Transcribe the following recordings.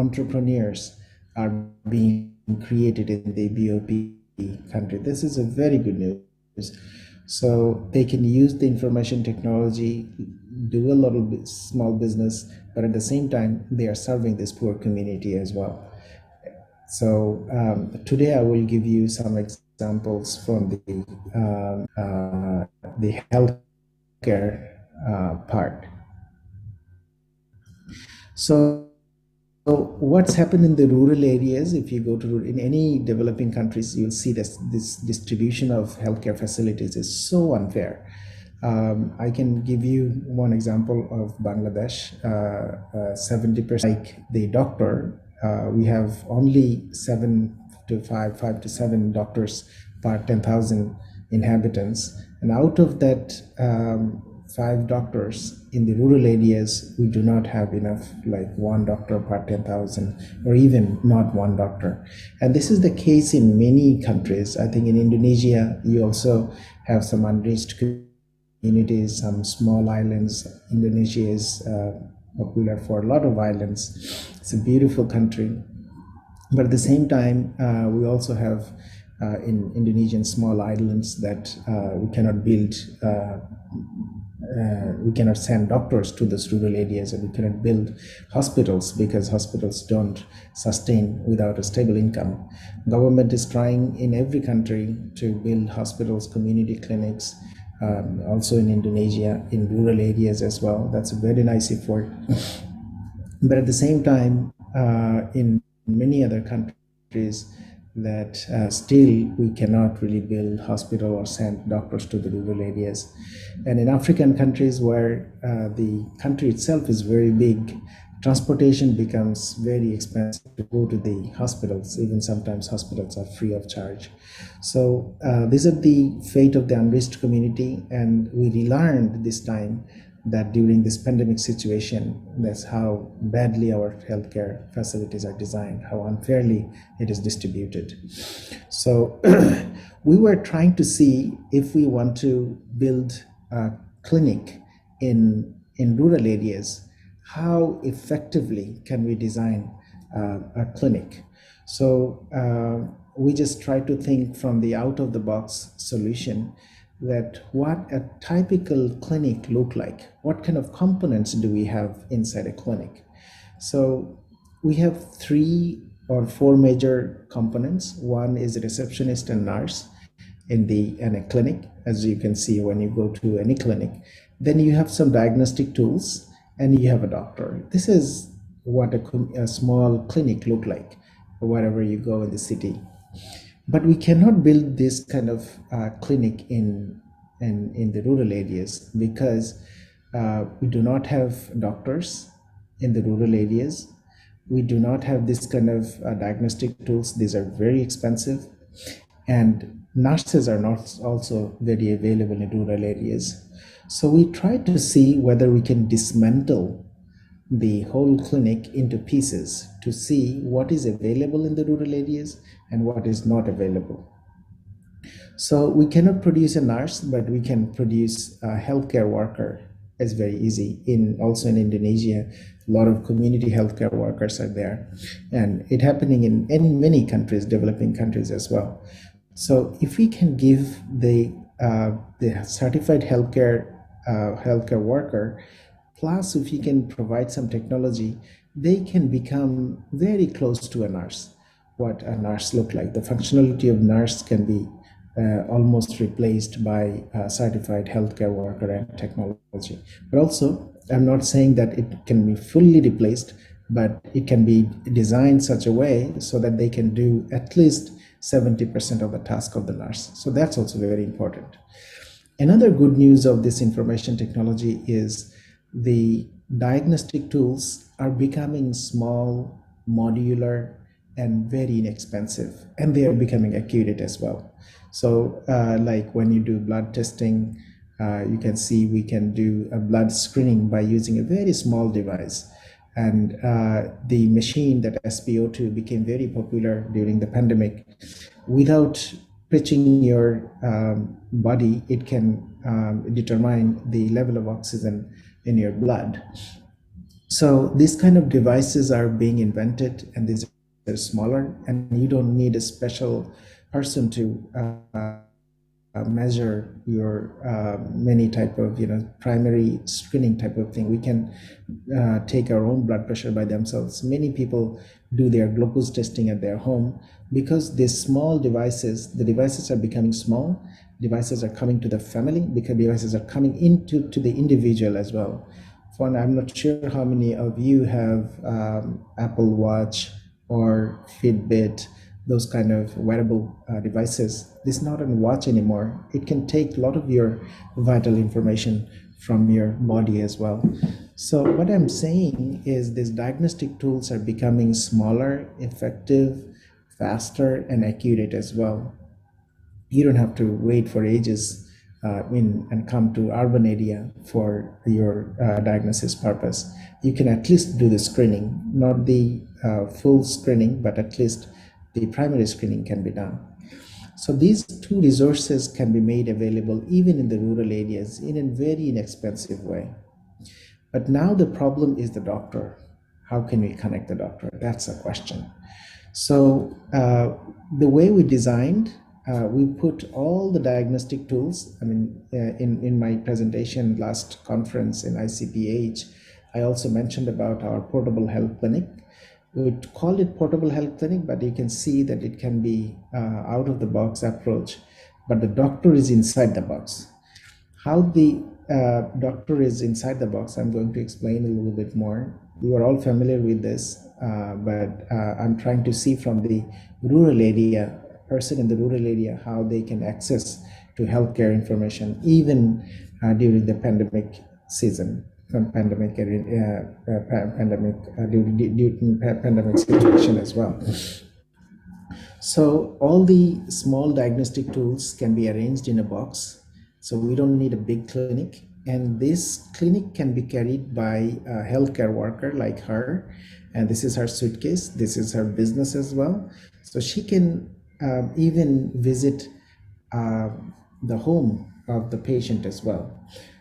entrepreneurs are being created in the BOP country. This is a very good news. So they can use the information technology, do a little bit small business, but at the same time, they are serving this poor community as well. So today I will give you some examples from the healthcare part. So what's happened in the rural areas? If you go to in any developing countries, you'll see this distribution of healthcare facilities is so unfair. I can give you one example of Bangladesh. 70%, like the doctor, we have only 5 to 7 doctors per 10,000 inhabitants, and out of that 5 doctors in the rural areas, we do not have enough, like 1 doctor per 10,000, or even not 1 doctor. And this is the case in many countries. I think in Indonesia, you also have some unreached communities, some small islands. Indonesia is popular for a lot of islands. It's a beautiful country. But at the same time, we also have in Indonesian small islands that we cannot build we cannot send doctors to those rural areas, and we cannot build hospitals because hospitals don't sustain without a stable income. Government is trying in every country to build hospitals, community clinics, also in Indonesia, in rural areas as well. That's a very nice effort. But at the same time, in many other countries, that still we cannot really build hospital or send doctors to the rural areas. And in African countries where the country itself is very big, transportation becomes very expensive to go to the hospitals. Even sometimes hospitals are free of charge. So these are the fate of the unreached community, and we relearned this time that during this pandemic situation, that's how badly our healthcare facilities are designed, how unfairly it is distributed. So we were trying to see if we want to build a clinic in rural areas, how effectively can we design a clinic? So we just try to think from the out-of-the-box solution, that what a typical clinic look like, what kind of components do we have inside a clinic. So we have 3 or 4 major components. One is a receptionist and nurse in a clinic, as you can see when you go to any clinic. Then you have some diagnostic tools, and you have a doctor. This is what a small clinic look like wherever you go in the city. But we cannot build this kind of clinic in the rural areas because we do not have doctors in the rural areas. We do not have this kind of diagnostic tools. These are very expensive, and nurses are not also very available in rural areas. So we tried to see whether we can dismantle the whole clinic into pieces to see what is available in the rural areas and what is not available. So we cannot produce a nurse, but we can produce a healthcare worker. It's very easy. Also in Indonesia, a lot of community healthcare workers are there, and it happening in many countries, developing countries as well. So if we can give the certified healthcare worker, plus if you can provide some technology, they can become very close to a nurse. What a nurse look like. The functionality of nurse can be almost replaced by a certified healthcare worker and technology. But also, I'm not saying that it can be fully replaced, but it can be designed such a way so that they can do at least 70% of the task of the nurse. So that's also very important. Another good news of this information technology is the diagnostic tools are becoming small, modular, and very inexpensive, and they are becoming accurate as well. So like when you do blood testing, you can see we can do a blood screening by using a very small device. And the machine, that SpO2, became very popular during the pandemic. Without pitching your body, it can determine the level of oxygen in your blood. So these kind of devices are being invented, and these are smaller, and you don't need a special person to measure your many type of primary screening type of thing. We can take our own blood pressure by themselves. Many people do their glucose testing at their home because these small devices, the devices are becoming small. Devices are coming to the family because devices are coming into the individual as well. For I'm not sure how many of you have Apple Watch or Fitbit, those kind of wearable devices. This is not a watch anymore. It can take a lot of your vital information from your body as well. So what I'm saying is these diagnostic tools are becoming smaller, effective, faster, and accurate as well. You don't have to wait for ages and come to urban area for your diagnosis purpose. You can at least do the screening, not the full screening, but at least the primary screening can be done. So these two resources can be made available even in the rural areas in a very inexpensive way. But now the problem is the doctor. How can we connect the doctor? That's a question. So the way we designed, we put all the diagnostic tools. I mean, in my presentation last conference in ICPH, I also mentioned about our portable health clinic. We call it portable health clinic, but you can see that it can be out of the box approach, but the doctor is inside the box. How the doctor is inside the box, I'm going to explain a little bit more. You are all familiar with this, but I'm trying to see from the rural area, person in the rural area, how they can access to healthcare information, even during the pandemic season, pandemic situation as well. So all the small diagnostic tools can be arranged in a box. So we don't need a big clinic. And this clinic can be carried by a healthcare worker like her. And this is her suitcase. This is her business as well. So she can even visit the home of the patient as well.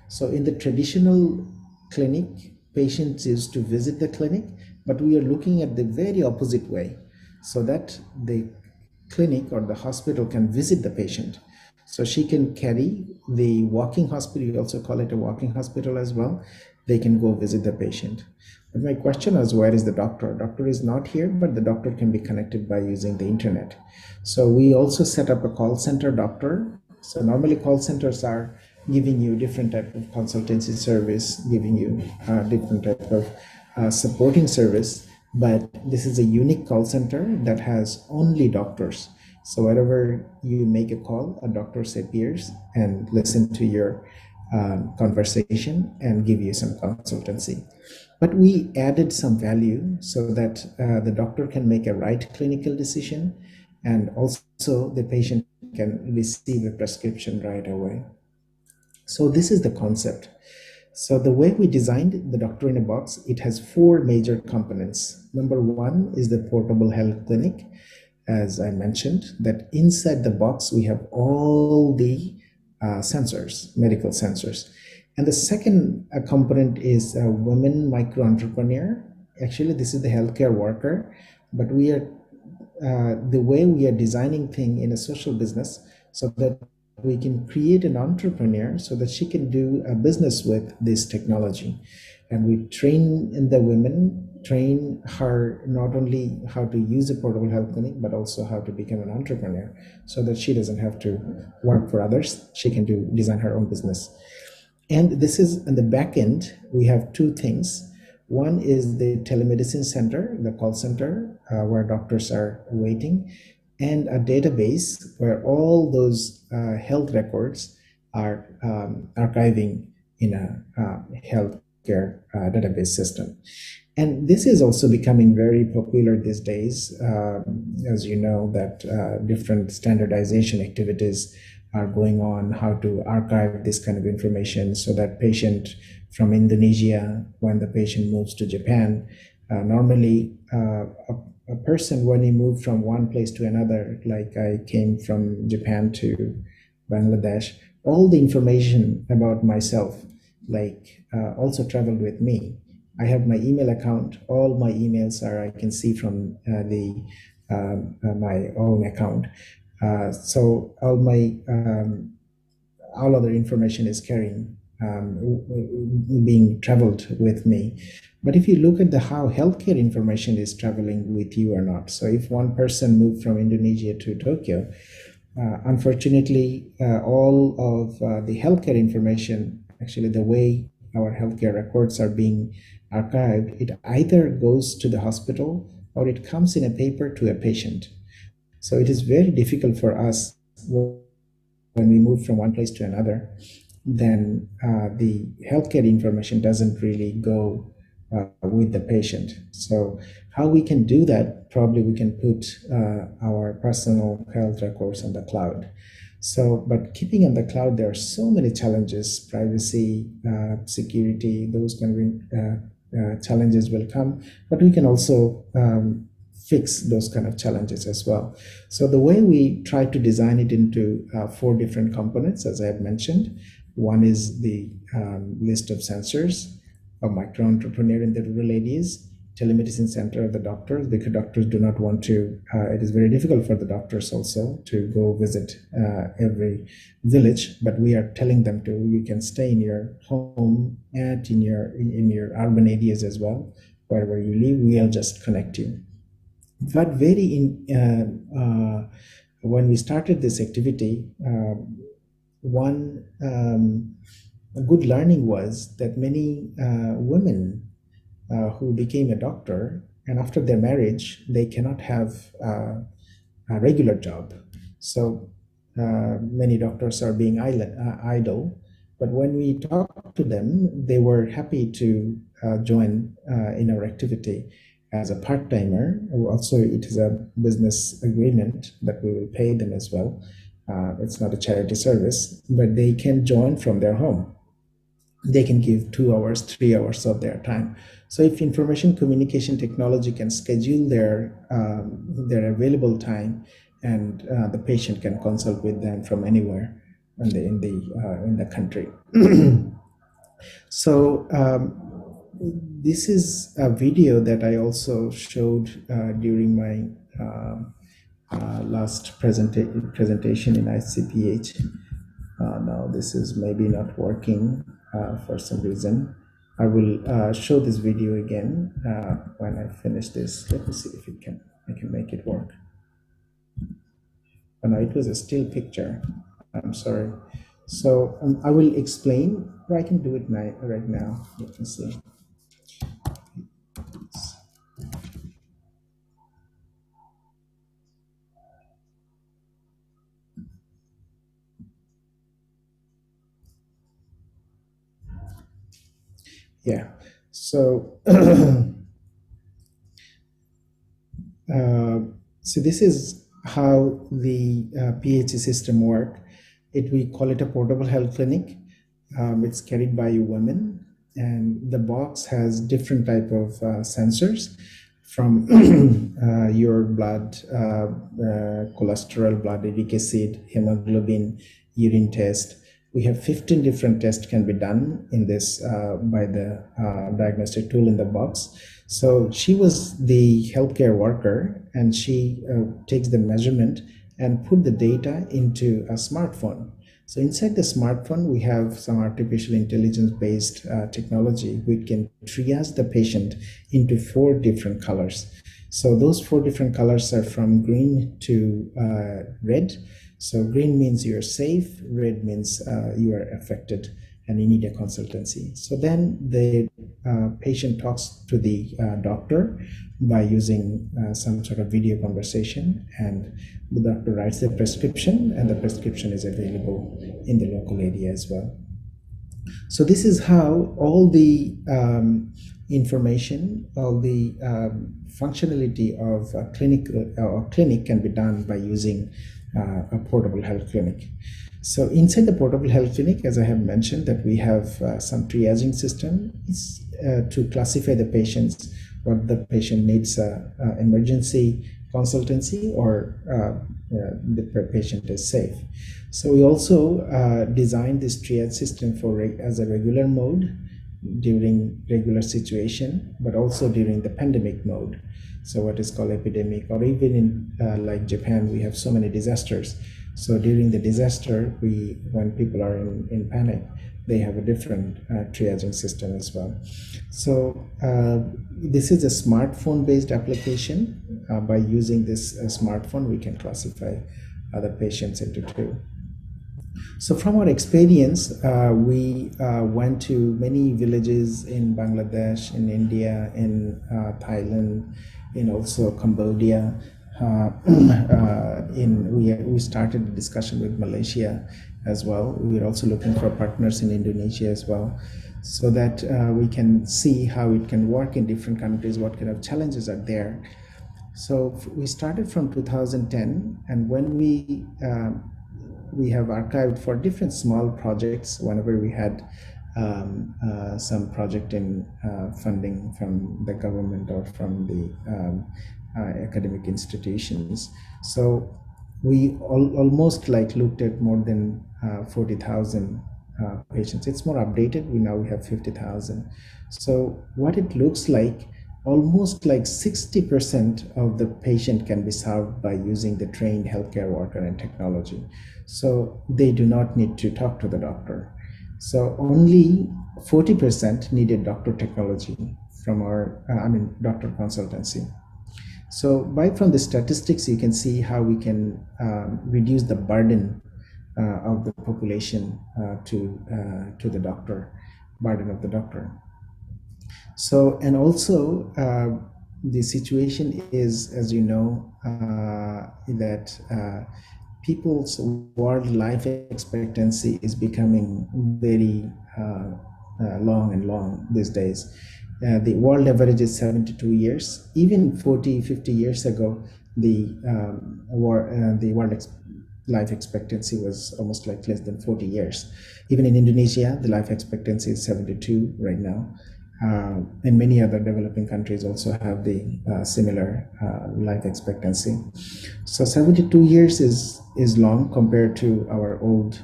So in the traditional clinic, patients used to visit the clinic, but we are looking at the very opposite way, so that the clinic or the hospital can visit the patient. So she can carry the walking hospital, you also call it a walking hospital as well. They can go visit the patient. But my question is, where is the doctor? Doctor is not here, but the doctor can be connected by using the internet. So we also set up a call center doctor. So normally call centers are giving you different type of consultancy service, giving you different type of supporting service. But this is a unique call center that has only doctors. So wherever you make a call, a doctor appears and listen to your conversation and give you some consultancy. But we added some value so that the doctor can make a right clinical decision, and also the patient can receive a prescription right away. So this is the concept. So the way we designed the doctor in a box, it has four major components. Number one is the portable health clinic. As I mentioned, that inside the box we have all the sensors, medical sensors. And the second component is a women micro entrepreneur. Actually, this is the healthcare worker, but we are the way we are designing thing in a social business, so that we can create an entrepreneur so that she can do a business with this technology. And we train the women, train her not only how to use a portable health clinic, but also how to become an entrepreneur, so that she doesn't have to work for others. She can design her own business. And this is in the back end, we have two things. One is the telemedicine center, the call center, where doctors are waiting, and a database where all those health records are archiving in a healthcare database system. And this is also becoming very popular these days. As you know, that different standardization activities are going on, how to archive this kind of information, so that patient from Indonesia, when the patient moves to Japan, normally a person, when he moved from one place to another, like I came from Japan to Bangladesh, all the information about myself, like also traveled with me. I have my email account. All my emails are, I can see from my own account. So all other information is being traveled with me. But if you look at the how healthcare information is traveling with you or not, so if one person moved from Indonesia to Tokyo, unfortunately, all of the healthcare information, actually the way our healthcare records are being archived, it either goes to the hospital or it comes in a paper to a patient. So it is very difficult for us when we move from one place to another, then the healthcare information doesn't really go with the patient. So how we can do that? Probably we can put our personal health records on the cloud. So, but keeping on the cloud, there are so many challenges: privacy, security, those kind of challenges will come. But we can also fix those kind of challenges as well. So the way we try to design it into 4 different components, as I have mentioned, one is the list of sensors, a micro entrepreneur in the rural areas, telemedicine center of the doctors, because doctors do not want to, it is very difficult for the doctors also to go visit every village, but we are telling them to, you can stay in your home and in your urban areas as well, wherever you live, we'll just connect you. But when we started this activity, one good learning was that many women who became a doctor, and after their marriage, they cannot have a regular job. So many doctors are being idle. But when we talked to them, they were happy to join in our activity as a part-timer. Also, it is a business agreement that we will pay them as well. It's not a charity service, but they can join from their home. They can give 2 hours, 3 hours of their time. So if information communication technology can schedule their available time, and the patient can consult with them from anywhere in the country. So this is a video that I also showed during my last presentation in ICPH. Now this is maybe not working for some reason. I will show this video again when I finish this. Let me see if I can make it work. Oh, no, it was a still picture. I'm sorry. So I will explain, or I can do it right now. Let me see. Yeah. So so this is how the PHC system work. We call it a portable health clinic. It's carried by women, and the box has different type of sensors, from your blood, cholesterol, blood uric acid, hemoglobin, urine test. We have 15 different tests can be done in this by the diagnostic tool in the box. So she was the healthcare worker, and she takes the measurement and put the data into a smartphone. So inside the smartphone, we have some artificial intelligence-based technology which can triage the patient into 4 different colors. So those 4 different colors are from green to red. So green means you're safe, red means you are affected and you need a consultancy. So then the patient talks to the doctor by using some sort of video conversation, and the doctor writes the prescription, and the prescription is available in the local area as well. So this is how all the information, all the functionality of a clinic can be done by using a portable health clinic. So inside the portable health clinic, as I have mentioned, that we have some triaging system to classify the patients, what the patient needs, emergency consultancy, or the patient is safe. So we also designed this triage system as a regular mode, during regular situation, but also during the pandemic mode. So what is called epidemic, or even in like Japan, we have so many disasters. So during the disaster, when people are in panic, they have a different triaging system as well. So this is a smartphone based application. By using this smartphone, we can classify other patients into two. So from our experience, we went to many villages in Bangladesh, in India, in Thailand, in also Cambodia. We started a discussion with Malaysia as well. We are also looking for partners in Indonesia as well, so that we can see how it can work in different countries, what kind of challenges are there. So we started from 2010, and when we have archived for different small projects whenever we had some project in funding from the government or from the academic institutions. So we almost like looked at more than 40,000 patients. It's more updated. We now have 50,000. So what it looks like, almost like 60% of the patient can be served by using the trained healthcare worker and technology. So they do not need to talk to the doctor. So only 40% needed doctor technology from our, doctor consultancy. So from the statistics, you can see how we can reduce the burden of the population to the doctor, burden of the doctor. So, and also the situation is, as you know, that people's world life expectancy is becoming very long these days. The world average is 72 years. Even 40, 50 years ago, the world life expectancy was almost like less than 40 years. Even in Indonesia, the life expectancy is 72 right now. And many other developing countries also have the similar life expectancy. So 72 years is long compared to our old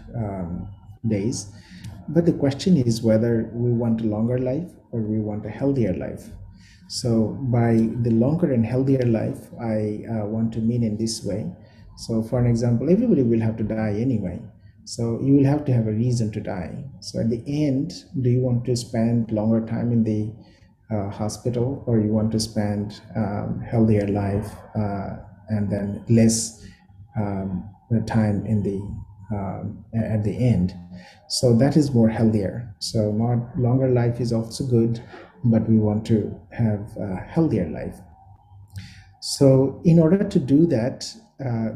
days. But the question is whether we want a longer life or we want a healthier life. So by the longer and healthier life, I want to mean in this way. So for an example, everybody will have to die anyway. So you will have to have a reason to die. So at the end, do you want to spend longer time in the hospital, or you want to spend healthier life and then less time in the at the end? So that is more healthier. So not longer life is also good, but we want to have a healthier life. So in order to do that,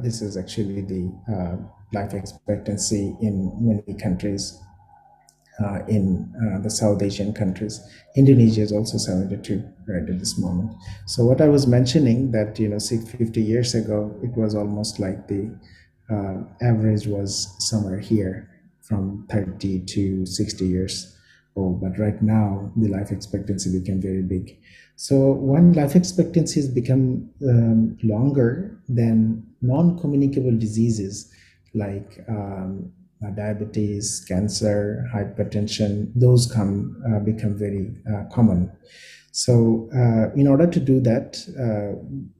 this is actually the life expectancy in many countries, in the South Asian countries. Indonesia is also 72 right at this moment. So what I was mentioning that, 50 years ago, it was almost like the average was somewhere here from 30 to 60 years old. But right now, the life expectancy became very big. So when life expectancy has become longer, then non-communicable diseases like diabetes, cancer, hypertension, those become very common. So in order to do that,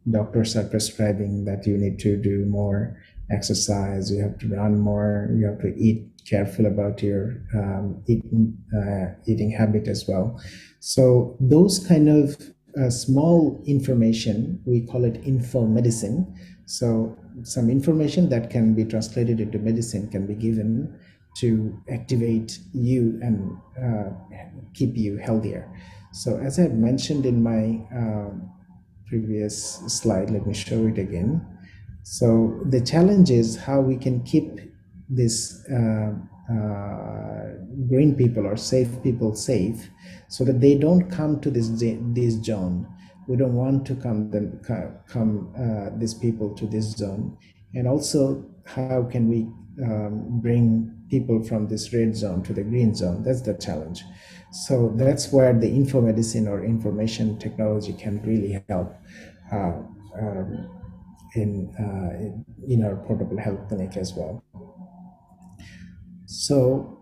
doctors are prescribing that you need to do more exercise, you have to run more, you have to eat careful about your eating habit as well. So those kind of small information, we call it info medicine. So some information that can be translated into medicine can be given to activate you and keep you healthier. So as I mentioned in my previous slide, let me show it again. So the challenge is how we can keep this green people or safe people safe, so that they don't come to this zone. We don't want to come these people to this zone. And also, how can we bring people from this red zone to the green zone? That's the challenge. So that's where the infomedicine or information technology can really help in our portable health clinic as well. So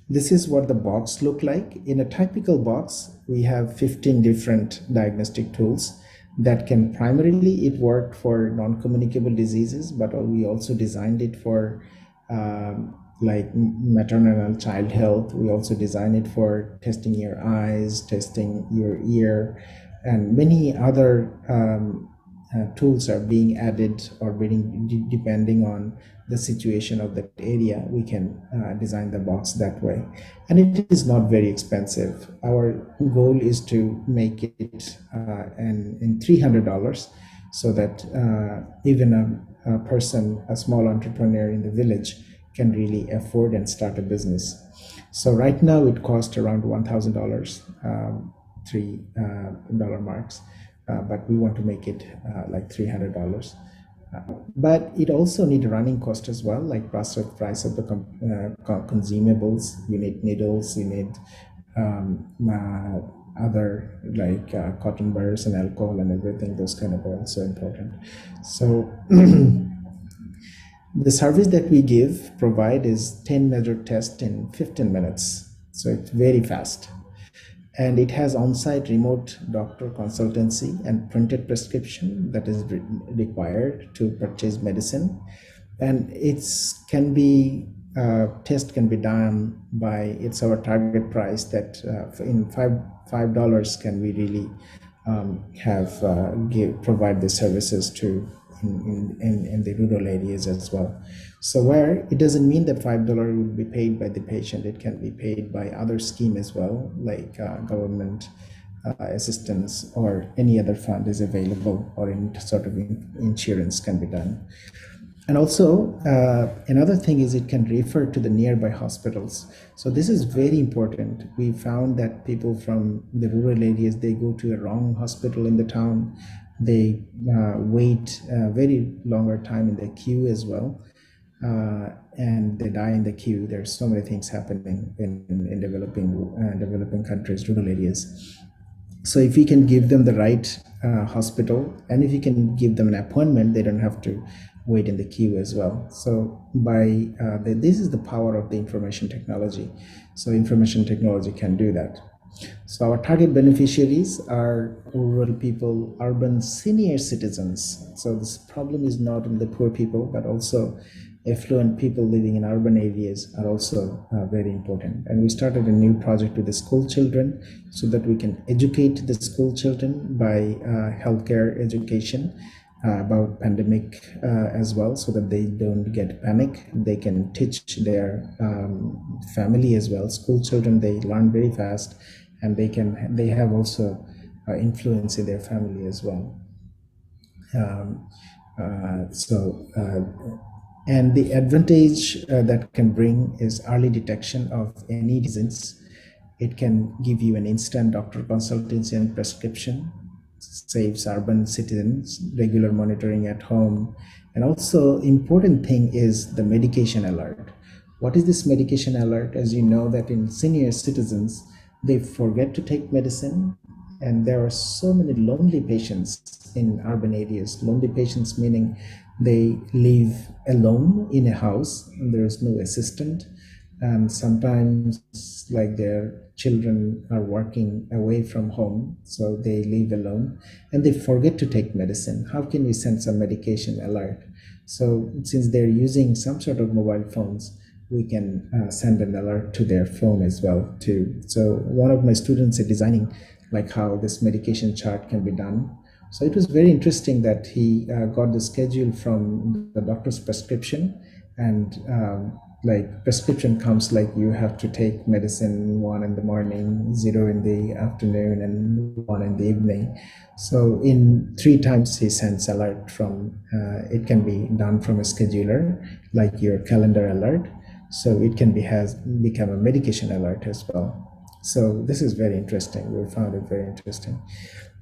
This is what the box look like. In a typical box, we have 15 different diagnostic tools that can primarily it worked for non-communicable diseases, but we also designed it for like maternal and child health. We also designed it for testing your eyes, testing your ear, and many other tools are being added or being depending on the situation of that area. We can design the box that way, and it is not very expensive. Our goal is to make it in $300, so that even a person, a small entrepreneur in the village, can really afford and start a business. So right now it costs around $1,000, $3 marks, but we want to make it like $300. But it also need a running cost as well, like price of the consumables. You need needles, you need other like cotton burrs and alcohol and everything. Those kind of are also important. So the service that we provide is 10 major tests in 15 minutes. So it's very fast. And it has on-site remote doctor consultancy and printed prescription that is required to purchase medicine. And test can be done by, it's our target price that in $5 can we really provide the services to in the rural areas as well. So where it doesn't mean that $5 will be paid by the patient, it can be paid by other scheme as well, like government assistance or any other fund is available, or in sort of insurance can be done. And also another thing is it can refer to the nearby hospitals. So this is very important. We found that people from the rural areas, they go to a wrong hospital in the town. They wait a very longer time in the queue as well, and they die in the queue. There's so many things happening in developing countries, rural areas. So if we can give them the right hospital, and if you can give them an appointment, they don't have to wait in the queue as well. So this is the power of the information technology. So information technology can do that. So our target beneficiaries are rural people, urban senior citizens. So this problem is not only the poor people, but also affluent people living in urban areas are also very important. And we started a new project with the school children so that we can educate the school children by healthcare education about pandemic as well, so that they don't get panic. They can teach their family as well. School children, they learn very fast, and they have also influence in their family as well. And the advantage that can bring is early detection of any disease. It can give you an instant doctor consultancy and prescription, saves urban citizens regular monitoring at home. And also important thing is the medication alert. What is this medication alert? As you know, that in senior citizens, they forget to take medicine, and there are so many lonely patients in urban areas. Lonely patients meaning they live alone in a house and there is no assistant, and sometimes like their children are working away from home, so they live alone and they forget to take medicine. How can we send some medication alert? So since they're using some sort of mobile phones, we can send an alert to their phone as well too. So one of my students is designing like how this medication chart can be done. So it was very interesting that he got the schedule from the doctor's prescription, and like prescription comes like you have to take medicine 1 in the morning, 0 in the afternoon, and 1 in the evening. So in 3 times he sends alert from, it can be done from a scheduler, like your calendar alert. So it can become a medication alert as well. So this is very interesting. We found it very interesting.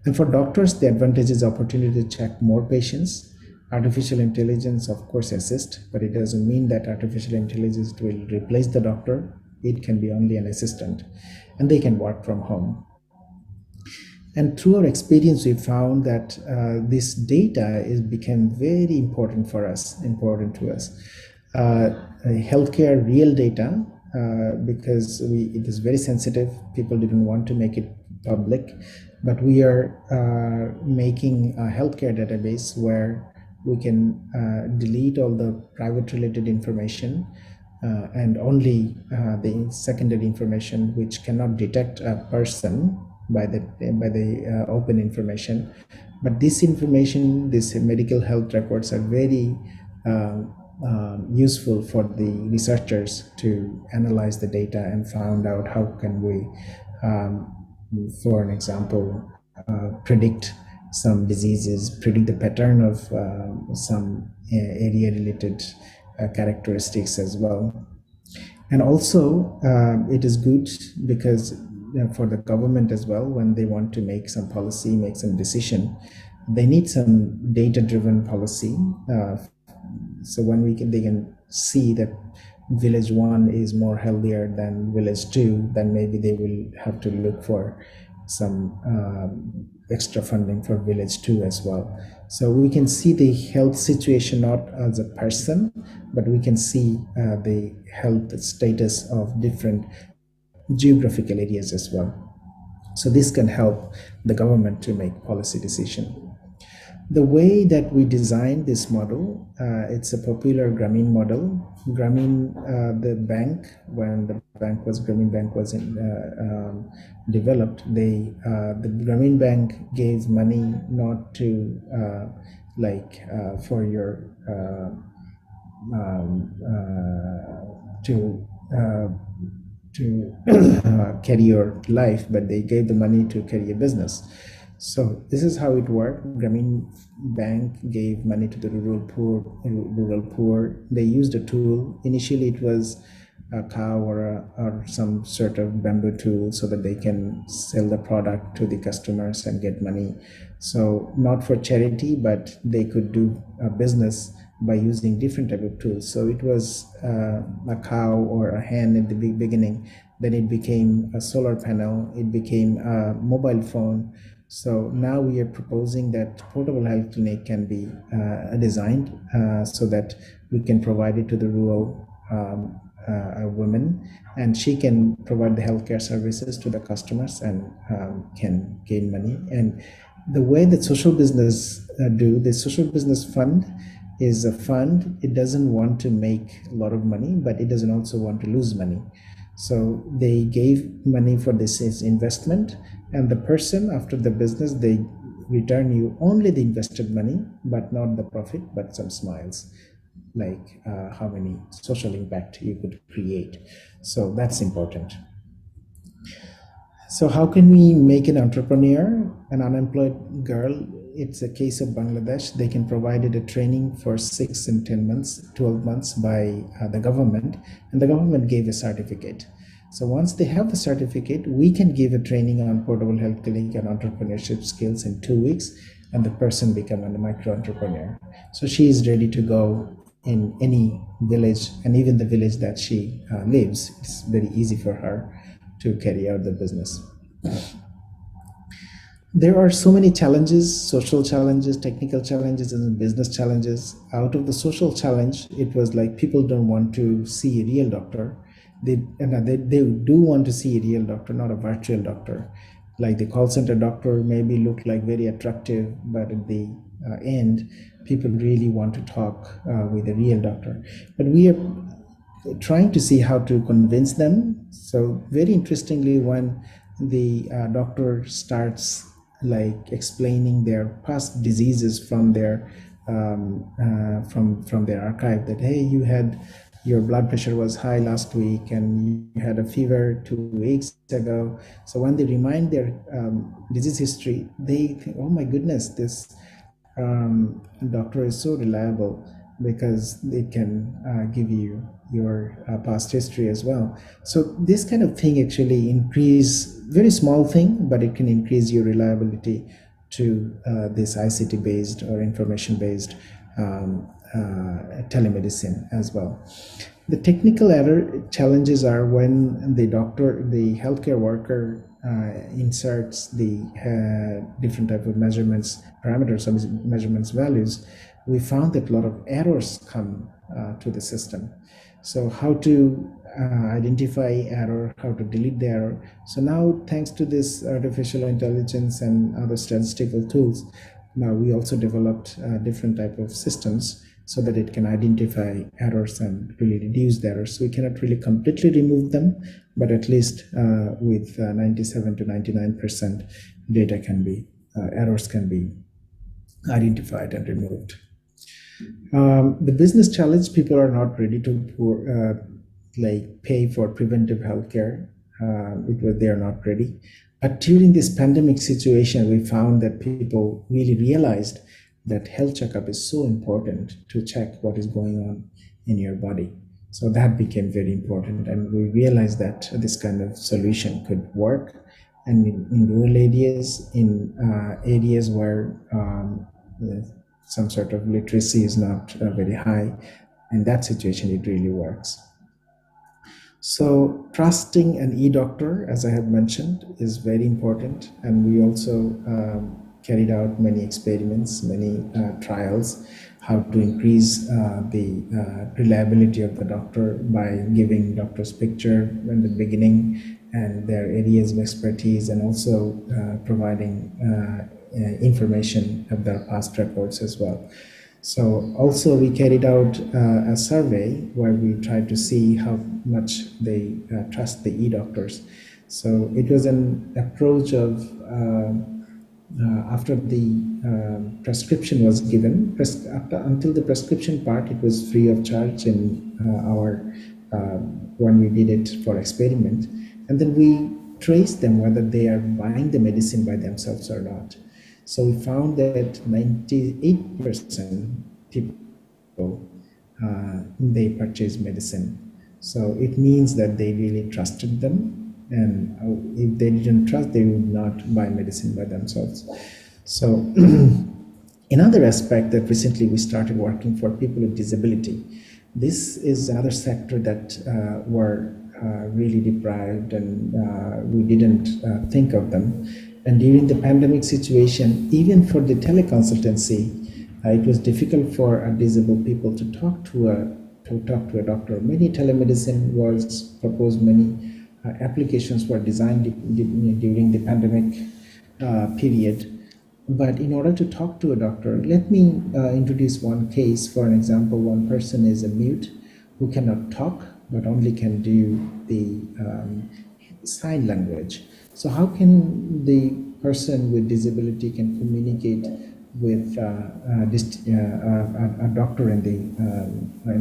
And for doctors, the advantage is opportunity to check more patients. Artificial intelligence, of course, assists, but it doesn't mean that artificial intelligence will replace the doctor. It can be only an assistant, and they can work from home. And through our experience, we found that this data became very important to us. Healthcare real data because it is very sensitive. People didn't want to make it public, but we are making a healthcare database where we can delete all the private related information and only the secondary information which cannot detect a person by the open information. But this information, these medical health records, are very useful for the researchers to analyze the data and find out how can we, for an example, predict some diseases, predict the pattern of some area-related characteristics as well. And also, it is good because for the government as well, when they want to make some policy, make some decision, they need some data-driven policy. So when they can see that village 1 is more healthier than village 2, then maybe they will have to look for some extra funding for village 2 as well. So we can see the health situation not as a person, but we can see the health status of different geographical areas as well. So this can help the government to make policy decision. The way that we designed this model, it's a popular Grameen model. Grameen, the bank, when the Grameen Bank was developed, the Grameen Bank gave money not to for your to carry your life, but they gave the money to carry a business. So this is how it worked. Grameen Bank gave money to the rural poor. They used a tool. Initially, it was a cow or some sort of bamboo tool so that they can sell the product to the customers and get money. So not for charity, but they could do a business by using different type of tools. So it was a cow or a hen at the beginning. Then it became a solar panel. It became a mobile phone. So now we are proposing that portable health clinic can be designed so that we can provide it to the rural women, and she can provide the healthcare services to the customers and can gain money. And the way that social business the social business fund is a fund. It doesn't want to make a lot of money, but it doesn't also want to lose money. So they gave money for this investment, and the person after the business, they return you only the invested money, but not the profit, but some smiles, like how many social impact you could create. So that's important. So how can we make an entrepreneur, an unemployed girl? It's a case of Bangladesh. They can provide it a training for 6 and 10 months, 12 months by the government, and the government gave a certificate. So once they have the certificate, we can give a training on portable health clinic and entrepreneurship skills in 2 weeks, and the person become a micro entrepreneur. So she is ready to go in any village, and even the village that she lives, it's very easy for her to carry out the business. There are so many challenges, social challenges, technical challenges, and business challenges. Out of the social challenge, it was like people don't want to see a real doctor. They do want to see a real doctor, not a virtual doctor. Like the call center doctor maybe look like very attractive, but at the end, people really want to talk with a real doctor. But we are trying to see how to convince them. So very interestingly, when the doctor starts like explaining their past diseases from their from their archive, that hey, your blood pressure was high last week and you had a fever 2 weeks ago. So when they remind their disease history, they think, oh my goodness, this doctor is so reliable, because they can give you your past history as well. So this kind of thing actually increase, very small thing, but it can increase your reliability to this ICT based or information based telemedicine as well. The technical error challenges are when the healthcare worker inserts the different type of measurements, parameters of measurements values. We found that a lot of errors come to the system. So how to identify error, how to delete the error. So now, thanks to this artificial intelligence and other statistical tools, now we also developed different type of systems so that it can identify errors and really reduce the errors. So we cannot really completely remove them, but at least with 97 to 99% data can be errors can be identified and removed. The business challenge, people are not ready to pay for preventive healthcare because they are not ready. But during this pandemic situation, we found that people really realized that health checkup is so important to check what is going on in your body. So that became very important, and we realized that this kind of solution could work. And in rural areas, in areas where some sort of literacy is not very high, in that situation it really works. So trusting an e-doctor, as I have mentioned, is very important, and we also carried out many experiments, many trials, how to increase the reliability of the doctor by giving doctor's picture in the beginning and their areas of expertise, and also providing information of their past records as well. So also we carried out a survey where we tried to see how much they trust the e-doctors. So it was an approach of after the prescription was given, until the prescription part, it was free of charge in our when we did it for experiment, and then we traced them whether they are buying the medicine by themselves or not. So we found that 98% people they purchase medicine. So it means that they really trusted them, and if they didn't trust, they would not buy medicine by themselves. So another aspect that recently we started working for people with disability. This is another sector that were really deprived, and we didn't think of them. And during the pandemic situation, even for the teleconsultancy, it was difficult for disabled people to talk to a doctor. Many telemedicine was proposed. Many applications were designed during the pandemic period. But in order to talk to a doctor, let me introduce one case. For an example, one person is a mute who cannot talk, but only can do the sign language. So how can the person with disability can communicate with a doctor in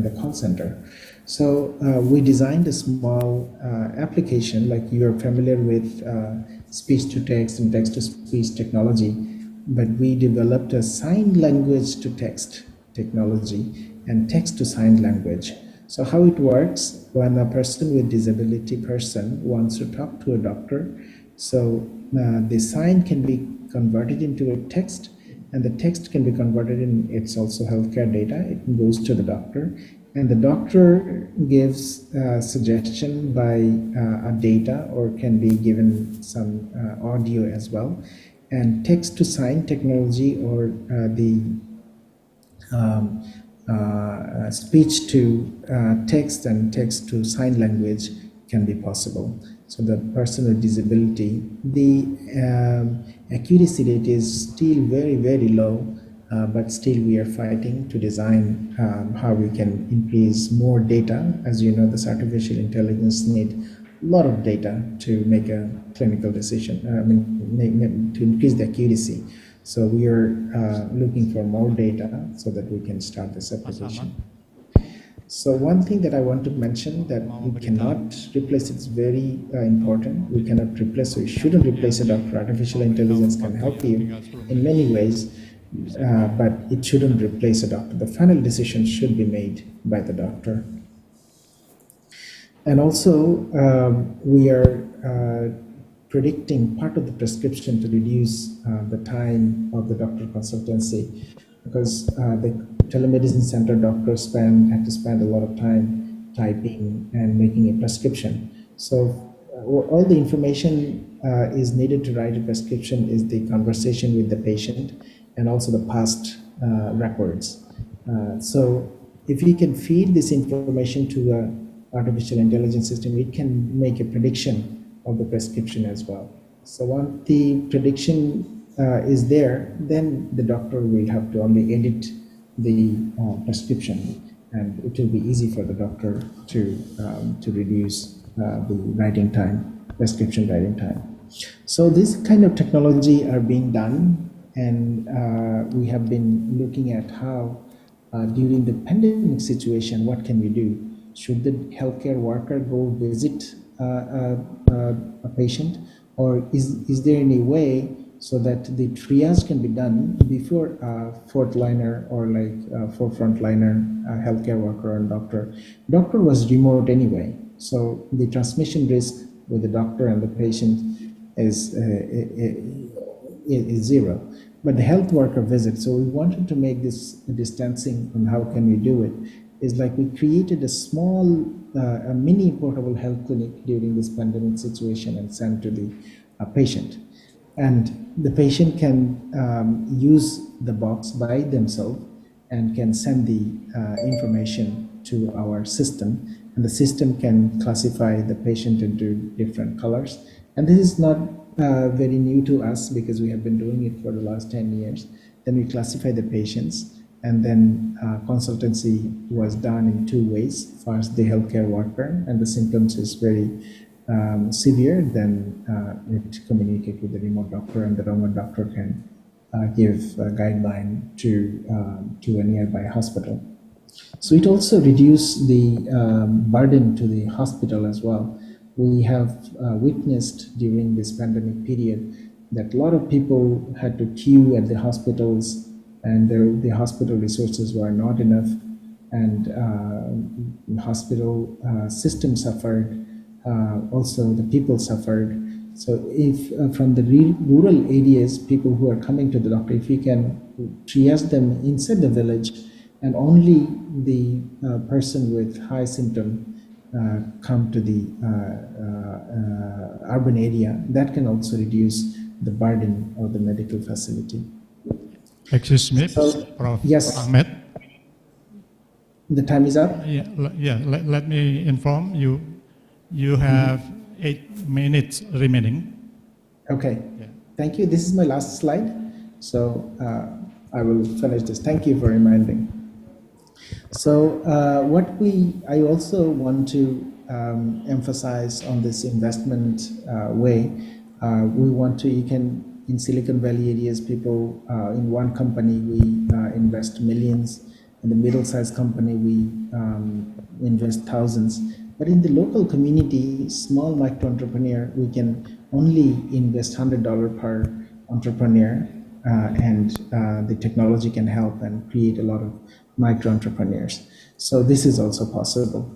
the call center? So we designed a small application, like you're familiar with speech to text and text to speech technology, but we developed a sign language to text technology and text to sign language. So how it works, when a person with disability person wants to talk to a doctor, so the sign can be converted into a text, and the text can be converted in, it's also healthcare data, it goes to the doctor, and the doctor gives suggestion by a data, or can be given some audio as well. And text to sign technology, or the speech to text and text to sign language can be possible. So the person with disability, the accuracy rate is still very, very low, but still we are fighting to design how we can increase more data. As you know, this artificial intelligence need a lot of data to make a clinical decision, to increase the accuracy. So we are looking for more data so that we can start this application. So one thing that I want to mention, that we cannot replace, it's very important, we cannot replace, we shouldn't replace a doctor. Artificial intelligence can help you in many ways, but it shouldn't replace a doctor. The final decision should be made by the doctor. And also, we are predicting part of the prescription to reduce the time of the doctor consultancy, because the telemedicine center doctors had to spend a lot of time typing and making a prescription. So all the information is needed to write a prescription is the conversation with the patient, and also the past records. So If we can feed this information to a artificial intelligence system, it can make a prediction of the prescription as well. So once the prediction is there, then the doctor will have to only edit the prescription, and it will be easy for the doctor to reduce the writing time, prescription writing time. So this kind of technology are being done, and we have been looking at how during the pandemic situation, what can we do? Should the healthcare worker go visit a patient, or is there any way so that the triage can be done before a fourth liner or like a forefront liner healthcare worker and doctor? Doctor was remote anyway, so the transmission risk with the doctor and the patient is zero. But the health worker visit, so we wanted to make this distancing, and how can we do it? Is like we created a small, a mini portable health clinic during this pandemic situation and sent to the patient. And the patient can use the box by themselves and can send the information to our system, and the system can classify the patient into different colors. And this is not very new to us, because we have been doing it for the last 10 years. Then we classify the patients, and then consultancy was done in two ways. First, the healthcare worker, and the symptoms is very severe, then it communicate with the remote doctor, and the remote doctor can give a guideline to a nearby hospital. So it also reduced the burden to the hospital as well. We have witnessed during this pandemic period that a lot of people had to queue at the hospitals, and the hospital resources were not enough, and hospital system suffered. Also, the people suffered. So if from the rural areas, people who are coming to the doctor, if we can triage them inside the village, and only the person with high symptom come to the urban area, that can also reduce the burden of the medical facility. Excuse me, So, Prof. yes. Ahmed. The time is up? Yeah. Let me inform you. You have 8 minutes remaining. Okay. Yeah. Thank you. This is my last slide. So I will finish this. Thank you for reminding. So I also want to emphasize on this investment way. We want to, in Silicon Valley areas, people in one company, we invest millions. In the middle-sized company, we invest thousands. But in the local community, small micro entrepreneur, we can only invest $100 per entrepreneur, and the technology can help and create a lot of micro entrepreneurs. So this is also possible.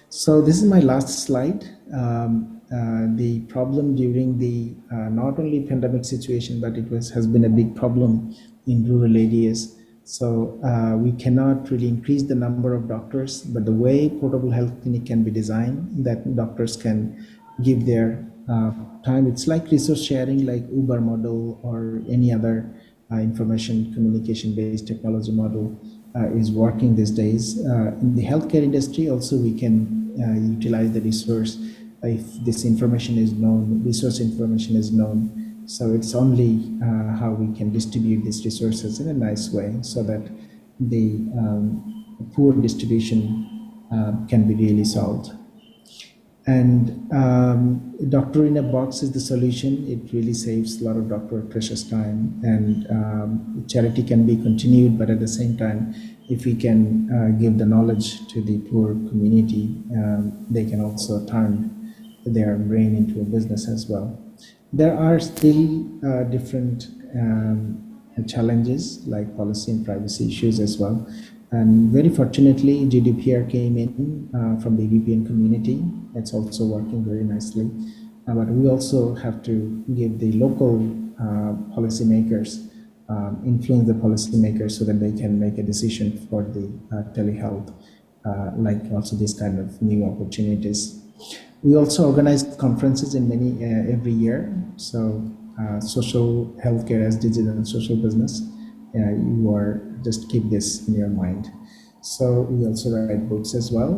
So this is my last slide. The problem during the not only pandemic situation, but has been a big problem in rural areas. So we cannot really increase the number of doctors, but the way portable health clinic can be designed, that doctors can give their time. It's like resource sharing, like Uber model or any other information communication based technology model is working these days. In the healthcare industry also, we can utilize the resource if this information is known, resource information is known. So it's only how we can distribute these resources in a nice way, so that the poor distribution can be really solved. And doctor in a box is the solution. It really saves a lot of doctor precious time, and charity can be continued, but at the same time, if we can give the knowledge to the poor community, they can also turn their brain into a business as well. There are still different challenges like policy and privacy issues as well. And very fortunately, GDPR came in from the European community. It's also working very nicely. But we also have to give the local policymakers, influence the policymakers so that they can make a decision for the telehealth, like also this kind of new opportunities. We also organize conferences in every year. So social healthcare as digital and social business, you are just keep this in your mind. So we also write books as well.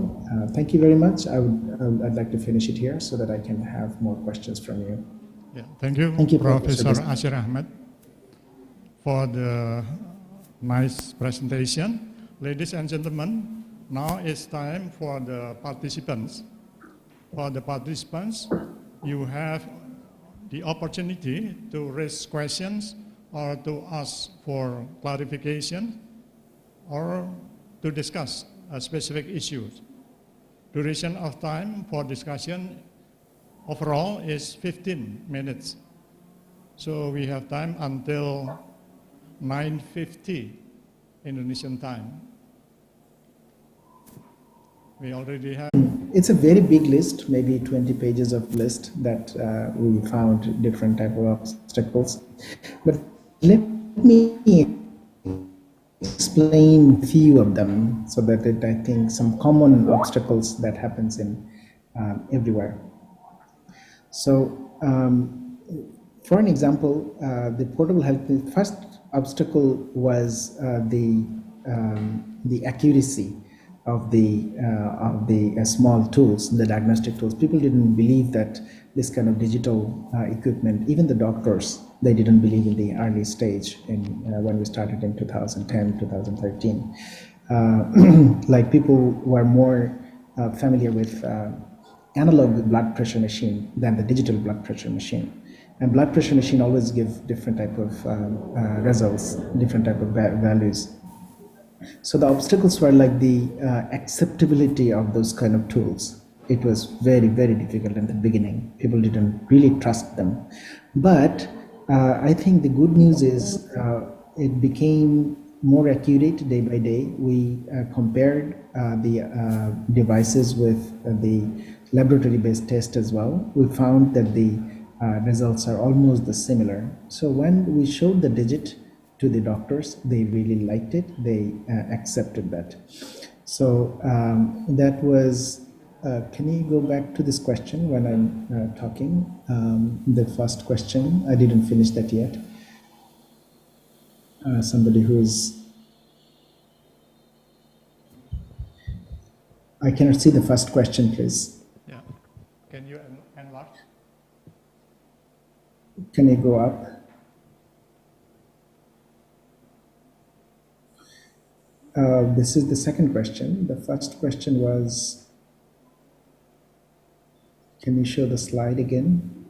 Thank you very much. I'd like to finish it here so that I can have more questions from you. Yeah, thank you, Thank you, Professor Professor Ashir Ahmed, for the nice presentation. Ladies and gentlemen, now it's time for the participants. For the participants, you have the opportunity to raise questions or to ask for clarification or to discuss a specific issue. Duration of time for discussion overall is 15 minutes. So we have time until 9:50 Indonesian time. We already have. It's a very big list, maybe 20 pages of list that we found different type of obstacles. But let me explain few of them so that I think some common obstacles that happens in everywhere. So for an example, the portable health, the first obstacle was the accuracy of the small tools, the diagnostic tools. People didn't believe that this kind of digital equipment, even the doctors, they didn't believe in the early stage when we started in 2010, 2013. Like people were more familiar with analog blood pressure machine than the digital blood pressure machine. And blood pressure machine always give different type of results, different type of values. So the obstacles were like the acceptability of those kind of tools. It was very, very difficult in the beginning. People didn't really trust them. But I think the good news is it became more accurate day by day. We compared the devices with the laboratory-based test as well. We found that the results are almost the similar. So when we showed the digit to the doctors, they really liked it. They accepted that. So that was. Can you go back to this question when I'm talking? The first question, I didn't finish that yet. Somebody who is. I cannot see the first question, please. Yeah. Can you enlarge? Can you go up? This is the second question. The first question was, can you show the slide again?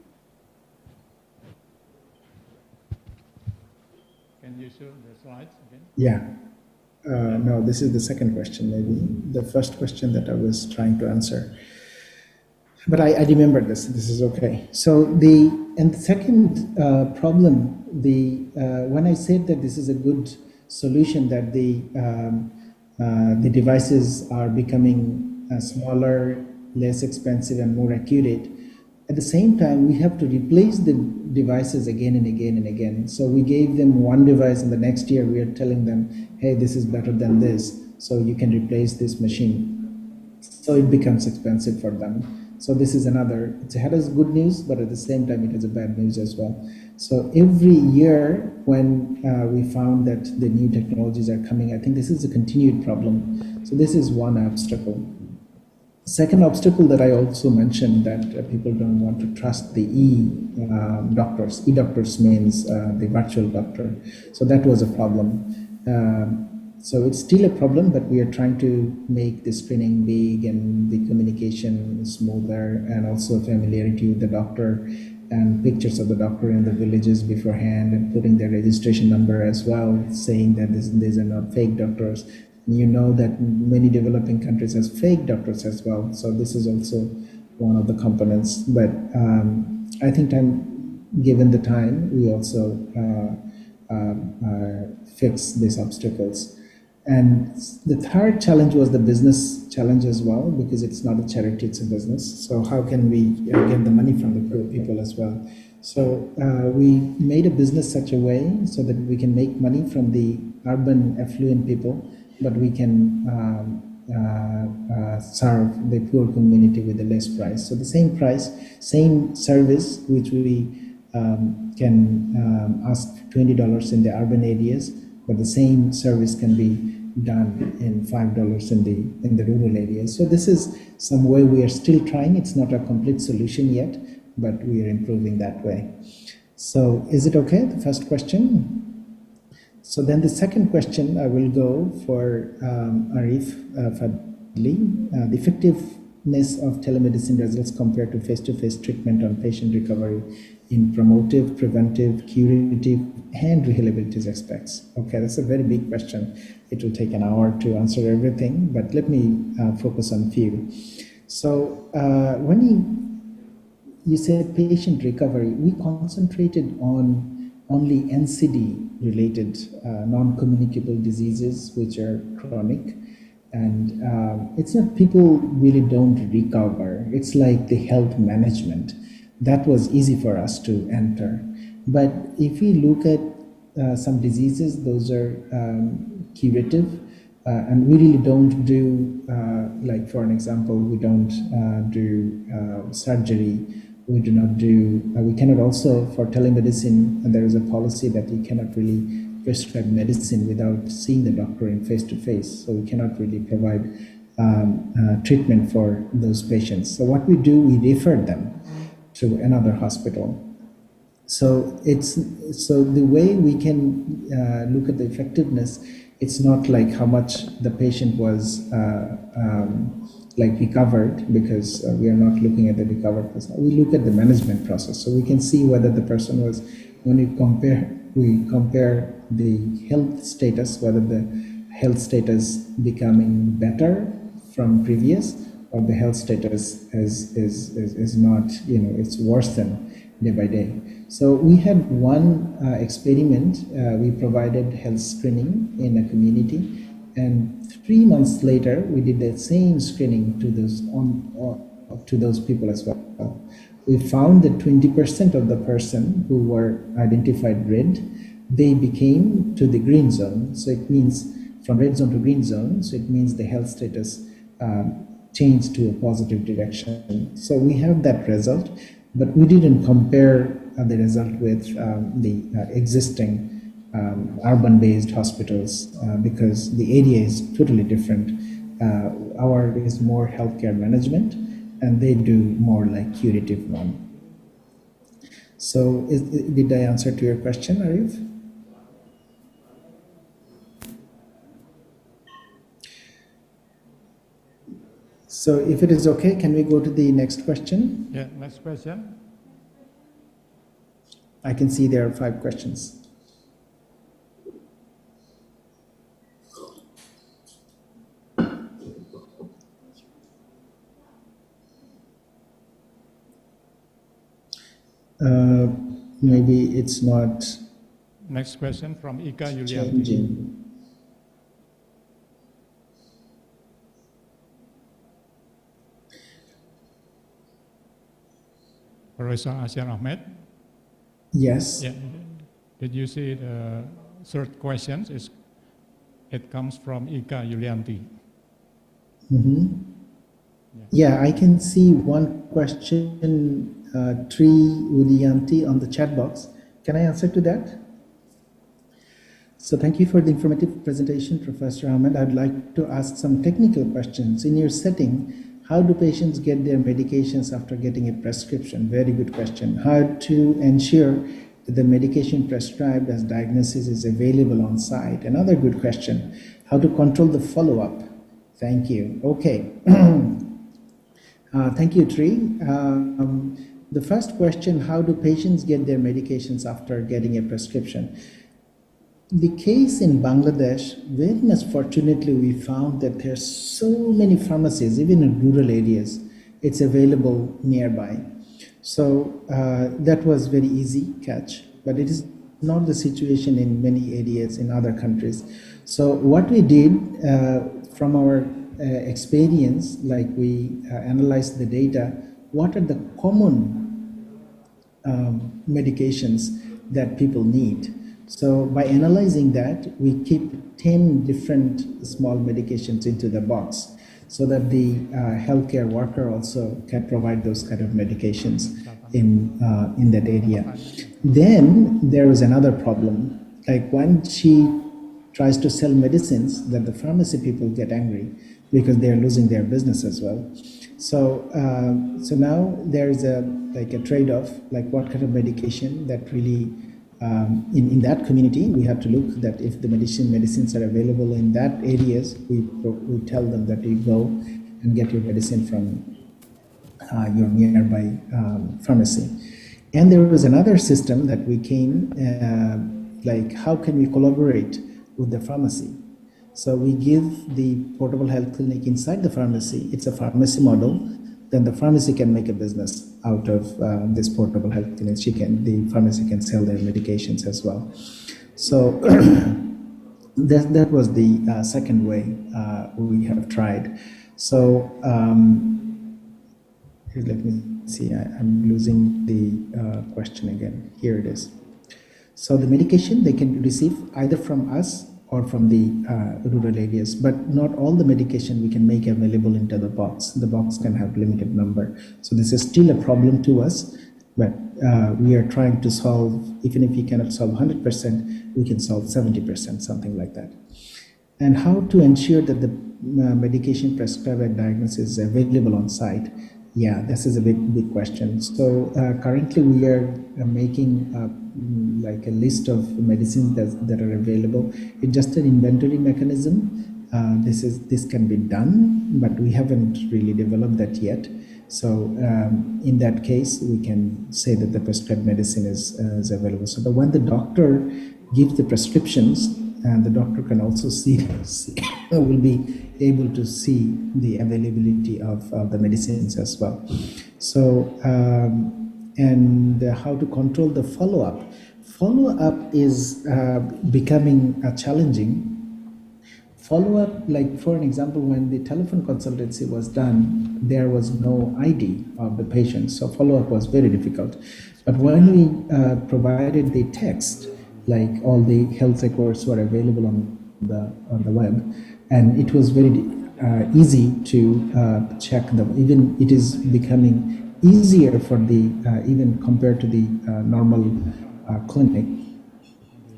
Can you show the slides again? Yeah. No, this is the second question, maybe. The first question that I was trying to answer. But I remember this. This is okay. So the second problem, when I said that this is a good solution, that the devices are becoming smaller, less expensive, and more accurate. At the same time, we have to replace the devices again and again and again. So we gave them one device, and the next year we are telling them, hey, this is better than this, so you can replace this machine. So it becomes expensive for them. So this is another, it has good news, but at the same time it has a bad news as well. So every year when we found that the new technologies are coming, I think this is a continued problem. So this is one obstacle. Second obstacle that I also mentioned, that people don't want to trust the e-doctors. E-doctors means the virtual doctor. So that was a problem. So it's still a problem, but we are trying to make the screening big and the communication smoother, and also familiarity with the doctor and pictures of the doctor in the villages beforehand, and putting their registration number as well, saying that these are not fake doctors. You know that many developing countries has fake doctors as well. So this is also one of the components. But I think given the time, we also fix these obstacles. And the third challenge was the business challenge as well, because it's not a charity, it's a business. So how can we get the money from the poor people as well? So we made a business such a way so that we can make money from the urban affluent people, but we can serve the poor community with a less price. So the same price, same service, which we can ask $20 in the urban areas, but the same service can be done in $5 in the rural areas. So this is some way we are still trying. It's not a complete solution yet, but we are improving that way. So is it okay, the first question? So then the second question I will go for Arif Fadli, the effectiveness of telemedicine results compared to face-to-face treatment on patient recovery in promotive, preventive, curative, and rehabilitative aspects. Okay, that's a very big question. It will take an hour to answer everything, but let me focus on few. So when you said patient recovery, we concentrated on only NCD related non-communicable diseases which are chronic, and it's not people really don't recover. It's like the health management that was easy for us to enter. But if we look at some diseases, those are curative, and we really don't do like, for an example, we don't do surgery. We do not do, we cannot also, for telemedicine, there is a policy that you cannot really prescribe medicine without seeing the doctor in face-to-face. So we cannot really provide treatment for those patients. So what we do, we refer them to another hospital. So the way we can look at the effectiveness, it's not like how much the patient was like recovered, because we are not looking at the recovered person. We look at the management process, so we can see whether the person was, when we compare the health status, whether the health status becoming better from previous, or the health status is not, it's worse than day by day. So we had one experiment. We provided health screening in a community, and 3 months later, we did the same screening to those people as well. We found that 20% of the person who were identified red, they became to the green zone. So it means from red zone to green zone. So it means the health status changed to a positive direction. So we have that result, but we didn't compare the result with the existing urban-based hospitals because the area is totally different. Our is more healthcare management, and they do more like curative one. So did I answer to your question, Arif? So if it is okay, can we go to the next question? Yeah, next question. I can see there are 5 questions. Maybe it's not Next question from Ika Yulianti. changing. Professor Asyan Ahmed. Yes. Yeah. Did you see the third question? It comes from Ika Yulianti. Mm-hmm. Yeah, I can see one question, Tri Udiyanti, on the chat box. Can I answer to that? So thank you for the informative presentation, Professor Ahmed. I'd like to ask some technical questions. In your setting, how do patients get their medications after getting a prescription? Very good question. How to ensure that the medication prescribed as diagnosis is available on site? Another good question. How to control the follow-up? Thank you. Okay. Thank you, Tri. The first question, how do patients get their medications after getting a prescription? The case in Bangladesh, very much fortunately, we found that there's so many pharmacies, even in rural areas, it's available nearby. So that was very easy catch, but it is not the situation in many areas in other countries. So what we did from our experience, like we analyzed the data, what are the common medications that people need? So by analyzing that, we keep 10 different small medications into the box so that the healthcare worker also can provide those kind of medications in that area. Then there was another problem. Like when she tries to sell medicines, then the pharmacy people get angry because they are losing their business as well. So so now there's a trade-off, like what kind of medication that really in that community we have to look that if the medicines are available in that areas, we tell them that you go and get your medicine from your nearby pharmacy. And there was another system that we came like how can we collaborate with the pharmacy. So we give the portable health clinic inside the pharmacy. It's a pharmacy model. Then the pharmacy can make a business out of this portable health clinic. The pharmacy can sell their medications as well. So that was the second way we have tried. So let me see. I'm losing the question again. Here it is. So the medication they can receive either from us or from the rural areas, but not all the medication we can make available into the box. The box can have limited number. So this is still a problem to us, but we are trying to solve, even if we cannot solve 100%, we can solve 70%, something like that. And how to ensure that the medication prescribed and diagnosed is available on site? Yeah, this is a big question. So currently we are making like a list of medicines that are available. It's just an inventory mechanism. This can be done, but we haven't really developed that yet. So in that case, we can say that the prescribed medicine is available. So when the doctor gives the prescriptions, the doctor can also will be able to see the availability of the medicines as well. So and how to control the follow-up. Follow-up is becoming challenging. Follow-up, like for an example, when the telephone consultancy was done, there was no ID of the patient, so follow-up was very difficult. But when we provided the text, like all the health records were available on the web, and it was very easy to check them. Even it is becoming easier for the even compared to the normal clinic.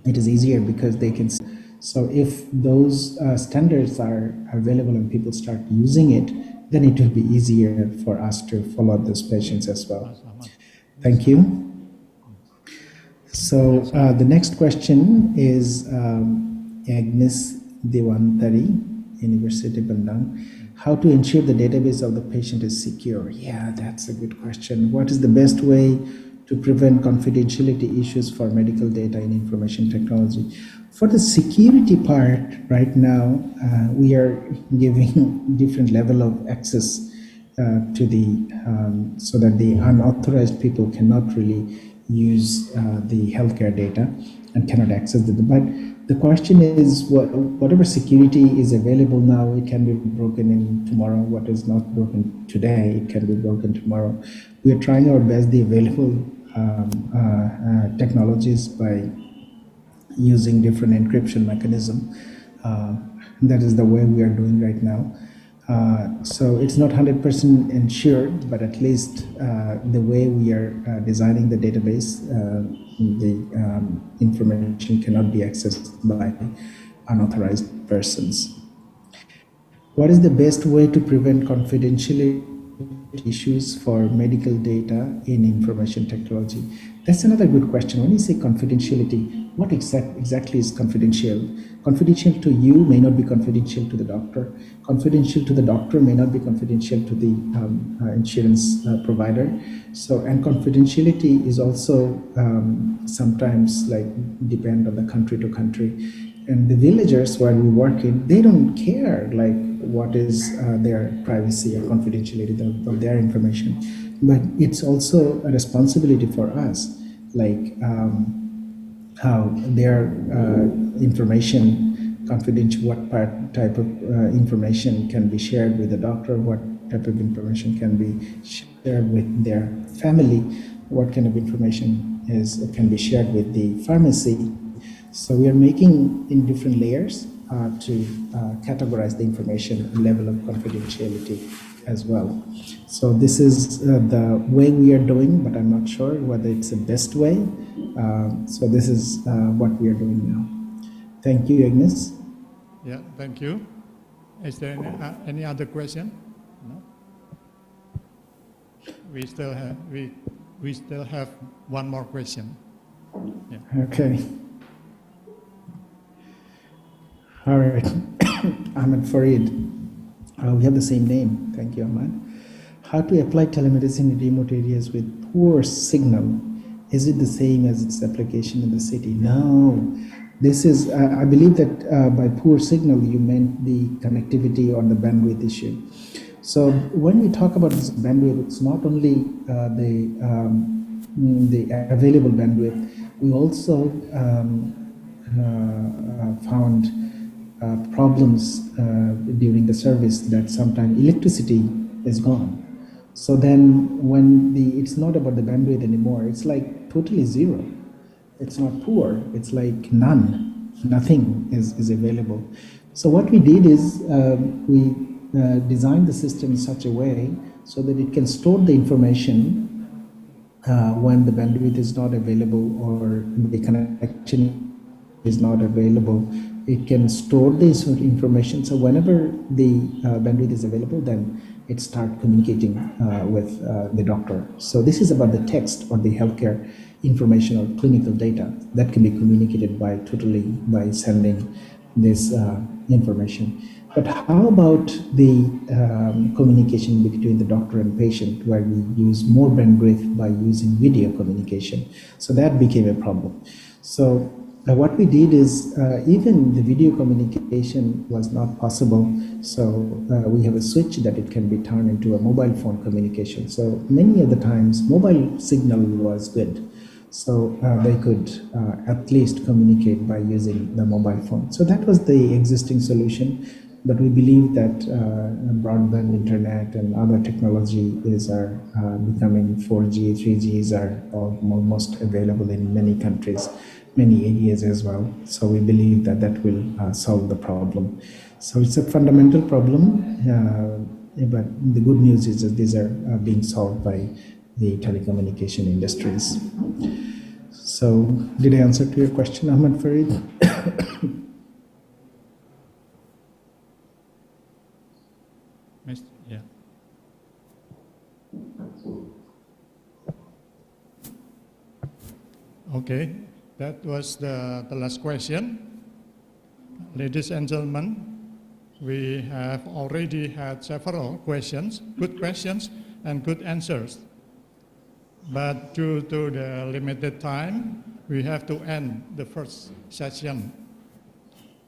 It is easier because they can. So if those standards are available and people start using it, then it will be easier for us to follow up those patients as well. Thank you. So the next question is Agnes Dewantari, University Bandung. How to ensure the database of the patient is secure? Yeah, that's a good question. What is the best way to prevent confidentiality issues for medical data in information technology? For the security part, right now, we are giving different level of access to the, so that the unauthorized people cannot really use the healthcare data and cannot access it. But the question is, whatever security is available now, it can be broken in tomorrow. What is not broken today, it can be broken tomorrow. We are trying our best, the available technologies by using different encryption mechanism. That is the way we are doing right now. So it's not 100% ensured, but at least the way we are designing the database, the information cannot be accessed by unauthorized persons. What is the best way to prevent confidentiality issues for medical data in information technology? That's another good question. When you say confidentiality, what exactly is confidential? Confidential to you may not be confidential to the doctor. Confidential to the doctor may not be confidential to the insurance provider. So, and confidentiality is also sometimes like depend on the country to country. And the villagers where we work in, they don't care like what is their privacy or confidentiality of their information. But it's also a responsibility for us, like how their information, confidential, what type of information can be shared with the doctor, what type of information can be shared with their family, what kind of information can be shared with the pharmacy. So we are making in different layers to categorize the information level of confidentiality as well. So this is the way we are doing, but I'm not sure whether it's the best way. So this is what we are doing now. Thank you, Agnes. Yeah, thank you. Is there any other question? No. We still have one more question. Yeah. Okay. All right. Ahmed Farid. We have the same name. Thank you, Ahmed. How to apply telemedicine in remote areas with poor signal? Is it the same as its application in the city? No. This is, I believe that by poor signal, you meant the connectivity or the bandwidth issue. So when we talk about this bandwidth, it's not only the available bandwidth. We also found problems during the service that sometimes electricity is gone. So then when it's not about the bandwidth anymore, it's like totally zero. It's not poor, it's like nothing is available. So what we did is we designed the system in such a way so that it can store the information when the bandwidth is not available or the connection is not available. It can store this information, so whenever the bandwidth is available, then it starts communicating with the doctor. So this is about the text or the healthcare information or clinical data that can be communicated by sending this information. But how about the communication between the doctor and patient, where we use more bandwidth by using video communication? So that became a problem. So what we did is even the video communication was not possible. So we have a switch that it can be turned into a mobile phone communication. So many of the times mobile signal was good. So they could at least communicate by using the mobile phone. So that was the existing solution. But we believe that broadband internet and other technology are becoming 4G, 3Gs are almost available in many countries, many areas as well. So we believe that that will solve the problem. So it's a fundamental problem, but the good news is that these are being solved by the telecommunication industries. So did I answer to your question, Ahmed Farid? Yeah. Okay, that was the last question. Ladies and gentlemen, we have already had several questions, good questions and good answers. But due to the limited time, we have to end the first session.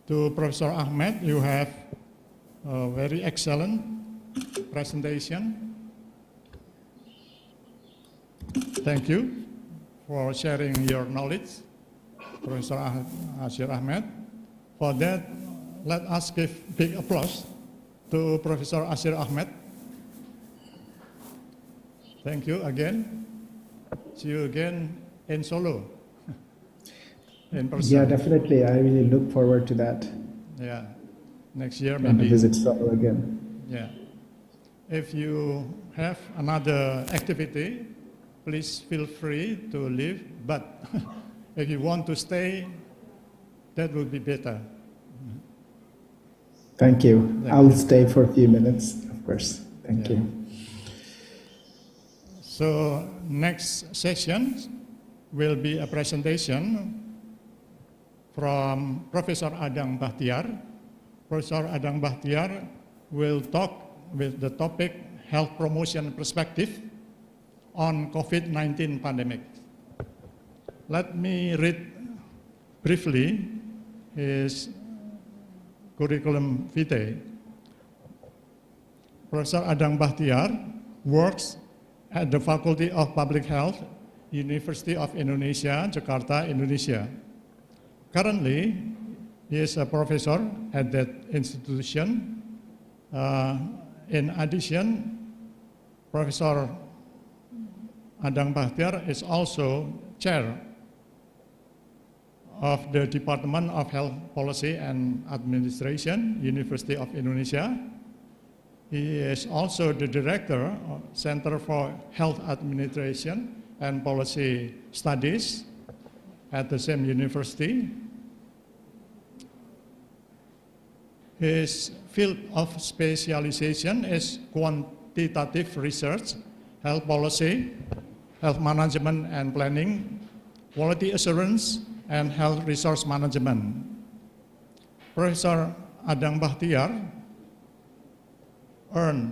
To Professor Ahmed, you have a very excellent presentation. Thank you for sharing your knowledge, Professor Ashir Ahmed. For that, let us give big applause to Professor Ashir Ahmed. Thank you again. See you again in Solo. In person. Yeah, definitely. I really look forward to that. Yeah, next year maybe. And visit Solo again. Yeah. If you have another activity, please feel free to leave. But if you want to stay, that would be better. Thank you. I'll stay for a few minutes, of course. Thank you. So next session will be a presentation from Professor Adang Bahtiar. Professor Adang Bahtiar will talk with the topic Health Promotion Perspective on COVID-19 pandemic. Let me read briefly his curriculum vitae. Professor Adang Bahtiar works at the Faculty of Public Health, University of Indonesia, Jakarta, Indonesia. Currently, he is a professor at that institution. In addition, Professor Adang Bahtiar is also chair of the Department of Health Policy and Administration, University of Indonesia. He is also the director of Center for Health Administration and Policy Studies at the same university. His field of specialization is quantitative research, health policy, health management and planning, quality assurance, and health resource management. Professor Adang Bahtiar earned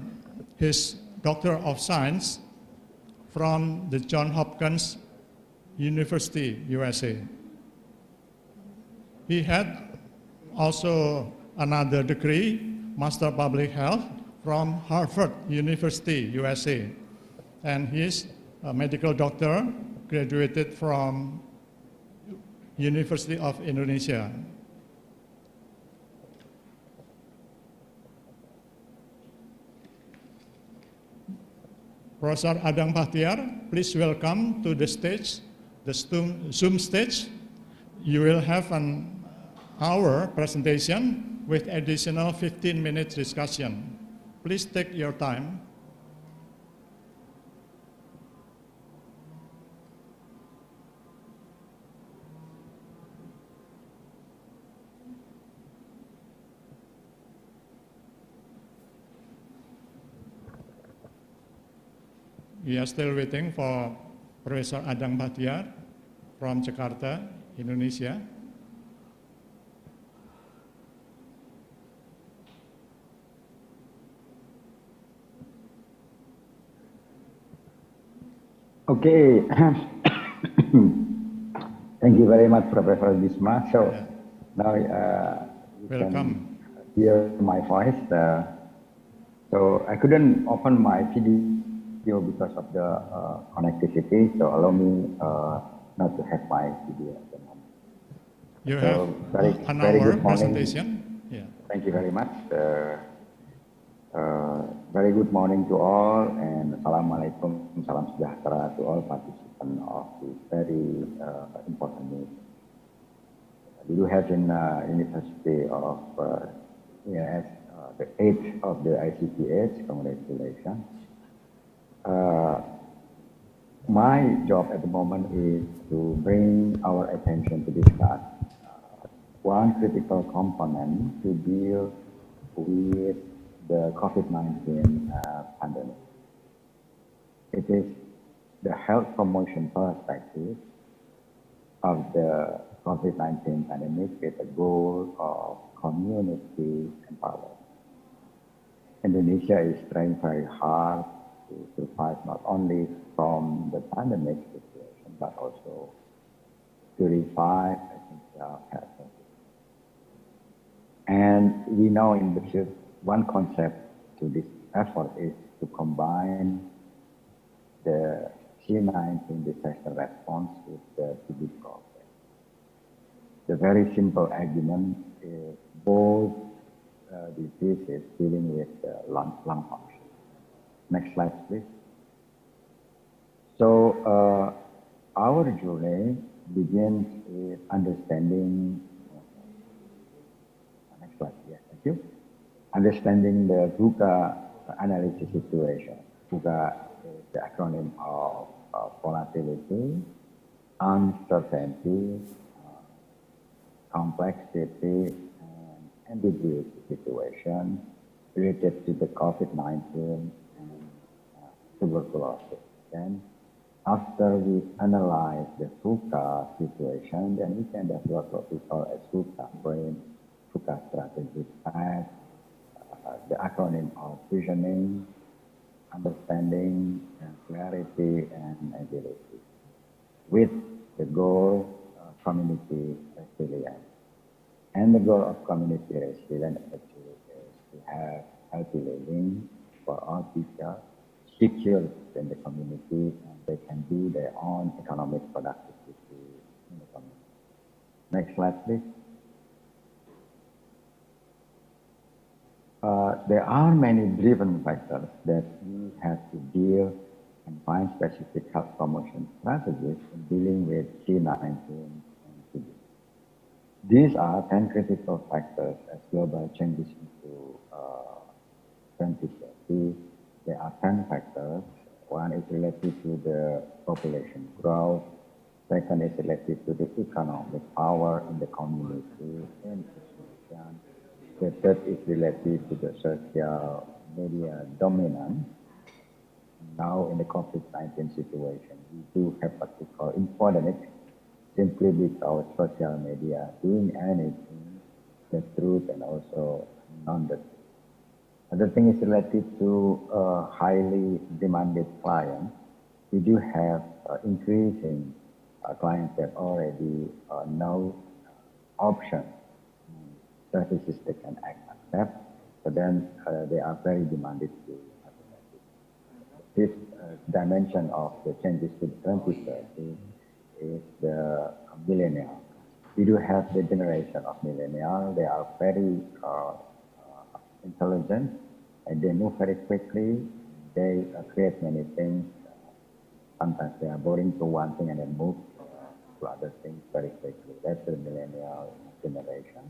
his Doctor of Science from the Johns Hopkins University, USA. He had also another degree, Master Public Health, from Harvard University, USA. And he's a medical doctor, graduated from University of Indonesia. Professor Adang Bahtiar, please welcome to the stage, the Zoom stage. You will have an hour presentation with additional 15 minutes discussion. Please take your time. We are still waiting for Professor Adang Bahtiar from Jakarta, Indonesia. Okay. Thank you very much, Professor Bisma. So now you Welcome. can hear my voice. So I couldn't open my video because of the connectivity. So allow me not to have my video at the moment. You So have an hour presentation. Yeah. Thank you very much. Very good morning to all, and Assalamualaikum, salam sejahtera to all participants of this very important meeting. We do have in University of yes, the 8th of the ICPH. Congratulations. My job at the moment is to bring our attention to discuss one critical component to deal with the COVID-19 pandemic. It is the health promotion perspective of the COVID-19 pandemic with the goal of community empowerment. Indonesia is trying very hard to survive not only from the pandemic situation, but also to revive essential health services. And we know in the future, one concept to this effort is to combine the C-19 disaster response with the TB problem. The very simple argument is both diseases dealing with lung function. Next slide, please. So our journey begins with understanding. Next slide, yes, thank you. Understanding the VUCA analysis situation. VUCA is the acronym of volatility, uncertainty, complexity, and ambiguity situation related to the COVID-19 and tuberculosis. Then, after we analyze the VUCA situation, then we can develop what we call a VUCA frame, VUCA strategic path, the acronym of visioning, understanding, and clarity, and agility, with the goal of community resilience. And the goal of community resilience actually is to have healthy living for all people, secure in the community, and they can do their own economic productivity in the community. Next slide, please. There are many driven factors that we have to deal and find specific health promotion strategies in dealing with C-19 and TB. These are 10 critical factors as global changes into 2030. There are 10 factors. One is related to the population growth. Second is related to the economic power in the community and institution. The third is related to the social media dominance. Now in the COVID-19 situation, we do have what we call infodemic, simply because social media doing anything, the truth and also non-the truth. Another thing is related to highly demanded clients. We do have increasing clients that already know options, services they can accept, but then they are very demanded to accept it. This dimension of the changes to the 2030 is the millennial. We do have the generation of millennial. They are very intelligent and they move very quickly. They create many things. Sometimes they are boring to one thing and then move to other things very quickly. That's the millennial generation.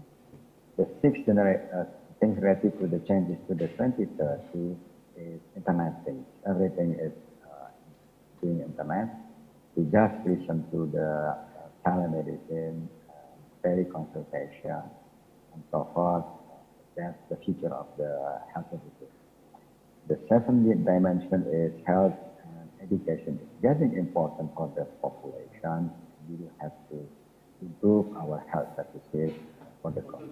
The sixth thing related to the changes to the 2030 is internet things. Everything is doing internet. We just listen to the telemedicine, teleconsultation, and so forth. That's the future of the health education. The seventh dimension is health and education. It's getting important for the population. We will have to improve our health services for the country.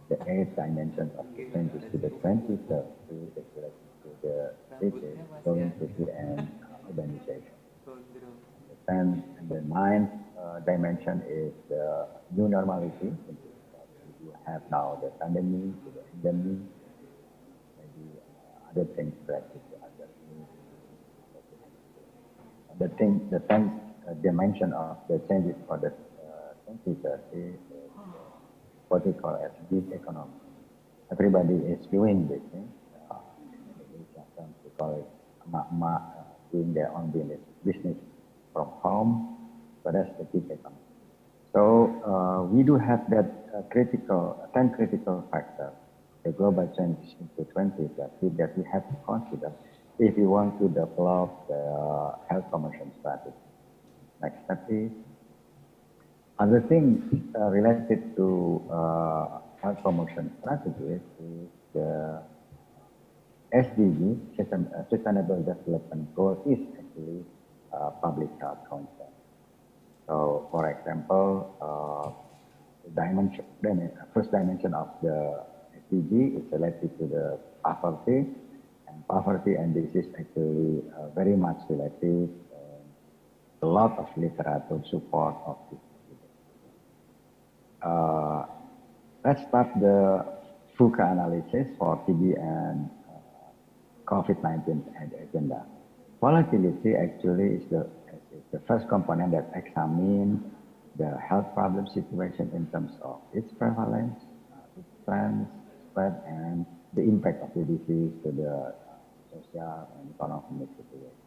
The eighth dimension of the changes to the 2030 is related to the cities, growing city and urbanization. And the ninth dimension is the new normality. You have now the pandemic, the endemic, maybe other things related to other things. The tenth dimension of the changes for the 2030 is what we call as gig economy. Everybody is doing business. We call it doing their own business from home, but that's the gig economy. So we do have that 10 critical factors, the global change into 2030 that we have to consider if we want to develop the health promotion strategy. Next step is other things related to health promotion strategies is the SDG, Sustainable Development Goal, is actually public health concern. So, for example, the first dimension of the SDG is related to the poverty, and this is actually very much related. A lot of literature support of this. Let's start the FUCA analysis for TB and COVID-19 agenda. Volatility actually is the first component that examines the health problem situation in terms of its prevalence, its trends, spread, and the impact of the disease to the social and economic situation.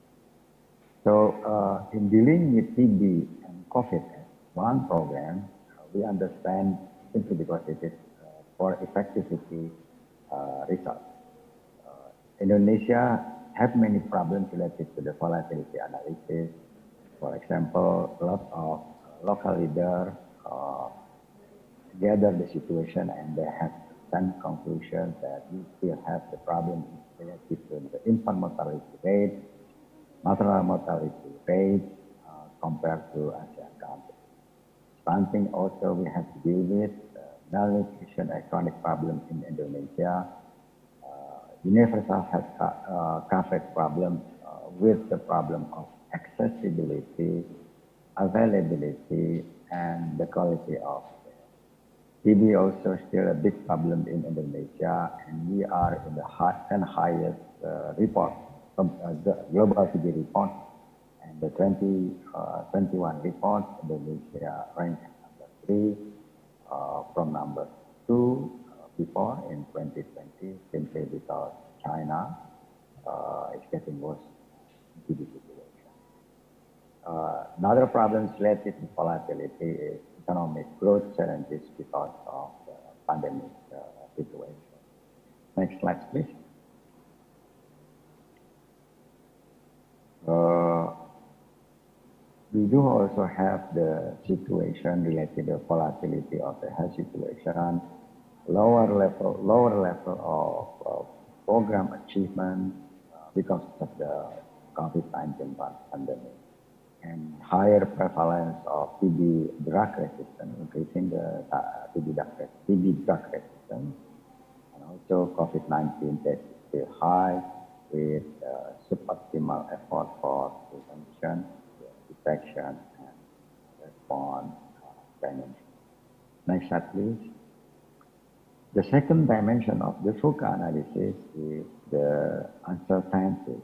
So in dealing with TB and COVID as one program, we understand simply because it is for effectivity results. Indonesia have many problems related to the volatility analysis. For example, a lot of local leaders gather the situation and they have some conclusions that we still have the problem related to the infant mortality rate, maternal mortality rate compared to ASEAN countries. Something also we have to deal with malnutrition and chronic problem in Indonesia, universal health coverage problem with the problem of accessibility, availability, and the quality of care. TB also still a big problem in Indonesia, and we are in the highest report from the global TB report, and the 2021 report, Indonesia ranked number 3 from number 2 before in 2020, simply because China is getting worse in TB situation. Another problem related to volatility is economic growth challenges because of the pandemic situation. Next slide, please. We do also have the situation related to the volatility of the health situation, lower level of program achievement because of the COVID-19 pandemic, and higher prevalence of TB drug resistance, increasing the TB drug resistance, and also COVID-19 test is still high with suboptimal effort for prevention, detection, and response dimension. Next slide, please. The second dimension of the FUCA analysis is the uncertainty.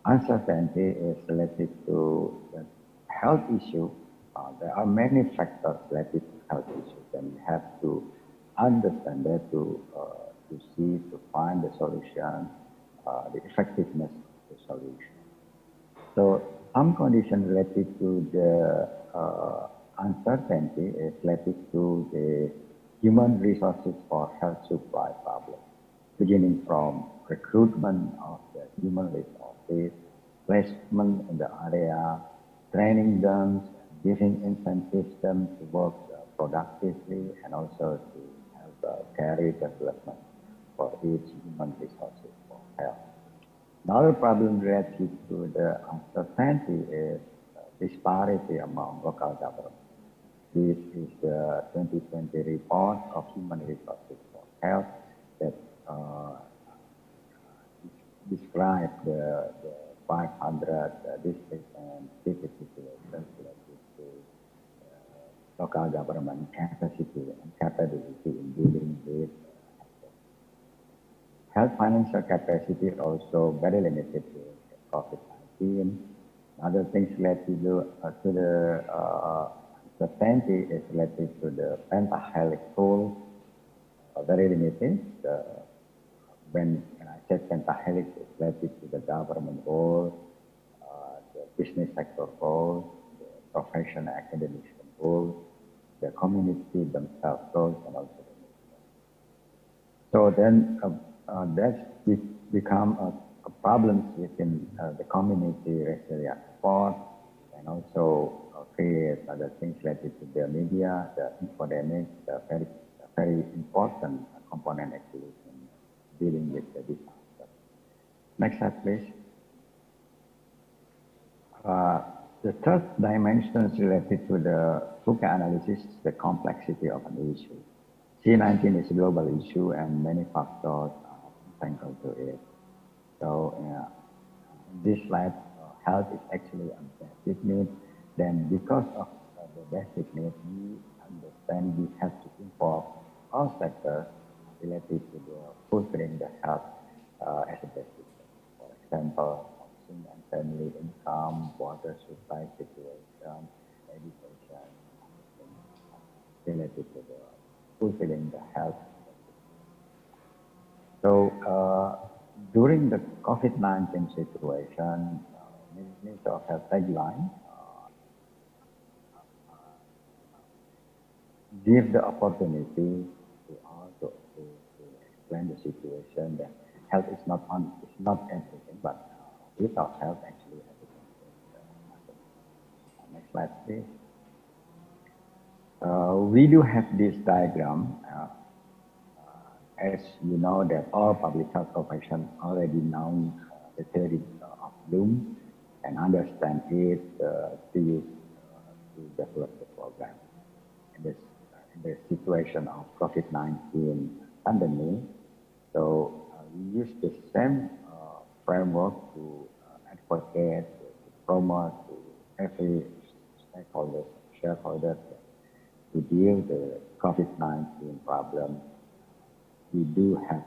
Uncertainty is related to the health issue. There are many factors related to health issues, and we have to understand that to see, to find the solution, the effectiveness of the solution. So some condition related to the uncertainty is related to the human resources for health supply problem, beginning from recruitment of the human resources, placement in the area, training them, giving incentive them to work productively, and also to have career development for each human resources for health. Another problem related to the uncertainty is disparity among local governments. This is the 2020 report of Human Resources for Health that describes the 500 district and city situations related to local government capacity and capability in dealing with health financial capacity, also very limited to COVID-19. Other things related to the uncertainty is related to the pentahelix tool, very limited. When I said pentahelix, it's related to the government goal, the business sector goal, the professional academic goal, the community themselves goals, and also the mission. So then that's become a problem within the community resilience support, and also create other things related to the media, the infodemic, the very important component actually in dealing with the disaster. Next slide, please. The third dimension is related to the FUCA analysis, the complexity of an issue. C19 is a global issue and many factors are entangled to it. So in this slide, health is actually a basic need. Then because of the basic need, we understand we have to involve all sectors related to the fulfilling the health as a basic. For example, housing and family income, water supply situation, education, related to the fulfilling the health. So during the COVID-19 situation, Minister of Health tagline give the opportunity to all to explain the situation that health is not everything, but without health actually everything is nothing. Next slide, please. We do have this diagram. As you know that all public health professions already know the theory of Bloom and understand it to use to develop the program. In the situation of COVID-19 pandemic, so we use the same framework to advocate, to promote to every stakeholder, shareholder to deal with the COVID-19 problem. We do have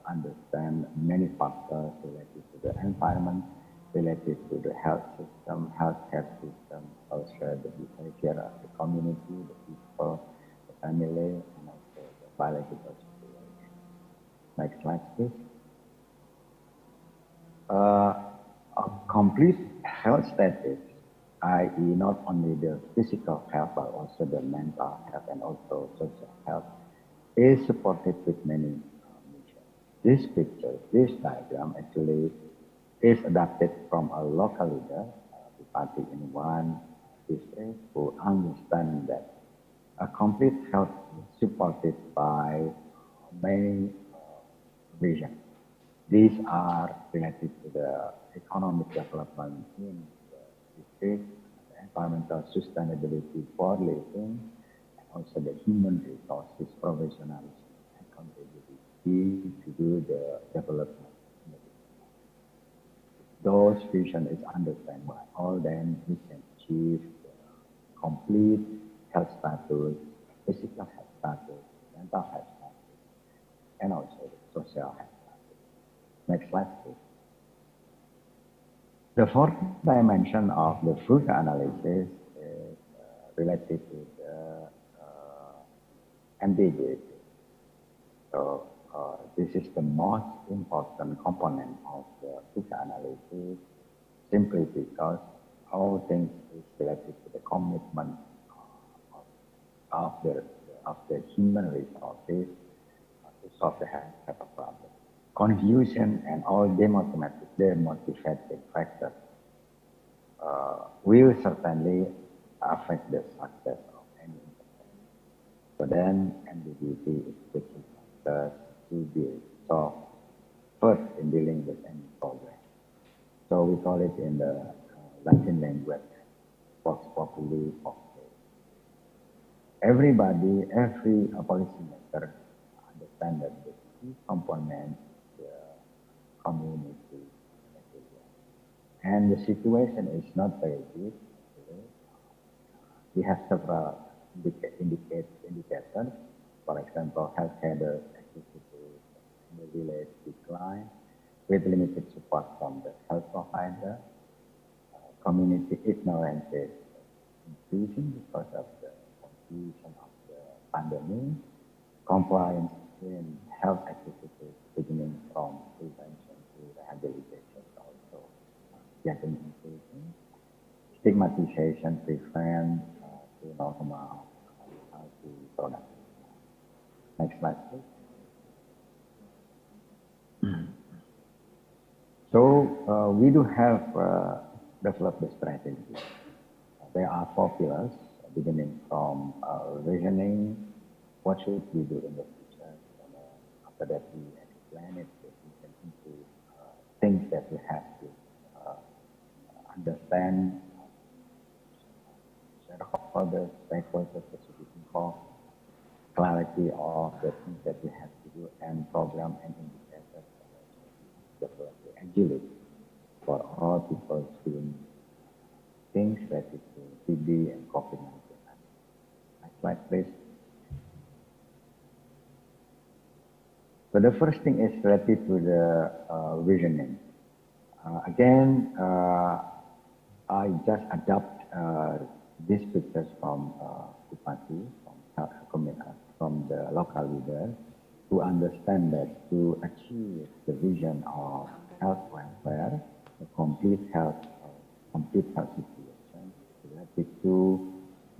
understand many factors related to the environment, related to the health system, healthcare system, also the behavior of the community, the people, the family, and also the biological situation. Next slide, please. A complete health status, i.e. not only the physical health, but also the mental health and also social health, is supported with many measures. This picture, this diagram actually is adapted from a local leader, the party in one district, who understand that a complete health is supported by many visions. These are related to the economic development in the district, the environmental sustainability for living, and also the human resources, professionalism, and accountability to do the development. Those vision is understood by all, then we can achieve the complete health status, physical health status, mental health status, and also the social health status. Next slide, please. The fourth dimension of the VUCA analysis is related to the ambiguity. So this is the most important component of the VUCA analysis, simply because all things is related to the commitment of the human resources to solve the health problem. Confusion and all demotivating factors will certainly affect the success of any intervention. So then ambiguity is the key factor to be solved first in dealing with any problem. So we call it in the Latin language, vox populi, vox Dei. Everybody, every policymaker understands that the key component is the community. And the situation is not very good. We have several indicators. For example, healthcare activity in the village decline with limited support from the health provider. Community ignorance is increasing because of the confusion of the pandemic. Compliance in health activities beginning from prevention to rehabilitation also getting increasing. Stigmatization prevents to normal healthy product. Next slide, please. So we do have developed the strategy. There are 4 pillars, beginning from visioning, what should we do in the future, and after that we explain it, we can into things that we have to understand, shareholders, stakeholders, that should be involved, clarity of the things that we have to do, and program and indicators, develop the agility for all people doing things related to TB and COVID-19. Next slide, please. So the first thing is related to the visioning. Again, I just adopt these pictures from Bupati, from the local leader, to understand that to achieve the vision of health welfare, a complete health situation related to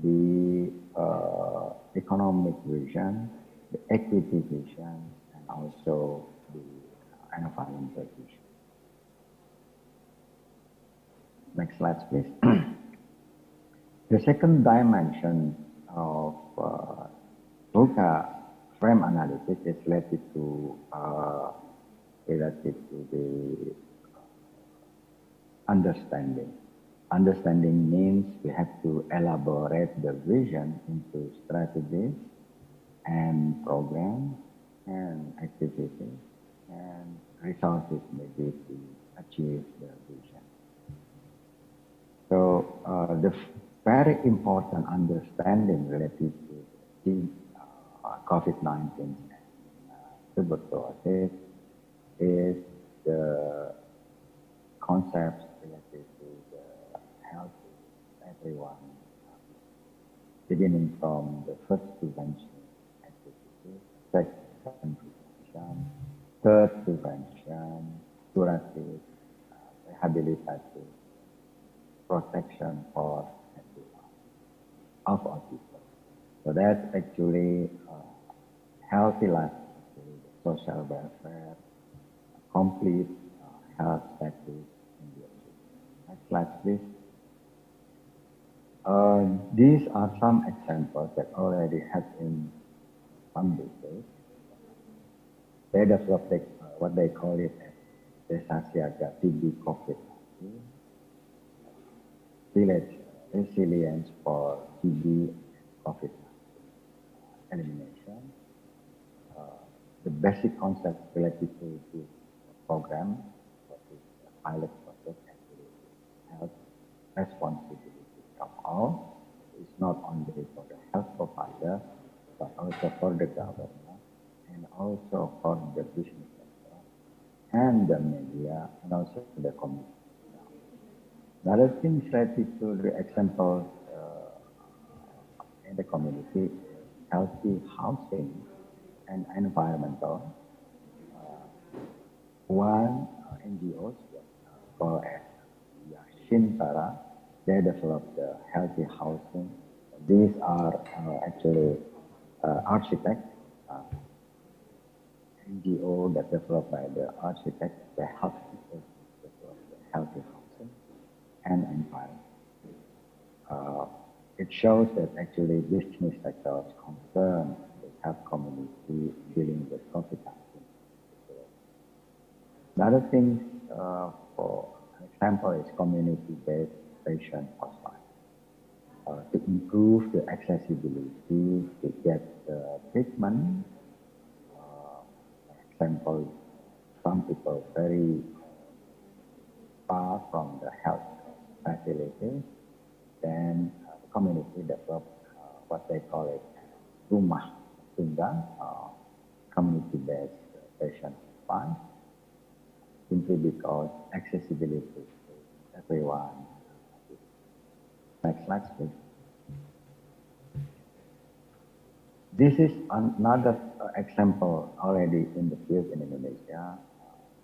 the economic vision, the equity vision, and also the environmental vision. Next slide, please. The second dimension of VUCA frame analysis is related to the understanding. Understanding means we have to elaborate the vision into strategies and programs and activities and resources maybe to achieve the vision. So the very important understanding related to the COVID-19 and tuberculosis is the concepts related to the health of everyone, beginning from the first prevention activity, second prevention, third prevention, curative, rehabilitative, protection for everyone, of all people. So that's actually healthy life, social welfare, complete health status in the achievement. Next slide, please. These are some examples that already have in some cases. They developed what they call it as Desa Siaga TB COVID-19, village resilience for TB COVID-19 elimination. The basic concept related to this program, what is pilot project, actually health responsibility of all. It's not only for the health provider, but also for the government, and also for the business sector, and the media, and also the community. The other things related to the example in the community, healthy housing and environmental. One NGOs called as Shintara, they developed the healthy housing. These are actually architects, NGO that developed by the architects, they help people develop the healthy housing and environment. It shows that actually business sector is concerned with health community dealing with COVID-19. Another thing, for example, is community-based patient hotline. To improve the accessibility to get treatment. For example, some people very far from the health facility, then the community developed what they call it rumah tunggal, community-based patient hotline. Simply because accessibility to everyone. Next slide, please. This is another example already in the field in Indonesia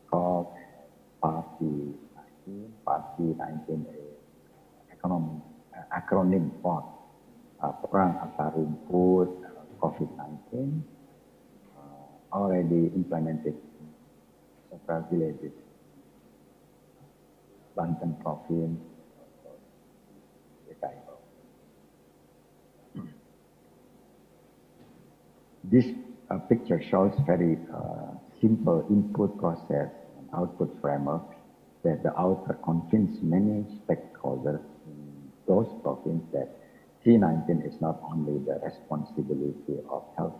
called Party 19. Party 19 is acronym for Perang Akar Rumput COVID-19, already implemented several villages, Banten province, This picture shows very simple input process and output framework that the author convinced many stakeholders in those provinces that C19 is not only the responsibility of health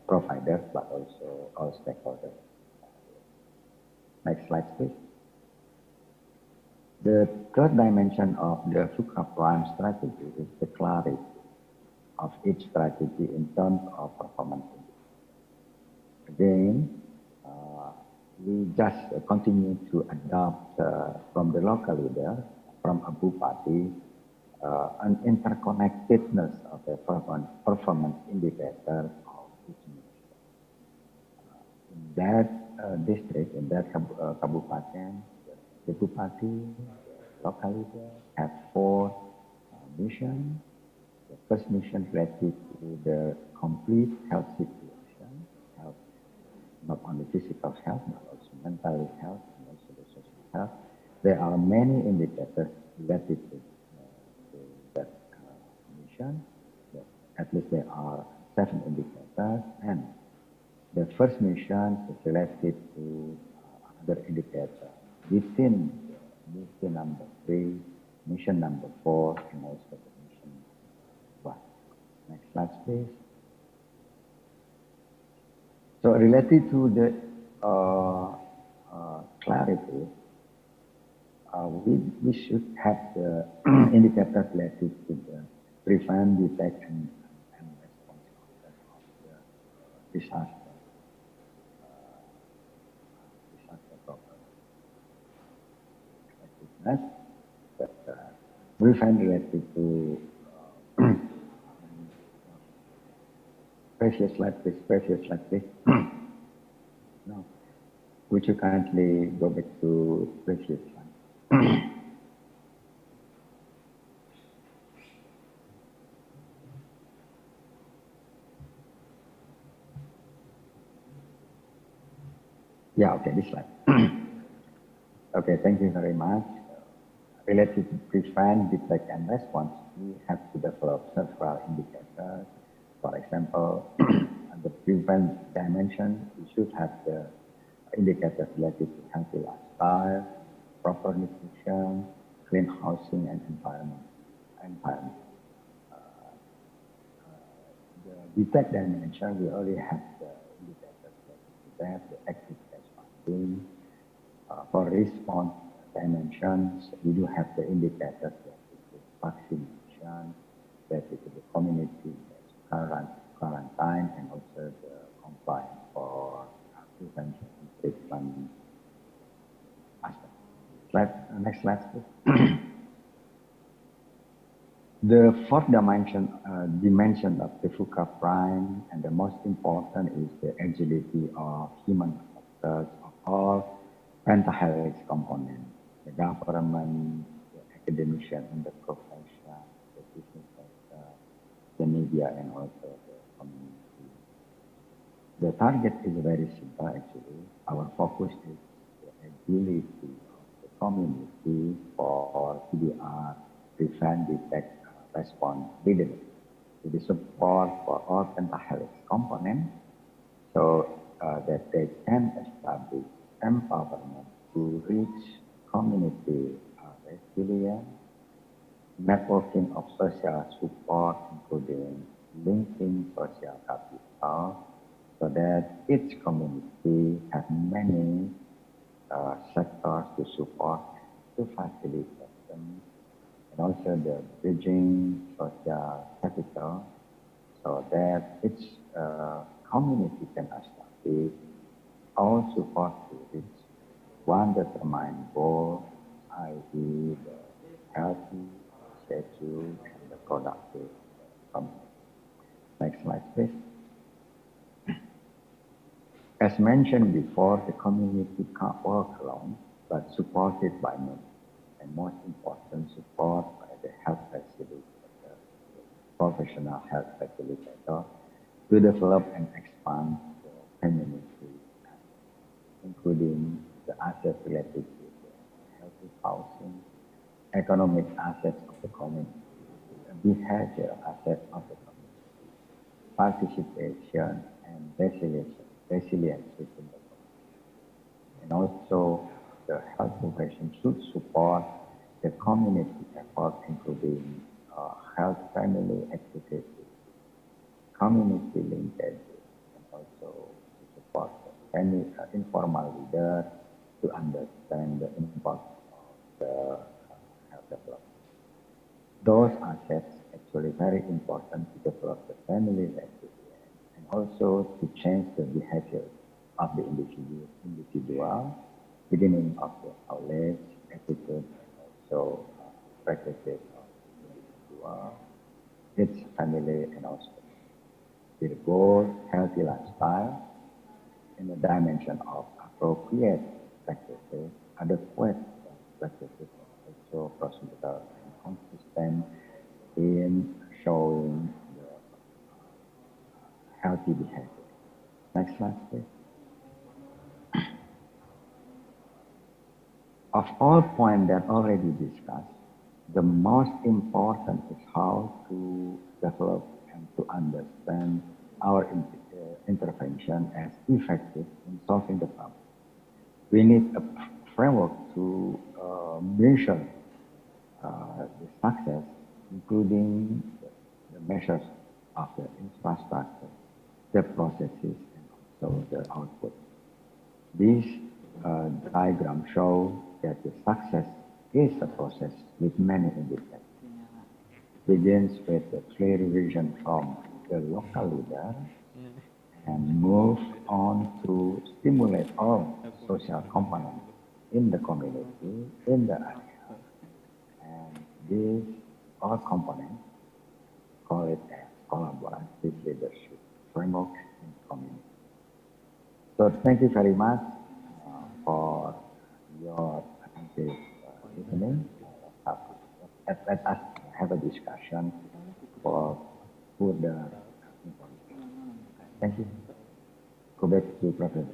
providers, but also all stakeholders. Next slide, please. The third dimension of the Sukha Prime strategy is the clarity of each strategy in terms of performance. Again, we just continue to adopt from the local leader, from a Bupati, an interconnectedness of the performance indicator of each minister. In that district, in that kabupaten, the Bupati, the local leader, have 4 missions. The first mission related to the complete health situation, health, not only physical health, but also mental health and also the social health. There are many indicators related to that mission. At least there are 7 indicators, and the first mission is related to another indicator within mission number 3, mission number 4, and also the mission 1. Next slide, please. So related to the clarity, we should have the indicators related to the prevent, detect, and response of the disaster. But we find related to previous slide, please. No, would you kindly go back to previous slide? Yeah, okay, this slide. Okay, thank you very much. Related to prevent, detect, and response, we have to develop several indicators. For example, the prevent dimension, we should have the indicators related to healthy lifestyle, proper nutrition, clean housing and environment. The detect dimension, we already have the indicators related to that, the active test funding. For response dimensions, we do have the indicators related to vaccination, related to the community quarantine, and also the compliance for prevention and treatment aspect. Next slide, please. The fourth dimension of the FUCA prime, and the most important is the agility of human factors of all pentahelix components, the government, the academician and the profession, the business sector, the media, and also the community. The target is very simple actually. Our focus is the agility of the community for PDR, prevent, detect, respond readily, to the support for all pentahelix components, so that they can establish empowerment to reach community resilience, networking of social support, including linking social capital, so that each community has many sectors to support, to facilitate them, and also the bridging social capital, so that each community can establish all support to reach one determined goal, i.e. the healthy, schedule, and the productive community. Next slide, please. As mentioned before, the community can't work alone, but supported by many. And most important, support by the health facilitator, professional health facilitator, to develop and expand the community, including the assets related to the healthy housing, economic assets of the community, behavioral assets of the community, participation and resilience within the community. And also, the health profession should support the community effort, including health family activities, community linkages, and also to support the informal leaders to understand the importance of the health development. Those assets actually very important to develop the family resilience and also to change the behavior of the individual, beginning of the knowledge, attitude, and also practices of the individual, its family, and also the goal, healthy lifestyle, in the dimension of appropriate practices, adequate practices, and also procedural and consistent in showing the healthy behavior. Next slide, please. Of all points that already discussed, the most important is how to develop and to understand our intervention as effective in solving the problem. We need a framework to measure the success, including the measures of the infrastructure, the processes, and also the output. This diagram shows that the success is a process with many indicators. Begins with a clear vision from the local leader and move on to stimulate all social components in the community, in the area. And these all components, call it as collaborative leadership framework in community. So thank you very much for your attentive listening. Let us have a discussion for further information. Thank you. Go back to Professor.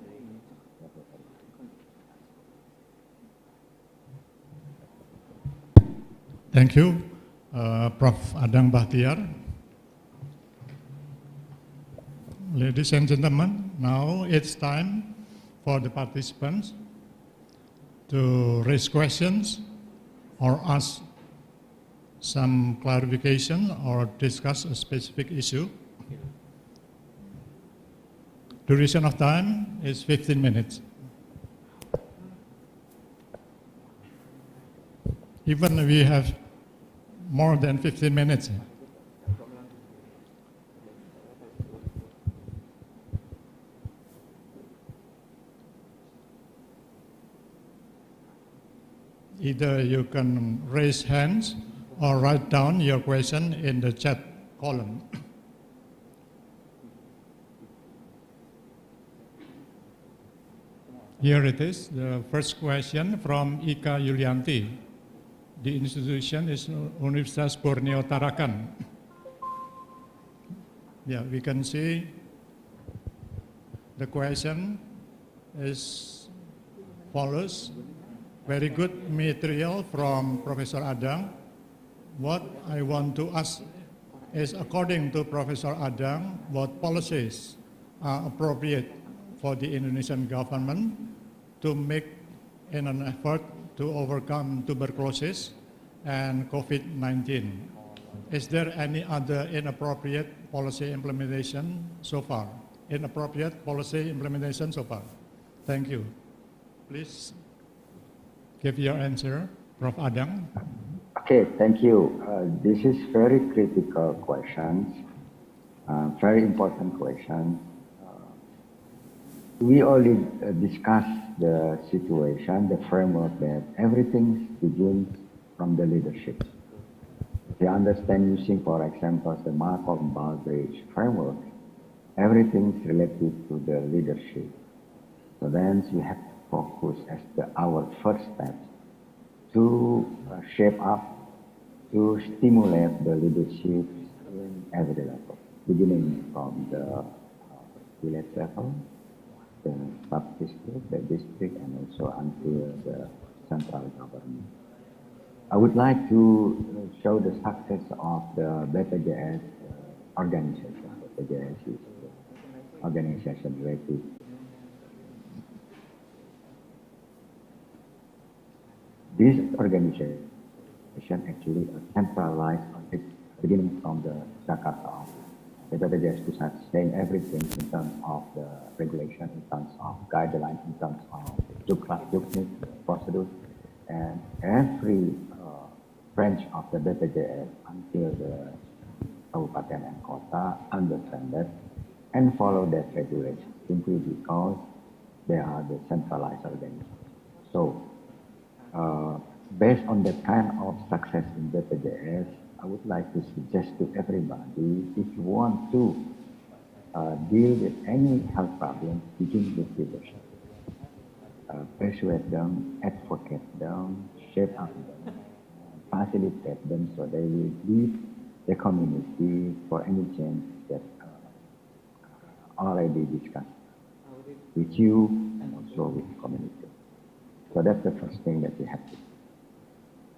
Thank you, Prof. Adang Bahtiar. Ladies and gentlemen, now it's time for the participants to raise questions or ask some clarification or discuss a specific issue. Duration of time is 15 minutes. Even we have more than 15 minutes. Either you can raise hands or write down your question in the chat column. Here it is, the first question from Ika Yulianti. The institution is Universitas Borneo Tarakan. Yeah, we can see the question is follows. Very good material from Professor Adang. What I want to ask is, according to Professor Adang, what policies are appropriate for the Indonesian government to make in an effort to overcome tuberculosis and COVID-19? Is there any other inappropriate policy implementation so far? Inappropriate policy implementation so far? Thank you. Please give your answer, Prof. Adang. Okay, thank you. This is very critical questions, very important question. We already discussed the situation, the framework that everything begins from the leadership. If you understand using, for example, the Malcolm-Baldrige framework, everything is related to the leadership. So then we have to focus as our first step to shape up, to stimulate the leadership in every level, beginning from the village level, the sub-district, the district, and also until the central government. I would like to show the success of the BPJS organization. BPJS is the organization related. This organization actually centralized beginning from the Jakarta office. The BPJS to sustain everything in terms of the regulation, in terms of guidelines, in terms of juknis, procedures, and every branch of the BPJS until the Kabupaten and Kota understand that and follow that regulation simply because they are the centralized organization. So, based on that kind of success in BPJS, I would like to suggest to everybody, if you want to deal with any health problem, begin with leadership. Persuade them, advocate them, shape up them, facilitate them so they will lead the community for any change that already discussed with you and also with the community. So that's the first thing that we have to do.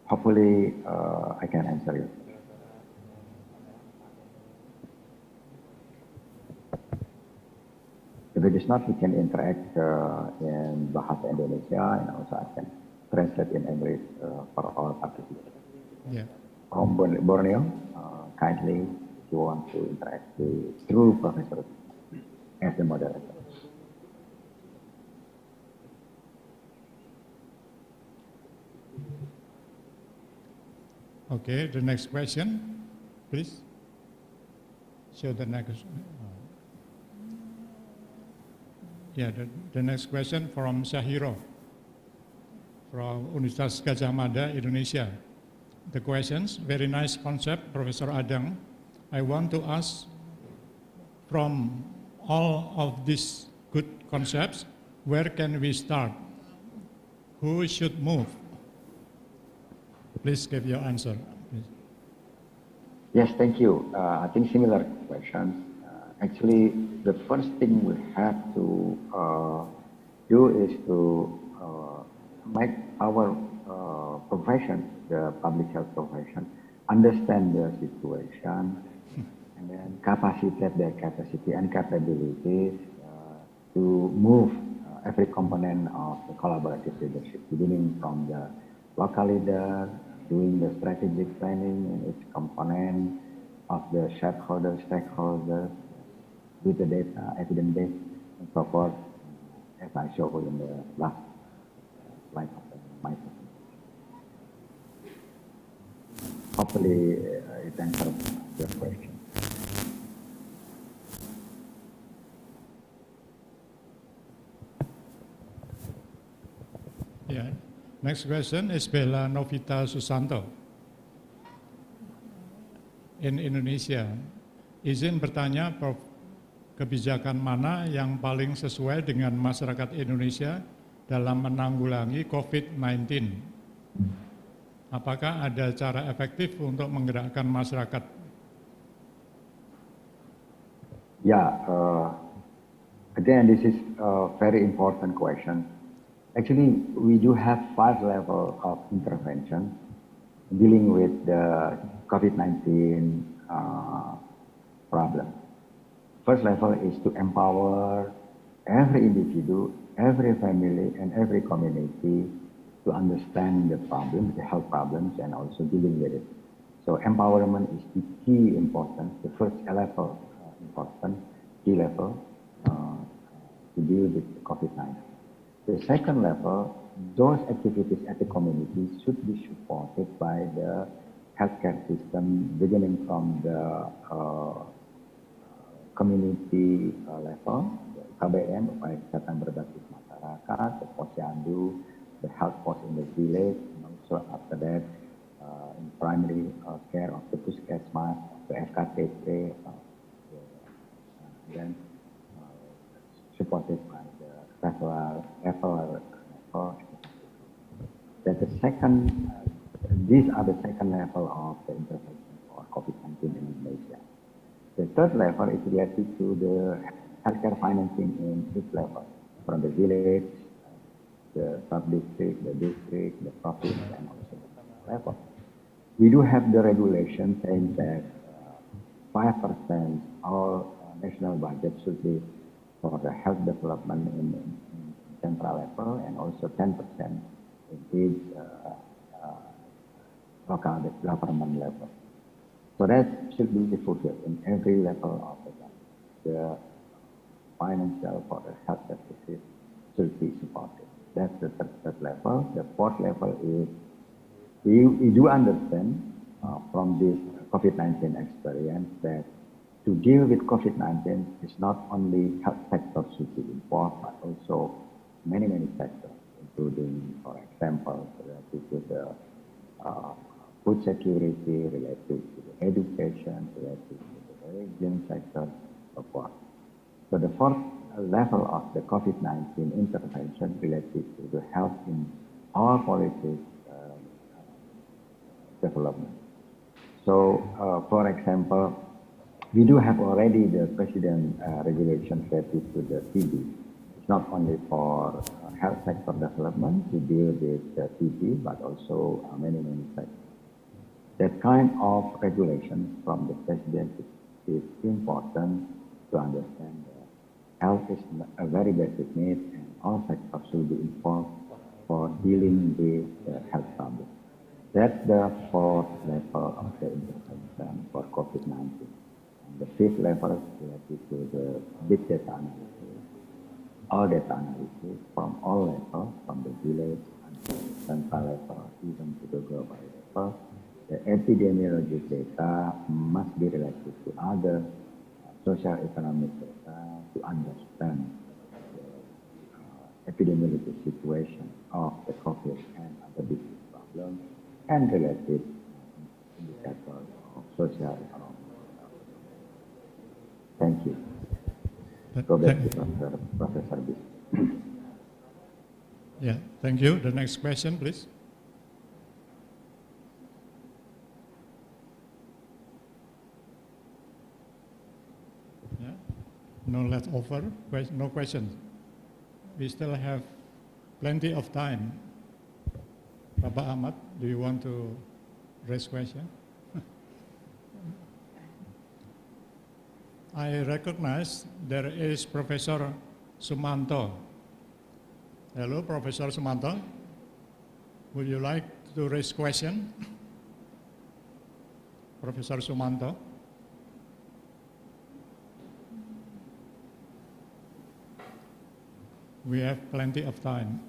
Hopefully, I can answer you. If it is not, we can interact in Bahasa Indonesia, and also I can translate in English for all participants. Yeah. From Borneo, kindly, if you want to interact through Professor as the moderator. Okay, the next question, please. Show the next. Yeah, the next question from Syahiro, from Universitas Gadjah Mada, Indonesia. The questions, very nice concept, Professor Adang. I want to ask, from all of these good concepts, where can we start? Who should move? Please give your answer. Please. Yes, thank you. I think similar questions. Actually, the first thing we have to do is to make our profession, the public health profession, understand the situation and then capacitate their capacity and capabilities to move every component of the collaborative leadership, beginning from the local leader, doing the strategic planning in each component of the shareholders, stakeholders, with the data, evidence base, and so forth, as I showed in the last slide of my presentation. Hopefully, it answers your question. Yeah. Next question is Bella Novita Susanto. In Indonesia, izin bertanya, Prof, kebijakan mana yang paling sesuai dengan masyarakat Indonesia dalam menanggulangi COVID-19? Apakah ada cara efektif untuk menggerakkan masyarakat? Yeah, again, this is a very important question. Actually, we do have 5 levels of intervention dealing with the COVID-19 problem. First level is to empower every individual, every family, and every community to understand the problems, the health problems, and also dealing with it. So empowerment is the key important, the first level important, key level to deal with COVID-19. The second level, those activities at the community should be supported by the healthcare system, beginning from the community level, the KBM, Upaya Kesehatan Berbasis Masyarakat, the Posyandu, the health post in the village, and also after that, in primary care of the Puskesmas, the FKTP, then supported by the referral. That's the second, these are the second level of the intervention for COVID-19 in Indonesia. The third level is related to the healthcare financing in each level, from the village, the sub-district, the district, the province, and also the level. We do have the regulation saying that 5% all national budget should be for the health development in central level, and also 10% in each local government level. So that should be fulfilled in every level of the government. The financial for the health services should be supported. That's the third level. The fourth level is we do understand from this COVID-19 experience that to deal with COVID-19 is not only health sector should be involved, but also many sectors, including, for example, related to the food security, related to the education, related to the religion sector, so forth. So the fourth level of the COVID-19 intervention related to the health in all policies development. So, for example, we do have already the president regulation related to the TB. It's not only for health sector development to deal with the TB, but also many sectors. That kind of regulation from the president is important to understand that health is a very basic need, and all sectors should be involved for dealing with the health problem. That's the fourth level of the intervention for COVID-19. The fifth level is related to the big data analysis, all data analysis from all levels, from the village and to the central level, even to the global level. The epidemiologic data must be related to other social economic data to understand the epidemiologic situation of the COVID and other disease problems and related indicators of social economic. Thank you. Go back to Professor B. Yeah, thank you. The next question, please. Yeah. No leftover, no questions. We still have plenty of time. Bapak Ahmad, do you want to raise question? I recognize there is Professor Sumanto. Hello, Professor Sumanto. Would you like to raise question? Professor Sumanto. We have plenty of time.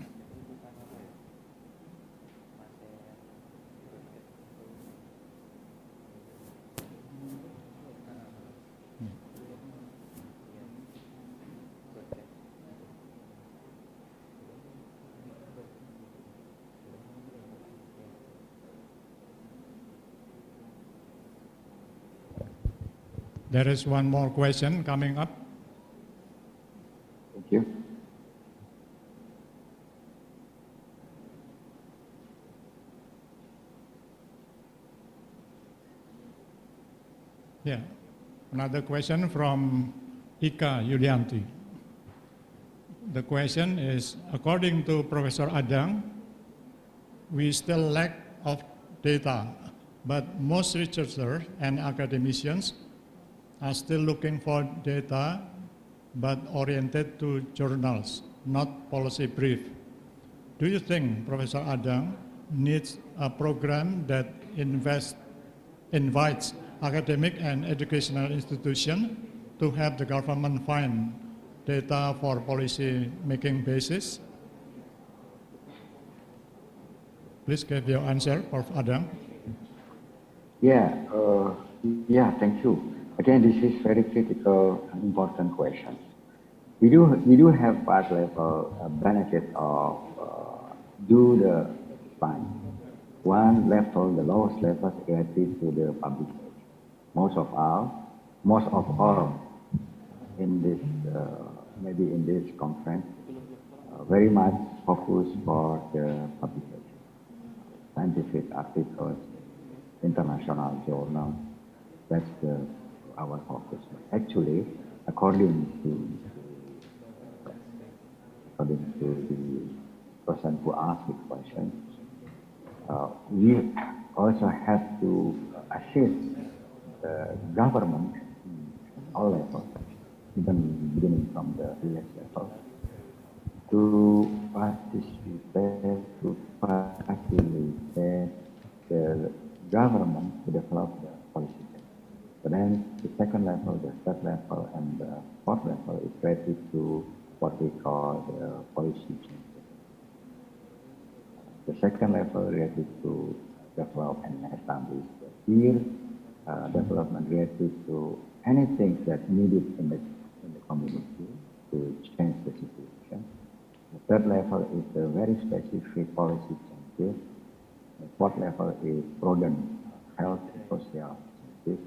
There is one more question coming up. Thank you. Yeah, another question from Ika Yulianti. The question is, according to Professor Adang, we still lack of data, but most researchers and academicians are still looking for data, but oriented to journals, not policy brief. Do you think Professor Adang needs a program that invites academic and educational institutions to help the government find data for policy making basis? Please give your answer, Prof. Adang. Yeah, thank you. Again, this is very critical and important question. We do have five level benefit of do the fine. One level, the lowest level is related to the publication. Most of all in this maybe in this conference very much focused for the publication, scientific articles, international journals. That's our focus. Actually, according to the person who asked the question, we also have to assist the government all levels, even beginning from the village level, to participate, to facilitate the government to develop the policy. But then the second level, the third level, and the fourth level is related to what we call the policy changes. The second level related to develop and establish the peer development related to anything that needed in the community to change the situation. The third level is the very specific policy changes. The fourth level is broaden health and social changes.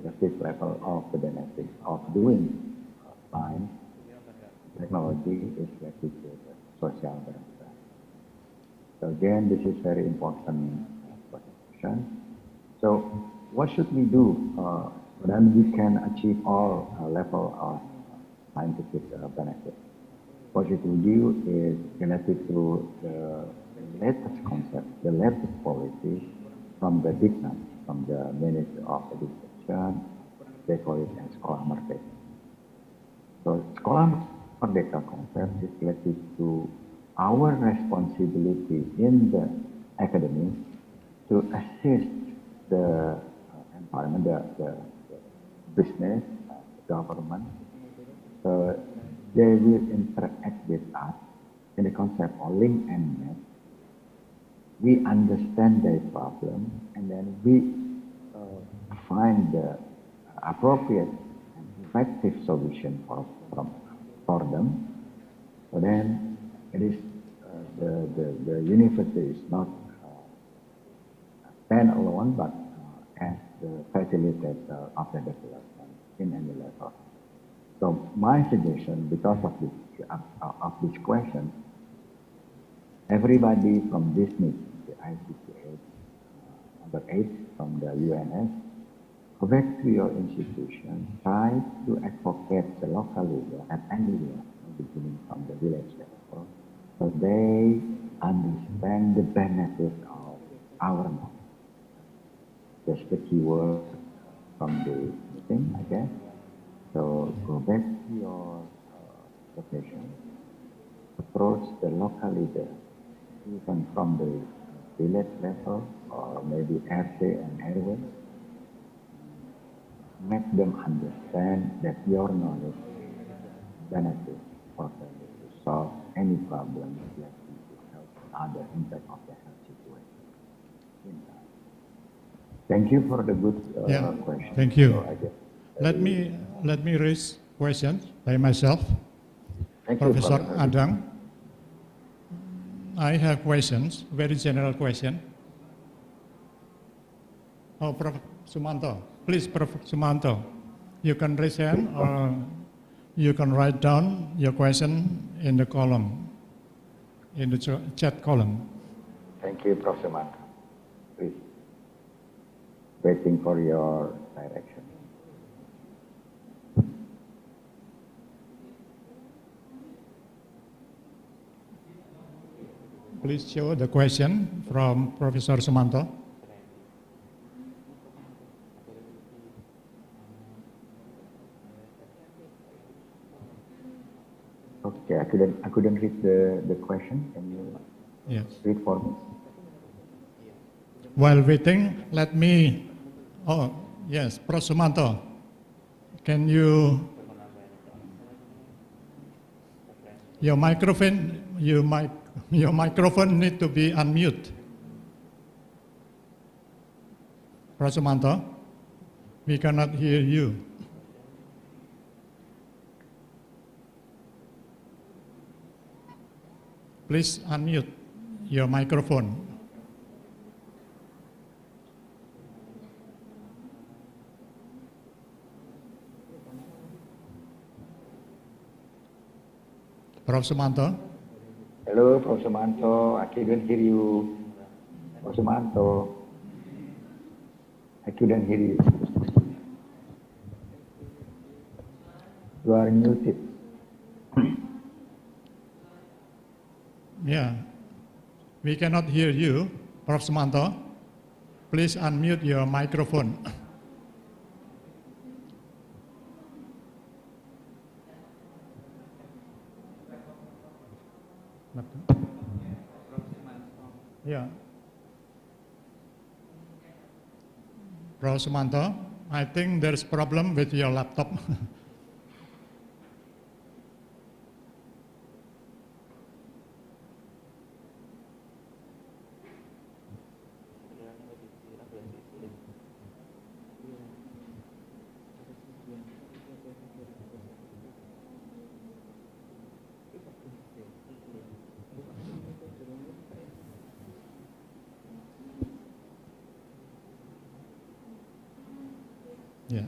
The fifth level of the benefits of doing science technology is related to the social benefit. So again, this is very important question. So what should we do? Then we can achieve all level of scientific benefit. What we will do is related to the latest concept, the latest policy from the dictum, from the Ministry of Education. They call it as Sekolah Merdeka. So Sekolah Merdeka concept is related to our responsibility in the academy to assist the environment, the business, the government. So they will interact with us in the concept of link and match. We understand their problem, and then we find the appropriate and effective solution for them. So then it is the university is not stand alone, but as the facilitator of the development in any level. So my suggestion, because of this question, everybody from this meeting, the ICPH, number 8 from the UNS, go back to your institution, try to advocate the local leader at any level, beginning from the village level, so they understand the benefit of our knowledge. That's the key word from the meeting, I guess. So go back to your location, approach the local leader, even from the village level or maybe RT and RW. Make them understand that your knowledge benefit for them to solve any problem related to health and other impact of the health situation. In time. Thank you for the good question. Thank you. So I guess Let me raise questions by myself. thank you, Professor Professor. Adang, I have questions, very general question. Oh, Prof. Sumanto, please, Prof. Sumanto, you can raise hand or you can write down your question in the column, in the chat column. Thank you, Professor Manta. Please. Waiting for your direction. Please show the question from Professor Sumanto. Okay, I couldn't read the question. Can you read for me? While waiting, let me. Oh yes, Prof. Sumanto, can you? Your microphone, your microphone need to be unmute. Prof. Sumanto, we cannot hear you. Please unmute your microphone. Prof. Sumanto. Hello, Professor Manto. I couldn't hear you. Professor Manto. I couldn't hear you. You are muted. Yeah, we cannot hear you, Prof. Sumanto. Please unmute your microphone. Yeah. Prof. Sumanto, I think there's problem with your laptop. Yeah.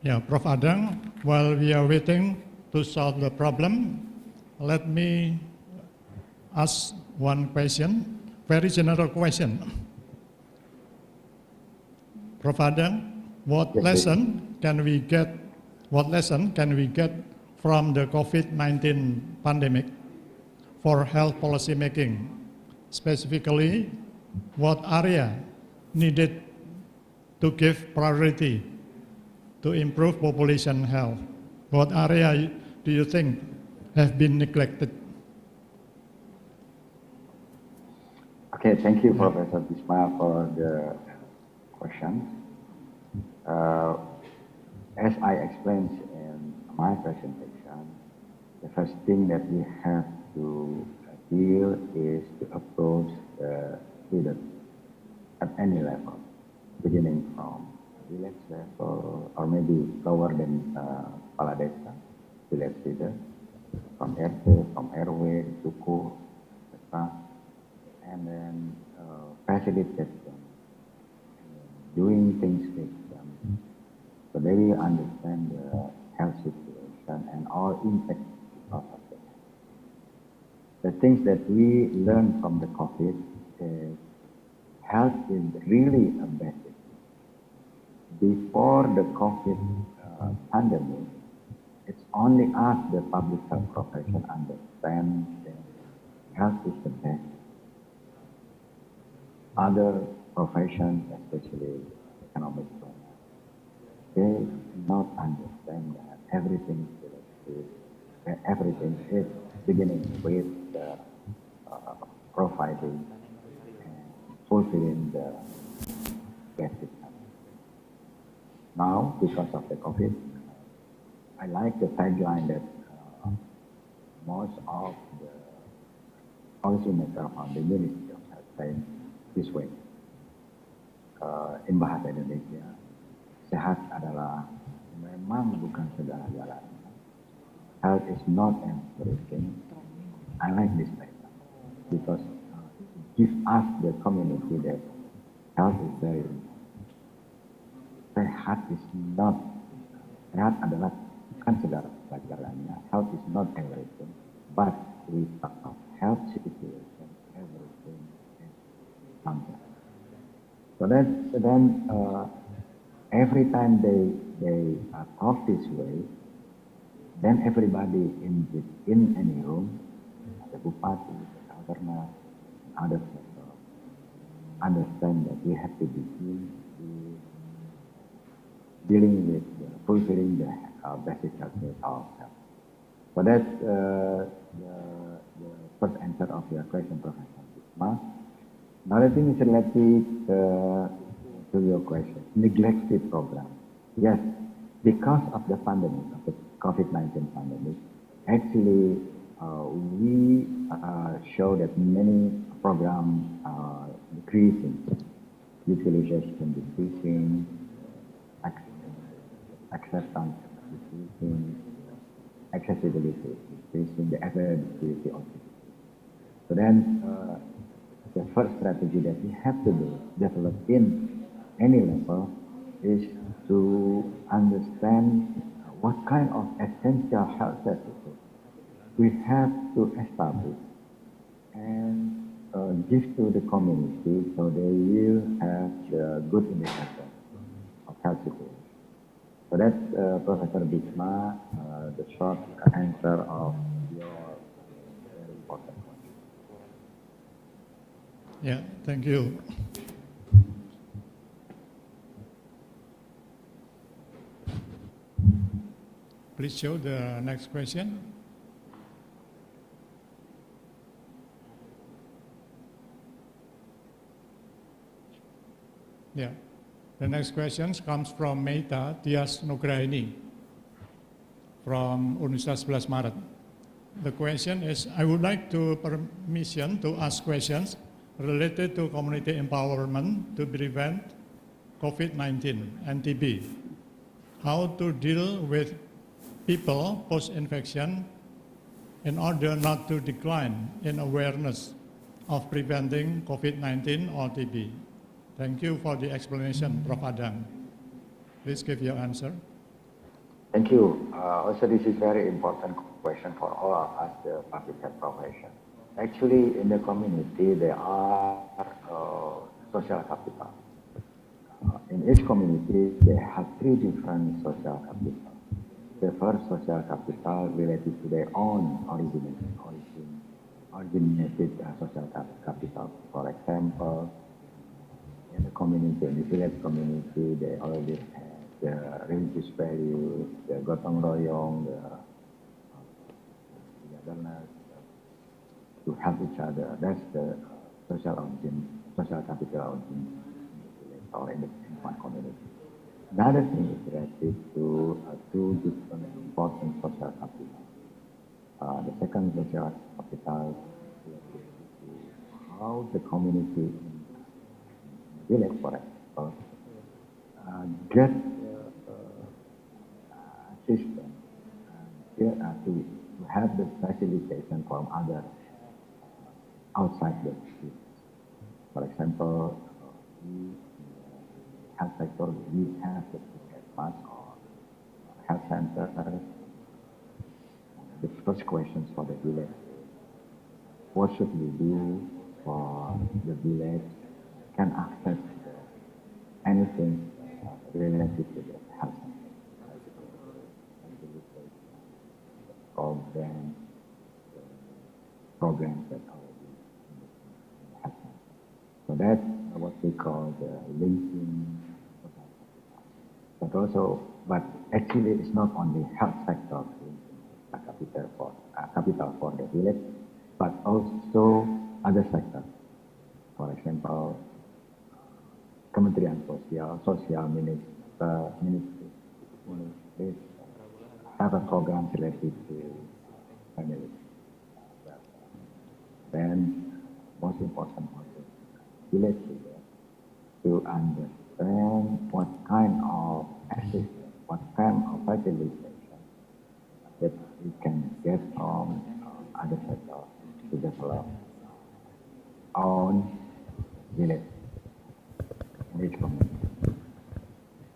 Yeah, Prof. Adang, while we are waiting to solve the problem, let me ask one question, very general question. Prof. Adang, what lesson can we get from the COVID-19 pandemic for health policy making? Specifically, what area needed to give priority to improve population health? What area do you think have been neglected? Okay, thank you, Professor Bisma, for the question. As I explained in my presentation, the first thing that we have to deal is to approach the leader at any level, beginning from village level or maybe lower than Kepala Desa, village leader, from RT, from RW, suku, etc. And then facilitate them, doing things with them, so they will understand the health situation and all impact because of it. The things that we learned from the COVID is health is really a basic. Before the COVID pandemic, it's only us, the public health profession, understand that health is the best. Other professions, especially economic planners, they do not understand that everything is related, that everything is beginning with the providing and fulfilling the basic needs. Now, because of the COVID, I like the tagline that most of the policymakers on the Ministry of Health say this way. In bahasa Indonesia, sehat adalah memang bukan segala-galanya. Health is not everything. I like this statement because it gives us the community that health is very important. Sehat adalah bukan segala-galanya. Health is not everything, but without health situation, everything is something. So then every time they talk this way, then everybody in any room, the bupati, the governor, and other sector, understand that we have to begin dealing with fulfilling the basic health needs of health. So that's the first answer of your question, Professor Bisma. Another thing is related to your question, neglected program. Yes, because of the pandemic, of the COVID-19 pandemic, actually we show that many programs are decreasing, utilization decreasing, acceptance decreasing, accessibility decreasing, the availability also decreasing. So then the first strategy that we have to develop in any level is to understand what kind of essential health services we have to establish and give to the community so they will have the good indicator of health situation. So that's Professor Bisma, the short answer of your very important question. Yeah, thank you. Please show the next question. Yeah, the next question comes from Meta Tias Nugraini from Universitas 11 Maret. The question is, I would like to permission to ask questions related to community empowerment to prevent COVID-19 and TB. How to deal with people post-infection in order not to decline in awareness of preventing COVID-19 or TB. Thank you for the explanation, Prof. Adang. Please give your answer. Thank you. Also, this is very important question for all of us, the public health profession. Actually, in the community, there are social capital. In each community, they have three different social capital. The first social capital related to their own originated social capital. For example, in the community, in the village community, they already have the religious values, the gotong royong, the togetherness, to help each other. That's the social capital origin or in one community. Another thing is related to two different important social capital. The second social capital is related to how the community in the village, for example, get system to have the facilitation from other outside the village. For example, health sector, we have the PHS or health center. The first questions for the village, what should we do for the village can access anything related to the health center? programs that already happen. So that's what we call the linking social capital. But actually it's not only health sector linking capital for the village, but also other sectors. For example, Kementerian Social Ministry have a program related to family. Then, most important also, village leaders to understand what kind of assistance, what kind of facilitation that we can get from other sectors to develop own village in each community.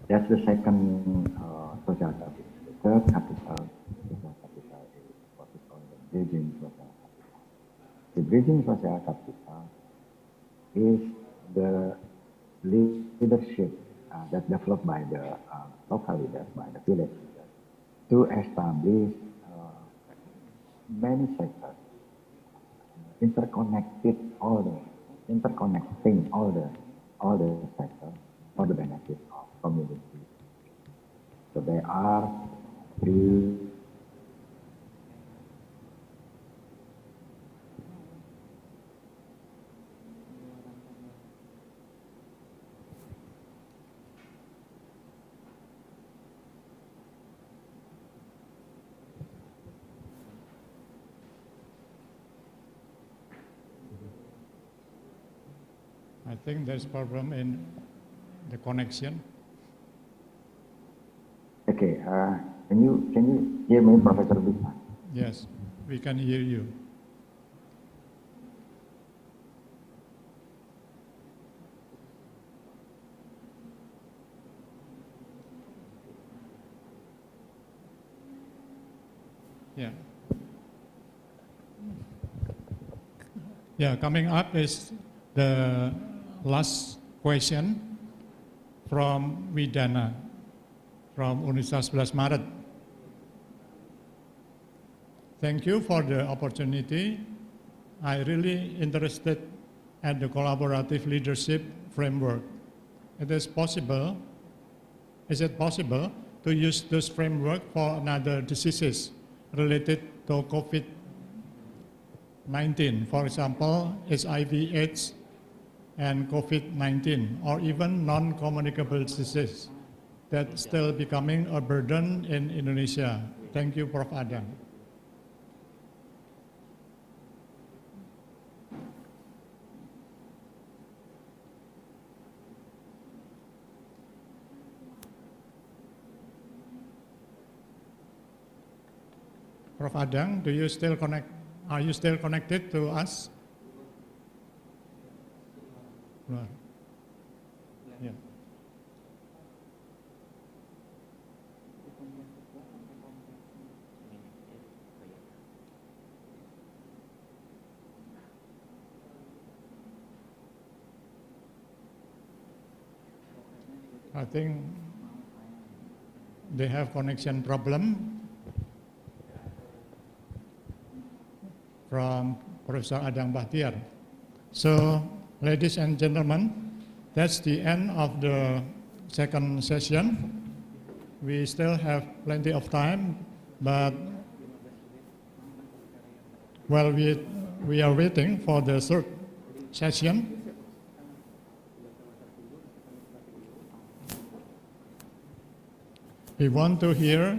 That's the second social capital. The third social capital is what we call the bridging social capital. The bridging social capital is the leadership that developed by the local leaders, by the village leaders, to establish many sectors, interconnecting all the sectors for the benefit of community. So there are three I think there's problem in the connection. Okay, can you hear me, Professor Bisma? Yes, we can hear you. Yeah. Yeah, coming up is the last question from Widana from Universitas 11 Maret. Thank you for the opportunity. I really interested at the collaborative leadership framework. Is it possible to use this framework for another diseases related to COVID-19, for example, HIV/AIDS and COVID-19, or even non-communicable diseases that still becoming a burden in Indonesia? Thank you, Prof. Adang. Prof. Adang, are you still connected to us? Yeah. I think they have connection problem from Professor Adang Bahtiar. So, ladies and gentlemen, that's the end of the second session. We still have plenty of time, but while we are waiting for the third session, we want to hear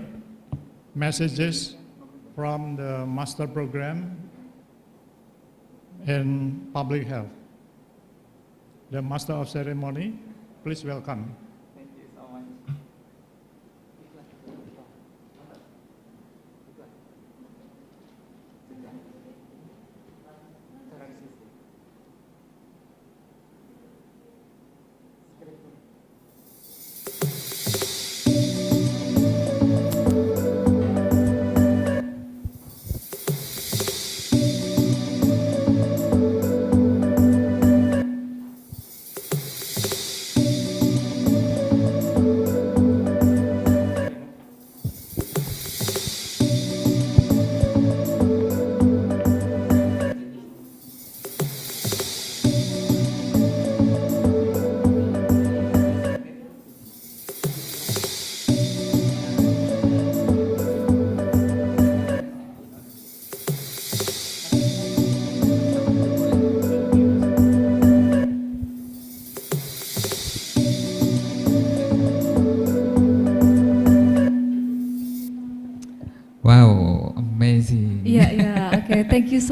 messages from the master program in public health. The Master of Ceremony, please welcome. Thank you so much.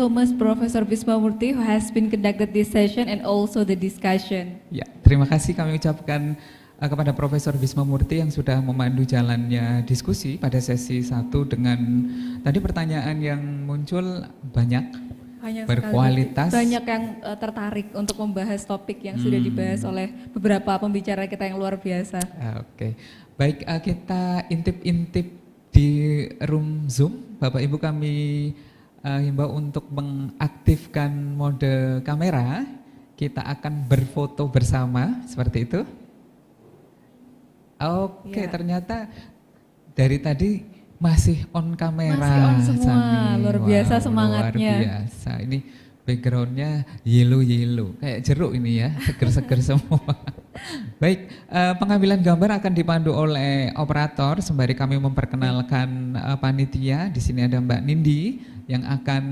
so much Professor Bismamurti who has been conducted this session and also the discussion. Ya, terima kasih kami ucapkan kepada Profesor Bismamurti yang sudah memandu jalannya diskusi pada sesi 1 dengan tadi pertanyaan yang muncul banyak berkualitas. Banyak yang tertarik untuk membahas topik yang sudah dibahas oleh beberapa pembicara kita yang luar biasa. Oke, baik, kita intip-intip di room Zoom. Bapak Ibu kami himbau untuk mengaktifkan mode kamera. Kita akan berfoto bersama seperti itu. Oke, ternyata dari tadi masih on kamera. Masih on semua, Sani. luar biasa semangatnya. Luar biasa, ini backgroundnya yellow, kayak jeruk ini ya, seger-seger semua. Baik, pengambilan gambar akan dipandu oleh operator sembari kami memperkenalkan panitia. Di sini ada Mbak Nindi yang akan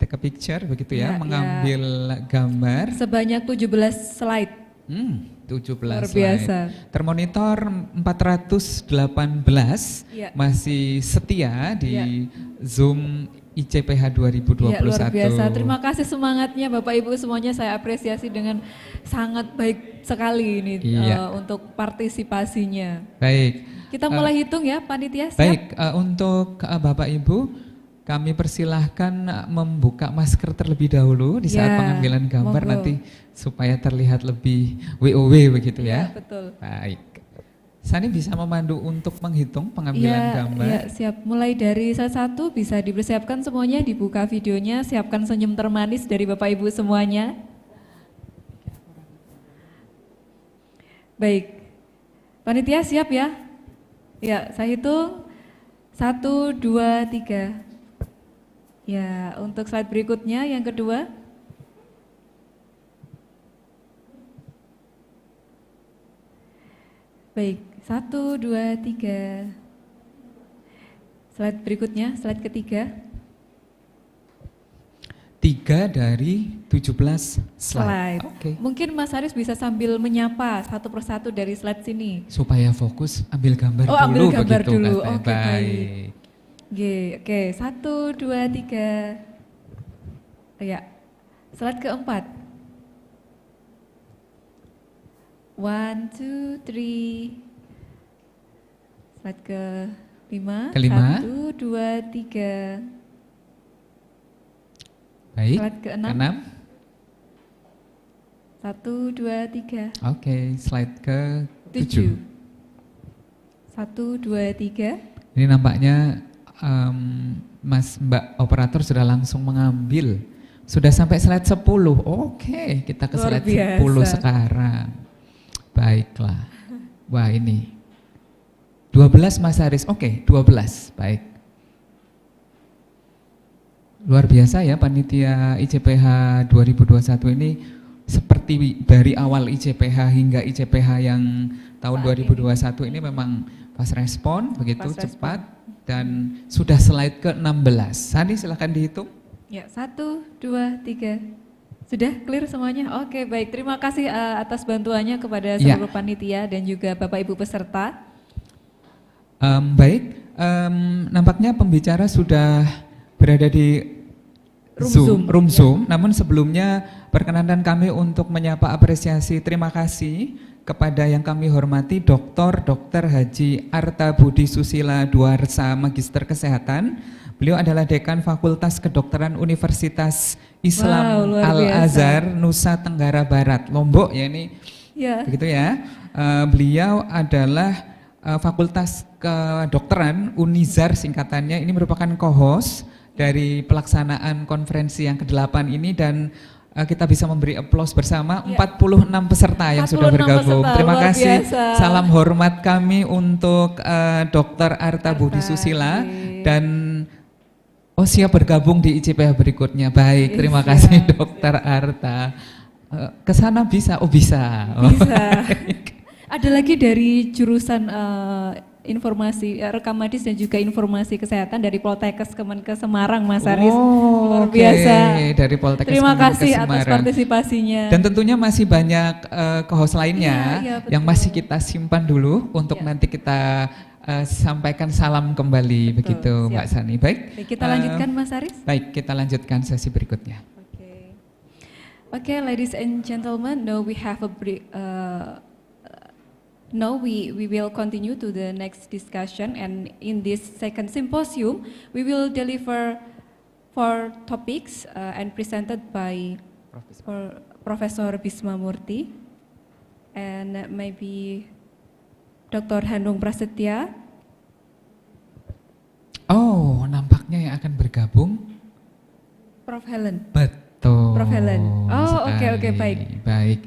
take a picture begitu ya, mengambil gambar. Sebanyak 17 slide. 17 luar biasa. Termonitor 418 masih setia di Zoom ICPH 2021. Ya, luar biasa. Terima kasih semangatnya Bapak Ibu semuanya, saya apresiasi dengan sangat baik sekali ini untuk partisipasinya. Baik. Kita mulai hitung ya panitia, siap? Baik, untuk Bapak Ibu kami persilahkan membuka masker terlebih dahulu di saat pengambilan gambar nanti supaya terlihat lebih WOW begitu ya. Betul. Baik. Sani bisa memandu untuk menghitung pengambilan gambar. Ya, siap. Mulai dari satu bisa dipersiapkan semuanya, dibuka videonya, siapkan senyum termanis dari Bapak Ibu semuanya. Baik. Panitia siap ya? Ya, saya hitung 1, 2, 3. Ya, untuk slide berikutnya yang kedua. Baik, 1, 2, 3. Slide berikutnya, slide ketiga. 3 dari 17 slide. Okay. Mungkin Mas Haris bisa sambil menyapa satu persatu dari slide sini. Supaya fokus ambil gambar dulu ambil gambar begitu. Dulu. Oke, baik. Oke, 1, 2, 3. Ya, slide keempat. 1, 2, 3. Slide kelima. 1, 2, 3. Baik. Slide ke-6. 1, 2, 3. Oke, slide ke-7. 1, 2, 3. Ini nampaknya Mbak operator sudah langsung mengambil. Sudah sampai slide 10. Oke, kita ke slide 10 sekarang. Baiklah. Wah, ini 12 Mas Haris. Oke, 12. Baik. Luar biasa ya panitia ICPH 2021 ini, seperti dari awal ICPH hingga ICPH yang tahun 2021 ini memang fast respon, begitu cepat. Dan sudah slide ke-16. Sani silahkan dihitung. Ya, 1, 2, 3. Sudah clear semuanya? Oke, baik. Terima kasih atas bantuannya kepada seluruh panitia dan juga Bapak Ibu peserta. Baik, nampaknya pembicara sudah berada di room Zoom. Namun sebelumnya perkenanan kami untuk menyapa apresiasi terima kasih kepada yang kami hormati Dr. Haji Arta Budi Susila Duarsa, Magister Kesehatan. Beliau adalah Dekan Fakultas Kedokteran Universitas Islam Al-Azhar, Nusa Tenggara Barat, Lombok ya ini. Begitu ya. Beliau adalah Fakultas Kedokteran Unizar singkatannya. Ini merupakan co-host dari pelaksanaan konferensi yang ke-8 ini dan kita bisa memberi aplaus bersama 46 peserta yang sudah bergabung. Terima kasih. Biasa. Salam hormat kami untuk Dr. Arta Budi Susila dan siap bergabung di ICPH berikutnya. Baik, terima kasih Dr. Arta. Kesana bisa? Bisa. Ada lagi dari jurusan informasi rekam medis dan juga informasi kesehatan dari Poltekkes Kemenkes Semarang, Mas Haris. Luar biasa. Dari Poltekkes Terima kasih Semarang. Atas partisipasinya. Dan tentunya masih banyak co-host lainnya yang masih kita simpan dulu untuk nanti kita sampaikan salam kembali. Betul, begitu siap. Mbak Sani. Baik. Baik, kita lanjutkan Mas Aris. Baik, kita lanjutkan sesi berikutnya. Okay, ladies and gentlemen, now we have a brief. Now we will continue to the next discussion, and in this second symposium, we will deliver 4 topics and presented by Professor Bisma Murty and maybe Dr. Handung Prasetya. Oh, nampaknya yang akan bergabung Prof. Helen. Betul. Prof. Helen. Oh, oke, sekali. baik. Baik.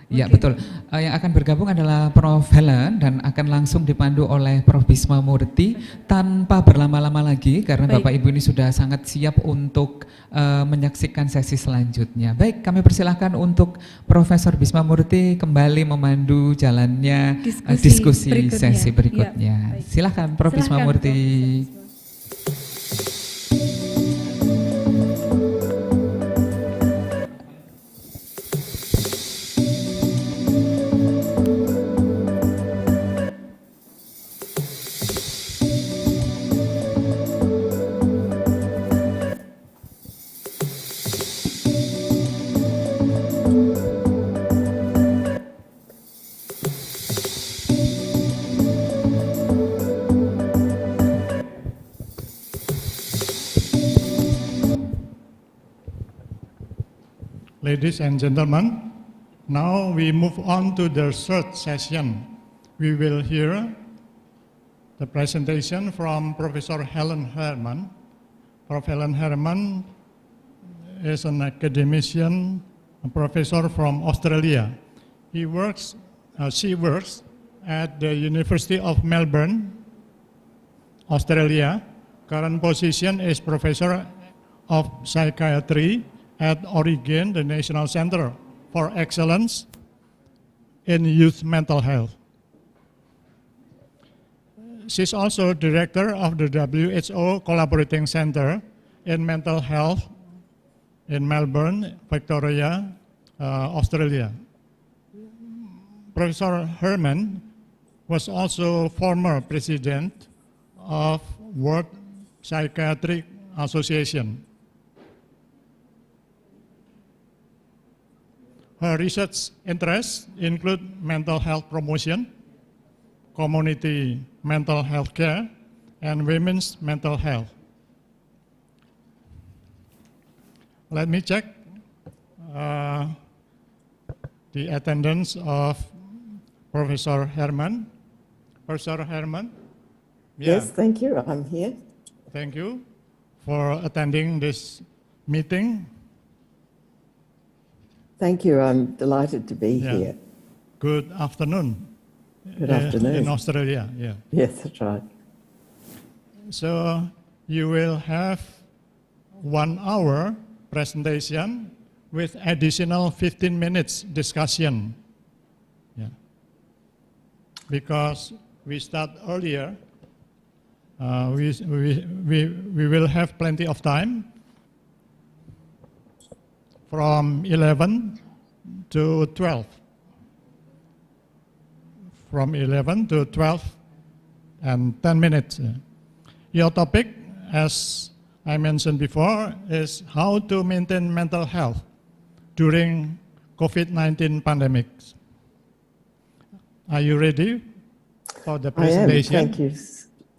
Ya, Oke. betul. Yang akan bergabung adalah Prof. Helen dan akan langsung dipandu oleh Prof. Bisma Murty tanpa berlama-lama lagi karena Baik. Bapak Ibu ini sudah sangat siap untuk menyaksikan sesi selanjutnya. Baik, kami persilahkan untuk Profesor Bisma Murty kembali memandu jalannya diskusi berikutnya. sesi berikutnya. Ya, baik. Silakan Prof. Bisma Silahkan, Murty. Prof. Ladies and gentlemen, now we move on to the third session. We will hear the presentation from Professor Helen Herman. Prof. Helen Herman is an academician, a professor from Australia. She works at the University of Melbourne, Australia. Current position is Professor of Psychiatry at Oregon, the National Center for Excellence in Youth Mental Health. She's also director of the WHO Collaborating Center in Mental Health in Melbourne, Victoria, Australia. Professor Herman was also former president of World Psychiatric Association. Her research interests include mental health promotion, community mental health care, and women's mental health. Let me check the attendance of Professor Herman. Professor Herman? Yeah. Yes, thank you. I'm here. Thank you for attending this meeting. Thank you. I'm delighted to be here. Good afternoon. Good afternoon. In Australia, yeah. Yes, that's right. So you will have 1 hour presentation with additional 15 minutes discussion. Yeah. Because we start earlier, we will have plenty of time from 11 to 12. From 11 to 12 and 10 minutes. Your topic, as I mentioned before, is how to maintain mental health during COVID-19 pandemic. Are you ready for the presentation? I am. Thank you.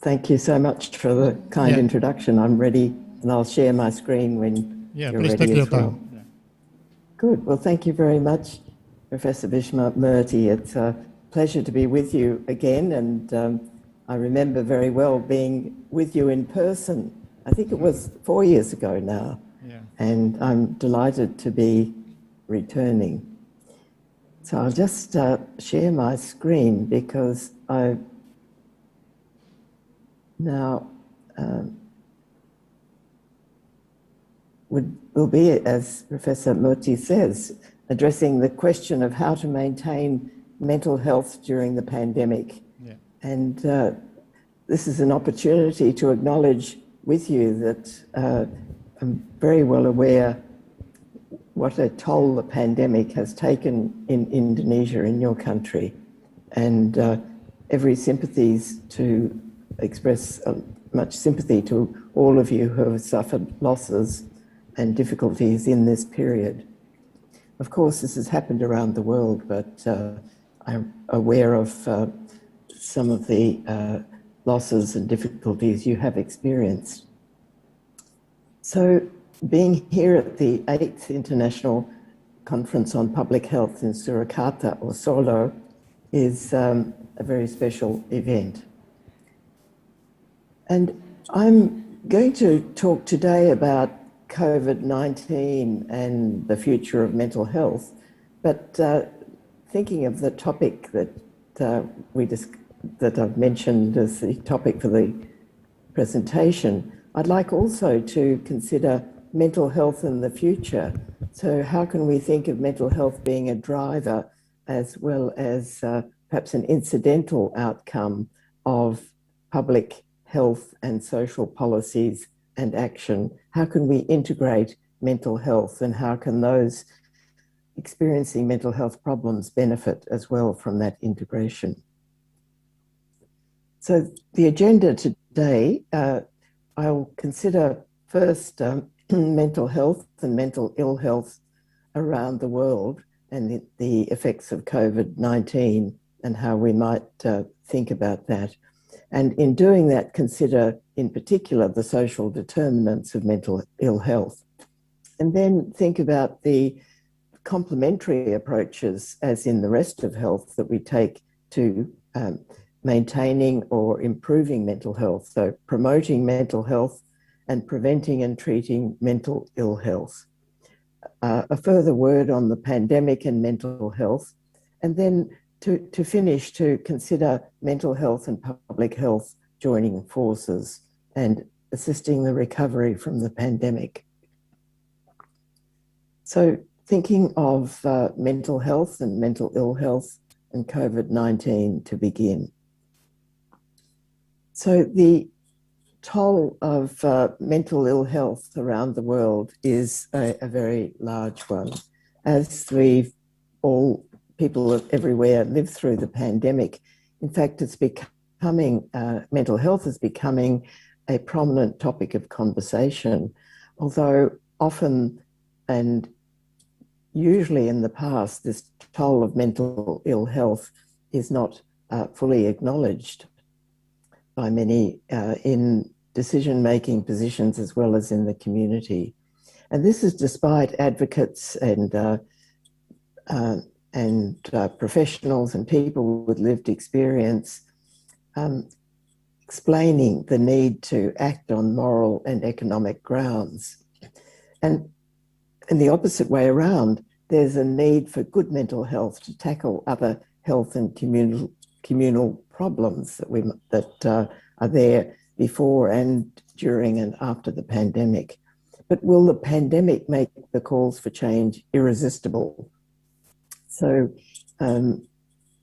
Thank you so much for the kind introduction. I'm ready, and I'll share my screen when you're please ready take your as well. time. Good. Well, thank you very much, Professor Bisma Murty. It's a pleasure to be with you again, and I remember very well being with you in person. I think it was 4 years ago now, and I'm delighted to be returning. So I'll just share my screen because I now will be, as Professor Murty says, addressing the question of how to maintain mental health during the pandemic. And this is an opportunity to acknowledge with you that I'm very well aware what a toll the pandemic has taken in Indonesia, in your country, and every sympathies to express much sympathy to all of you who have suffered losses and difficulties in this period. Of course, this has happened around the world, but I'm aware of some of the losses and difficulties you have experienced. So, being here at the 8th International Conference on Public Health in Surakarta, or Solo, is a very special event. And I'm going to talk today about COVID-19 and the future of mental health, but thinking of the topic that that I've mentioned as the topic for the presentation, I'd like also to consider mental health in the future. So how can we think of mental health being a driver as well as perhaps an incidental outcome of public health and social policies and action? How can we integrate mental health, and how can those experiencing mental health problems benefit as well from that integration? So the agenda today, I'll consider first mental health and mental ill health around the world and the effects of COVID-19 and how we might think about that. And in doing that, consider in particular the social determinants of mental ill health. And then think about the complementary approaches, as in the rest of health, that we take to maintaining or improving mental health. So promoting mental health and preventing and treating mental ill health. A further word on the pandemic and mental health, and then to finish, to consider mental health and public health joining forces and assisting the recovery from the pandemic. So thinking of mental health and mental ill health and COVID-19 to begin. So the toll of mental ill health around the world is a very large one. As we've all, people everywhere, lived through the pandemic, in fact, it's becoming, mental health is becoming a prominent topic of conversation, although often and usually in the past, this toll of mental ill health is not fully acknowledged by many in decision-making positions as well as in the community. And this is despite advocates and professionals and people with lived experience explaining the need to act on moral and economic grounds. And in the opposite way around, there's a need for good mental health to tackle other health and communal problems that are there before and during and after the pandemic. But will the pandemic make the calls for change irresistible? So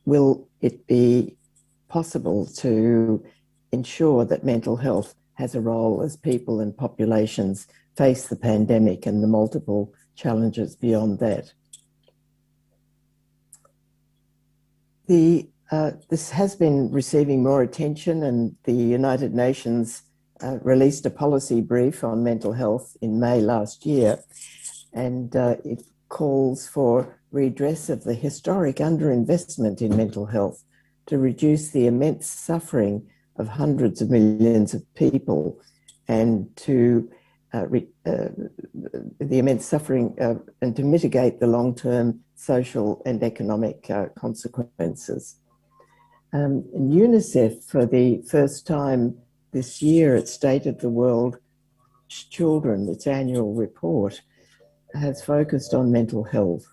will it be possible to ensure that mental health has a role as people and populations face the pandemic and the multiple challenges beyond that? This has been receiving more attention, and the United Nations released a policy brief on mental health in May last year, and it calls for redress of the historic underinvestment in mental health to reduce the immense suffering of hundreds of millions of people and to the immense suffering and to mitigate the long-term social and economic consequences. And UNICEF, for the first time this year at State of the World Children, its annual report, has focused on mental health.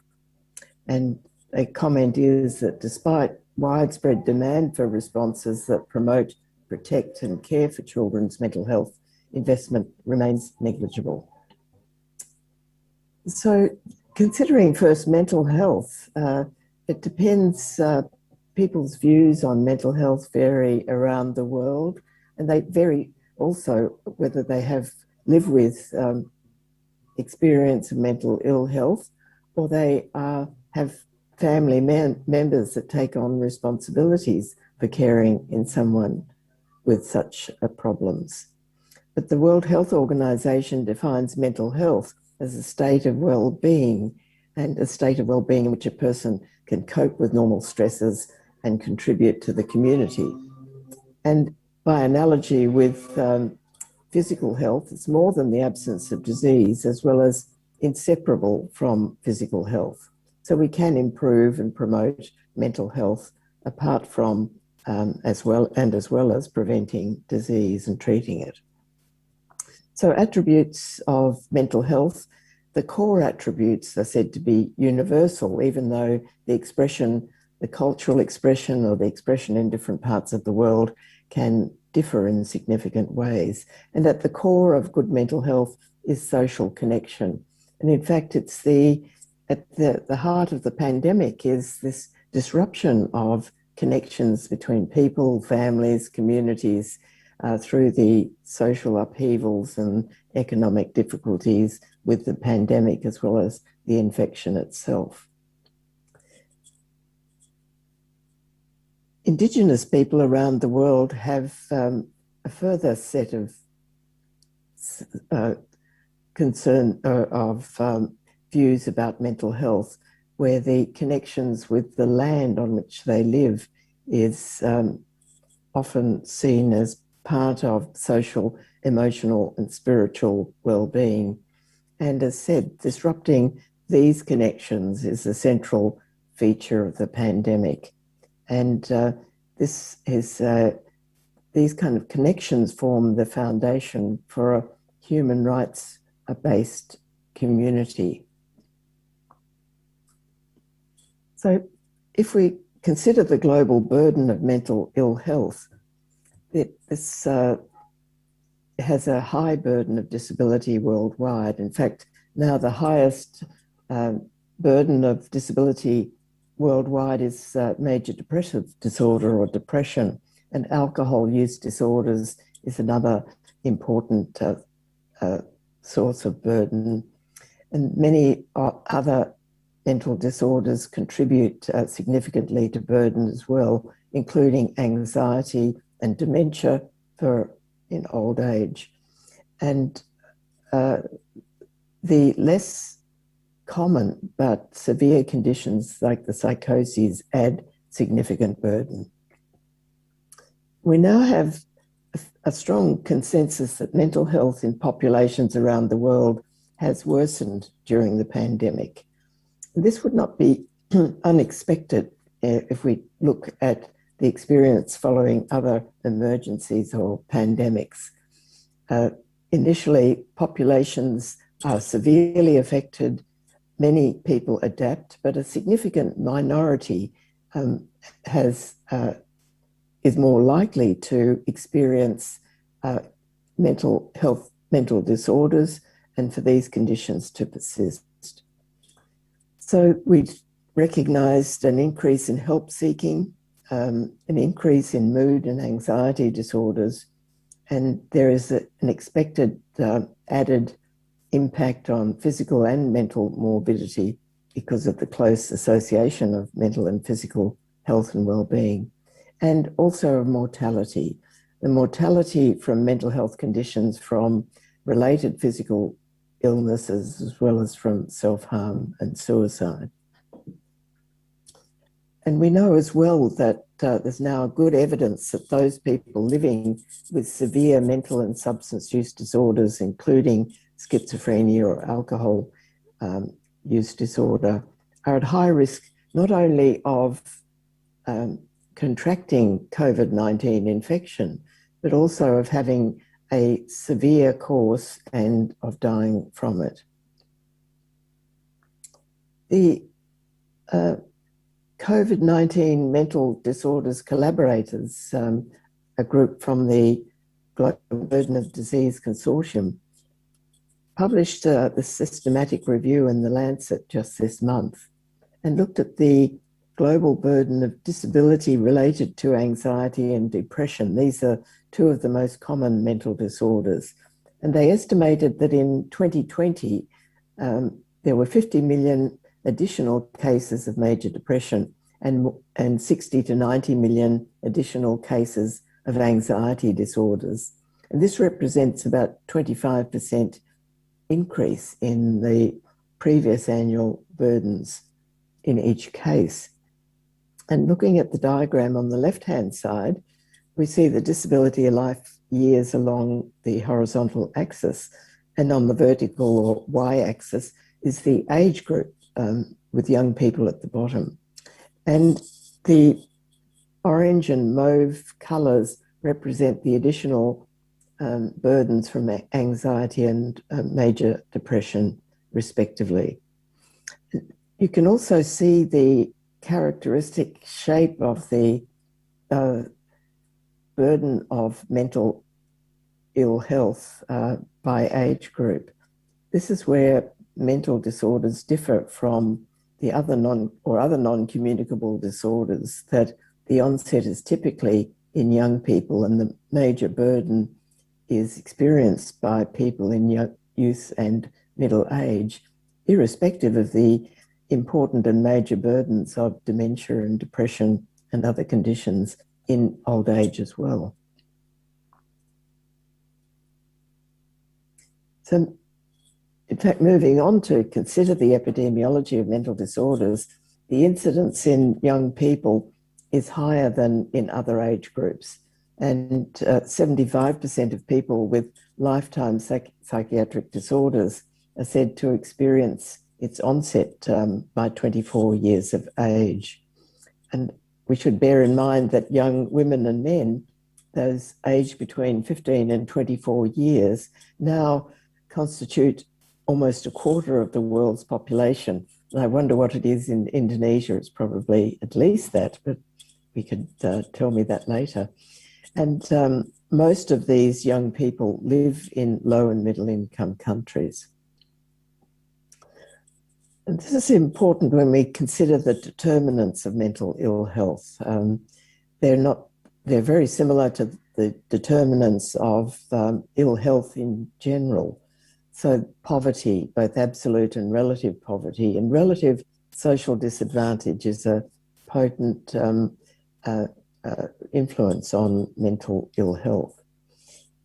And a comment is that despite widespread demand for responses that promote, protect and care for children's mental health, investment remains negligible. So considering first mental health, it depends, people's views on mental health vary around the world, and they vary also whether they have lived with experience of mental ill health or they have family members that take on responsibilities for caring in someone with such problems. But the World Health Organization defines mental health as a state of well-being, and a state of well-being in which a person can cope with normal stresses and contribute to the community. And by analogy with physical health, it's more than the absence of disease, as well as inseparable from physical health. So we can improve and promote mental health apart from as well as preventing disease and treating it. So attributes of mental health, the core attributes are said to be universal, even though the expression, the cultural expression or the expression in different parts of the world can differ in significant ways. And at the core of good mental health is social connection. And in fact, it's at the heart of the pandemic is this disruption of connections between people, families, communities, through the social upheavals and economic difficulties with the pandemic, as well as the infection itself. Indigenous people around the world have a further set of views about mental health, where the connections with the land on which they live is often seen as part of social, emotional and spiritual well-being. And as said, disrupting these connections is a central feature of the pandemic. And these kind of connections form the foundation for a human rights-based community. So if we consider the global burden of mental ill health, this has a high burden of disability worldwide. In fact, now the highest burden of disability worldwide is major depressive disorder or depression, and alcohol use disorders is another important source of burden. And many other mental disorders contribute significantly to burden as well, including anxiety and dementia in old age. And the less common but severe conditions like the psychoses add significant burden. We now have a strong consensus that mental health in populations around the world has worsened during the pandemic. This would not be unexpected if we look at the experience following other emergencies or pandemics. Initially, populations are severely affected. Many people adapt, but a significant minority is more likely to experience mental disorders, and for these conditions to persist. So we recognised an increase in help seeking, an increase in mood and anxiety disorders, and there is an expected added impact on physical and mental morbidity because of the close association of mental and physical health and well-being, and also of mortality. The mortality from mental health conditions from related physical illnesses as well as from self-harm and suicide. And we know as well that there's now good evidence that those people living with severe mental and substance use disorders, including schizophrenia or alcohol use disorder, are at high risk not only of contracting COVID-19 infection, but also of having a severe course and of dying from it. The COVID-19 mental disorders collaborators, a group from the Global Burden of Disease Consortium, published the systematic review in The Lancet just this month and looked at the global burden of disability related to anxiety and depression. These are two of the most common mental disorders. And they estimated that in 2020, there were 50 million additional cases of major depression and 60 to 90 million additional cases of anxiety disorders. And this represents about 25% increase in the previous annual burdens in each case. And looking at the diagram on the left-hand side, we see the disability of life years along the horizontal axis, and on the vertical or y-axis is the age group with young people at the bottom. And the orange and mauve colours represent the additional burdens from anxiety and major depression, respectively. You can also see the characteristic shape of the burden of mental ill health by age group. This is where mental disorders differ from the other non-communicable disorders, that the onset is typically in young people and the major burden is experienced by people in youth and middle age, irrespective of the important and major burdens of dementia and depression and other conditions in old age as well. So, in fact, moving on to consider the epidemiology of mental disorders, the incidence in young people is higher than in other age groups. And 75% of people with lifetime psychiatric disorders are said to experience its onset by 24 years of age. And we should bear in mind that young women and men, those aged between 15 and 24 years, now constitute almost a quarter of the world's population. And I wonder what it is in Indonesia. It's probably at least that, but we could tell me that later. And most of these young people live in low and middle income countries. And this is important when we consider the determinants of mental ill health. They're very similar to the determinants of ill health in general. So poverty, both absolute and relative poverty, and relative social disadvantage is a potent influence on mental ill health.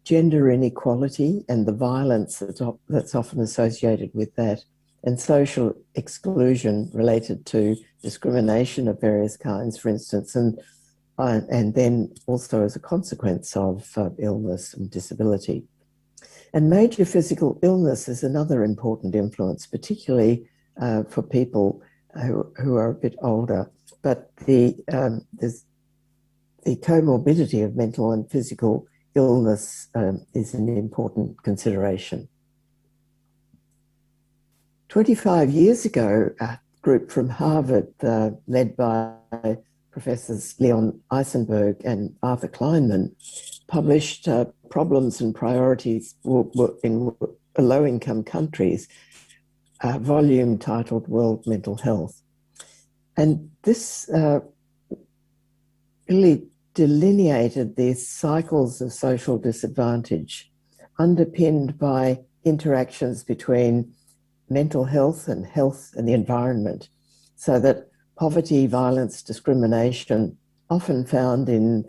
Gender inequality and the violence that's often associated with that, and social exclusion related to discrimination of various kinds, for instance, and then also as a consequence of illness and disability. And major physical illness is another important influence, particularly for people who are a bit older. But the comorbidity of mental and physical illness is an important consideration. 25 years ago, a group from Harvard, led by Professors Leon Eisenberg and Arthur Kleinman, published Problems and Priorities in Low-Income Countries, a volume titled World Mental Health. And this really delineated these cycles of social disadvantage, underpinned by interactions between mental health and the environment, so that poverty, violence, discrimination, often found in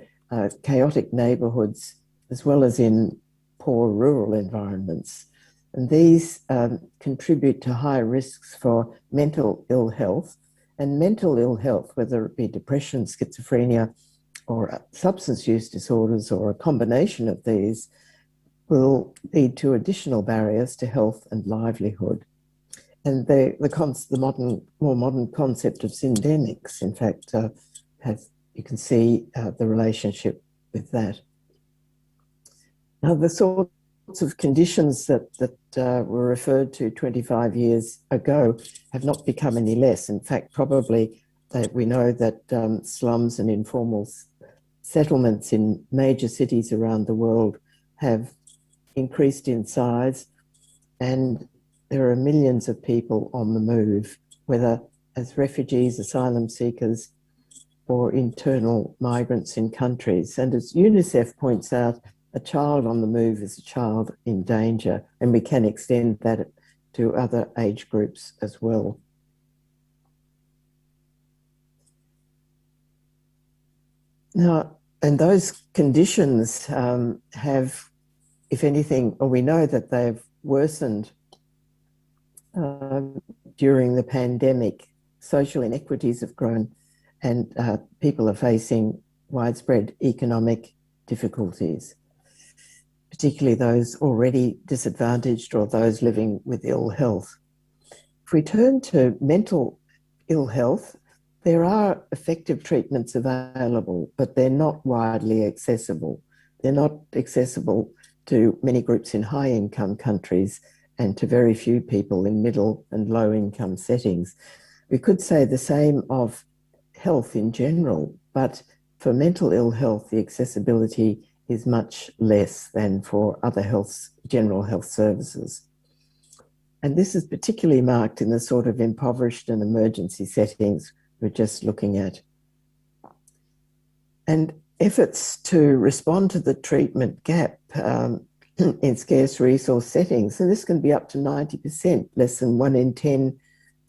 chaotic neighbourhoods as well as in poor rural environments. And these contribute to high risks for mental ill health. And mental ill health, whether it be depression, schizophrenia, or substance use disorders, or a combination of these, will lead to additional barriers to health and livelihood. And the more modern concept of syndemics, in fact, you can see the relationship with that. Now, the sorts of conditions that were referred to 25 years ago have not become any less. In fact, probably we know that slums and informal settlements in major cities around the world have increased in size, and there are millions of people on the move, whether as refugees, asylum seekers, or internal migrants in countries. And as UNICEF points out, a child on the move is a child in danger, and we can extend that to other age groups as well. Now, and those conditions have, if anything, or we know that they've worsened during the pandemic. Social inequities have grown, and people are facing widespread economic difficulties, particularly those already disadvantaged or those living with ill health. If we turn to mental ill health, there are effective treatments available, but they're not widely accessible. They're not accessible to many groups in high-income countries and to very few people in middle and low-income settings. We could say the same of health in general, but for mental ill health, the accessibility is much less than for other general health services. And this is particularly marked in the sort of impoverished and emergency settings we're just looking at. And efforts to respond to the treatment gap in scarce resource settings, and this can be up to 90%, less than 1 in 10,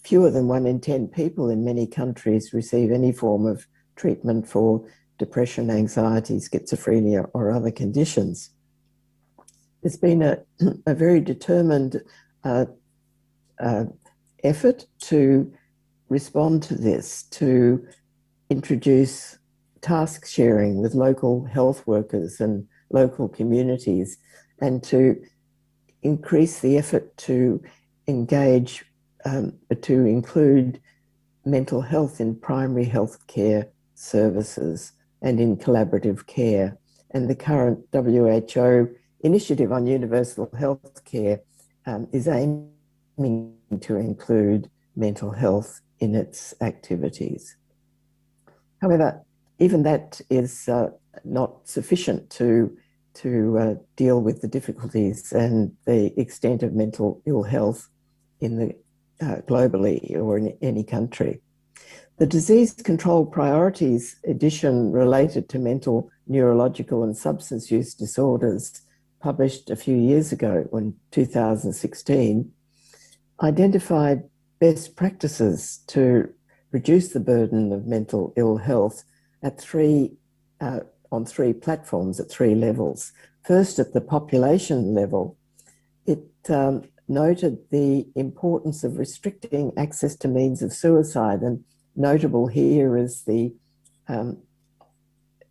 fewer than 1 in 10 people in many countries receive any form of treatment for depression, anxiety, schizophrenia, or other conditions. There's been a very determined effort to respond to this, to introduce task sharing with local health workers and local communities, and to increase the effort to engage, to include mental health in primary health care services and in collaborative care. And the current WHO initiative on universal health care is aiming to include mental health in its activities. However, even that is not sufficient to deal with the difficulties and the extent of mental ill health in the globally or in any country. The Disease Control Priorities edition related to mental, neurological and substance use disorders, published a few years ago in 2016, identified best practices to reduce the burden of mental ill health at on three platforms at 3 levels. First, at the population level, it noted the importance of restricting access to means of suicide, and notable here is the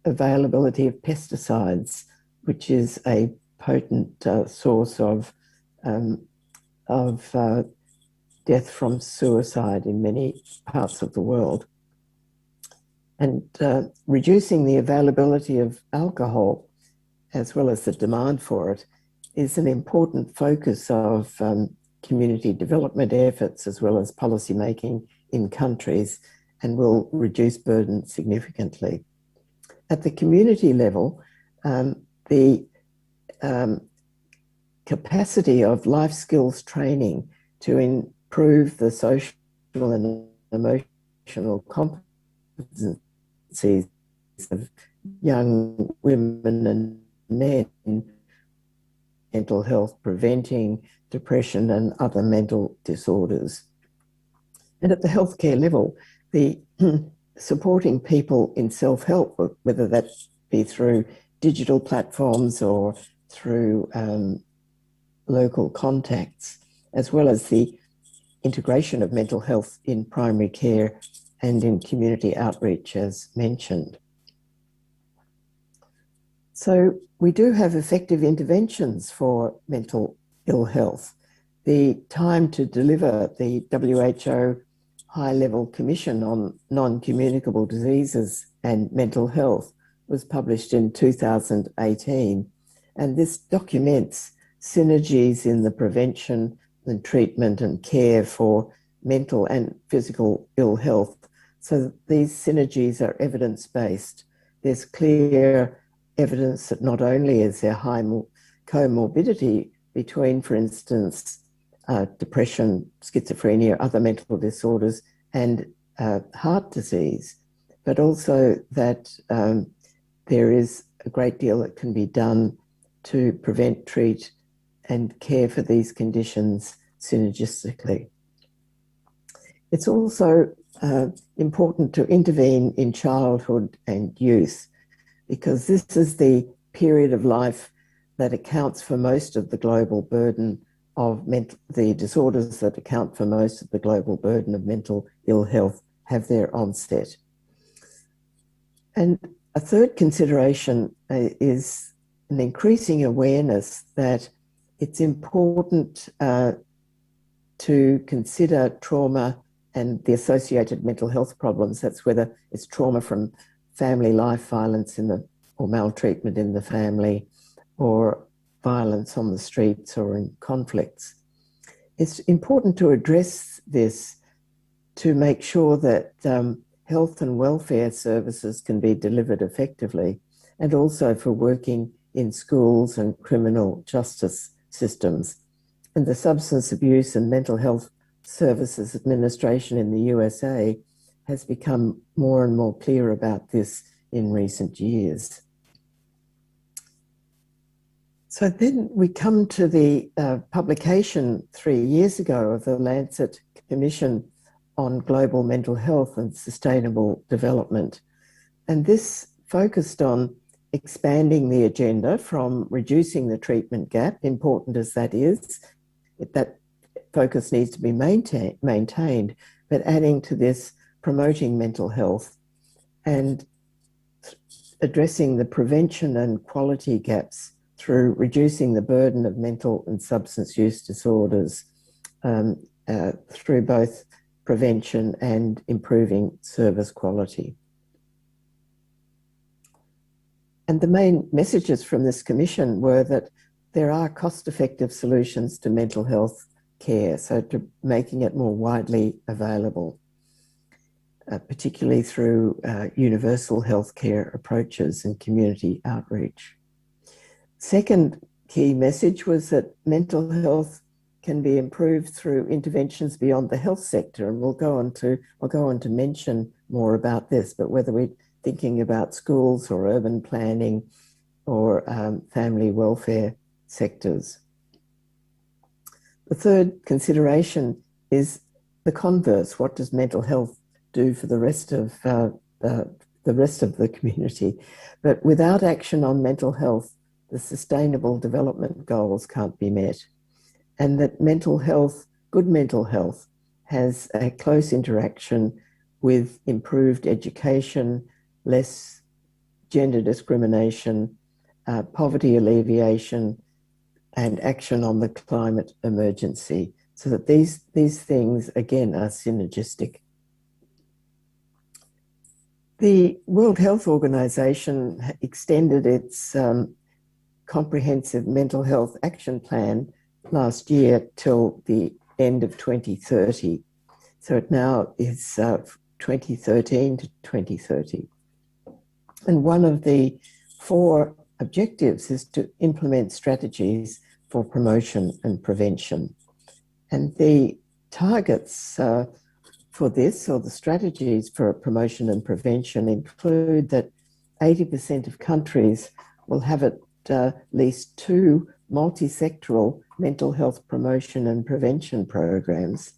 availability of pesticides, which is a potent source of death from suicide in many parts of the world. And reducing the availability of alcohol, as well as the demand for it, is an important focus of community development efforts as well as policy making in countries, and will reduce burden significantly. At the community level, the capacity of life skills training to improve the social and emotional competencies of young women and men, mental health, preventing depression and other mental disorders. And at the healthcare level, the supporting people in self-help, whether that be through digital platforms or through local contacts, as well as the integration of mental health in primary care and in community outreach, as mentioned. So we do have effective interventions for mental ill health. The time to deliver the WHO High-Level Commission on Non-Communicable Diseases and Mental Health was published in 2018, and this documents synergies in the prevention and treatment and care for mental and physical ill health. So these synergies are evidence-based. There's clear evidence that not only is there high comorbidity between, for instance, depression, schizophrenia, other mental disorders, and heart disease, but also that there is a great deal that can be done to prevent, treat, and care for these conditions synergistically. It's also important to intervene in childhood and youth. because this is the period of life that accounts for most of the global burden of the disorders that account for most of the global burden of mental ill health have their onset. And a third consideration is an increasing awareness that it's important to consider trauma and the associated mental health problems. That's whether it's trauma from family life violence or maltreatment in the family, or violence on the streets or in conflicts. It's important to address this to make sure that health and welfare services can be delivered effectively, and also for working in schools and criminal justice systems. And the Substance Abuse and Mental Health Services Administration in the USA has become more and more clear about this in recent years. So then we come to the publication 3 years ago of the Lancet Commission on Global Mental Health and Sustainable Development. And this focused on expanding the agenda from reducing the treatment gap, important as that is. That focus needs to be maintained, but adding to this, promoting mental health and addressing the prevention and quality gaps through reducing the burden of mental and substance use disorders through both prevention and improving service quality. And the main messages from this commission were that there are cost-effective solutions to mental health care, so to making it more widely available, particularly through universal healthcare approaches and community outreach. Second key message was that mental health can be improved through interventions beyond the health sector, and I'll go on to mention more about this, but whether we're thinking about schools or urban planning or family welfare sectors. The third consideration is the converse. What does mental health do for the rest of the community? But without action on mental health, the Sustainable Development Goals can't be met. And that mental health, good mental health, has a close interaction with improved education, less gender discrimination, poverty alleviation, and action on the climate emergency, so that these things, again, are synergistic. The World Health Organization extended its comprehensive mental health action plan last year till the end of 2030. So it now is 2013 to 2030. And one of the 4 objectives is to implement strategies for promotion and prevention. And the targets for this, or the strategies for promotion and prevention, include that 80% of countries will have at least 2 multi-sectoral mental health promotion and prevention programs,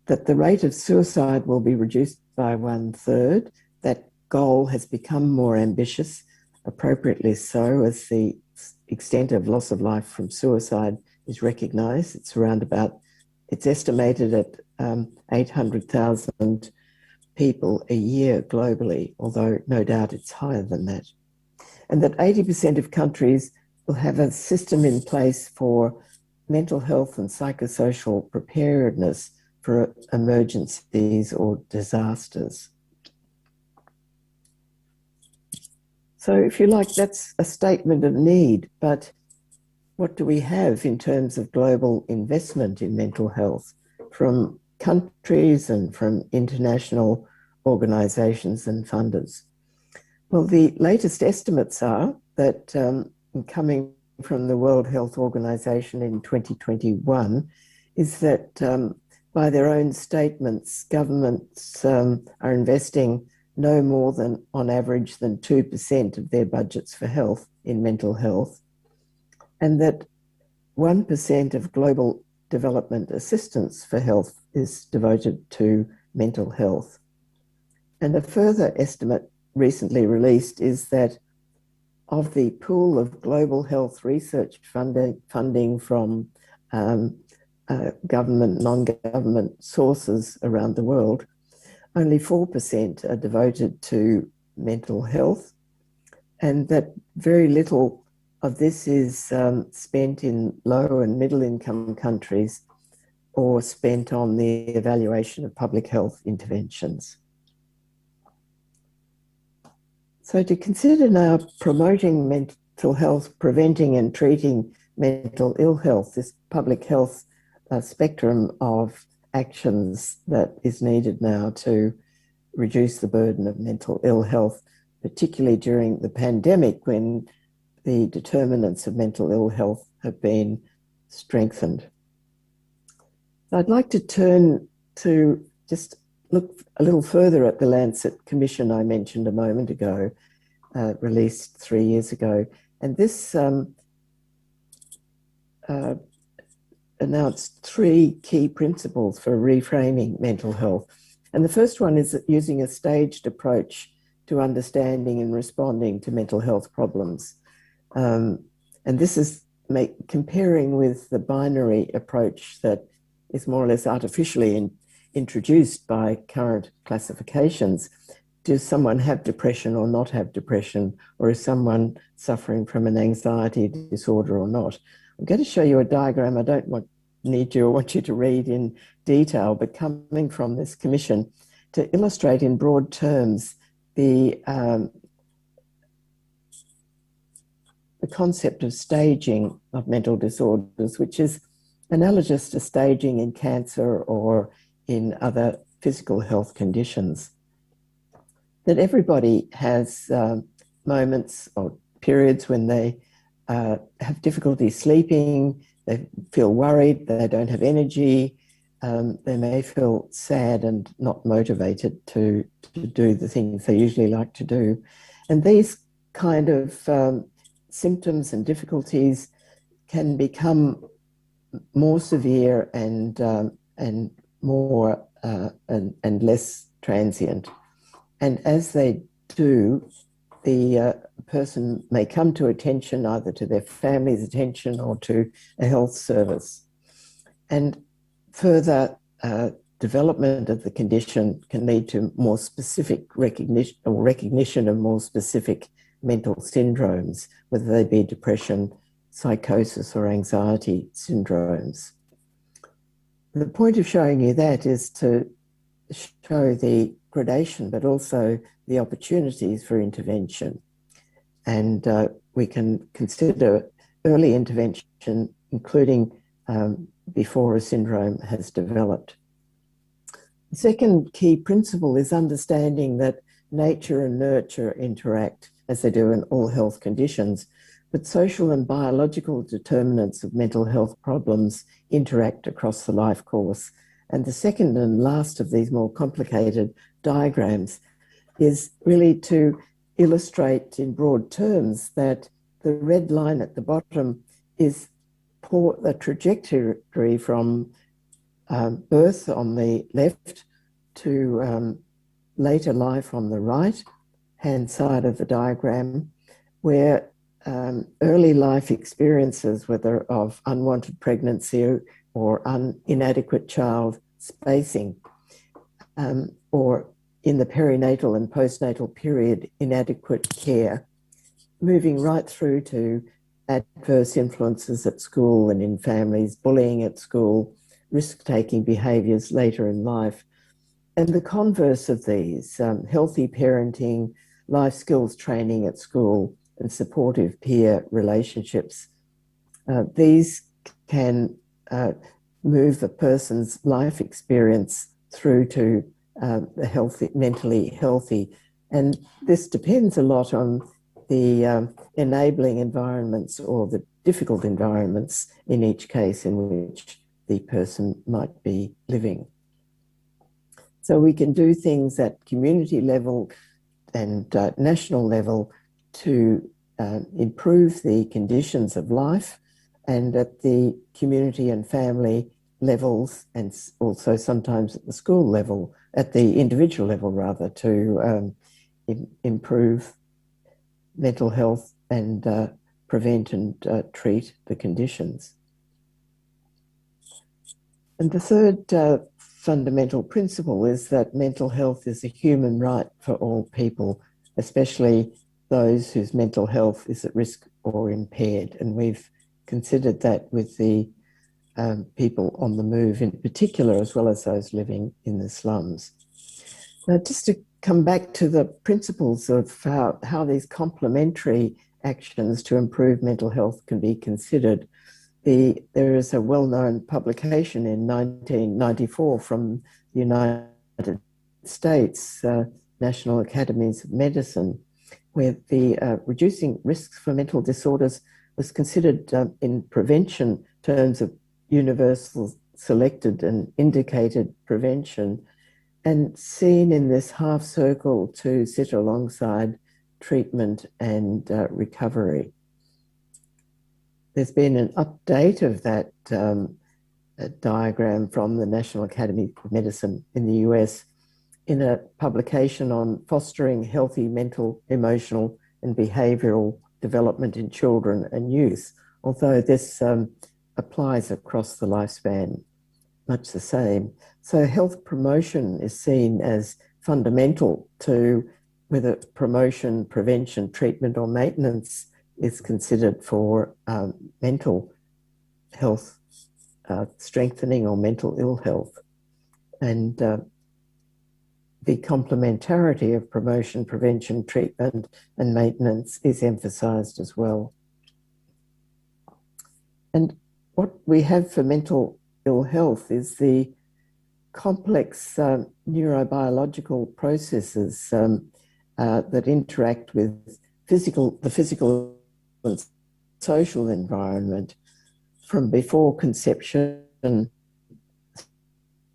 that the rate of suicide will be reduced by 1/3. That goal has become more ambitious, appropriately so, as the extent of loss of life from suicide is recognised. It's estimated at 800,000 people a year globally, although no doubt it's higher than that. And that 80% of countries will have a system in place for mental health and psychosocial preparedness for emergencies or disasters. So if you like, that's a statement of need, but what do we have in terms of global investment in mental health from countries and from international organisations and funders? Well, the latest estimates are that coming from the World Health Organization in 2021 is that by their own statements, governments are investing no more than, on average, than 2% of their budgets for health in mental health, and that 1% of global development assistance for health is devoted to mental health. And a further estimate recently released is that of the pool of global health research funding from government, non-government sources around the world, only 4% are devoted to mental health, and that very little of this is spent in low and middle income countries or spent on the evaluation of public health interventions. So to consider now promoting mental health, preventing and treating mental ill health, this public health spectrum of actions that is needed now to reduce the burden of mental ill health, particularly during the pandemic when the determinants of mental ill health have been strengthened. I'd like to turn to just look a little further at the Lancet Commission I mentioned a moment ago, released 3 years ago. And this announced 3 key principles for reframing mental health. And the first one is using a staged approach to understanding and responding to mental health problems. And this is comparing with the binary approach that is more or less artificially introduced by current classifications. Does someone have depression or not have depression? Or is someone suffering from an anxiety disorder or not? I'm going to show you a diagram. I don't want you to read in detail, but coming from this commission to illustrate in broad terms the concept of staging of mental disorders, which is analogous to staging in cancer or in other physical health conditions. That everybody has moments or periods when they have difficulty sleeping, they feel worried, they don't have energy, they may feel sad and not motivated to do the things they usually like to do. And these kind of symptoms and difficulties can become more severe and more and less transient. And as they do, the person may come to attention, either to their family's attention or to a health service. And further development of the condition can lead to more specific recognition of more specific mental syndromes, whether they be depression, psychosis, or anxiety syndromes. The point of showing you that is to show the gradation, but also the opportunities for intervention. And we can consider early intervention, including before a syndrome has developed. The second key principle is understanding that nature and nurture interact, as they do in all health conditions, but social and biological determinants of mental health problems interact across the life course. And the second and last of these more complicated diagrams is really to illustrate in broad terms that the red line at the bottom is the trajectory from birth on the left to later life on the right hand side of the diagram, where early life experiences, whether of unwanted pregnancy or inadequate child spacing, or in the perinatal and postnatal period, inadequate care, moving right through to adverse influences at school and in families, bullying at school, risk-taking behaviours later in life. And the converse of these, healthy parenting, life skills training at school, and supportive peer relationships, these can move a person's life experience through to the healthy, mentally healthy. And this depends a lot on the enabling environments or the difficult environments in each case in which the person might be living. So we can do things at community level and national level to improve the conditions of life, and at the community and family levels, and also sometimes at the school level, at the individual level rather, to improve mental health and prevent and treat the conditions. And the third fundamental principle is that mental health is a human right for all people, especially those whose mental health is at risk or impaired. And we've considered that with the people on the move in particular, as well as those living in the slums. Now, just to come back to the principles of how these complementary actions to improve mental health can be considered, there is a well-known publication in 1994 from the United States, National Academies of Medicine, where the reducing risks for mental disorders was considered in prevention terms of universal selected and indicated prevention, and seen in this half circle to sit alongside treatment and recovery. There's been an update of that diagram from the National Academy of Medicine in the US in a publication on fostering healthy mental, emotional, and behavioural development in children and youth, although this applies across the lifespan, much the same. So health promotion is seen as fundamental to whether promotion, prevention, treatment, or maintenance is considered for mental health strengthening or mental ill health. And the complementarity of promotion, prevention, treatment, and maintenance is emphasised as well. And what we have for mental ill health is the complex neurobiological processes that interact with the physical and social environment from before conception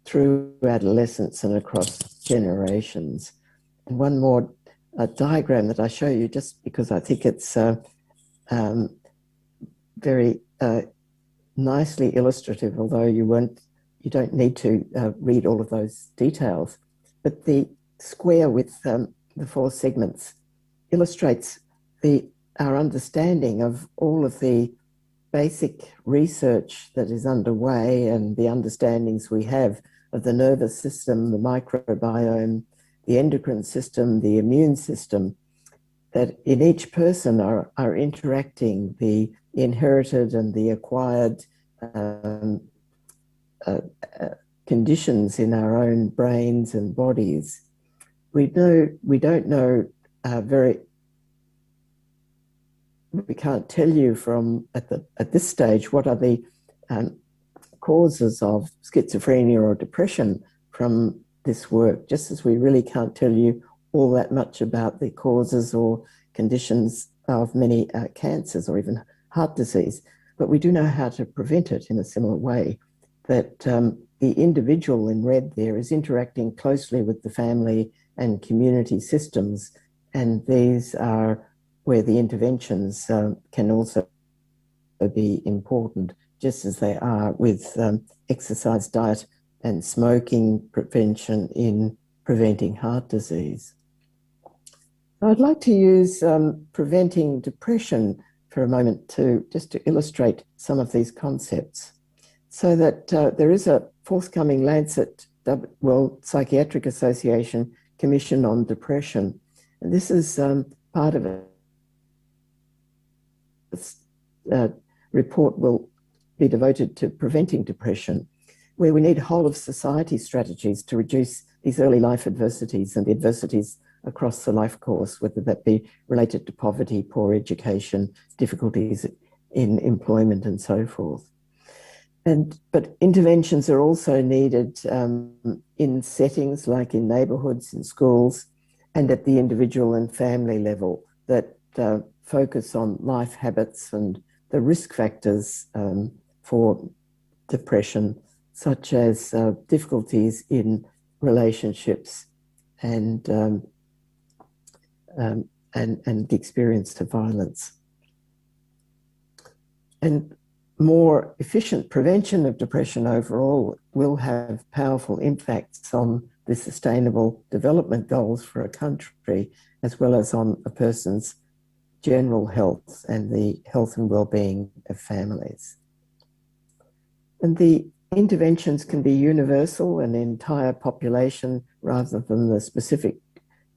through adolescence and across generations. And one more diagram that I show you, just because I think it's very nicely illustrative, although you don't need to read all of those details. But the square with the 4 segments illustrates our understanding of all of the basic research that is underway and the understandings we have of the nervous system, the microbiome, the endocrine system, the immune system, that in each person are interacting the inherited and the acquired conditions in our own brains and bodies. We don't know we can't tell you at this stage what are the causes of schizophrenia or depression from this work, just as we really can't tell you all that much about the causes or conditions of many cancers or even heart disease. But we do know how to prevent it in a similar way, that the individual in red there is interacting closely with the family and community systems, and these are where the interventions can also be important, just as they are with exercise, diet, and smoking prevention in preventing heart disease. I'd like to use preventing depression for a moment to illustrate some of these concepts, so that there is a forthcoming Lancet World Psychiatric Association Commission on Depression. And this is part of a report will be devoted to preventing depression, where we need whole of society strategies to reduce these early life adversities and the adversities across the life course, whether that be related to poverty, poor education, difficulties in employment, and so forth. But interventions are also needed in settings like in neighbourhoods, in schools, and at the individual and family level that focus on life habits and the risk factors for depression, such as difficulties in relationships and the experience of violence. And more efficient prevention of depression overall will have powerful impacts on the sustainable development goals for a country, as well as on a person's general health and the health and well-being of families. And the interventions can be universal and entire population rather than the specific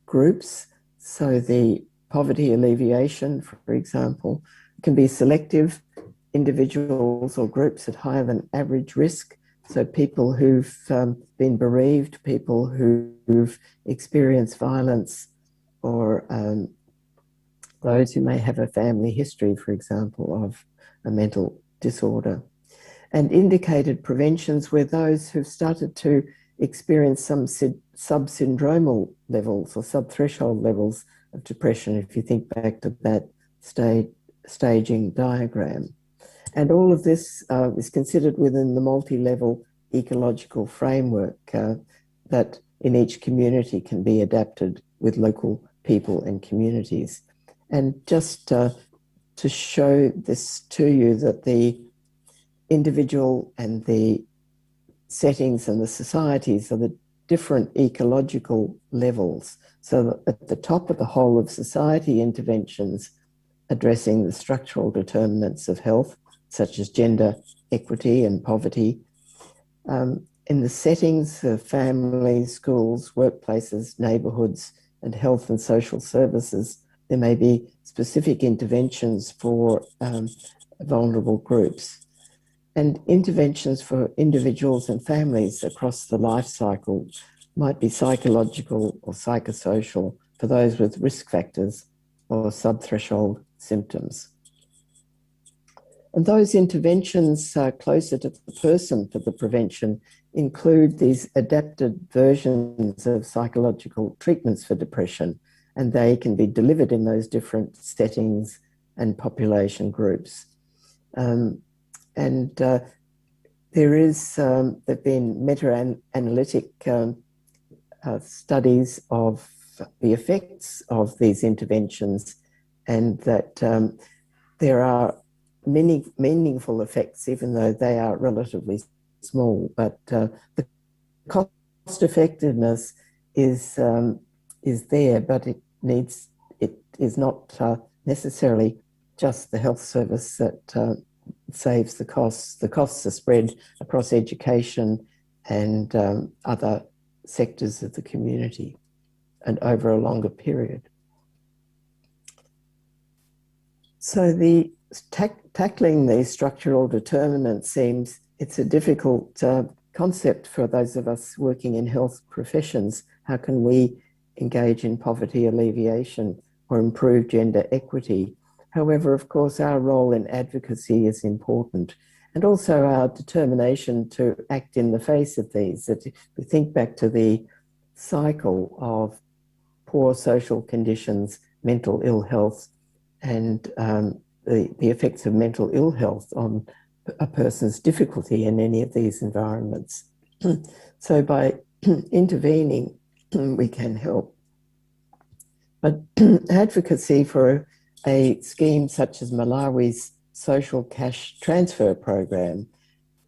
groups. So the poverty alleviation, for example, can be selective, individuals or groups at higher than average risk. So people who've been bereaved, people who've experienced violence, or those who may have a family history, for example, of a mental disorder. And indicated preventions where those who've started to experience some sub-syndromal levels or sub-threshold levels of depression, if you think back to that staging diagram. And all of this is considered within the multi-level ecological framework that in each community can be adapted with local people and communities. And just to show this to you, that the individual and the settings and the societies are the different ecological levels. So that at the top of the whole of society interventions addressing the structural determinants of health, such as gender equity and poverty. In the settings of families, schools, workplaces, neighbourhoods, and health and social services, there may be specific interventions for vulnerable groups, and interventions for individuals and families across the life cycle might be psychological or psychosocial for those with risk factors or sub-threshold symptoms. And those interventions closer to the person for the prevention include these adapted versions of psychological treatments for depression, and they can be delivered in those different settings and population groups. There have been meta-analytic studies of the effects of these interventions, and that there are many meaningful effects, even though they are relatively small. But the cost effectiveness is there, but it is not necessarily just the health service that saves the costs. The costs are spread across education and other sectors of the community and over a longer period. So tackling these structural determinants seems it's a difficult concept for those of us working in health professions. How can we engage in poverty alleviation or improve gender equity? However, of course, our role in advocacy is important, and also our determination to act in the face of these. That if we think back to the cycle of poor social conditions, mental ill health, and the effects of mental ill health on a person's difficulty in any of these environments. So by intervening, we can help. But advocacy for a scheme such as Malawi's social cash transfer program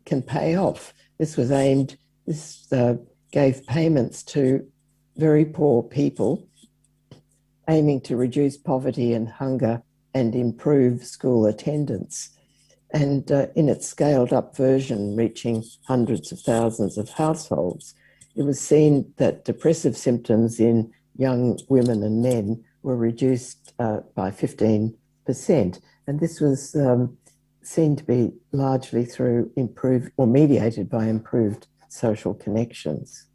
can pay off. This gave payments to very poor people, aiming to reduce poverty and hunger and improve school attendance. And in its scaled up version, reaching hundreds of thousands of households, it was seen that depressive symptoms in young women and men were reduced by 15%. And this was seen to be largely through improved or mediated by improved social connections.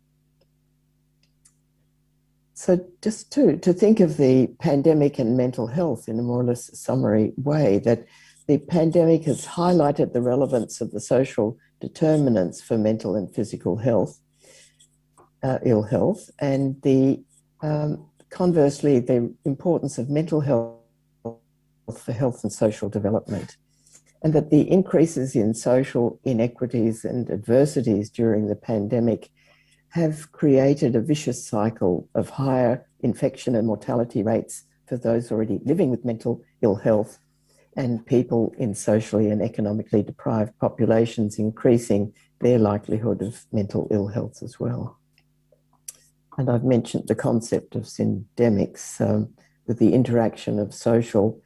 So just to think of the pandemic and mental health in a more or less summary way, that the pandemic has highlighted the relevance of the social determinants for mental and physical health, ill health, and conversely, the importance of mental health for health and social development, and that the increases in social inequities and adversities during the pandemic have created a vicious cycle of higher infection and mortality rates for those already living with mental ill health, and people in socially and economically deprived populations increasing their likelihood of mental ill health as well. And I've mentioned the concept of syndemics with the interaction of social,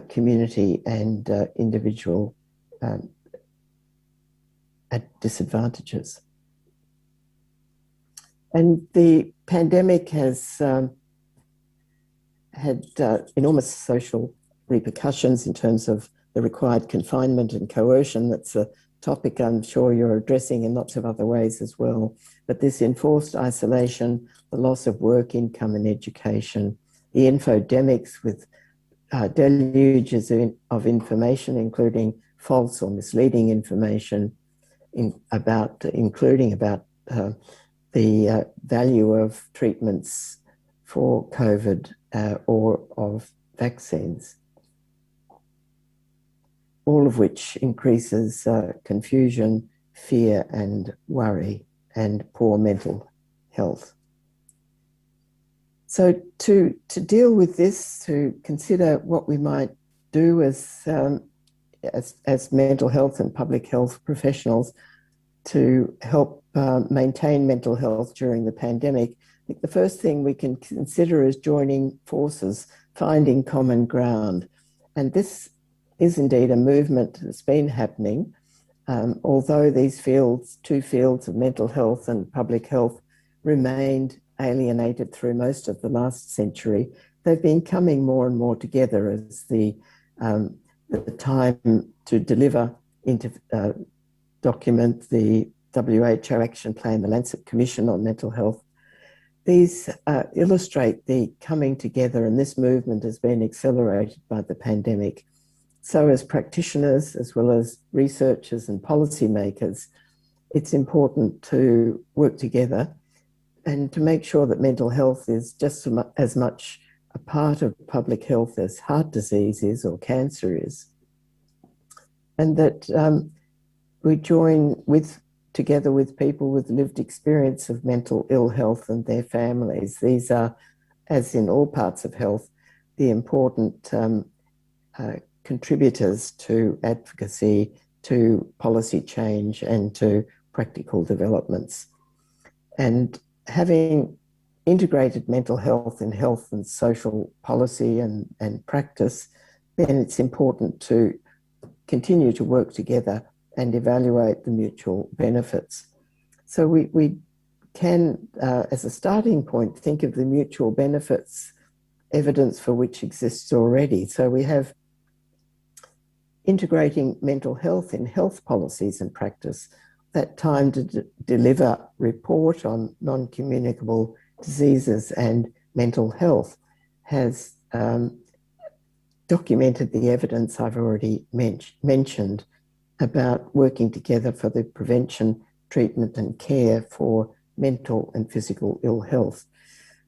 community and individual at disadvantages. And the pandemic has had enormous social repercussions in terms of the required confinement and coercion. That's a topic I'm sure you're addressing in lots of other ways as well. But this enforced isolation, the loss of work, income and education, the infodemics with deluges of information, including false or misleading information, including about the value of treatments for COVID or of vaccines, all of which increases confusion, fear and worry and poor mental health. So to deal with this, to consider what we might do as mental health and public health professionals to help maintain mental health during the pandemic, I think the first thing we can consider is joining forces, finding common ground. And this is indeed a movement that's been happening. Although these two fields of mental health and public health remained alienated through most of the last century, they've been coming more and more together as the time to deliver document the WHO Action Plan, the Lancet Commission on Mental Health. These illustrate the coming together, and this movement has been accelerated by the pandemic. So as practitioners, as well as researchers and policymakers, it's important to work together and to make sure that mental health is just as much a part of public health as heart disease is or cancer is. And that we join together with people with lived experience of mental ill health and their families. These are, as in all parts of health, the important contributors to advocacy, to policy change and to practical developments. And having integrated mental health in health and social policy and practice, then it's important to continue to work together and evaluate the mutual benefits. So we can, as a starting point, think of the mutual benefits, evidence for which exists already. So we have integrating mental health in health policies and practice. That time to deliver report on non-communicable diseases and mental health has documented the evidence I've already mentioned about working together for the prevention, treatment and care for mental and physical ill health.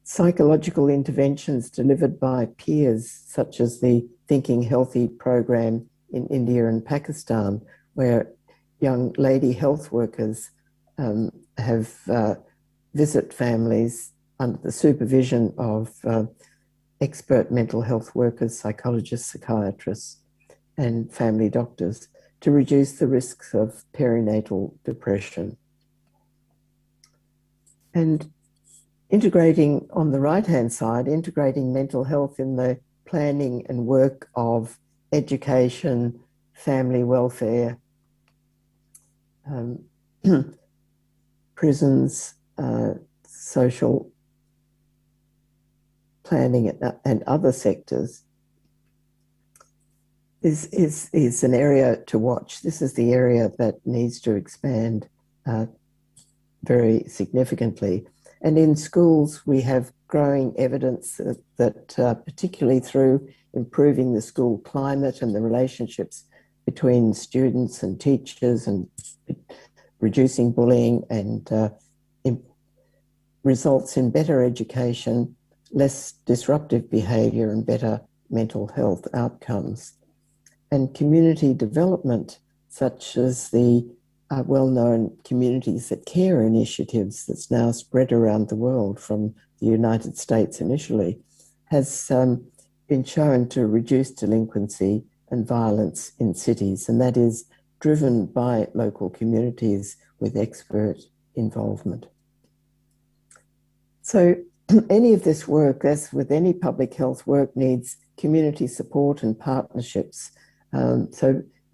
Psychological interventions delivered by peers, such as the Thinking Healthy program in India and Pakistan, where young lady health workers have visit families under the supervision of expert mental health workers, psychologists, psychiatrists, and family doctors to reduce the risks of perinatal depression. And integrating, on the right-hand side, integrating mental health in the planning and work of education, family welfare, prisons, social planning and other sectors is an area to watch. This is the area that needs to expand very significantly. And in schools, we have growing evidence that particularly through improving the school climate and the relationships between students and teachers and reducing bullying and results in better education, less disruptive behaviour and better mental health outcomes. And community development, such as the well-known communities that care initiatives that's now spread around the world from the United States initially, has been shown to reduce delinquency and violence in cities, and that is driven by local communities with expert involvement. So any of this work, as with any public health work, needs community support and partnerships. And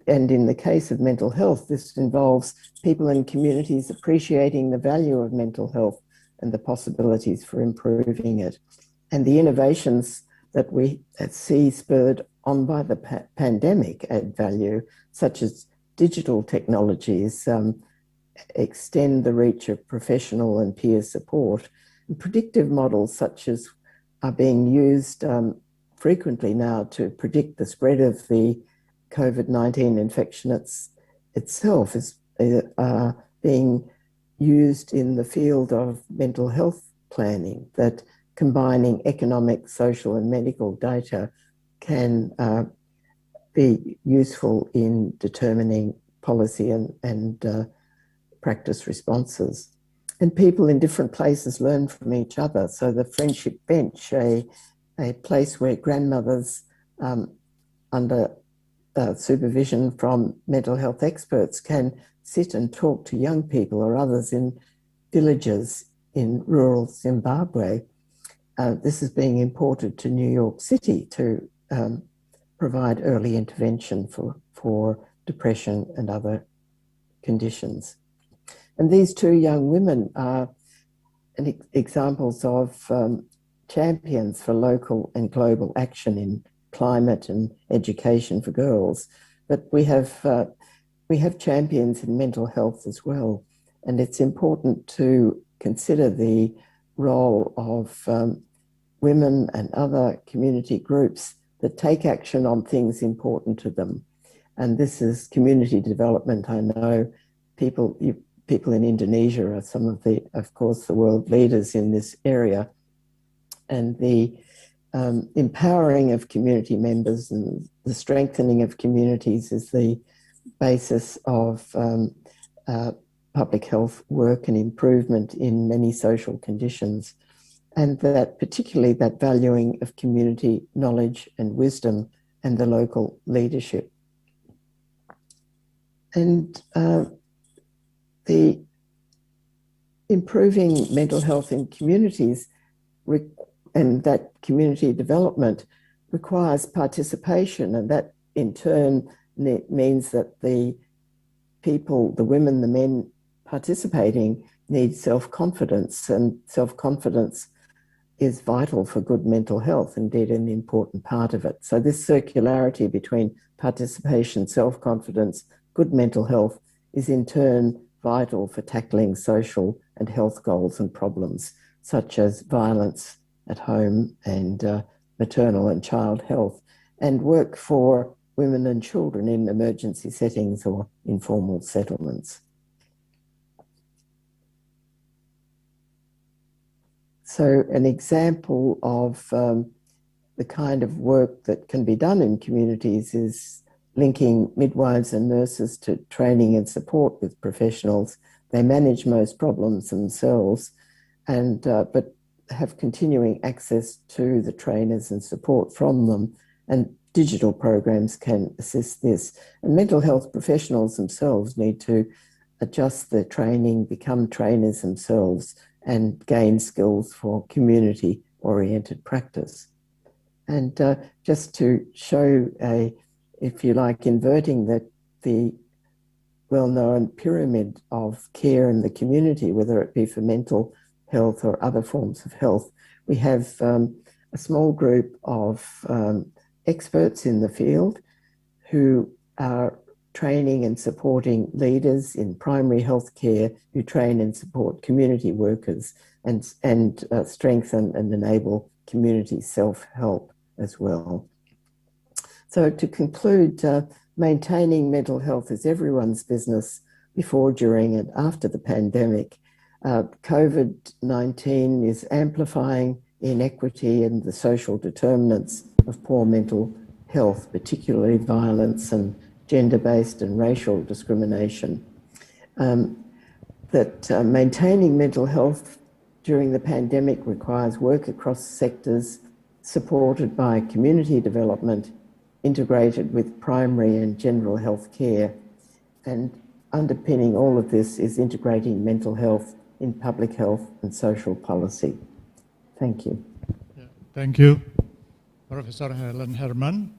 in the case of mental health, this involves people in communities appreciating the value of mental health and the possibilities for improving it. And the innovations that we see spurred on by the pandemic add value, such as digital technologies, extend the reach of professional and peer support. And predictive models such as are being used frequently now to predict the spread of the COVID-19 infection itself is being used in the field of mental health planning, that combining economic, social and medical data can be useful in determining policy and practice responses. And people in different places learn from each other. So the Friendship Bench, a place where grandmothers under supervision from mental health experts can sit and talk to young people or others in villages in rural Zimbabwe. This is being imported to New York City to provide early intervention for depression and other conditions. And these two young women are examples of champions for local and global action in climate and education for girls. But we have champions in mental health as well. And it's important to consider the role of women and other community groups that take action on things important to them. And this is community development. I know people in Indonesia are some of the, of course, the world leaders in this area. And the empowering of community members and the strengthening of communities is the basis of public health work and improvement in many social conditions. And that particularly that valuing of community knowledge and wisdom and the local leadership. And the improving mental health in communities and that community development requires participation, and that in turn means that the people, the women, the men participating need self-confidence, and self-confidence is vital for good mental health, indeed an important part of it. So this circularity between participation, self-confidence, good mental health is in turn vital for tackling social and health goals and problems such as violence at home and maternal and child health, and work for women and children in emergency settings or informal settlements. So an example of the kind of work that can be done in communities is linking midwives and nurses to training and support with professionals. They manage most problems themselves, and but have continuing access to the trainers and support from them, and digital programs can assist this. And mental health professionals themselves need to adjust their training, become trainers themselves, and gain skills for community-oriented practice. And just to show if you like, inverting the well-known pyramid of care in the community, whether it be for mental health or other forms of health, we have a small group of experts in the field who are training and supporting leaders in primary health care, who train and support community workers and strengthen and enable community self-help as well. So to conclude, maintaining mental health is everyone's business before, during and after the pandemic. COVID-19 is amplifying inequity and the social determinants of poor mental health, particularly violence and gender-based and racial discrimination. Maintaining mental health during the pandemic requires work across sectors supported by community development, integrated with primary and general health care. And underpinning all of this is integrating mental health in public health and social policy. Thank you. Thank you, Professor Helen Herman,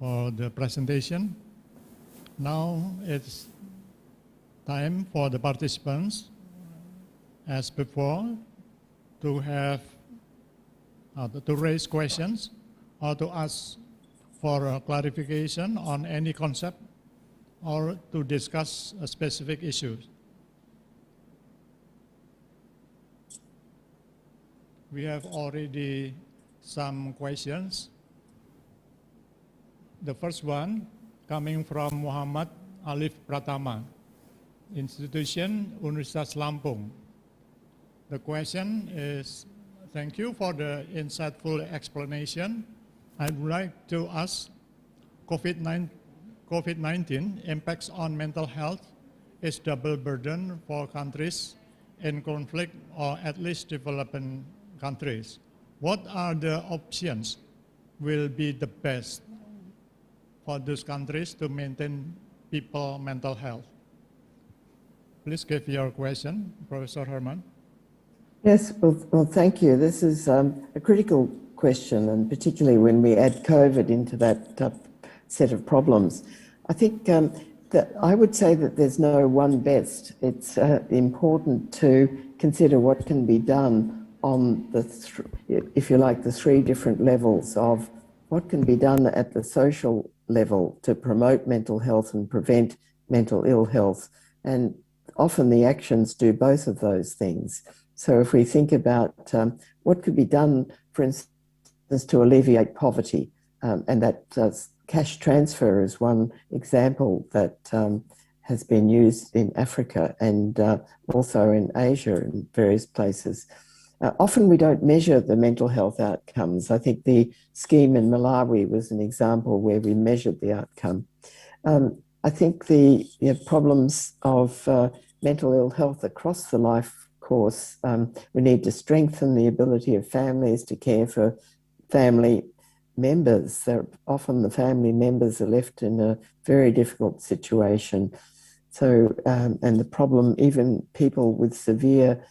for the presentation. Now it's time for the participants, as before, to have to raise questions or to ask for a clarification on any concept or to discuss a specific issues. We have already some questions. The first one coming from Muhammad Alif Pratama, institution Universitas Lampung. The question is, thank you for the insightful explanation. I'd like to ask, COVID-19 impacts on mental health is double burden for countries in conflict or at least developing countries. What are the options will be the best for those countries to maintain people's mental health? Please give your question, Professor Herman. Yes, well, thank you. This is a critical question, and particularly when we add COVID into that set of problems. I think that I would say that there's no one best. It's important to consider what can be done on the, if you like, the three different levels of what can be done at the social level to promote mental health and prevent mental ill health. And often the actions do both of those things. So if we think about what could be done, for instance, to alleviate poverty, and that cash transfer is one example that has been used in Africa and also in Asia in various places. Often we don't measure the mental health outcomes. I think the scheme in Malawi was an example where we measured the outcome. I think the problems of mental ill health across the life course, we need to strengthen the ability of families to care for family members. Often the family members are left in a very difficult situation. So, and the problem, even people with severe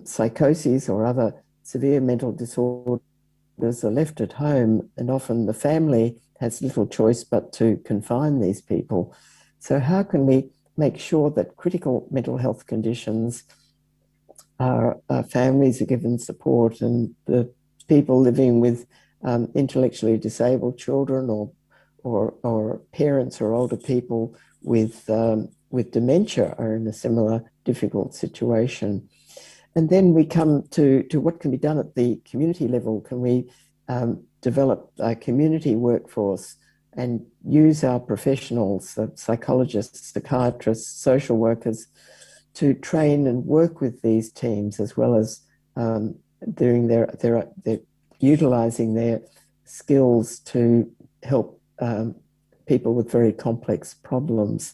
psychoses or other severe mental disorders are left at home, and often the family has little choice but to confine these people. So how can we make sure that critical mental health conditions families are given support, and the people living with intellectually disabled children or parents or older people with dementia are in a similar difficult situation. And then we come to what can be done at the community level. Can we develop a community workforce and use our professionals, psychologists, psychiatrists, social workers, to train and work with these teams, as well as doing utilizing their skills to help people with very complex problems.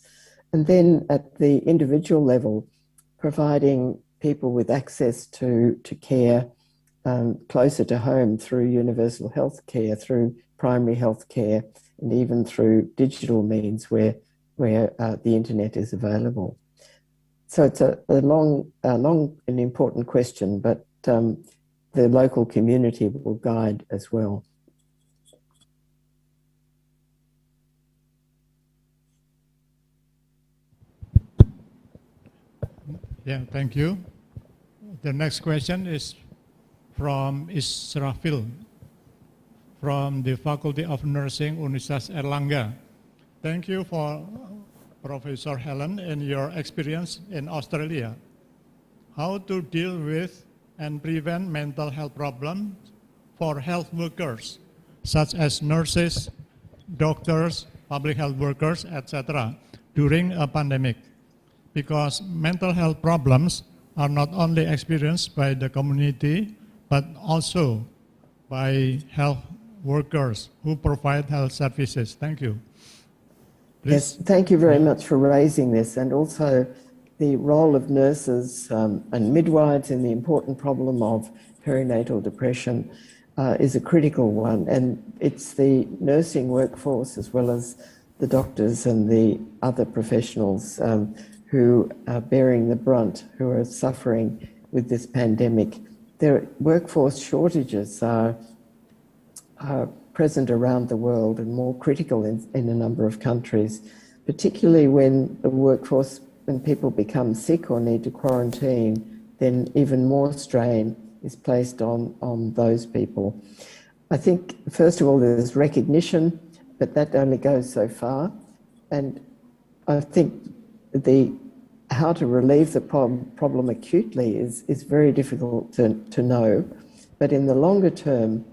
And then at the individual level, providing people with access to care closer to home through universal health care, through primary health care, and even through digital means where the internet is available. So it's a long and important question, but the local community will guide as well. Yeah, thank you. The next question is from Israfil from the Faculty of Nursing, Universitas Erlangga. Thank you for Professor Helen and your experience in Australia. How to deal with and prevent mental health problems for health workers, such as nurses, doctors, public health workers, etc., during a pandemic. Because mental health problems are not only experienced by the community, but also by health workers who provide health services. Thank you. Please. Yes, thank you very much for raising this, and also the role of nurses and midwives in the important problem of perinatal depression is a critical one. And it's the nursing workforce, as well as the doctors and the other professionals who are bearing the brunt, who are suffering with this pandemic. workforce shortages are present around the world and more critical in a number of countries, particularly when when people become sick or need to quarantine, then even more strain is placed on those people. I think, first of all, there's recognition, but that only goes so far. And I think how to relieve the problem acutely is very difficult to know. But in the longer term,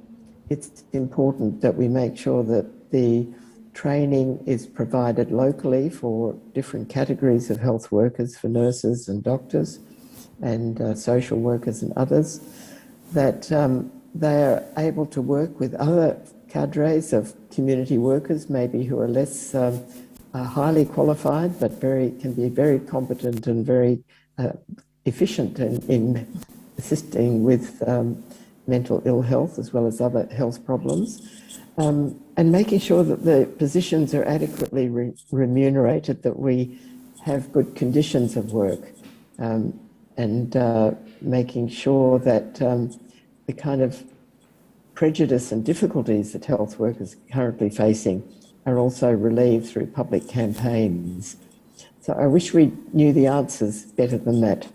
it's important that we make sure that the training is provided locally for different categories of health workers, for nurses and doctors and social workers and others, that they are able to work with other cadres of community workers, maybe who are less highly qualified, but can be very competent and very efficient in assisting with mental ill health as well as other health problems, and making sure that the positions are adequately remunerated, that we have good conditions of work, and making sure that the kind of prejudice and difficulties that health workers are currently facing are also relieved through public campaigns. So I wish we knew the answers better than that.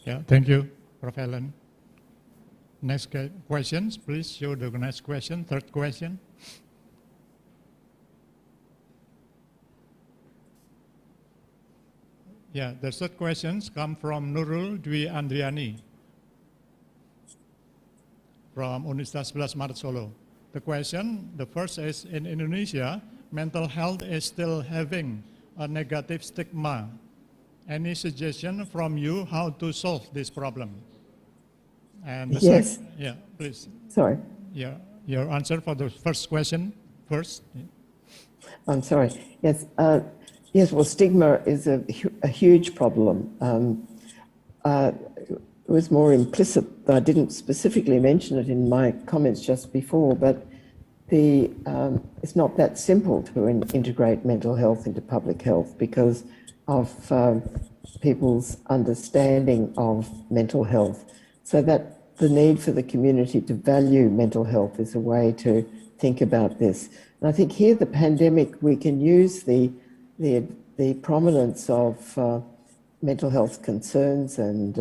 Yeah, thank you, Prof. Helen. Next questions, please show the next question, third question. Yeah, the third questions come from Nurul Dwi Andriani from Universitas 11 Maret Solo. The first is, in Indonesia, mental health is still having a negative stigma. Any suggestion from you how to solve this problem? And the yes. Yeah, please. Sorry. Yeah, your answer for the first question first. I'm sorry. Yes. Yes. Well, stigma is a huge problem. It was more implicit. I didn't specifically mention it in my comments just before, but it's not that simple to integrate mental health into public health because of people's understanding of mental health. So that the need for the community to value mental health is a way to think about this. And I think here the pandemic, we can use the prominence of mental health concerns and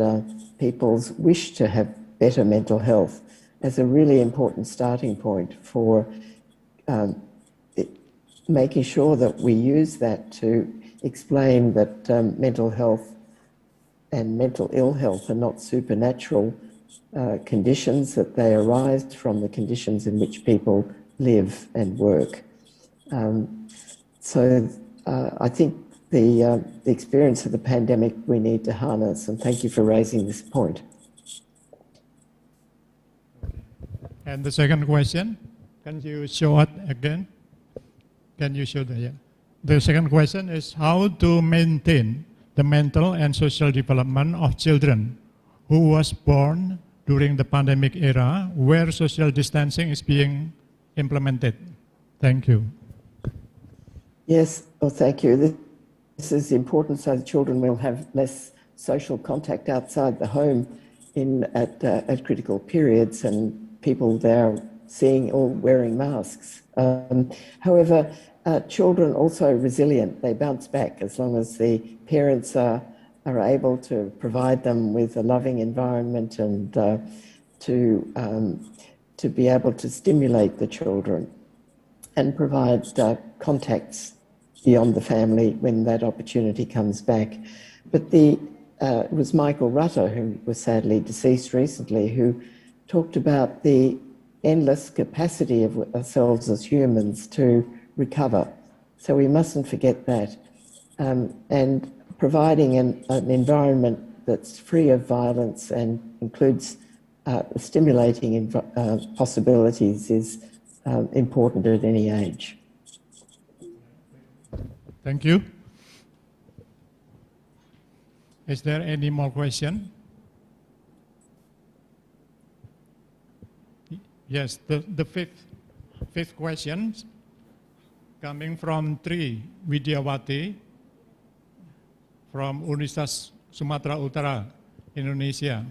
people's wish to have better mental health as a really important starting point for making sure that we use that to explain that mental health and mental ill health are not supernatural conditions, that they arise from the conditions in which people live and work. So I think the experience of the pandemic we need to harness, and thank you for raising this point. And the second question, can you show it again? Can you show the, The second question is how to maintain the mental and social development of children who was born during the pandemic era where social distancing is being implemented. Thank you. Yes, well, thank you. This is important so the children will have less social contact outside the home at critical periods, and people there seeing or wearing masks. However, children also resilient. They bounce back as long as the parents are able to provide them with a loving environment and to be able to stimulate the children and provide contacts beyond the family when that opportunity comes back. But it was Michael Rutter, who was sadly deceased recently, who talked about the endless capacity of ourselves as humans to recover. So we mustn't forget that. And providing an environment that's free of violence and includes stimulating possibilities is important at any age. Thank you. Is there any more question? Yes, the fifth question coming from Tri Widyawati from Universitas Sumatera Utara Indonesia.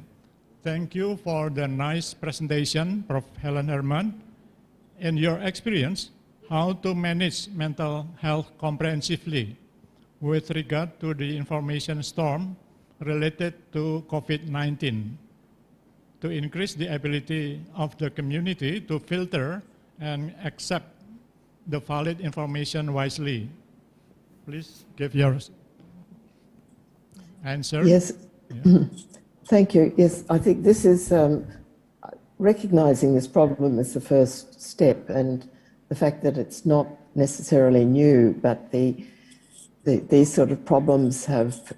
Thank you for the nice presentation, Prof. Helen Herman. In your experience, how to manage mental health comprehensively with regard to the information storm related to COVID-19 to increase the ability of the community to filter and accept the valid information wisely. Please give your answer. Yes. Yeah. Thank you. Yes, I think this is recognizing this problem is the first step, and the fact that it's not necessarily new, but these sort of problems have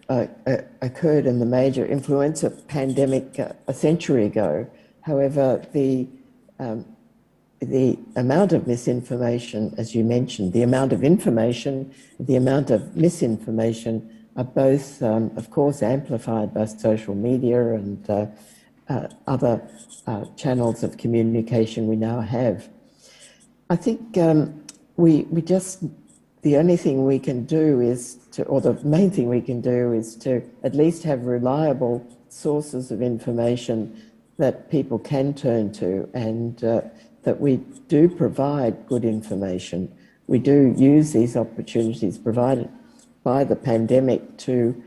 occurred in the major influenza pandemic a century ago. However, the amount of misinformation, as you mentioned, the amount of information, the amount of misinformation are both, of course, amplified by social media and other channels of communication we now have. I think the only thing we can do is or the main thing we can do is to at least have reliable sources of information that people can turn to, and that we do provide good information. We do use these opportunities provided by the pandemic to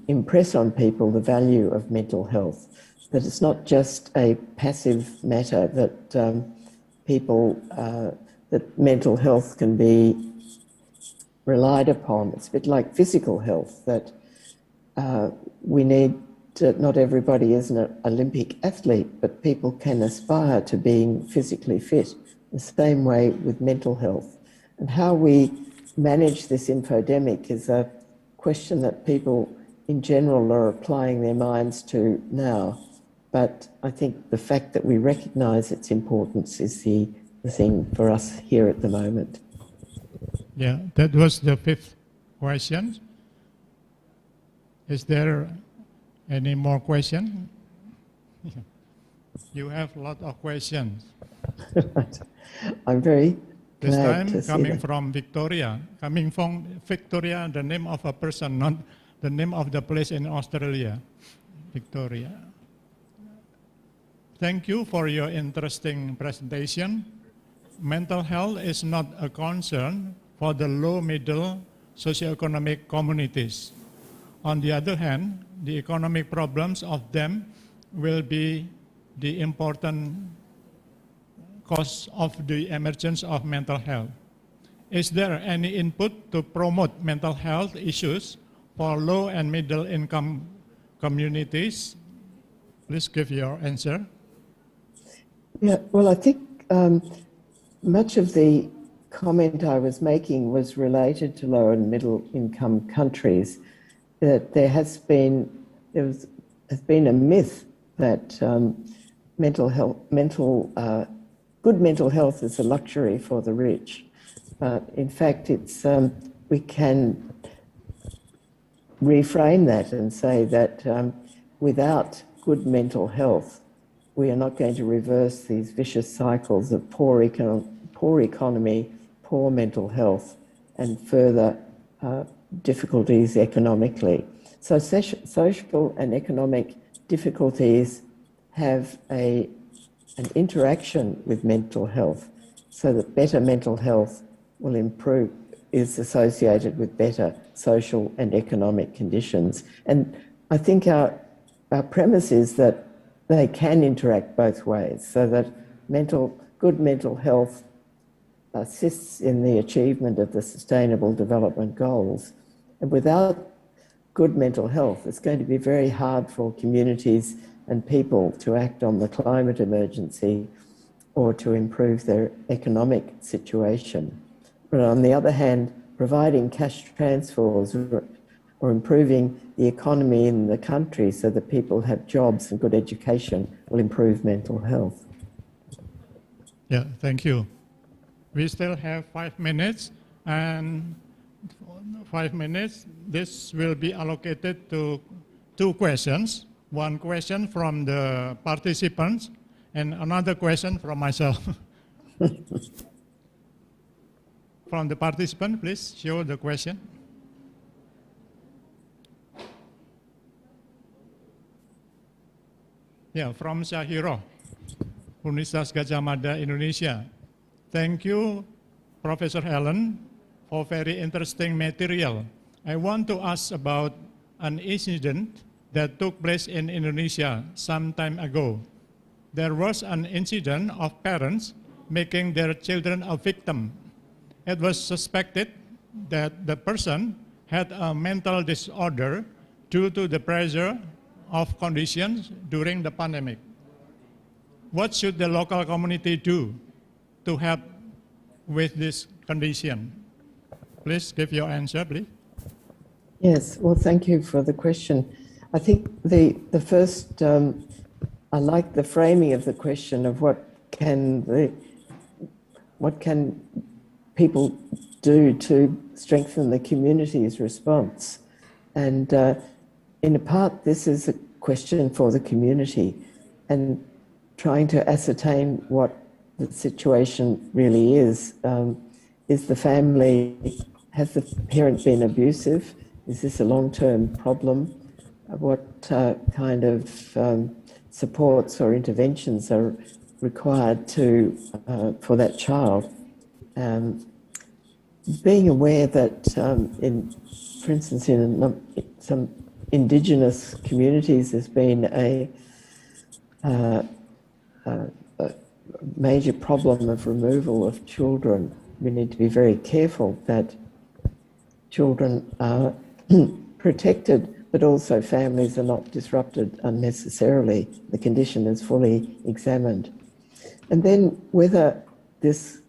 impress on people the value of mental health, that it's not just a passive matter, that that mental health can be relied upon. It's a bit like physical health, that we need to, not everybody is an Olympic athlete, but people can aspire to being physically fit, the same way with mental health. And how we manage this infodemic is a question that people in general are applying their minds to now. But I think the fact that we recognise its importance is the thing for us here at the moment. Yeah, that was the fifth question. Is there any more question? You have a lot of questions. I'm very This glad time to see coming that. from Victoria. Coming from Victoria, the name of a person, not the name of the place in Australia. Victoria. Thank you for your interesting presentation. Mental health is not a concern for the low-middle socioeconomic communities. On the other hand, the economic problems of them will be the important cause of the emergence of mental health. Is there any input to promote mental health issues for low and middle income communities? Please give your answer. Yeah, well, I think much of the comment I was making was related to low and middle income countries, that there has been a myth that good mental health is a luxury for the rich. But in fact, it's we can reframe that and say that without good mental health, we are not going to reverse these vicious cycles of poor economy, poor mental health, and further difficulties economically. So social and economic difficulties have an interaction with mental health, so that better mental health will improve, is associated with better social and economic conditions. And I think our premise is that they can interact both ways, so that good mental health assists in the achievement of the Sustainable Development Goals. And without good mental health, it's going to be very hard for communities and people to act on the climate emergency or to improve their economic situation. But on the other hand, providing cash transfers or improving the economy in the country so that people have jobs and good education will improve mental health. Yeah, thank you. We still have 5 minutes, and 5 minutes, this will be allocated to 2 questions. 1 question from the participants and another question from myself. From the participant, please show the question. Yeah, from Syahiro, Universitas Gadjah Mada, Indonesia. Thank you, Professor Helen, for very interesting material. I want to ask about an incident that took place in Indonesia some time ago. There was an incident of parents making their children a victim. It was suspected that the person had a mental disorder due to the pressure of conditions during the pandemic. What should the local community do to help with this condition? Please give your answer, please. Yes, well, thank you for the question. I think the first, I like the framing of the question of what can people do to strengthen the community's response. And in a part, this is a question for the community and trying to ascertain what the situation really is. Is the family, has the parent been abusive? Is this a long-term problem? What kind of supports or interventions are required for that child? Being aware that, for instance, in some Indigenous communities, there's been a major problem of removal of children. We need to be very careful that children are protected, but also families are not disrupted unnecessarily. The condition is fully examined. And then whether this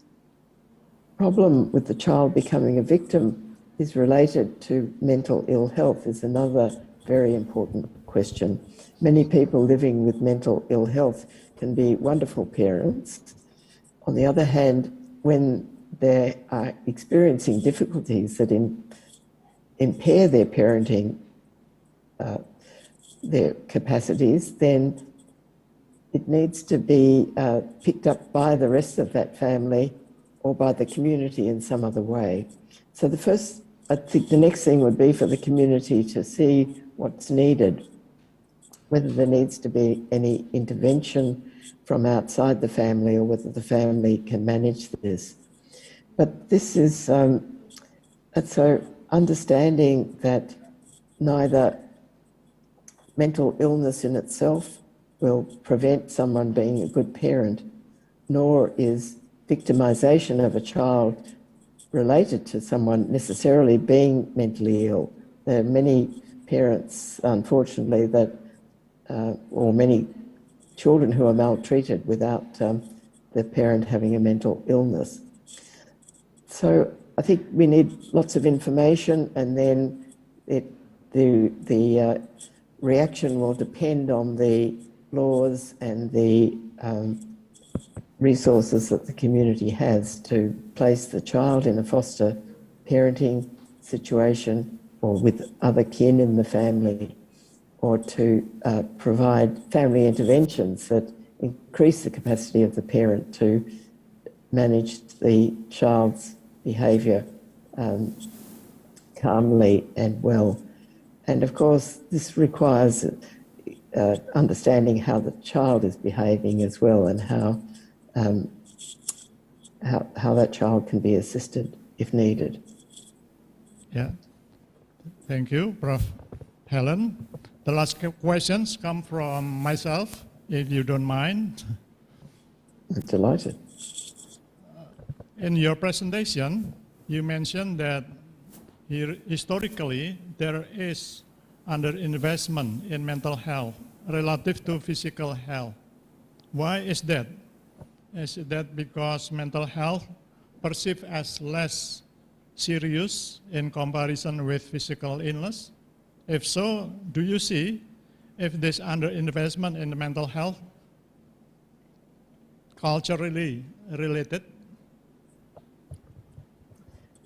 problem with the child becoming a victim is related to mental ill health is another very important question. Many people living with mental ill health can be wonderful parents. On the other hand, when they are experiencing difficulties that impair their parenting, their capacities, then it needs to be picked up by the rest of that family or by the community in some other way. So I think the next thing would be for the community to see what's needed, whether there needs to be any intervention from outside the family or whether the family can manage this. But this is, so understanding that neither mental illness in itself will prevent someone being a good parent, nor is victimization of a child related to someone necessarily being mentally ill. There are many parents, unfortunately, or many children who are maltreated without the parent having a mental illness. So I think we need lots of information, and then the reaction will depend on the laws and the resources that the community has to place the child in a foster parenting situation or with other kin in the family, or to provide family interventions that increase the capacity of the parent to manage the child's behaviour calmly and well. And of course, this requires understanding how the child is behaving as well, and how that child can be assisted if needed. Yeah, thank you, Prof. Helen. The last questions come from myself, if you don't mind. I'm delighted. In your presentation, you mentioned that historically there is underinvestment in mental health relative to physical health. Why is that? Is that because mental health perceived as less serious in comparison with physical illness? If so, do you see if this underinvestment in the mental health culturally related?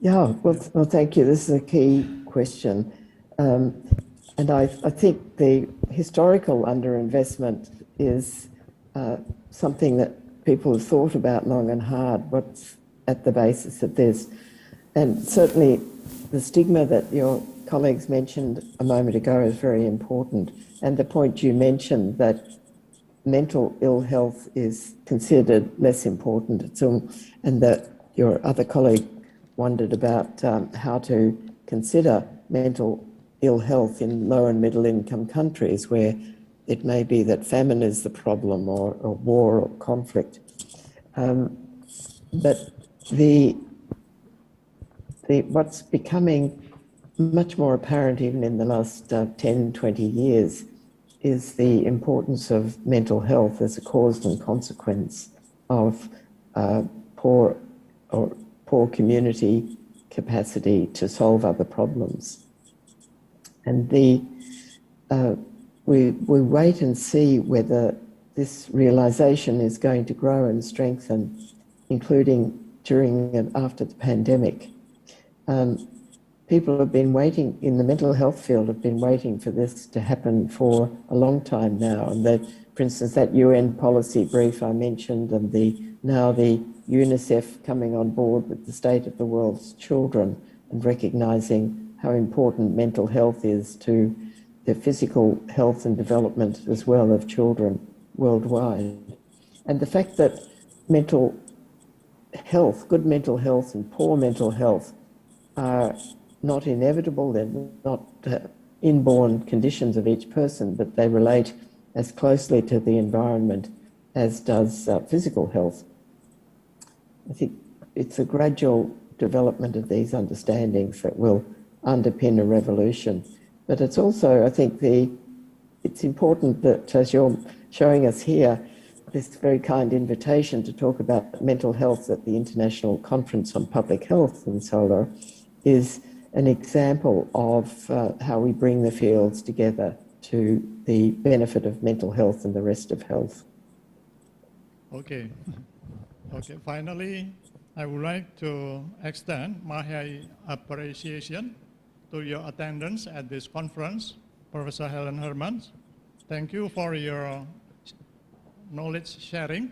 Yeah, well, thank you. This is a key question. And I think the historical underinvestment is something that people have thought about long and hard, what's at the basis of this. And certainly the stigma that your colleagues mentioned a moment ago is very important. And the point you mentioned that mental ill health is considered less important at all, and that your other colleague wondered about how to consider mental ill health in low and middle income countries where it may be that famine is the problem or war or conflict. But what's becoming much more apparent even in the last 10, 20 years is the importance of mental health as a cause and consequence of poor community capacity to solve other problems. And we wait and see whether this realization is going to grow and strengthen, including during and after the pandemic. People have been waiting, in the mental health field, have been waiting for this to happen for a long time now. And that, for instance, that UN policy brief I mentioned, and now the UNICEF coming on board with the state of the world's children and recognising how important mental health is to the physical health and development as well of children worldwide. And the fact that mental health, good mental health and poor mental health are not inevitable, they're not inborn conditions of each person, but they relate as closely to the environment as does physical health. I think it's a gradual development of these understandings that will underpin a revolution. But it's also, I think, it's important that, as you're showing us here, this very kind invitation to talk about mental health at the International Conference on Public Health in Solo is an example of how we bring the fields together to the benefit of mental health and the rest of health. Okay. Okay. Finally, I would like to extend my appreciation to your attendance at this conference, Professor Helen Herman. Thank you for your knowledge sharing,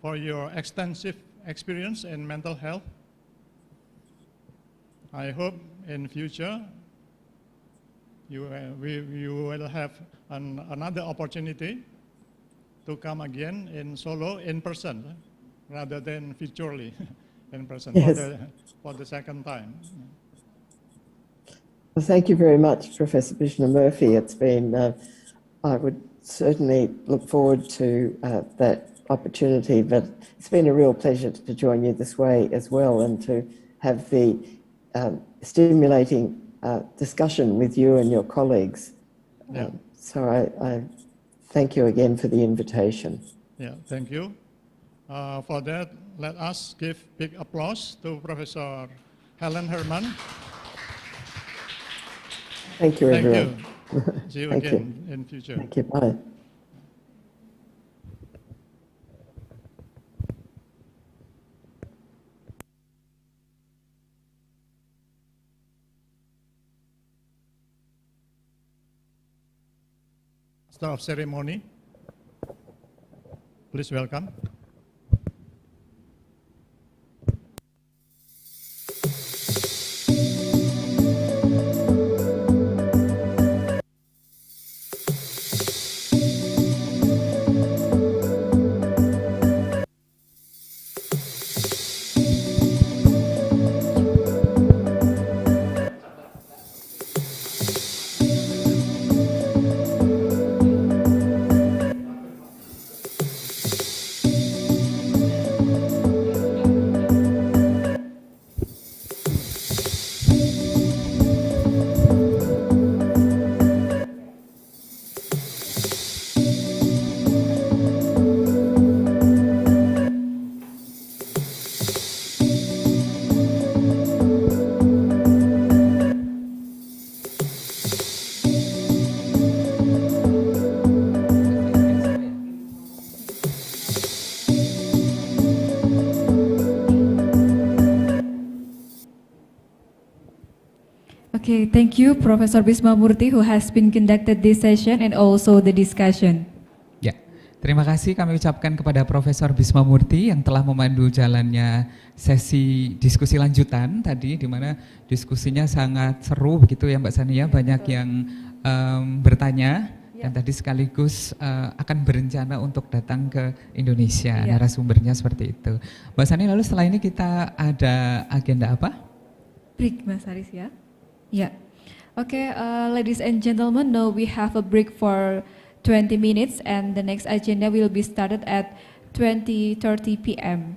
for your extensive experience in mental health. I hope in future you will have another opportunity to come again in Solo in person rather than virtually in person. Yes. for the second time. Well, thank you very much, Professor Bishna-Murphy. It's been, I would certainly look forward to that opportunity, but it's been a real pleasure to join you this way as well and to have the stimulating discussion with you and your colleagues. Yeah. So I thank you again for the invitation. Yeah, thank you. For that, let us give big applause to Professor Helen Herman. Thank you, everyone. Thank you. See you again in future. Thank you. Bye. Master of Ceremony, please welcome. Okay, thank you, Professor Bismamurti, who has been conducted this session and also the discussion. Ya, terima kasih kami ucapkan kepada Profesor Bismamurti yang telah memandu jalannya sesi diskusi lanjutan tadi, di mana diskusinya sangat seru begitu ya Mbak Sania, banyak yang bertanya dan tadi sekaligus akan berencana untuk datang ke Indonesia. Ya. Narasumbernya seperti itu. Mbak Sani, lalu setelah ini kita ada agenda apa? Break, Mas Haris ya. Ya. Okay, ladies and gentlemen, now we have a break for 20 minutes and the next agenda will be started at 20:30 p.m.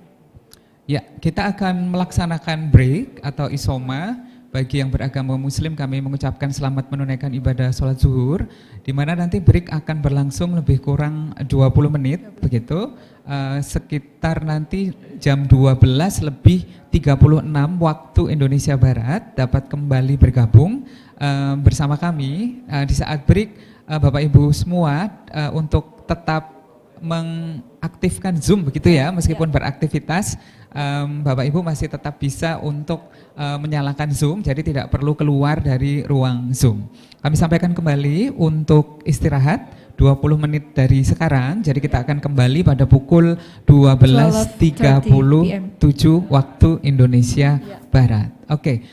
Ya, kita akan melaksanakan break atau isoma. Bagi yang beragama Muslim, kami mengucapkan selamat menunaikan ibadah sholat zuhur, di mana nanti break akan berlangsung lebih kurang 20 menit, begitu, sekitar nanti jam 12:36 waktu Indonesia Barat dapat kembali bergabung bersama kami di saat break. Bapak Ibu semua untuk tetap mengaktifkan Zoom begitu ya, meskipun beraktivitas, Bapak Ibu masih tetap bisa untuk menyalakan Zoom, jadi tidak perlu keluar dari ruang Zoom. Kami sampaikan kembali untuk istirahat 20 menit dari sekarang, jadi kita akan kembali pada pukul 12:37 waktu Indonesia Barat. Oke.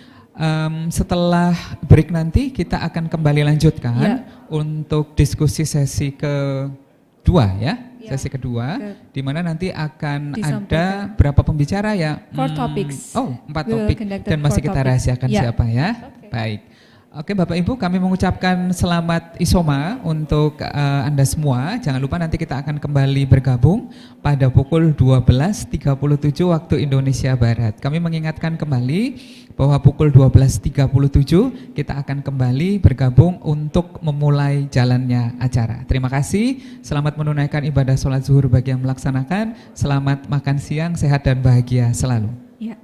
Setelah break nanti kita akan kembali lanjutkan untuk diskusi sesi kedua ya. Sesi kedua, di mana nanti akan ada berapa pembicara ya? 4 topics. Oh, 4 topik dan masih kita rahasiakan siapa ya? Baik. Oke, Bapak Ibu, kami mengucapkan selamat isoma untuk Anda semua. Jangan lupa nanti kita akan kembali bergabung pada pukul 12:37 waktu Indonesia Barat. Kami mengingatkan kembali bahwa pukul 12:37 kita akan kembali bergabung untuk memulai jalannya acara. Terima kasih, selamat menunaikan ibadah sholat zuhur bagi yang melaksanakan. Selamat makan siang, sehat dan bahagia selalu. Ya.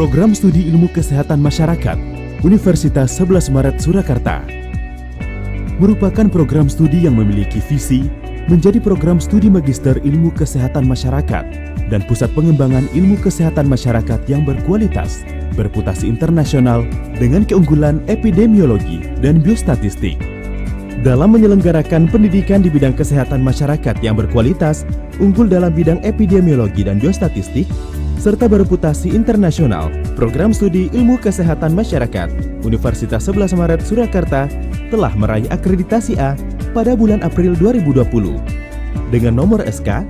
Program Studi Ilmu Kesehatan Masyarakat Universitas 11 Maret Surakarta merupakan program studi yang memiliki visi menjadi program studi magister ilmu kesehatan masyarakat dan pusat pengembangan ilmu kesehatan masyarakat yang berkualitas, berputasi internasional dengan keunggulan epidemiologi dan biostatistik. Dalam menyelenggarakan pendidikan di bidang kesehatan masyarakat yang berkualitas, unggul dalam bidang epidemiologi dan biostatistik, serta bereputasi internasional, program studi ilmu kesehatan masyarakat Universitas 11 Maret Surakarta telah meraih akreditasi A pada bulan April 2020 dengan nomor SK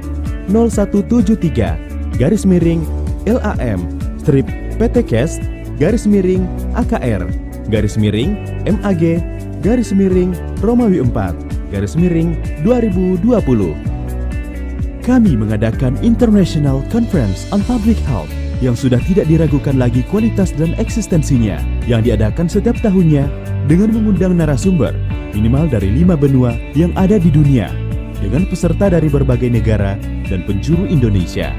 0173-LAM-PTKS-MAG-MAG-Romawi 4-2020. Kami mengadakan International Conference on Public Health yang sudah tidak diragukan lagi kualitas dan eksistensinya, yang diadakan setiap tahunnya dengan mengundang narasumber minimal dari 5 benua yang ada di dunia, dengan peserta dari berbagai negara dan penjuru Indonesia.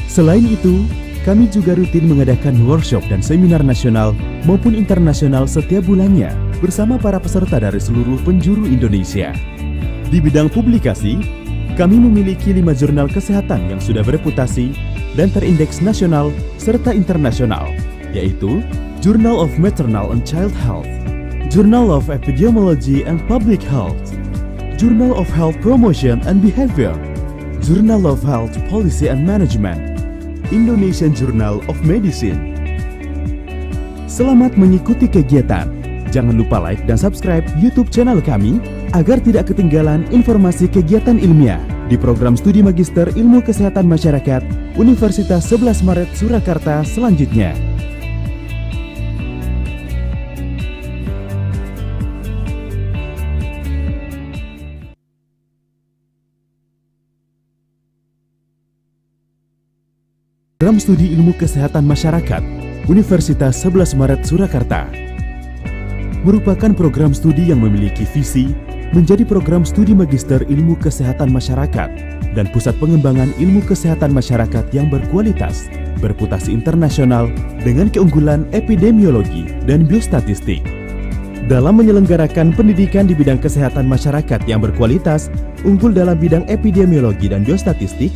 Selain itu, kami juga rutin mengadakan workshop dan seminar nasional maupun internasional setiap bulannya bersama para peserta dari seluruh penjuru Indonesia. Di bidang publikasi, kami memiliki 5 jurnal kesehatan yang sudah bereputasi dan terindeks nasional serta internasional, yaitu Journal of Maternal and Child Health, Journal of Epidemiology and Public Health, Journal of Health Promotion and Behavior, Journal of Health Policy and Management, Indonesian Journal of Medicine. Selamat mengikuti kegiatan. Jangan lupa like dan subscribe YouTube channel kami agar tidak ketinggalan informasi kegiatan ilmiah di program studi Magister Ilmu Kesehatan Masyarakat Universitas 11 Maret Surakarta selanjutnya. Program Studi Ilmu Kesehatan Masyarakat Universitas 11 Maret Surakarta merupakan program studi yang memiliki visi menjadi program studi magister ilmu kesehatan masyarakat dan pusat pengembangan ilmu kesehatan masyarakat yang berkualitas, berputasi internasional dengan keunggulan epidemiologi dan biostatistik. Dalam menyelenggarakan pendidikan di bidang kesehatan masyarakat yang berkualitas, unggul dalam bidang epidemiologi dan biostatistik,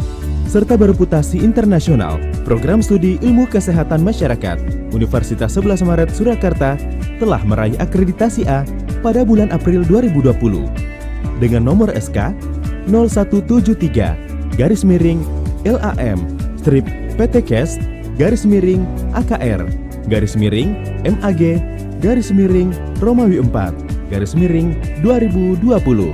serta bereputasi internasional, program studi ilmu kesehatan masyarakat Universitas 11 Maret Surakarta telah meraih akreditasi A pada bulan April 2020 dengan nomor SK 0173-LAM-PTKS-AKR-MAG-Romawi 4-2020.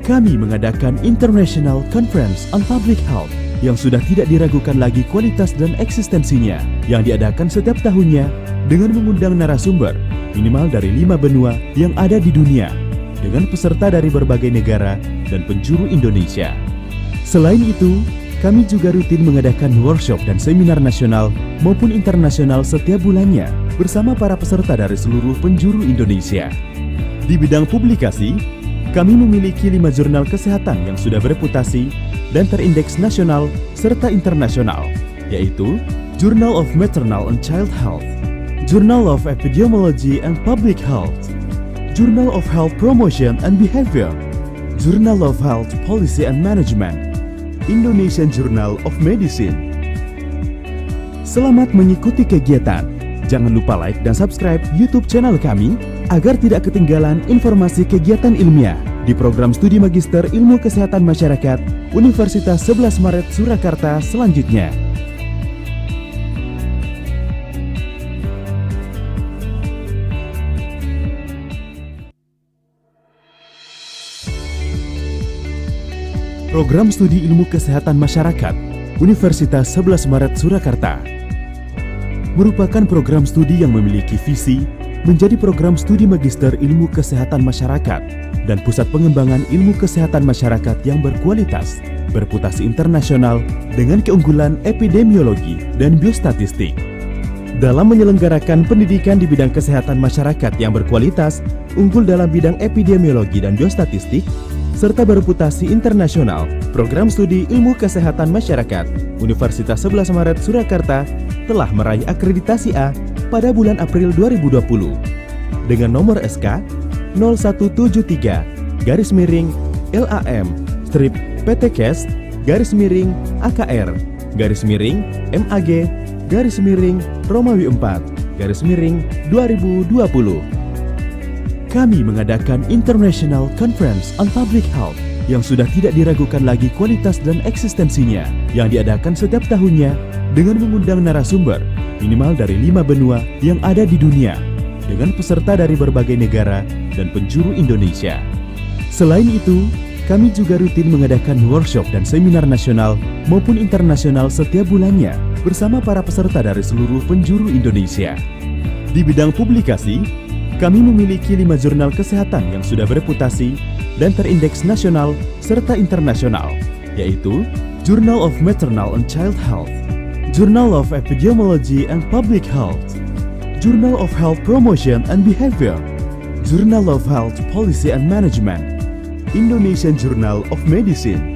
Kami mengadakan International Conference on Public Health yang sudah tidak diragukan lagi kualitas dan eksistensinya, yang diadakan setiap tahunnya dengan mengundang narasumber minimal dari 5 benua yang ada di dunia, dengan peserta dari berbagai negara dan penjuru Indonesia. Selain itu, kami juga rutin mengadakan workshop dan seminar nasional maupun internasional setiap bulannya bersama para peserta dari seluruh penjuru Indonesia. Di bidang publikasi, kami memiliki 5 jurnal kesehatan yang sudah bereputasi dan terindeks nasional serta internasional, yaitu Journal of Maternal and Child Health, Journal of Epidemiology and Public Health, Journal of Health Promotion and Behavior, Journal of Health Policy and Management, Indonesian Journal of Medicine. Selamat mengikuti kegiatan. Jangan lupa like dan subscribe YouTube channel kami agar tidak ketinggalan informasi kegiatan ilmiah di program studi Magister Ilmu Kesehatan Masyarakat Universitas 11 Maret Surakarta selanjutnya. Program Studi Ilmu Kesehatan Masyarakat Universitas 11 Maret Surakarta merupakan program studi yang memiliki visi menjadi program studi Magister Ilmu Kesehatan Masyarakat dan pusat pengembangan ilmu kesehatan masyarakat yang berkualitas, berputasi internasional dengan keunggulan epidemiologi dan biostatistik. Dalam menyelenggarakan pendidikan di bidang kesehatan masyarakat yang berkualitas, unggul dalam bidang epidemiologi dan biostatistik, serta bereputasi internasional, program studi ilmu kesehatan masyarakat Universitas 11 Maret Surakarta telah meraih akreditasi A pada bulan April 2020 dengan nomor SK 0173-LAM-PTKS-MAG-Romawi 4-Romawi 2020. Kami mengadakan International Conference on Public Health yang sudah tidak diragukan lagi kualitas dan eksistensinya, yang diadakan setiap tahunnya dengan mengundang narasumber minimal dari 5 benua yang ada di dunia, dengan peserta dari berbagai negara dan penjuru Indonesia. Selain itu, kami juga rutin mengadakan workshop dan seminar nasional maupun internasional setiap bulannya bersama para peserta dari seluruh penjuru Indonesia. Di bidang publikasi, kami memiliki 5 jurnal kesehatan yang sudah bereputasi dan terindeks nasional serta internasional, yaitu Journal of Maternal and Child Health, Journal of Epidemiology and Public Health, Journal of Health Promotion and Behavior, Journal of Health Policy and Management, Indonesian Journal of Medicine.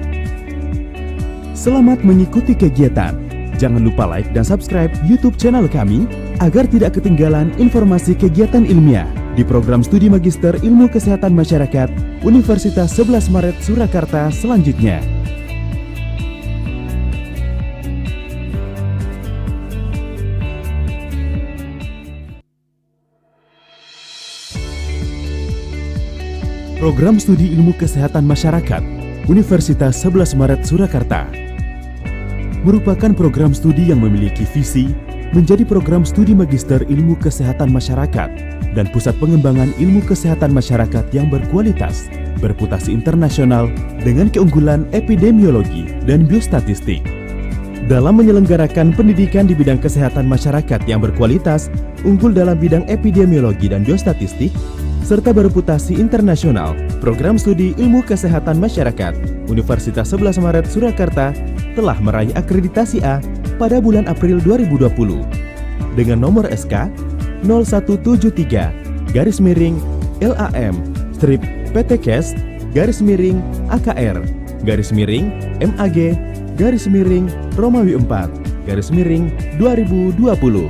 Selamat mengikuti kegiatan. Jangan lupa like dan subscribe YouTube channel kami agar tidak ketinggalan informasi kegiatan ilmiah di program studi Magister Ilmu Kesehatan Masyarakat Universitas 11 Maret Surakarta selanjutnya. Program Studi Ilmu Kesehatan Masyarakat Universitas 11 Maret Surakarta merupakan program studi yang memiliki visi menjadi program studi Magister Ilmu Kesehatan Masyarakat dan pusat pengembangan ilmu kesehatan masyarakat yang berkualitas, bereputasi internasional dengan keunggulan epidemiologi dan biostatistik. Dalam menyelenggarakan pendidikan di bidang kesehatan masyarakat yang berkualitas, unggul dalam bidang epidemiologi dan biostatistik, serta bereputasi internasional, program studi Ilmu Kesehatan Masyarakat Universitas 11 Maret Surakarta telah meraih akreditasi A pada bulan April 2020 dengan nomor SK 0173-LAM-PTKS-AKR-MAG-Romawi 4-2020.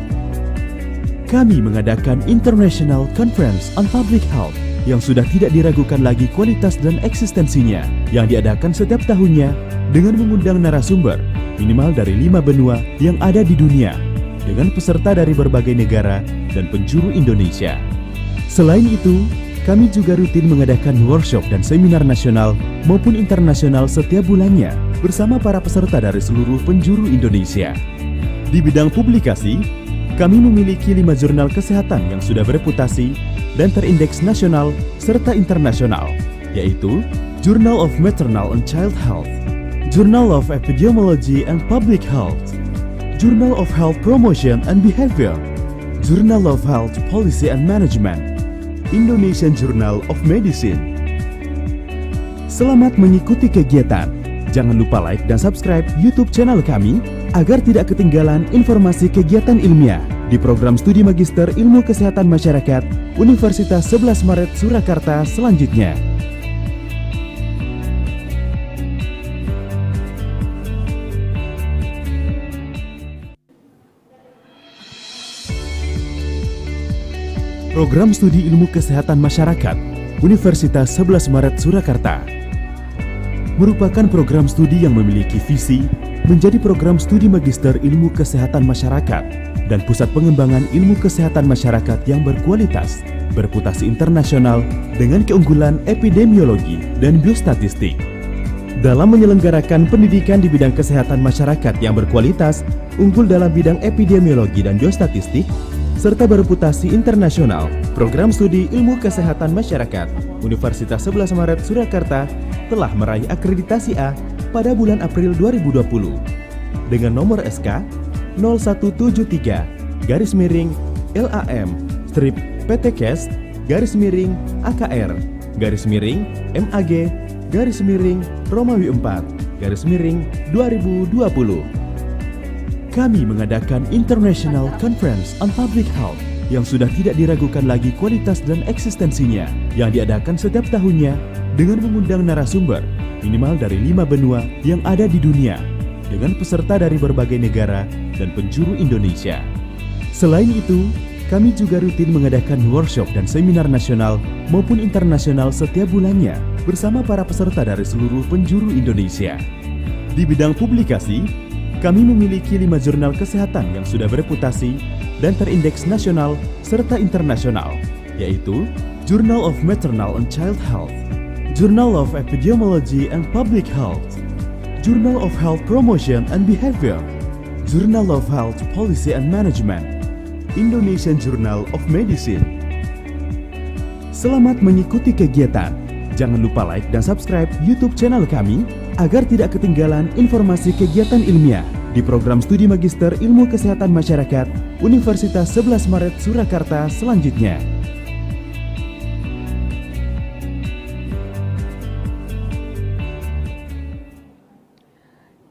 Kami mengadakan International Conference on Public Health yang sudah tidak diragukan lagi kualitas dan eksistensinya, yang diadakan setiap tahunnya dengan mengundang narasumber minimal dari 5 benua yang ada di dunia, dengan peserta dari berbagai negara dan penjuru Indonesia. Selain itu, kami juga rutin mengadakan workshop dan seminar nasional maupun internasional setiap bulannya bersama para peserta dari seluruh penjuru Indonesia. Di bidang publikasi, kami memiliki 5 jurnal kesehatan yang sudah bereputasi dan terindeks nasional serta internasional, yaitu Journal of Maternal and Child Health, Journal of Epidemiology and Public Health, Journal of Health Promotion and Behavior, Journal of Health Policy and Management, Indonesian Journal of Medicine. Selamat mengikuti kegiatan. Jangan lupa like dan subscribe YouTube channel kami agar tidak ketinggalan informasi kegiatan ilmiah di program studi Magister Ilmu Kesehatan Masyarakat Universitas 11 Maret Surakarta selanjutnya. Program Studi Ilmu Kesehatan Masyarakat Universitas 11 Maret Surakarta merupakan program studi yang memiliki visi menjadi program studi Magister Ilmu Kesehatan Masyarakat dan pusat pengembangan ilmu kesehatan masyarakat yang berkualitas, bereputasi internasional dengan keunggulan epidemiologi dan biostatistik. Dalam menyelenggarakan pendidikan di bidang kesehatan masyarakat yang berkualitas, unggul dalam bidang epidemiologi dan biostatistik, serta bereputasi internasional, program studi Ilmu Kesehatan Masyarakat Universitas 11 Maret Surakarta telah meraih akreditasi A pada bulan April 2020 dengan nomor SK 0173-LAM-PTKS-AKR-MAG-Romawi 4-2020. Kami mengadakan International Conference on Public Health yang sudah tidak diragukan lagi kualitas dan eksistensinya, yang diadakan setiap tahunnya dengan mengundang narasumber minimal dari 5 benua yang ada di dunia, dengan peserta dari berbagai negara dan penjuru Indonesia. Selain itu, kami juga rutin mengadakan workshop dan seminar nasional maupun internasional setiap bulannya bersama para peserta dari seluruh penjuru Indonesia. Di bidang publikasi, kami memiliki 5 jurnal kesehatan yang sudah bereputasi dan terindeks nasional serta internasional, yaitu Journal of Maternal and Child Health, Journal of Epidemiology and Public Health, Journal of Health Promotion and Behavior, Journal of Health Policy and Management, Indonesian Journal of Medicine. Selamat mengikuti kegiatan. Jangan lupa like dan subscribe YouTube channel kami agar tidak ketinggalan informasi kegiatan ilmiah di program studi Magister Ilmu Kesehatan Masyarakat Universitas 11 Maret Surakarta selanjutnya.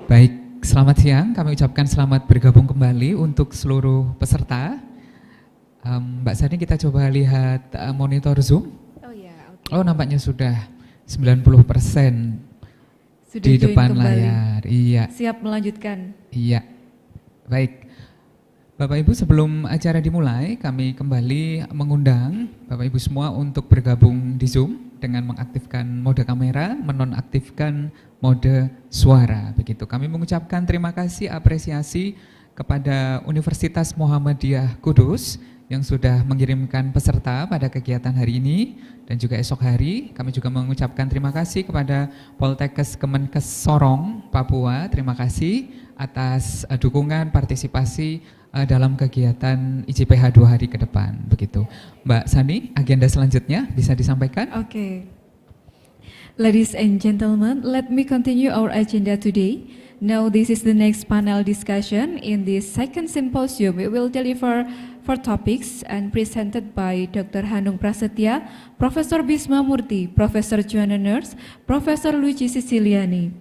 Baik, selamat siang. Kami ucapkan selamat bergabung kembali untuk seluruh peserta. Mbak Sani, kita coba lihat monitor Zoom. Oh ya, oke. Oh, nampaknya sudah 90% Sudah di join depan kembali. layar. Iya. Siap melanjutkan. Iya. Baik. Bapak Ibu, sebelum acara dimulai, kami kembali mengundang Bapak Ibu semua untuk bergabung di Zoom dengan mengaktifkan mode kamera, menonaktifkan mode suara. Begitu. Kami mengucapkan terima kasih, apresiasi kepada Universitas Muhammadiyah Kudus yang sudah mengirimkan peserta pada kegiatan hari ini dan juga esok hari. Kami juga mengucapkan terima kasih kepada Poltekkes Kemenkes Sorong, Papua. Terima kasih atas dukungan partisipasi dalam kegiatan ICPH 2 hari ke depan. Begitu. Mbak Sani, agenda selanjutnya bisa disampaikan? Okay. Ladies and gentlemen, let me continue our agenda today. Now this is the next panel discussion. In this second symposium, we will deliver 4 topics and presented by Dr. Hanung Prasetya, Professor Bisma Murty, Professor Joanna Nurse, Professor Luigi Siciliani.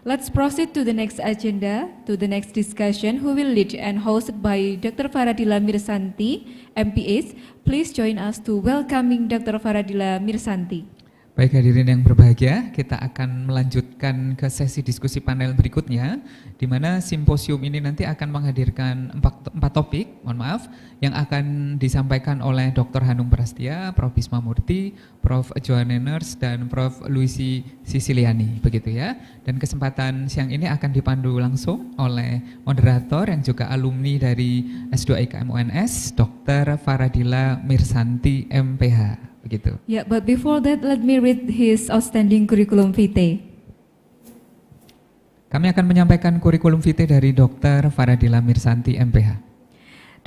Let's proceed to the next agenda, to the next discussion, who will lead and hosted by Dr. Faradila Mirsanti, MPH. Please join us to welcoming Dr. Faradila Mirsanti. Baik, hadirin yang berbahagia, kita akan melanjutkan ke sesi diskusi panel berikutnya, di mana simposium ini nanti akan menghadirkan 4 topik, yang akan disampaikan oleh Dr. Hanung Prasetya, Prof. Bisma Murty, Prof. Joanna Nurse, dan Prof. Luigi Siciliani, begitu ya. Dan kesempatan siang ini akan dipandu langsung oleh moderator yang juga alumni dari S2 IKM UNS, Dr. Faradila Mirsanti, MPH. Begitu. Yeah, but before that, let me read his outstanding curriculum vitae. Kami akan menyampaikan kurikulum vitae dari Dr. Faradila Mirsanti, MPH.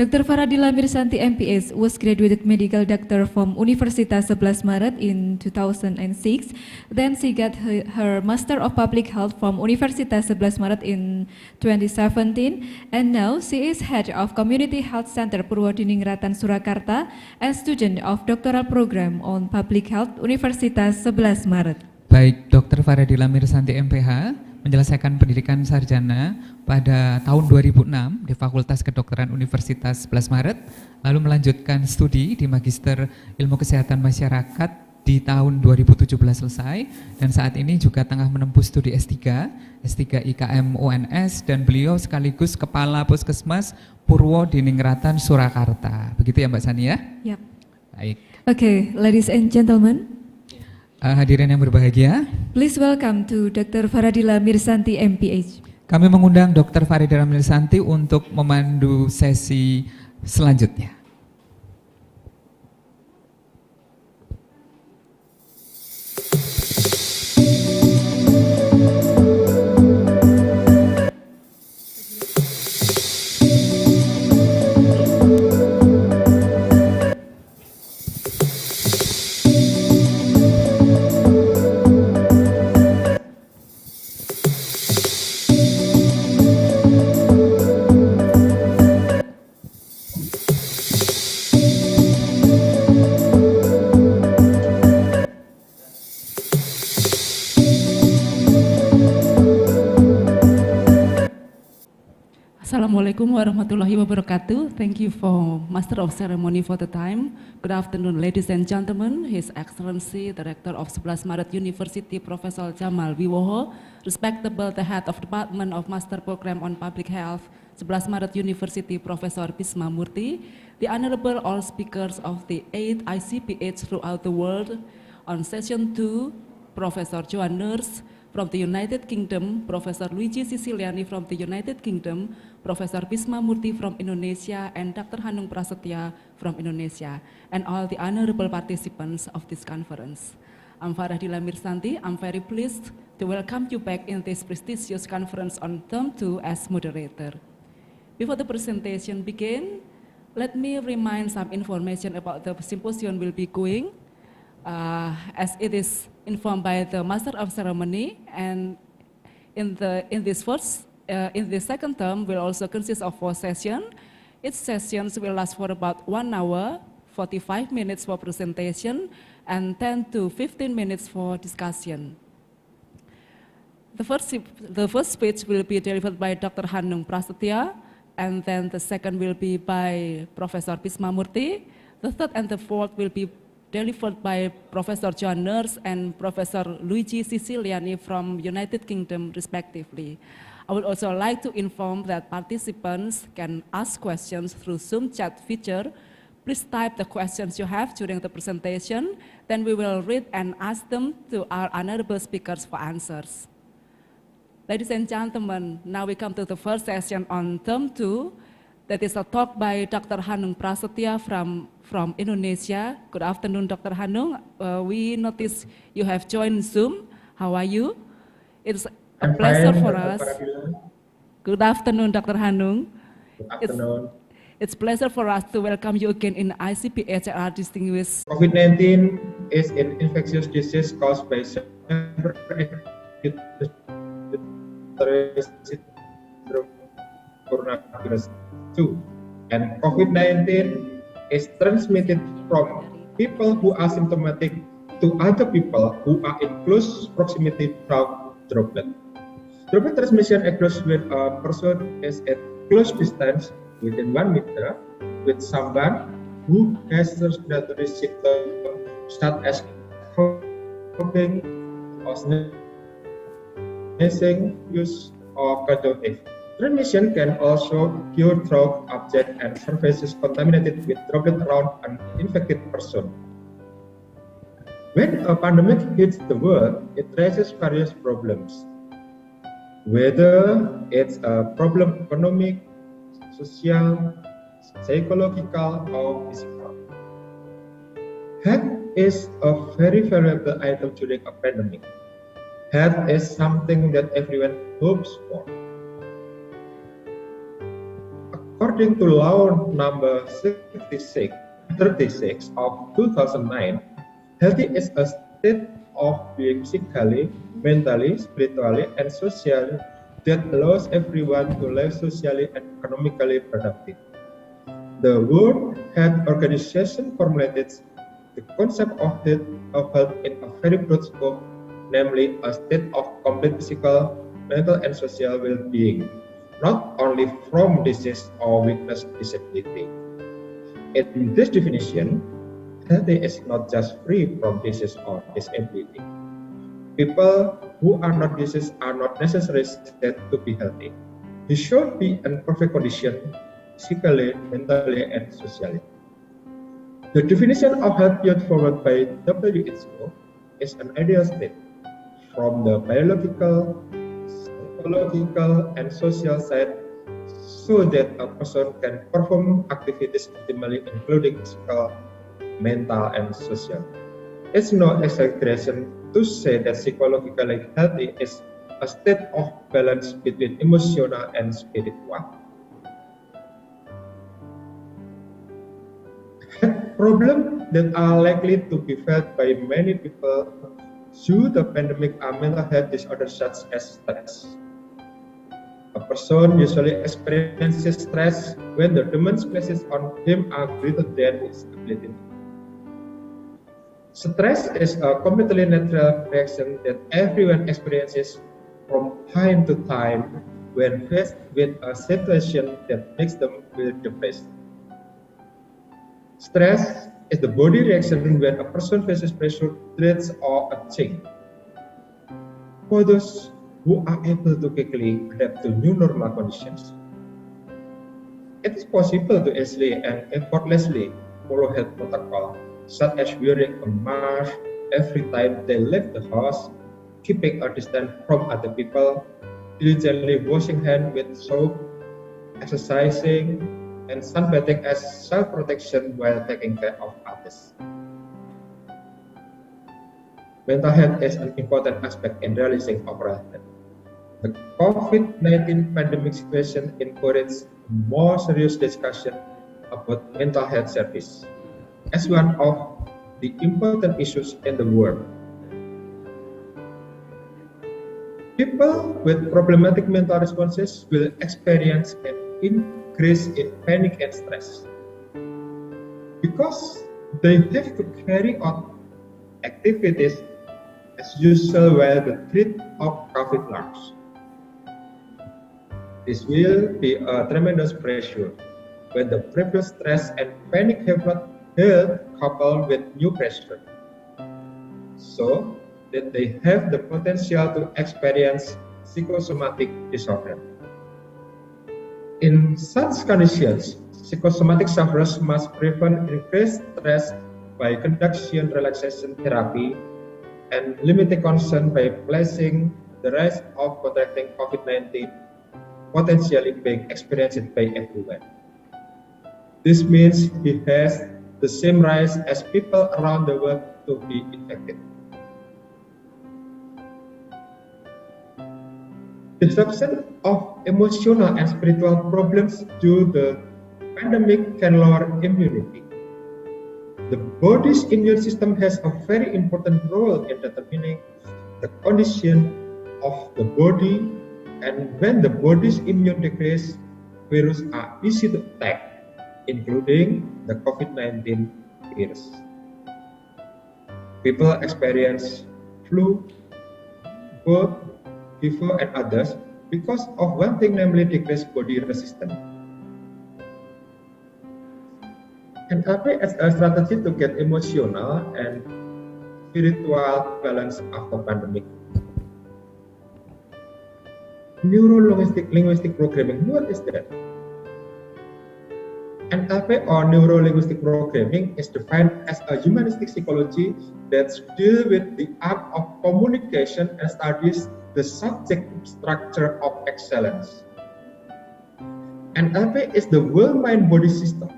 Dr. Faradila Mirsanti, MPH, was graduated medical doctor from Universitas 11 Maret in 2006. Then she got her Master of Public Health from Universitas 11 Maret in 2017. And now she is head of Community Health Center Purwodiningrat Surakarta and student of doctoral program on Public Health Universitas 11 Maret. Baik, Dr. Faradila Mirsanti, MPH, menyelesaikan pendidikan sarjana pada tahun 2006 di Fakultas Kedokteran Universitas 11 Maret, lalu melanjutkan studi di Magister Ilmu Kesehatan Masyarakat di tahun 2017 selesai, dan saat ini juga tengah menempuh studi S3 IKM UNS, dan beliau sekaligus Kepala Puskesmas Purwodiningrat Surakarta. Begitu ya Mbak Sani ya? Yep. Baik. Okay, ladies and gentlemen. Hadirin yang berbahagia, Please welcome to Dr. Faradila Mirsanti, MPH. kami mengundang Dr. Faradila Mirsanti untuk memandu sesi selanjutnya. Assalamualaikum warahmatullahi wabarakatuh. Thank you for Master of Ceremony for the time. Good afternoon, ladies and gentlemen. His Excellency, Director of 11 Maret University, Professor Jamal Wiwoho, respectable the Head of Department of Master Program on Public Health, 11 Maret University, Professor Bisma Murty, the Honorable all speakers of the 8th ICPH throughout the world. On session 2, Professor Joan Nurse from the United Kingdom, Professor Luigi Siciliani from the United Kingdom, Professor Bisma Murty from Indonesia, and Dr. Hanung Prasetya from Indonesia, and all the honorable participants of this conference. I'm Farah Dila Mirsanti. I'm very pleased to welcome you back in this prestigious conference on Term 2 as moderator. Before the presentation begin, let me remind some information about the symposium will be going. As it is informed by the Master of Ceremony, and in this second term will also consist of 4 sessions. Each sessions will last for about 1 hour, 45 minutes for presentation, and 10 to 15 minutes for discussion. The first speech will be delivered by Dr. Hanung Prasetya, and then the second will be by Professor Bisma Murty. The third and the fourth will be delivered by Professor Joan Nurse and Professor Luigi Siciliani from United Kingdom respectively. I would also like to inform that participants can ask questions through Zoom chat feature. Please type the questions you have during the presentation, then we will read and ask them to our honorable speakers for answers. Ladies and gentlemen, now we come to the first session on Term 2. That is a talk by Dr. Hanung Prasetya from Indonesia. Good afternoon, Dr. Hanung. We notice you have joined Zoom. How are you? It's a pleasure for us. Good afternoon, Dr. Hanung. Good afternoon. It's a pleasure for us to welcome you again in ICPH at our distinguished. COVID-19 is an infectious disease caused by coronavirus 2, and COVID-19 is transmitted from people who are symptomatic to other people who are in close proximity through droplet. Droplet transmission occurs when a person is at close distance within 1 meter with someone who has respiratory symptoms such as coughing or sneezing, use or conjunctive. Transmission can also occur through objects and surfaces contaminated with droplets around an infected person. When a pandemic hits the world, it raises various problems, whether it's a problem economic, social, psychological, or physical. Health is a very valuable item during a pandemic. Health is something that everyone hopes for. According to law number 36 of 2009, healthy is a state of being physically, mentally, spiritually, and socially that allows everyone to live socially and economically productive. The World Health Organization formulated the concept of health in a very broad scope, namely a state of complete physical, mental, and social well-being, not only from disease or weakness disability. In this definition, healthy is not just free from disease or disability. People who are not diseased are not necessarily said to be healthy. They should be in perfect condition, physically, mentally, and socially. The definition of health put forward by WHO is an ideal state from the biological, psychological, and social side, so that a person can perform activities optimally, including physical, mental, and social. It's no exaggeration to say that psychologically healthy is a state of balance between emotional and spiritual. Health problems that are likely to be felt by many people due to the pandemic are mental health disorders such as stress. A person usually experiences stress when the demands placed on him are greater than his ability. Stress is a completely natural reaction that everyone experiences from time to time when faced with a situation that makes them feel depressed. Stress is the body reaction when a person faces pressure, threats, or a change. For those who are able to quickly adapt to new normal conditions, it is possible to easily and effortlessly follow health protocol, such as wearing a mask every time they leave the house, keeping a distance from other people, diligently washing hands with soap, exercising, and sunbathing as self-protection while taking care of others. Mental health is an important aspect in realizing overall health. The COVID-19 pandemic situation encouraged more serious discussion about mental health service as one of the important issues in the world. People with problematic mental responses will experience an increase in panic and stress because they have to carry out activities as usual while the threat of COVID lurks. This will be a tremendous pressure when the previous stress and panic have not helped coupled with new pressure, so that they have the potential to experience psychosomatic disorder. In such conditions, psychosomatic sufferers must prevent increased stress by conducting relaxation therapy and limiting concern by placing the risk of contracting COVID-19 potentially being experienced by everyone. This means he has the same risk as people around the world to be infected. Disruption of emotional and spiritual problems due to the pandemic can lower immunity. The body's immune system has a very important role in determining the condition of the body, and when the body's immune decreases, viruses are easy to attack, including the COVID-19 virus. People experience flu, cold, fever, and others because of one thing, namely decreased body resistance. And NLP as a strategy to get emotional and spiritual balance after pandemic. Neuro-linguistic programming, what is that? NLP or neuro-linguistic programming is defined as a humanistic psychology that deals with the art of communication and studies the subjective structure of excellence. NLP is the will-mind-body system.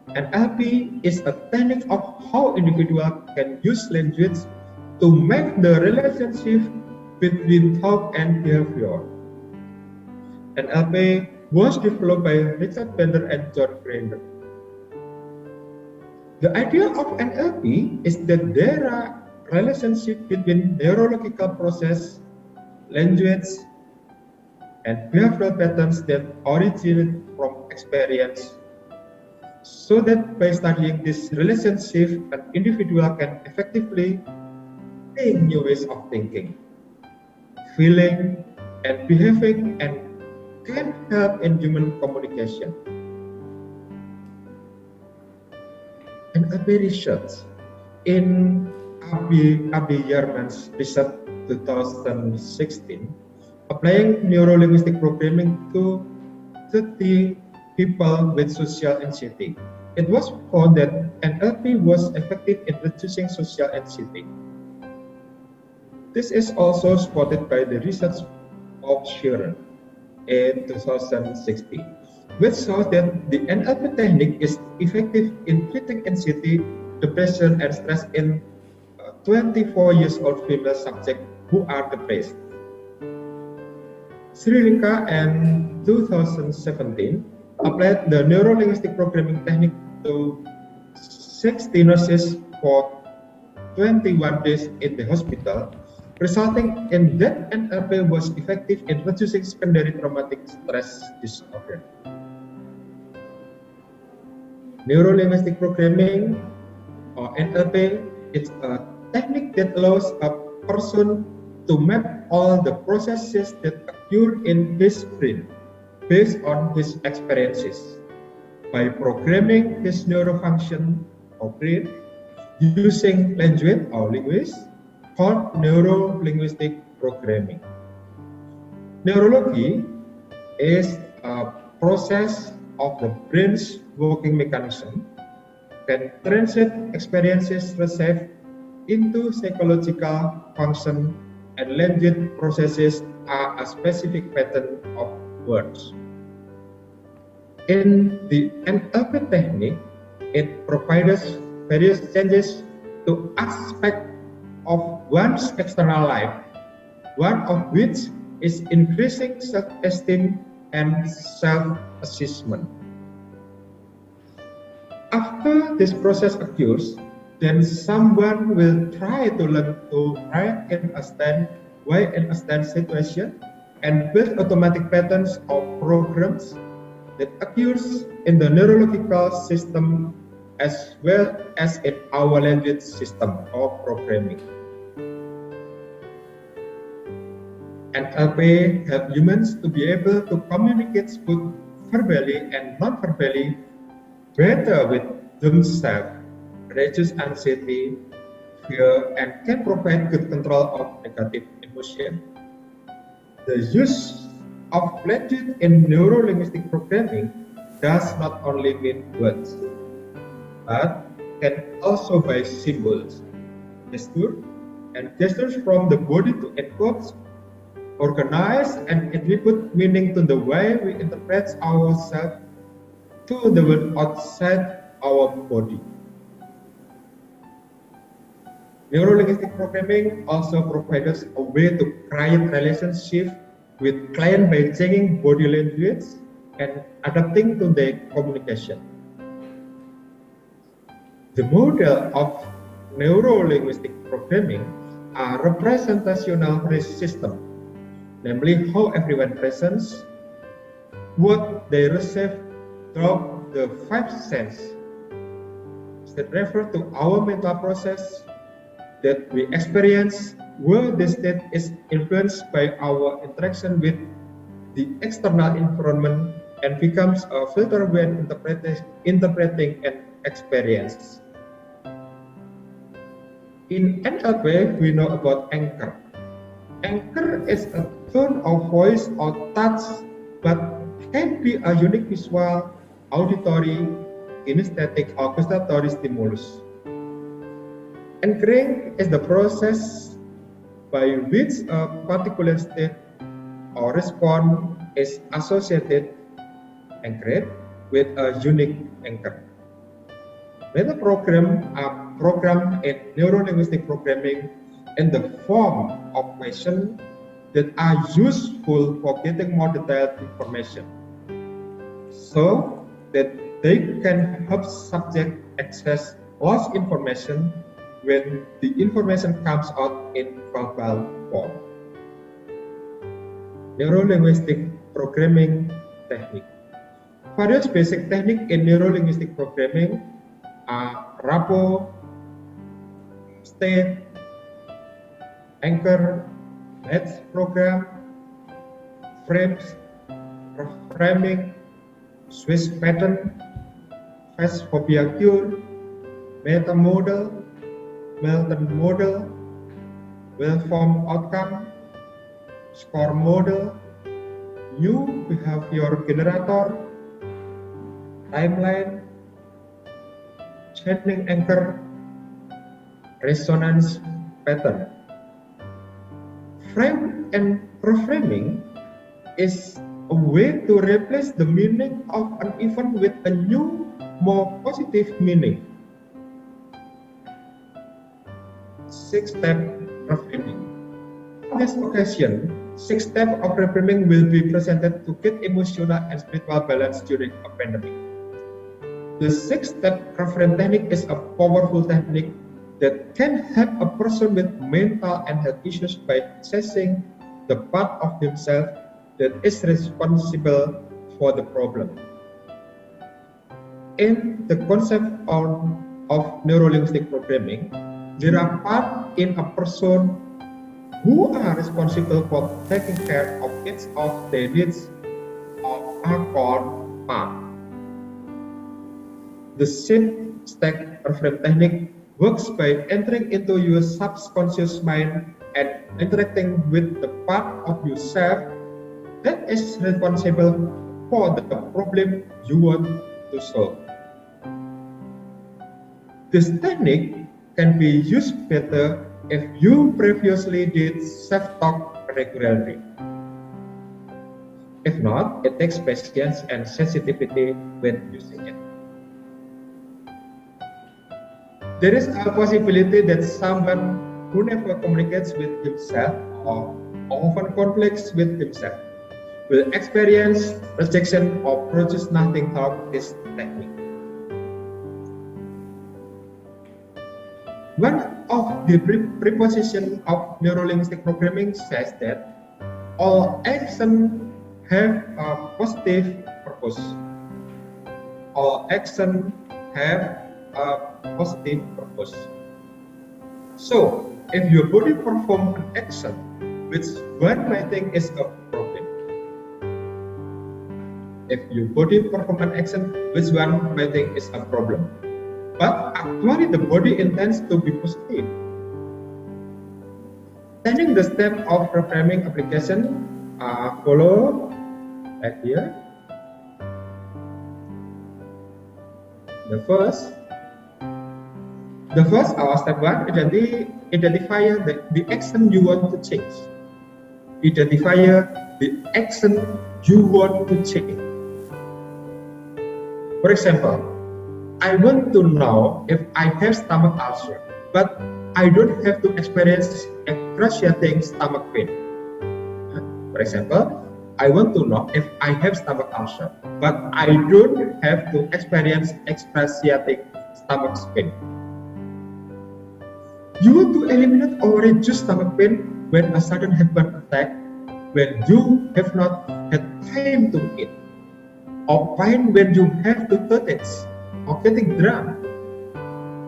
NLP is a technique of how individuals can use language to make the relationship between thought and behavior. NLP was developed by Richard Bandler and John Grinder. The idea of NLP is that there are relationships between neurological process, language, and behavioral patterns that originate from experience, so that by studying this relationship, an individual can effectively think new ways of thinking, feeling, and behaving, and can help in human communication. NLP research in Abi Yerman's research 2016, applying neuro-linguistic programming to 30 people with social anxiety. It was found that NLP was effective in reducing social anxiety. This is also supported by the research of Sharon in 2016, which shows that the NLP technique is effective in treating anxiety, depression, and stress in 24 years old female subjects who are depressed. Sri Lanka in 2017 applied the neuro-linguistic programming technique to 60 nurses for 21 days in the hospital, resulting in that NLP was effective in reducing secondary traumatic stress disorder. Neuro-linguistic programming or NLP is a technique that allows a person to map all the processes that occur in his brain based on his experiences by programming his neurofunction or brain using language or linguistics called neuro-linguistic programming. Neurology is a process of the brain's working mechanism can translate experiences received into psychological function, and language processes are a specific pattern of words. In the NLP technique, it provides various changes to aspects of one's external life, one of which is increasing self-esteem and self-assessment. After this process occurs, then someone will try to learn to understand why understand situation and build automatic patterns of programs that occurs in the neurological system as well as in our language system of programming. NLP helps humans to be able to communicate both verbally and non-verbally better with themselves, reduce anxiety, fear, and can provide good control of negative emotion. The use of language in neuro-linguistic programming does not only mean words, but can also by symbols, gestures from the body to encode, organize, and attribute meaning to the way we interpret ourselves to the world outside our body. Neuro-linguistic programming also provides a way to create relationship with client by changing body language and adapting to their communication. The model of neuro-linguistic programming are representational system, namely how everyone presents what they receive through the five senses that refer to our mental process that we experience, where the state is influenced by our interaction with the external environment and becomes a filter when interpreting an experience. In NLP, we know about anchor. Anchor is a tone of voice or touch, but can be a unique visual, auditory, kinesthetic, or gustatory stimulus. Anchoring is the process by which a particular state or response is associated, anchored, with a unique anchor. Meta programs are programmed in neuro-linguistic programming in the form of questions that are useful for getting more detailed information, so that they can help subject access lost information when the information comes out in verbal form. Neuro-linguistic programming technique. Various basic techniques in neuro-linguistic programming are rapport, state, anchor, match program, frames, reframing, Swiss pattern, face phobia cure, meta model, Melton model, well-formed outcome, score model, new behavior generator, timeline, chaining anchor, resonance pattern. Frame and reframing is a way to replace the meaning of an event with a new, more positive meaning. 6-step reframing. On this occasion, 6 steps of reframing will be presented to get emotional and spiritual balance during a pandemic. The 6-step reframe technique is a powerful technique that can help a person with mental and health issues by assessing the part of himself that is responsible for the problem. In the concept of neuro-linguistic programming, there are parts in a person who are responsible for taking care of each of their needs or are called part. The 6-step reframe technique works by entering into your subconscious mind and interacting with the part of yourself that is responsible for the problem you want to solve. This technique can be used better if you previously did self-talk regularly. If not, it takes patience and sensitivity when using it. There is a possibility that someone who never communicates with himself or often conflicts with himself will experience rejection or produce nothing out this technique. One of the prepositions of neurolinguistic programming says that all actions have a positive purpose. All actions have a positive purpose. So, if your body performs an action which one might think is a problem, if your body performs an action which one might think is a problem, but actually the body intends to be positive, taking the step of reframing application follow right here. The first step one, identify the action you want to change. Identify the action you want to change. For example, I want to know if I have stomach ulcer, but I don't have to experience excruciating stomach pain. For example, I want to know if I have stomach ulcer, but I don't have to experience excruciating stomach pain. You want to eliminate or reduce stomach pain when a sudden heartburn attack, when you have not had time to eat, or pain when you have to toilet, or getting drunk.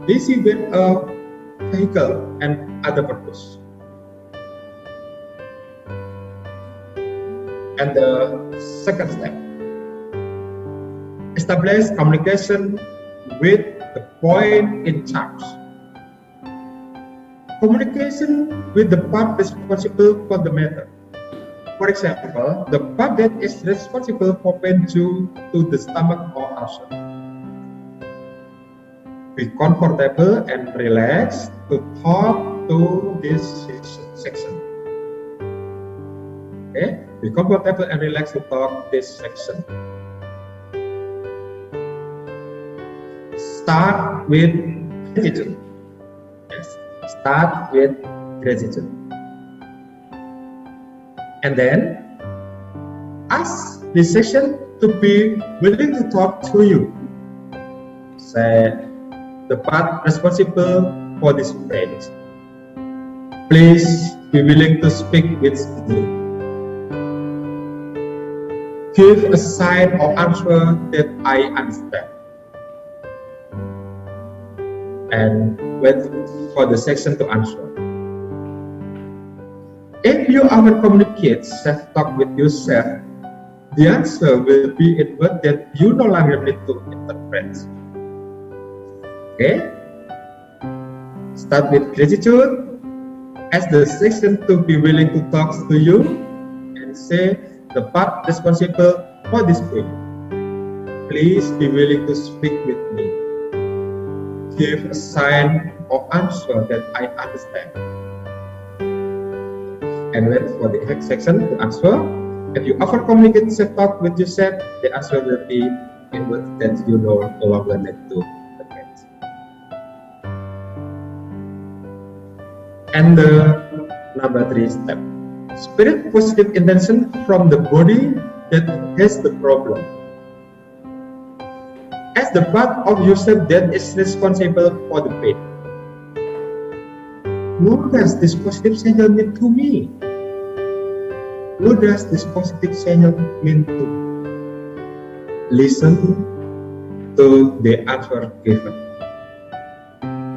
This is when a vehicle and other purpose. And the second step, establish communication with the point in charge. Communication with the part responsible for the matter. For example, the part that is responsible for pain due to the stomach or ulcer. Be comfortable and relaxed to talk to this section. Okay, be comfortable and relaxed to talk this section. Start with gratitude. Yes, start with gratitude. And then ask this section to be willing to talk to you. Say, the part responsible for this pain, please be willing to speak with me. Give a sign or answer that I understand. And wait for the section to answer. If you ever communicate self-talk with yourself, the answer will be in words that you no longer need to interpret. Okay? Start with gratitude. Ask the section to be willing to talk to you and say the part responsible for this pain. Please be willing to speak with me. Give a sign or answer that I understand. And wait for the next section to answer. If you ever communicate self-talk with yourself, the answer will be in words that you no longer need to interpret. And the number 3 step. Spirit positive intention from the body that has the problem. As the part of yourself that is responsible for the pain. What does this positive signal mean to me? What does this positive signal mean to me? Listen to the answer given.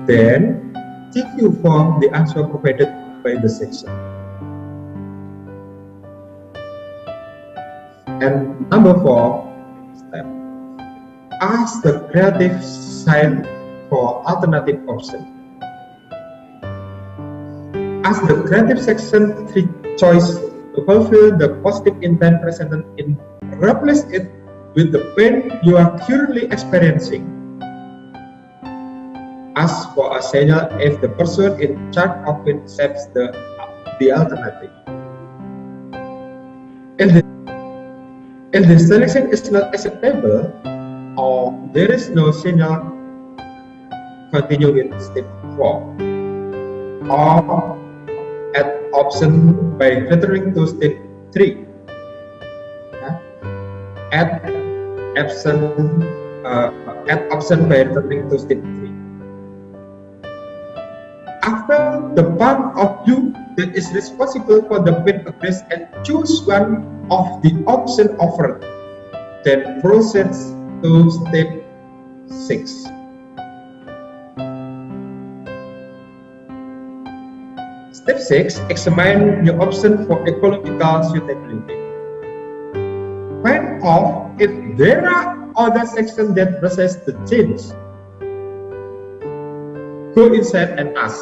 Then, take you from the answer provided by the section. And number 4 step. Ask the creative side for alternative option. Ask the creative section 3 choice to fulfill the positive intent presented in replace it with the pain you are currently experiencing. Ask for a signal if the person in charge of it accepts the alternative. If the selection is not acceptable or there is no signal, continue with step 4 or add option by returning to step 3. Add option by returning to step 3. After the part of you that is responsible for the pain address and choose one of the option offered, then proceed to step 6. Step 6, examine your option for ecological suitability. Find out if there are other sections that resist the change. Go inside and ask,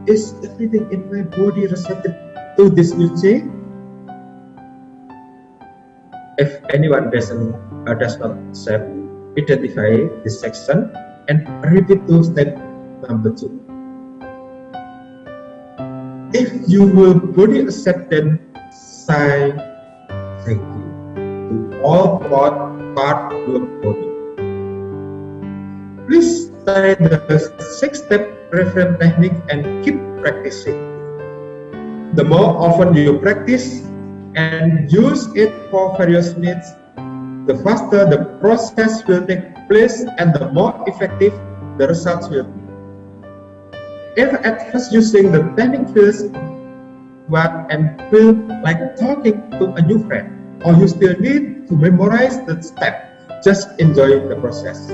is everything in my body receptive to this new change? If anyone does not accept, identify this section and repeat to step number 2. If your body accept, then say thank you to all part of your body. Please try the 6-step reference technique and keep practicing. The more often you practice and use it for various needs, the faster the process will take place and the more effective the results will be. If at first using the technique feels what and feel like talking to a new friend, or you still need to memorize the step, just enjoy the process.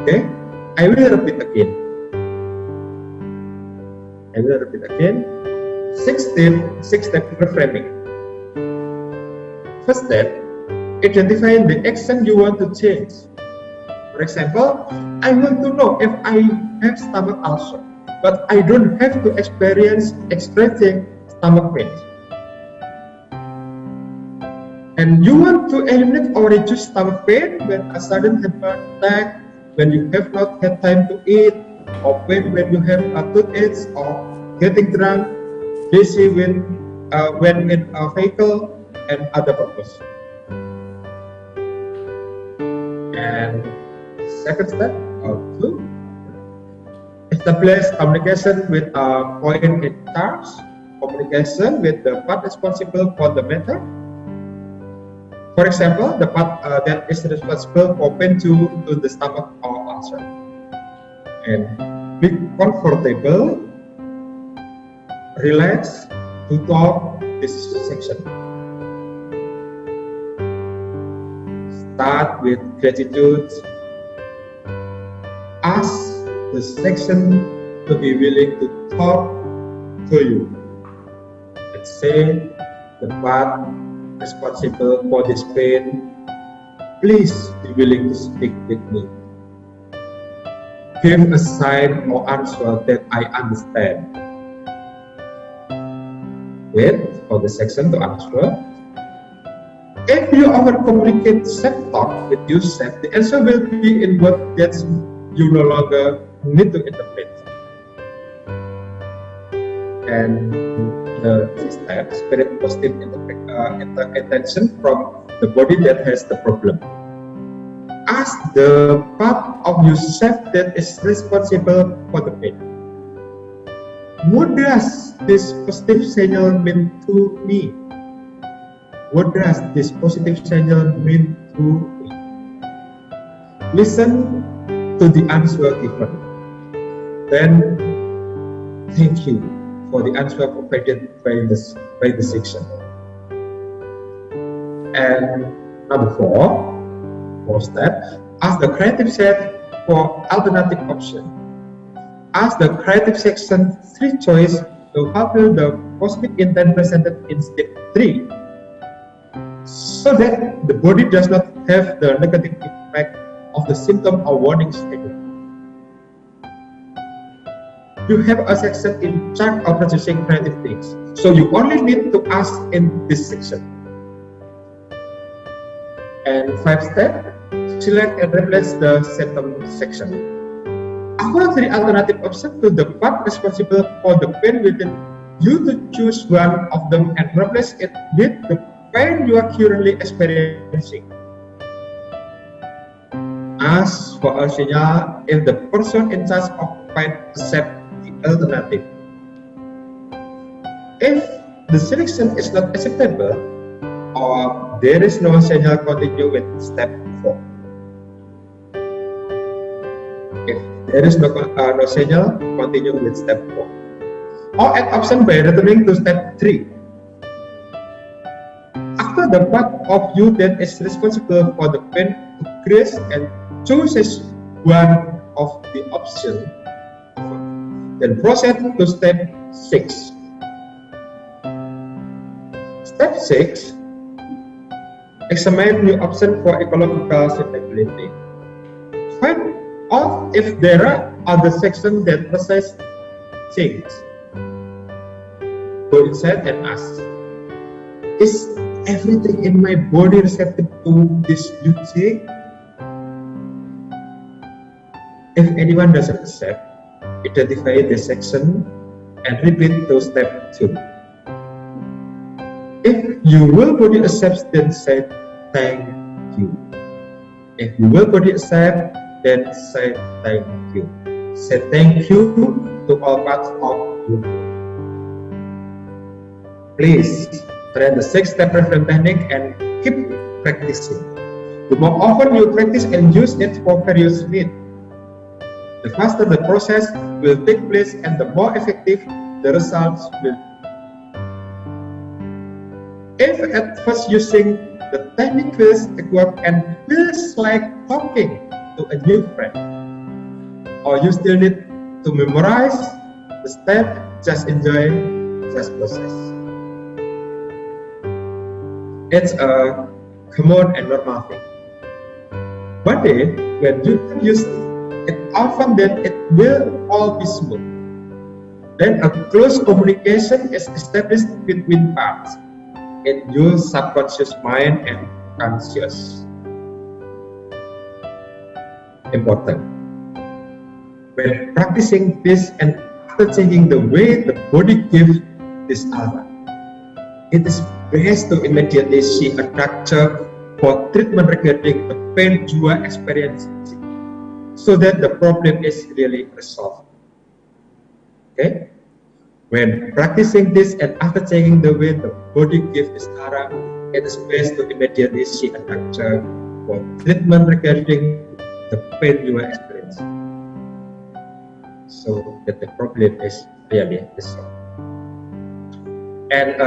Okay? I will repeat again. 6-step reframing. First step, identify the action you want to change. For example, I want to know if I have stomach ulcer, but I don't have to experience excruciating stomach pain. And you want to eliminate or reduce stomach pain when a sudden heart attack, when you have not had time to eat, or when you have a toothache, or getting drunk, busy when in a vehicle, and other purpose. And second step, or 2, establish communication with a point in charge, communication with the part responsible for the matter. For example, the part that is responsible for pain to the stomach or ulcer. And be comfortable, relax to talk this section. Start with gratitude. Ask the section to be willing to talk to you. Let's say the part responsible for this pain, please be willing to speak with me. Give a sign or answer that I understand. Wait for the section to answer. If you over-communicate self-talk with yourself, the answer will be in words that you no longer need to interpret. And the step, spirit positive attention from the body that has the problem. Ask the part of yourself that is responsible for the pain. What does this positive signal mean to me? What does this positive signal mean to me? Listen to the answer given. Then thank you for the answer provided by the section. And number 4 step, ask the creative set for alternative option. Ask the creative section 3 choice to fulfill the positive intent presented in step 3, so that the body does not have the negative effect of the symptom or warning statement. You have a section in charge of producing creative things, so you only need to ask in this section. And 5 step, select and replace the symptom section. After the alternative option to the part responsible for the pain within, you to choose one of them and replace it with the pain you are currently experiencing. Ask for a signal if the person in charge of pain accepts the alternative. If the selection is not acceptable, or there is no signal, continue with step 4. If there is no signal, continue with step 4. Or add option by returning to step 3. After the part of you that is responsible for the pain agrees and chooses one of the options, then proceed to step 6. Step 6. Examine new option for ecological suitability. Find out if there are other sections that process change. Go inside and ask, is everything in my body receptive to this new change? If anyone doesn't accept, identify the section and repeat to step 2. If your will body accepts, then say thank you. If your will body accepts, then say thank you. Say thank you to all parts of you. Please try the 6-step reference technique and keep practicing. The more often you practice and use it for various needs, the faster the process will take place and the more effective the results will be. If at first using the technique feels awkward and feels like talking to a new friend, or you still need to memorize the step, just enjoy this process. It's a common and normal thing. One day, when you use it often, then it will all be smooth. Then a close communication is established between parts in your subconscious mind and conscious. Important. When practicing this and after changing the way the body gives this alarm, it is best to immediately seek a doctor for treatment regarding the pain you are experiencing, so that the problem is really resolved. Okay? When practicing this and after checking the way the body gives this alarm, it is best to immediately seek a doctor for treatment regarding the pain you are experiencing, so that the problem is really resolved. And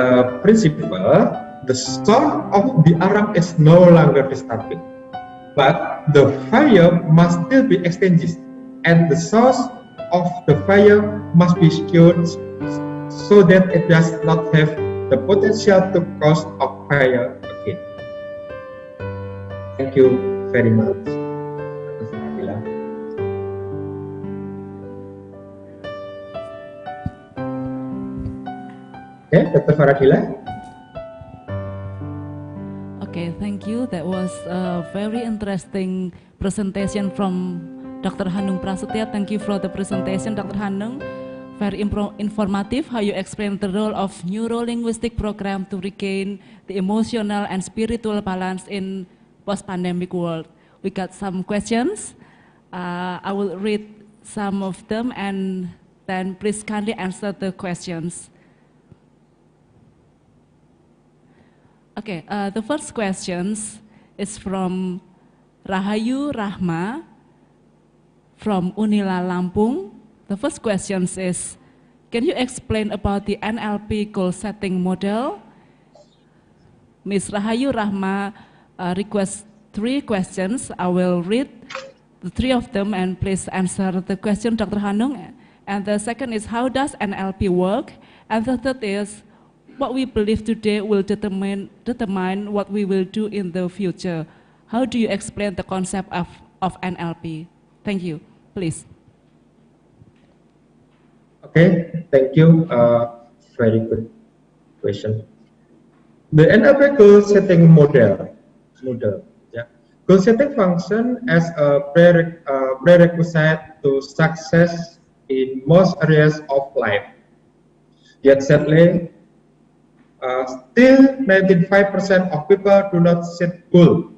principle, the sound of the alarm is no longer disturbing, but the fire must still be extinguished, and the source of the fire must be secured so that it does not have the potential to cause a fire again. Thank you very much. Okay, Dr. Faradila. Okay, thank you. That was a very interesting presentation from Dr. Hanung Prasetya. Thank you for the presentation, Dr. Hanung. Very informative how you explain the role of neuro-linguistic program to regain the emotional and spiritual balance in post-pandemic world. We got some questions. I will read some of them and then please kindly answer the questions. Okay, the first questions is from Rahayu Rahma from Unila Lampung. The first question is, can you explain about the NLP goal setting model? Ms. Rahayu Rahma requests 3 questions. I will read the 3 of them and please answer the question, Dr. Hanung. And the second is, how does NLP work? And the third is, what we believe today will determine what we will do in the future. How do you explain the concept of NLP? Thank you. Please. Okay, thank you. Very good question. The NLP goal setting model, Goal setting function as a prerequisite to success in most areas of life. Yet sadly, still 95% of people do not set goals.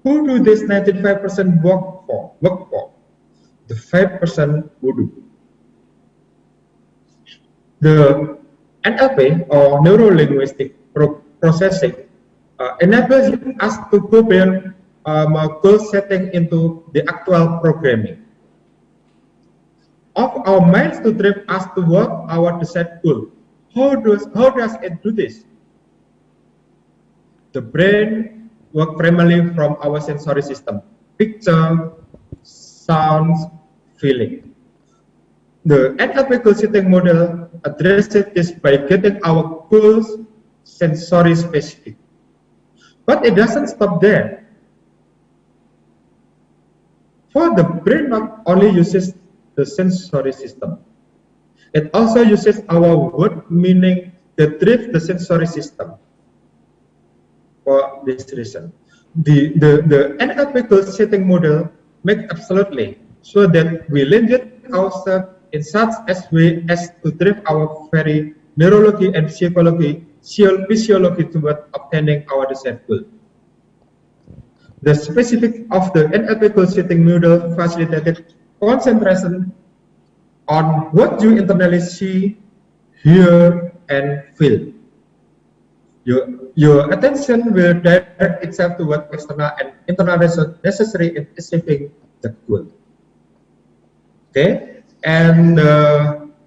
Who do this 95% work for? The 5% who do. The NLP or neuro-linguistic processing enables us to go beyond goal setting into the actual programming of our minds to drive us toward our desired goal. How does it do this? The brain works primarily from our sensory system: picture, sounds, feeling. The NLP goal setting model addresses this by getting our goals sensory specific. But it doesn't stop there. For the brain not only uses the sensory system, it also uses our word meaning that drives the sensory system. For this reason, the NLP goal setting model makes absolutely so that we link ourselves in such a way as to drive our very neurology and physiology toward obtaining our desired goal. The specific of the NLP goal setting model facilitated concentration on what you internally see, hear, and feel. Your attention will direct itself to what external and internal necessary in achieving the goal. Okay, and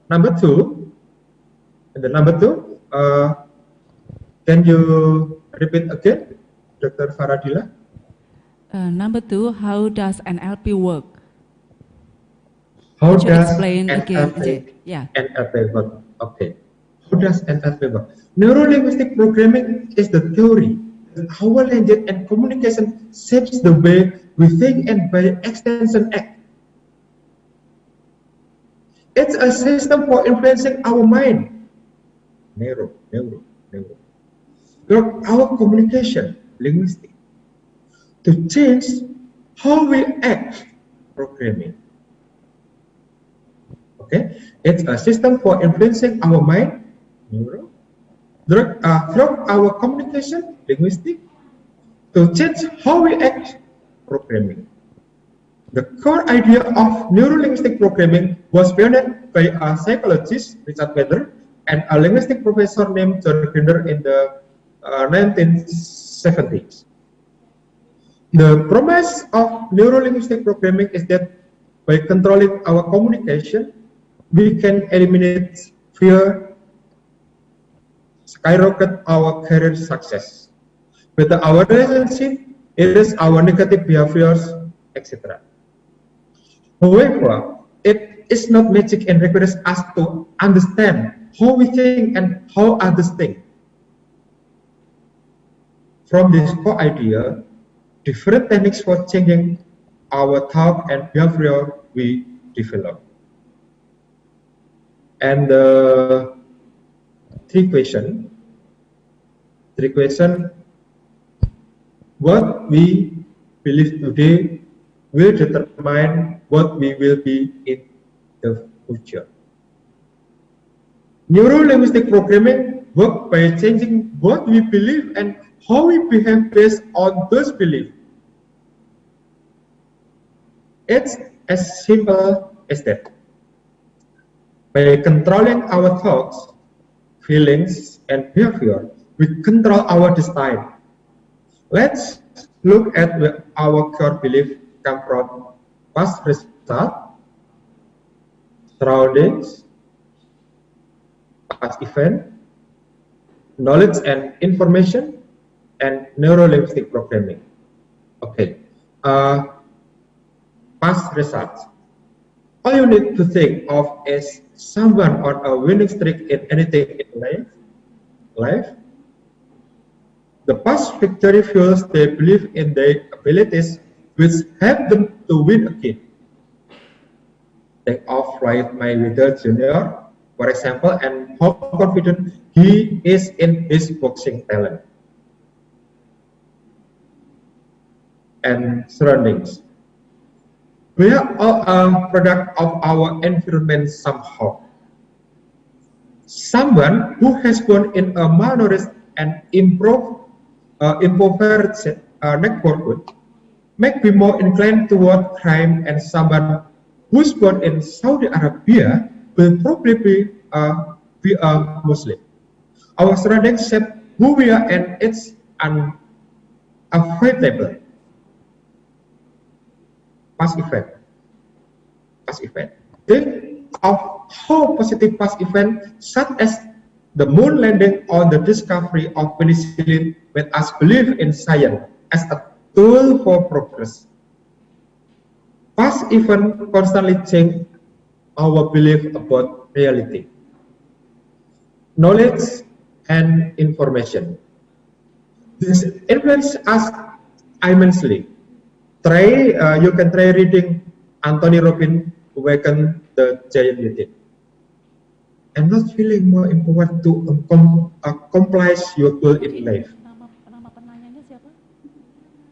number two, can you repeat again, Dr. Faradila? Number 2, how does NLP work? How Could you does explain again? NLP work? Okay. How does NLP work? Neuro-linguistic programming is the theory that our language and communication shapes the way we think and by extension act. It's a system for influencing our mind. Neuro. Our communication, linguistic. To change how we act, programming. Okay, it's a system for influencing our mind, neuro, through our communication, linguistic, to change how we act, programming. The core idea of neuro-linguistic programming was pioneered by a psychologist, Richard Bender, and a linguistic professor named John Grinder in the 1970s. The promise of neuro-linguistic programming is that by controlling our communication, we can eliminate fear, skyrocket our career success. With our relationship, it is our negative behaviors, etc. However, it is not magic and requires us to understand how we think and how others think. From this core idea, different techniques for changing our thought and behavior we develop. And three questions. What we believe today will determine what we will be in the future. Neuro-linguistic programming works by changing what we believe and how we behave based on those beliefs. It's as simple as that. By controlling our thoughts, feelings, and behavior, we control our destiny. Let's look at where our core beliefs come from: past result, surroundings, past event, knowledge and information, and neuro-linguistic programming. Okay, past results. All you need to think of is someone on a winning streak in anything in life. The past victory fuels their belief in their abilities, which help them to win again. Think of Floyd Mayweather Jr., for example, and how confident he is in his boxing talent. and surroundings. We are all a product of our environment somehow. Someone who has born in a malnourished and impoverished neighborhood may be more inclined toward crime, and someone who's born in Saudi Arabia will probably be a Muslim. Our surroundings shape who we are, and it's unavoidable. Past event. Think of how positive past events, such as the moon landing or the discovery of penicillin, made us believe in science as a tool for progress. Past events constantly change our belief about reality, knowledge, and information. This influences us immensely. You can try reading Anthony Robbins' Awaken the Giant Within, and not feeling more empowered to accomplish your goal in life.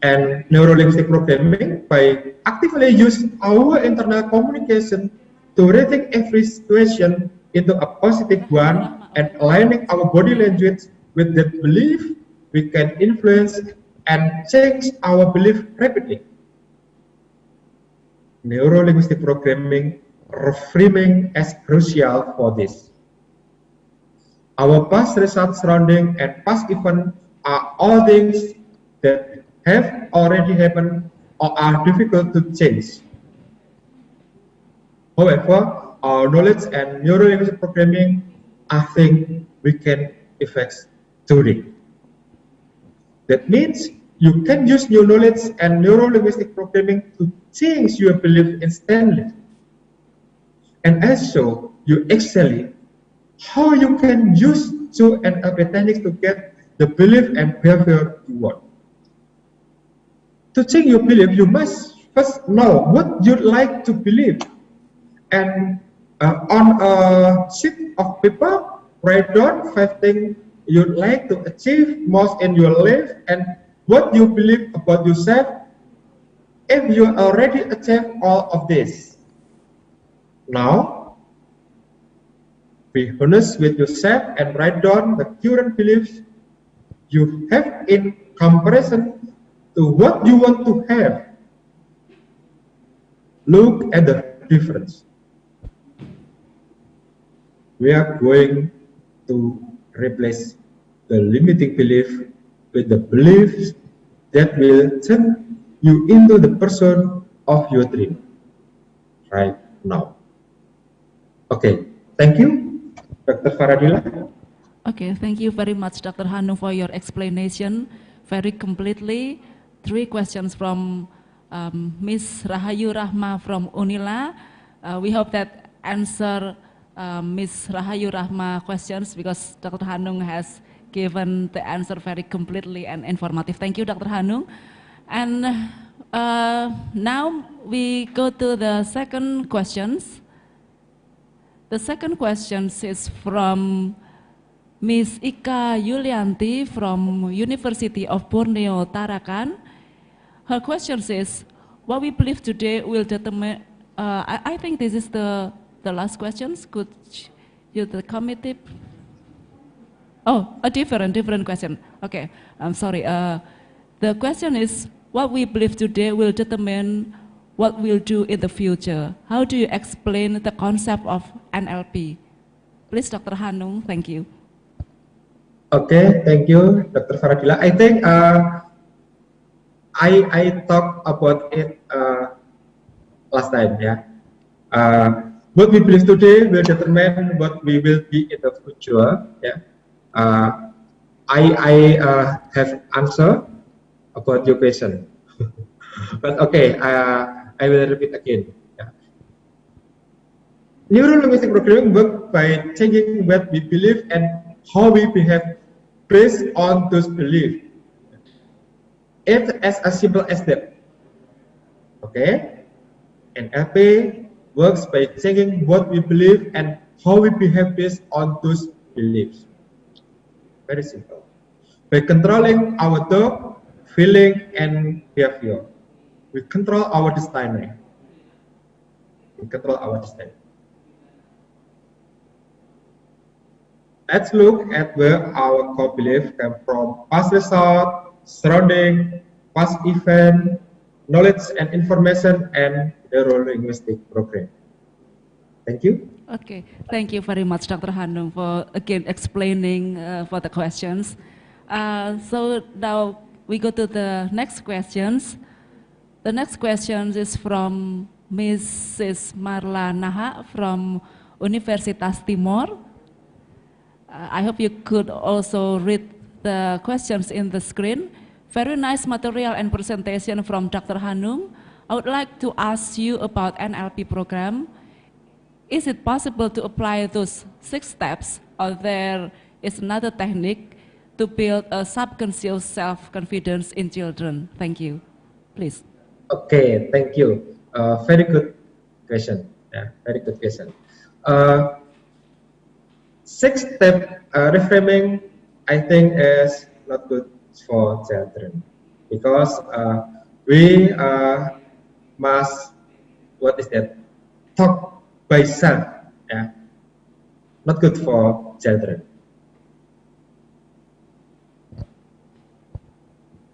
And neuro-linguistic programming, by actively use our internal communication to rethink every situation into a positive one and aligning our body language with that belief, we can influence and change our belief rapidly. Neuro-linguistic programming reframing as crucial for this. Our past results, surrounding, and past events are all things that have already happened or are difficult to change. However, our knowledge and neuro-linguistic programming are things we can affect today. That means you can use your knowledge and neuro-linguistic programming to change your belief instantly. And also, you excel how you can use two NLP techniques to get the belief and behavior you want. To change your belief, you must first know what you'd like to believe. And on a sheet of paper, write down 5 things you'd like to achieve most in your life and what you believe about yourself if you already achieved all of this. Now, be honest with yourself and write down the current beliefs you have in comparison to what you want to have. Look at the difference. We are going to replace the limiting belief with the beliefs that will turn you into the person of your dream right now. Okay, thank you, Dr. Faradila. Okay, thank you very much, Dr. Hanung, for your explanation very completely. 3 questions from Ms. Rahayu Rahma from Unila. We hope that answer Ms. Rahayu Rahma questions because Dr. Hanung has given the answer very completely and informative. Thank you, Dr. Hanung. And now we go to the second questions. The second question is from Ms. Ika Yulianti from University of Borneo, Tarakan. Her question is, what we believe today will determine, I think this is the last question. Could you, the committee? Oh, a different question. Okay, I'm sorry. The question is, what we believe today will determine what we'll do in the future. How do you explain the concept of NLP? Please, Dr. Hanung, thank you. Okay, thank you, Dr. Faradila. I think I talked about it last time. Yeah, what we believe today will determine what we will be in the future. Yeah, I have answer about your question, but okay, I will repeat again. Yeah. Neuro-linguistic programming works by changing what we believe and how we behave based on those beliefs. It's as simple as that. Okay? NLP works by changing what we believe and how we behave based on those beliefs. Very simple. By controlling our thought, feeling, and behavior. we control our destiny. We control our destiny. Let's look at where our core belief came from: past result, surrounding, past event, knowledge and information, and neuro-linguistic program. Thank you. Okay, thank you very much, Dr. Hanung, for again explaining for the questions. So now we go to the next questions. The next question is from Mrs. Marla Naha from Universitas Timor. I hope you could also read the questions in the screen. Very nice material and presentation from Dr. Hanung. I would like to ask you about NLP program. Is it possible to apply those 6 steps, or there is another technique to build a subconscious self-confidence in children? Thank you. Please. Okay, thank you. Very good question. Yeah, very good question. 6-step reframing, I think, is not good for children, because we must, talk by self. Yeah, not good for children.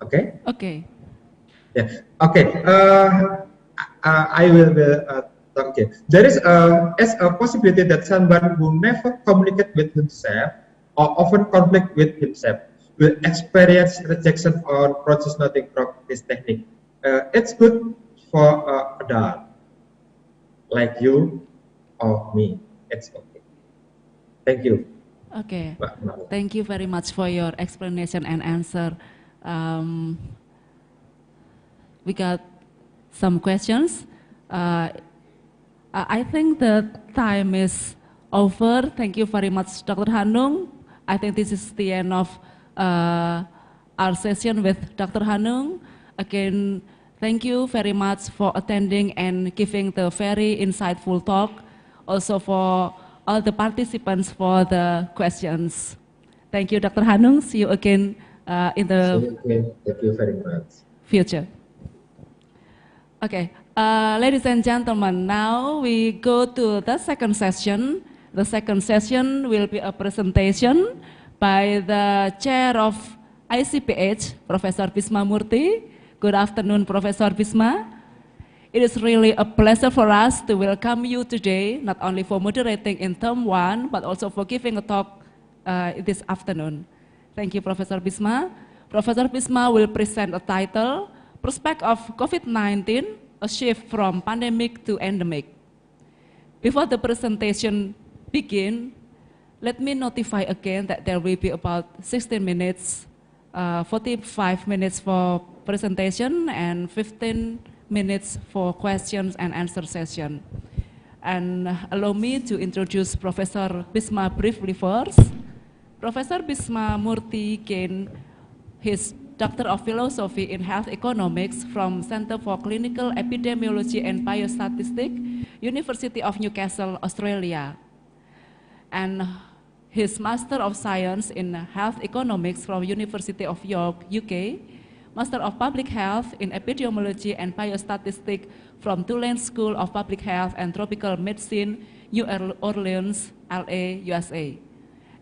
Okay. Okay. Yeah. Okay. I will talk here. There is a possibility that someone who never communicate with himself or often conflict with himself will experience rejection or process nothing from this technique. It's good for adult like you or me. It's okay. Thank you. Okay. Thank you very much for your explanation and answer. We got some questions. I think the time is over. Thank you very much, Dr. Hanung. I think this is the end of our session with Dr. Hanung. Again, thank you very much for attending and giving the very insightful talk. Also for all the participants for the questions. Thank you, Dr. Hanung. See you again in the Thank you very much. future. Okay, ladies and gentlemen, now we go to the second session. The second session will be a presentation by the chair of ICPH, Professor Bisma Murty. Good afternoon, Professor Bisma. It is really a pleasure for us to welcome you today, not only for moderating in term 1, but also for giving a talk this afternoon. Thank you, Professor Bisma. Professor Bisma will present a title, Prospect of COVID-19, a shift from pandemic to endemic. Before the presentation begin, let me notify again that there will be about 16 minutes, 45 minutes for presentation and 15 minutes for questions and answer session. And allow me to introduce Professor Bisma briefly first. Professor Bisma Murty gained his Doctor of Philosophy in Health Economics from Center for Clinical Epidemiology and Biostatistics, University of Newcastle, Australia. And his Master of Science in Health Economics from University of York, UK, Master of Public Health in Epidemiology and Biostatistics from Tulane School of Public Health and Tropical Medicine, New Orleans, LA, USA.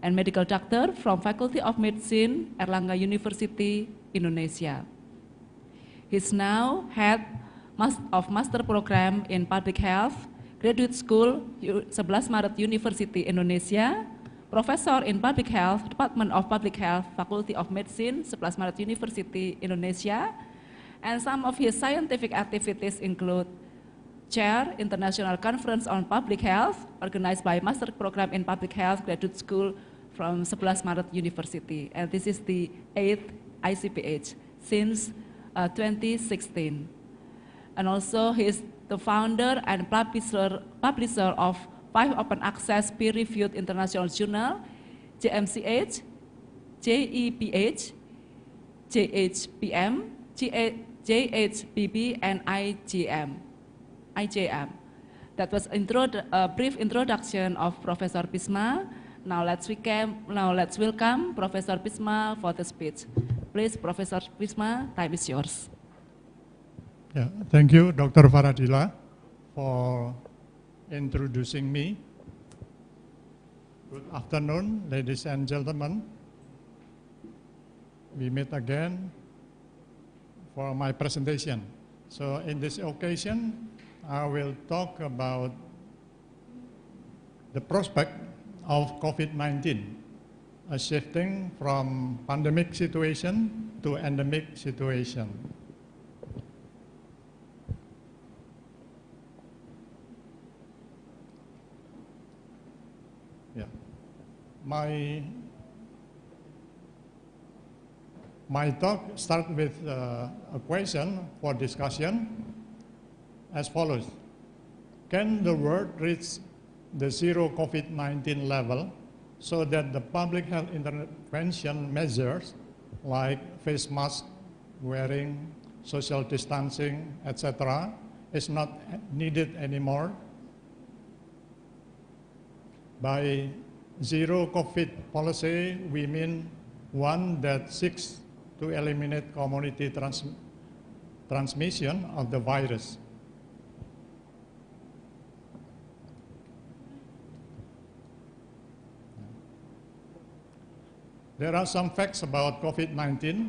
And Medical Doctor from Faculty of Medicine, Erlangga University, Indonesia. He's now head of Master Program in Public Health, Graduate School, 11 Maret University, Indonesia, Professor in Public Health, Department of Public Health, Faculty of Medicine, 11 Maret University, Indonesia, and some of his scientific activities include Chair, International Conference on Public Health, organized by Master Program in Public Health, Graduate School from 11 Maret University, and this is the 8th ICPH since 2016. And also he is the founder and publisher of 5 open access peer-reviewed international journals, JMCH, JEPH, JHPM, JHBB, and IJM. That was a brief introduction of Professor Bisma. Now let's welcome Professor Bisma for the speech. Please, Professor Bisma, time is yours. Yeah, thank you, Dr. Faradila, for introducing me. Good afternoon, ladies and gentlemen. We meet again for my presentation. So in this occasion, I will talk about the prospect of COVID-19, a shifting from pandemic situation to endemic situation. Yeah. My talk starts with a question for discussion as follows. Can the world reach the zero COVID-19 level so that the public health intervention measures like face mask wearing, social distancing, etc. is not needed anymore? By zero COVID policy, we mean one that seeks to eliminate community transmission of the virus. There are some facts about COVID-19.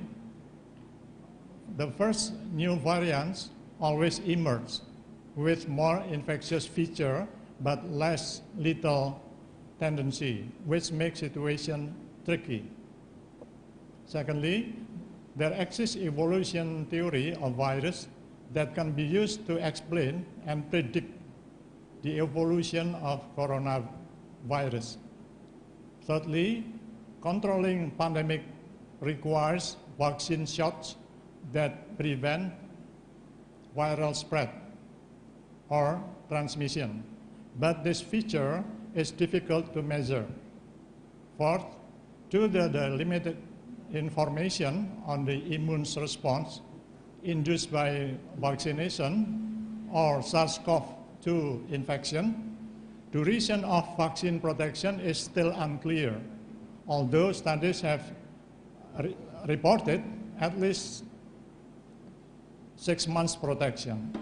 The first new variants always emerge with more infectious feature but less lethal tendency, which makes situation tricky. Secondly, there exists evolution theory of virus that can be used to explain and predict the evolution of coronavirus. Thirdly, controlling pandemic requires vaccine shots that prevent viral spread or transmission, but this feature is difficult to measure. Fourth, due to the limited information on the immune response induced by vaccination or SARS-CoV-2 infection, duration of vaccine protection is still unclear, although studies have reported at least 6 months protection.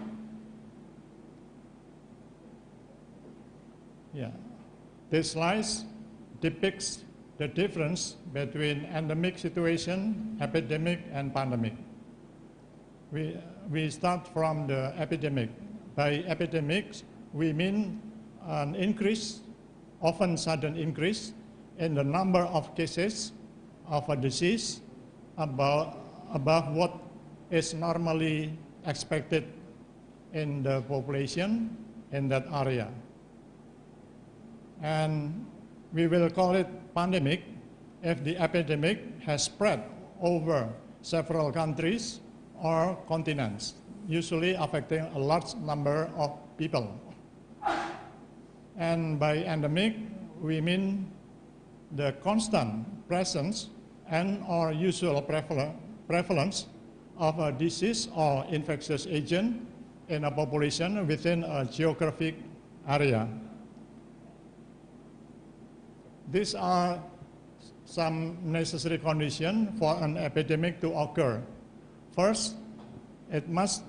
Yeah. This slide depicts the difference between endemic situation, epidemic, and pandemic. We start from the epidemic. By epidemics, we mean an increase, often sudden increase, in the number of cases of a disease above what is normally expected in the population in that area. And we will call it pandemic if the epidemic has spread over several countries or continents, usually affecting a large number of people. And by endemic, we mean the constant presence and or usual prevalence of a disease or infectious agent in a population within a geographic area. These are some necessary conditions for an epidemic to occur. First, it must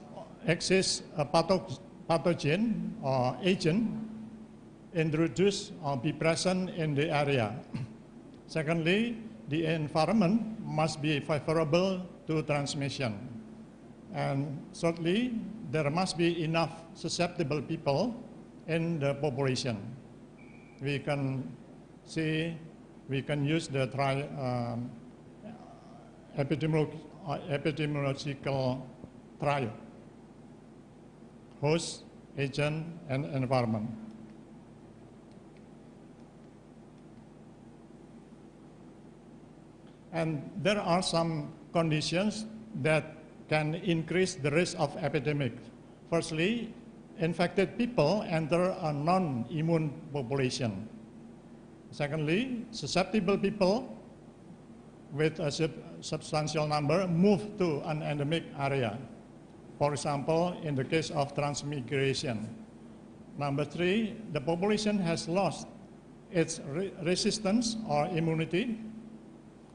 exist a pathogen or agent introduced or be present in the area. Secondly, the environment must be favorable to transmission. And thirdly, there must be enough susceptible people in the population. We can use the epidemiological trial, host, agent, and environment. And there are some conditions that can increase the risk of epidemic. Firstly, infected people enter a non-immune population. Secondly, susceptible people with a substantial number move to an endemic area. For example, in the case of transmigration. Number three, the population has lost its resistance or immunity,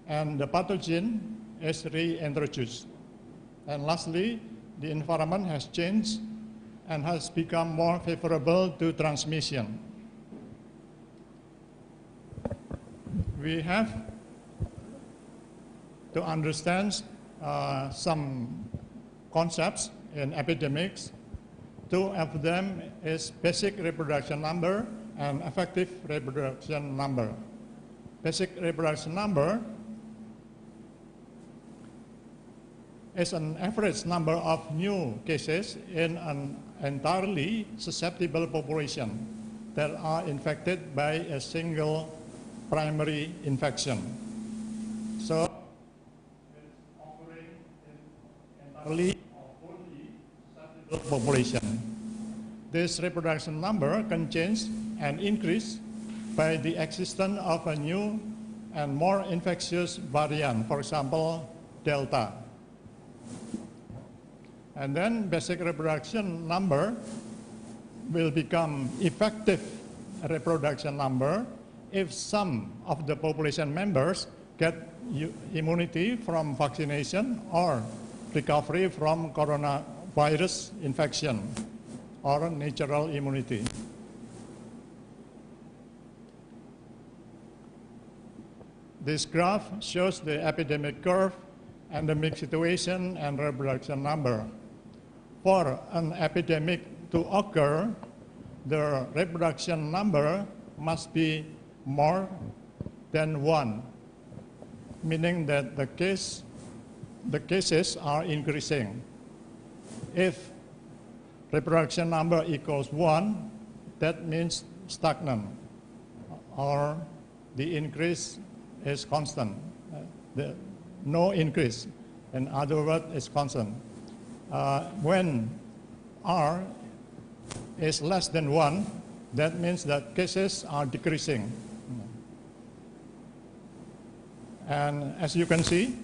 and the pathogen is reintroduced. And lastly, the environment has changed and has become more favorable to transmission. We have to understand some concepts in epidemics. Two of them is basic reproduction number and effective reproduction number. Basic reproduction number is an average number of new cases in an entirely susceptible population that are infected by a single primary infection. So, it's occurring in entirely or fully susceptible population. This reproduction number can change and increase by the existence of a new and more infectious variant, for example, Delta. And then basic reproduction number will become effective reproduction number if some of the population members get immunity from vaccination or recovery from coronavirus infection or natural immunity. This graph shows the epidemic curve, endemic situation, and reproduction number. For an epidemic to occur, the reproduction number must be more than 1, meaning that the cases are increasing. If reproduction number equals 1, that means stagnant, or the increase is constant. No increase, in other words, is constant. When R is less than 1, that means that cases are decreasing. And as you can see,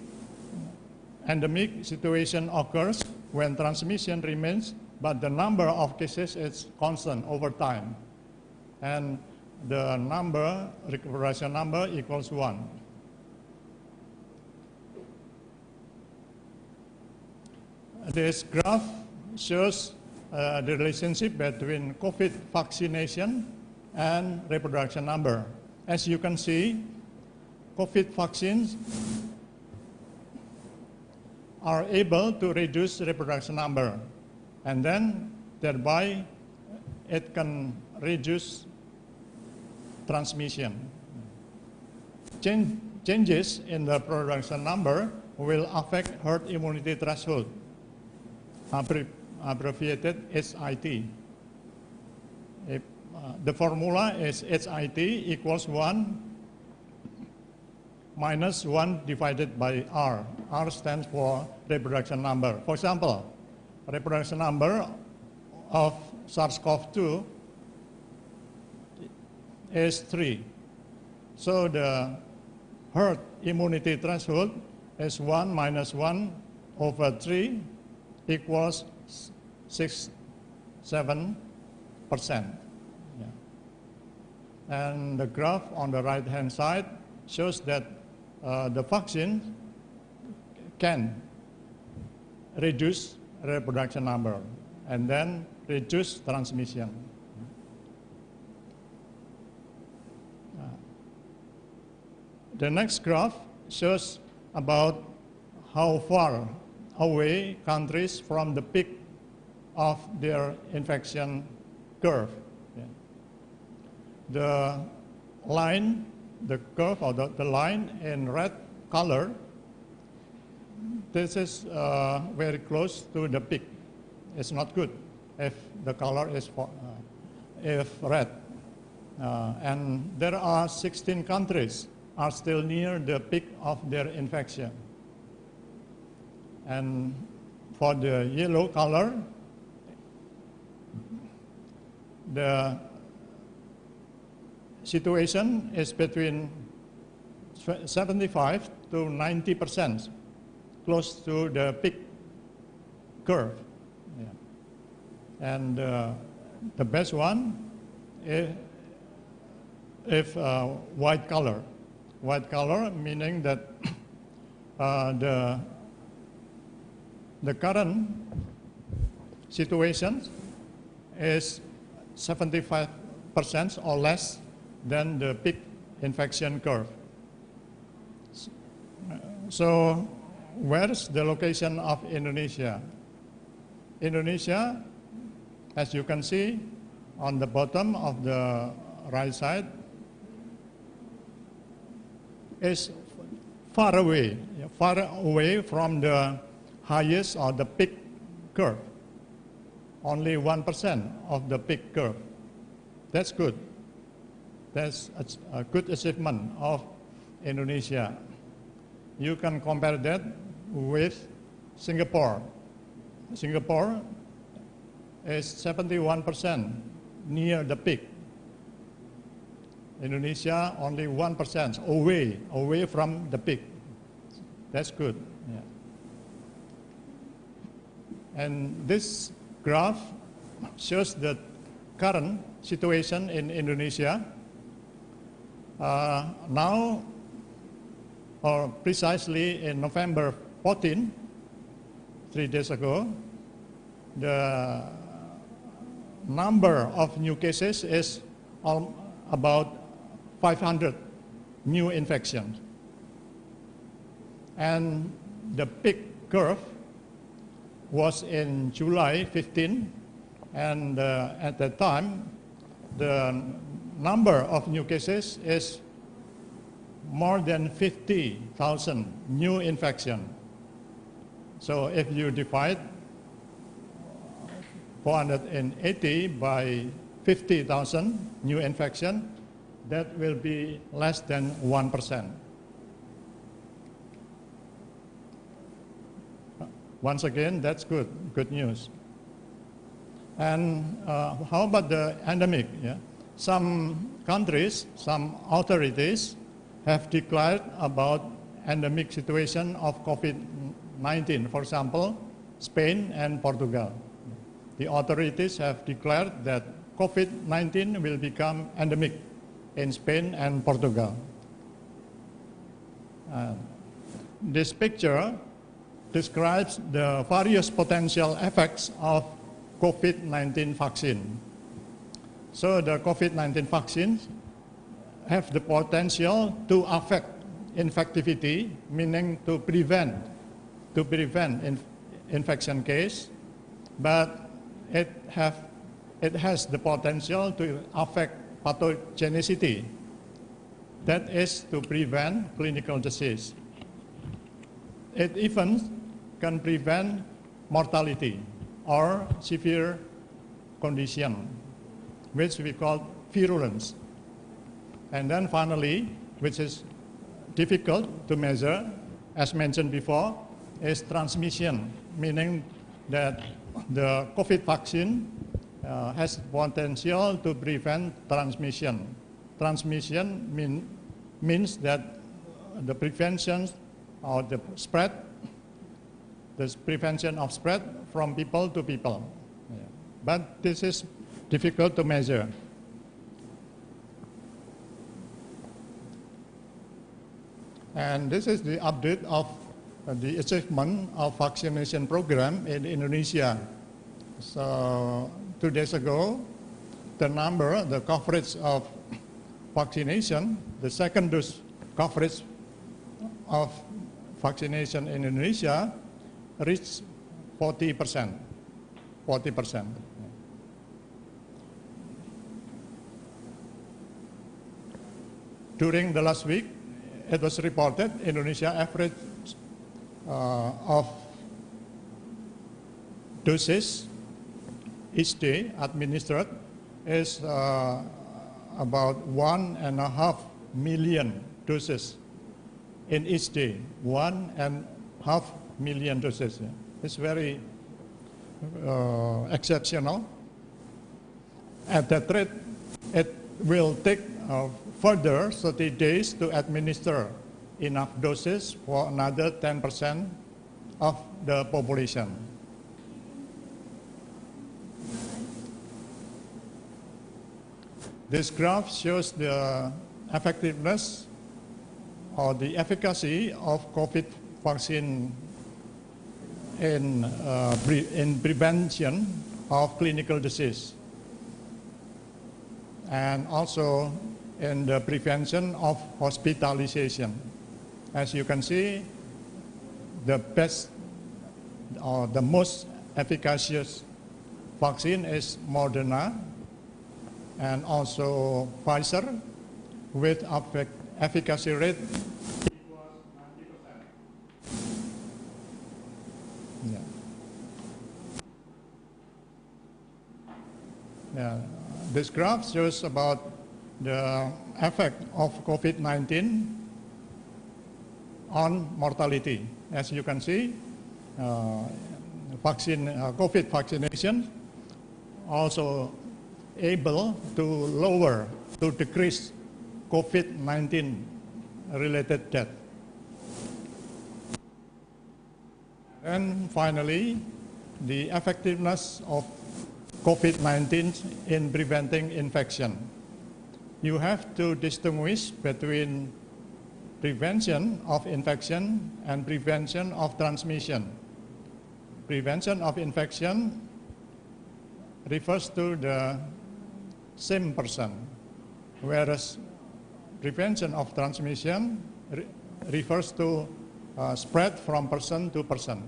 endemic situation occurs when transmission remains, but the number of cases is constant over time. And the number, reproduction number equals 1. This graph shows the relationship between COVID vaccination and reproduction number. As you can see, COVID vaccines are able to reduce reproduction number, and then thereby it can reduce transmission. Changes in the reproduction number will affect herd immunity threshold, abbreviated HIT. The formula is HIT equals 1 minus 1 divided by R. R stands for reproduction number. For example, reproduction number of SARS-CoV-2 is 3. So the herd immunity threshold is 1 minus 1 over 3 equals 6-7%. Yeah. And the graph on the right-hand side shows that the vaccine can reduce reproduction number and then reduce transmission. The next graph shows about how far away countries from the peak of their infection curve. Yeah. The line, the curve or the line in red color, this is very close to the peak. It's not good if the color is if red. And there are 16 countries are still near the peak of their infection. And for the yellow color, the situation is between 75 to 90%, close to the peak curve. Yeah. And the best one is if white color. White color meaning that the current situation is 75% or less than the peak infection curve. So where is the location of Indonesia? Indonesia, as you can see on the bottom of the right side, is far away from the highest or the peak curve. Only 1% of the peak curve. That's good. That's a good achievement of Indonesia. You can compare that with Singapore. Singapore is 71% near the peak. Indonesia only 1% away from the peak. That's good. Yeah. And this graph shows the current situation in Indonesia. Now, or precisely in November 14, 3 days ago, the number of new cases is about 500 new infections. And the peak curve was in July 15, and at that time, the number of new cases is more than 50,000 new infections. So if you divide 480 by 50,000 new infections, that will be less than 1%. Once again, that's good news. And how about the endemic? Yeah? Some countries, some authorities have declared about endemic situation of COVID-19. For example, Spain and Portugal. The authorities have declared that COVID-19 will become endemic in Spain and Portugal. This picture describes the various potential effects of COVID-19 vaccine. So the COVID-19 vaccines have the potential to affect infectivity, meaning to prevent infection case, but it has the potential to affect pathogenicity, that is to prevent clinical disease. It even can prevent mortality or severe condition, which we call virulence. And then finally, which is difficult to measure, as mentioned before, is transmission, meaning that the COVID vaccine has potential to prevent transmission. Transmission means that the prevention or the spread, the prevention of spread from people to people. Yeah. But this is difficult to measure. And this is the update of the achievement of vaccination program in Indonesia. So 2 days ago, the coverage of vaccination, the second dose coverage of vaccination in Indonesia reached 40%. 40%. During the last week, it was reported Indonesia average of doses each day administered is about 1.5 million doses in each day. 1.5 million doses. It's very exceptional. At that rate, it will take further 30 days to administer enough doses for another 10% of the population. This graph shows the effectiveness or the efficacy of COVID vaccine in prevention of clinical disease, and also in the prevention of hospitalization. As you can see, the best or the most efficacious vaccine is Moderna and also Pfizer with efficacy rate equals 90%. Yeah. Yeah. This graph shows about the effect of COVID-19 on mortality. As you can see, COVID vaccination also able to decrease COVID-19 related death. And finally, the effectiveness of COVID-19 in preventing infection. You have to distinguish between prevention of infection and prevention of transmission. Prevention of infection refers to the same person, whereas prevention of transmission refers to spread from person to person.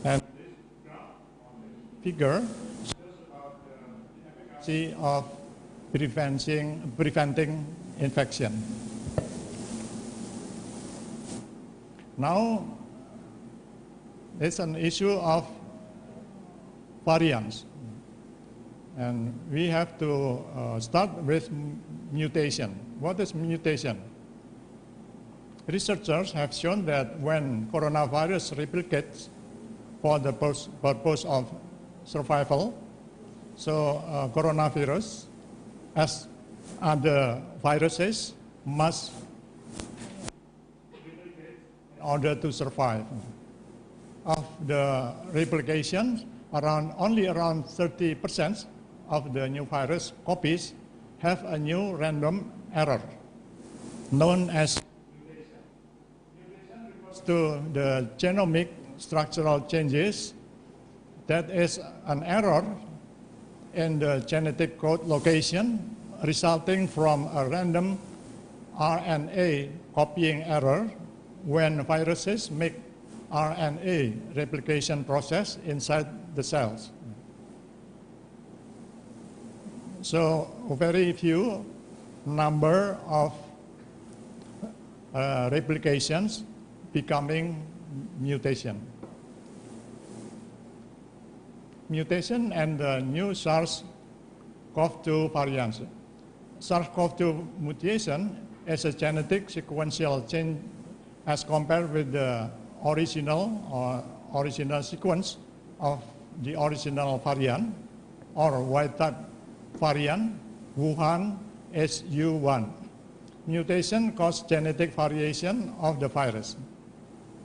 And this graph on this figure shows about the efficacy of preventing infection. Now, it's an issue of variants. And we have to start with mutation. What is mutation? Researchers have shown that when coronavirus replicates for the purpose of survival, so coronavirus, as other viruses, must replicate in order to survive. Of the replication, only around 30% of the new virus copies have a new random error, known as mutation. Mutation refers to the genomic structural changes that is an error in the genetic code location resulting from a random RNA copying error when viruses make RNA replication process inside the cells. So very few number of replications becoming mutation. Mutation and the new SARS-CoV-2 variants. SARS-CoV-2 mutation is a genetic sequential change as compared with the original sequence of the original variant or wild-type variant Wuhan SU1. Mutation causes genetic variation of the virus.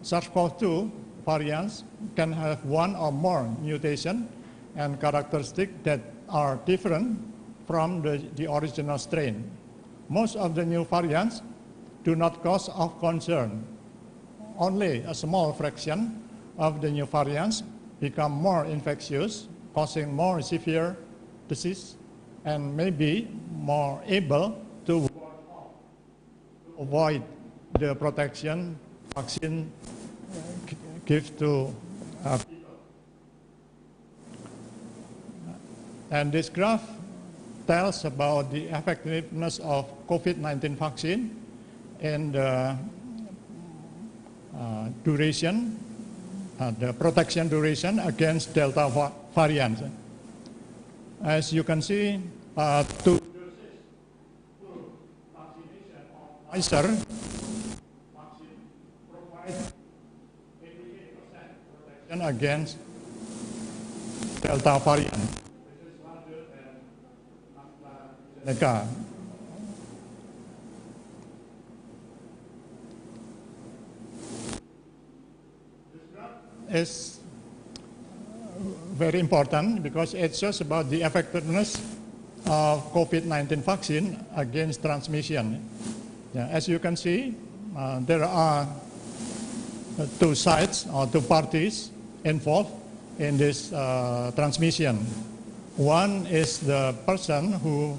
SARS-CoV-2 variants can have one or more mutation and characteristics that are different from the original strain. Most of the new variants do not cause of concern. Only a small fraction of the new variants become more infectious, causing more severe disease, and may be more able to avoid the protection vaccine gives to people. And this graph tells about the effectiveness of COVID-19 vaccine and the duration, the protection duration against Delta variant. As you can see, two doses vaccination of Pfizer vaccine provide 88% protection against Delta variant. This is larger than AstraZeneca. This graph is very important because it shows about the effectiveness of COVID-19 vaccine against transmission. Yeah, as you can see, there are two sides or two parties involved in this transmission. One is the person who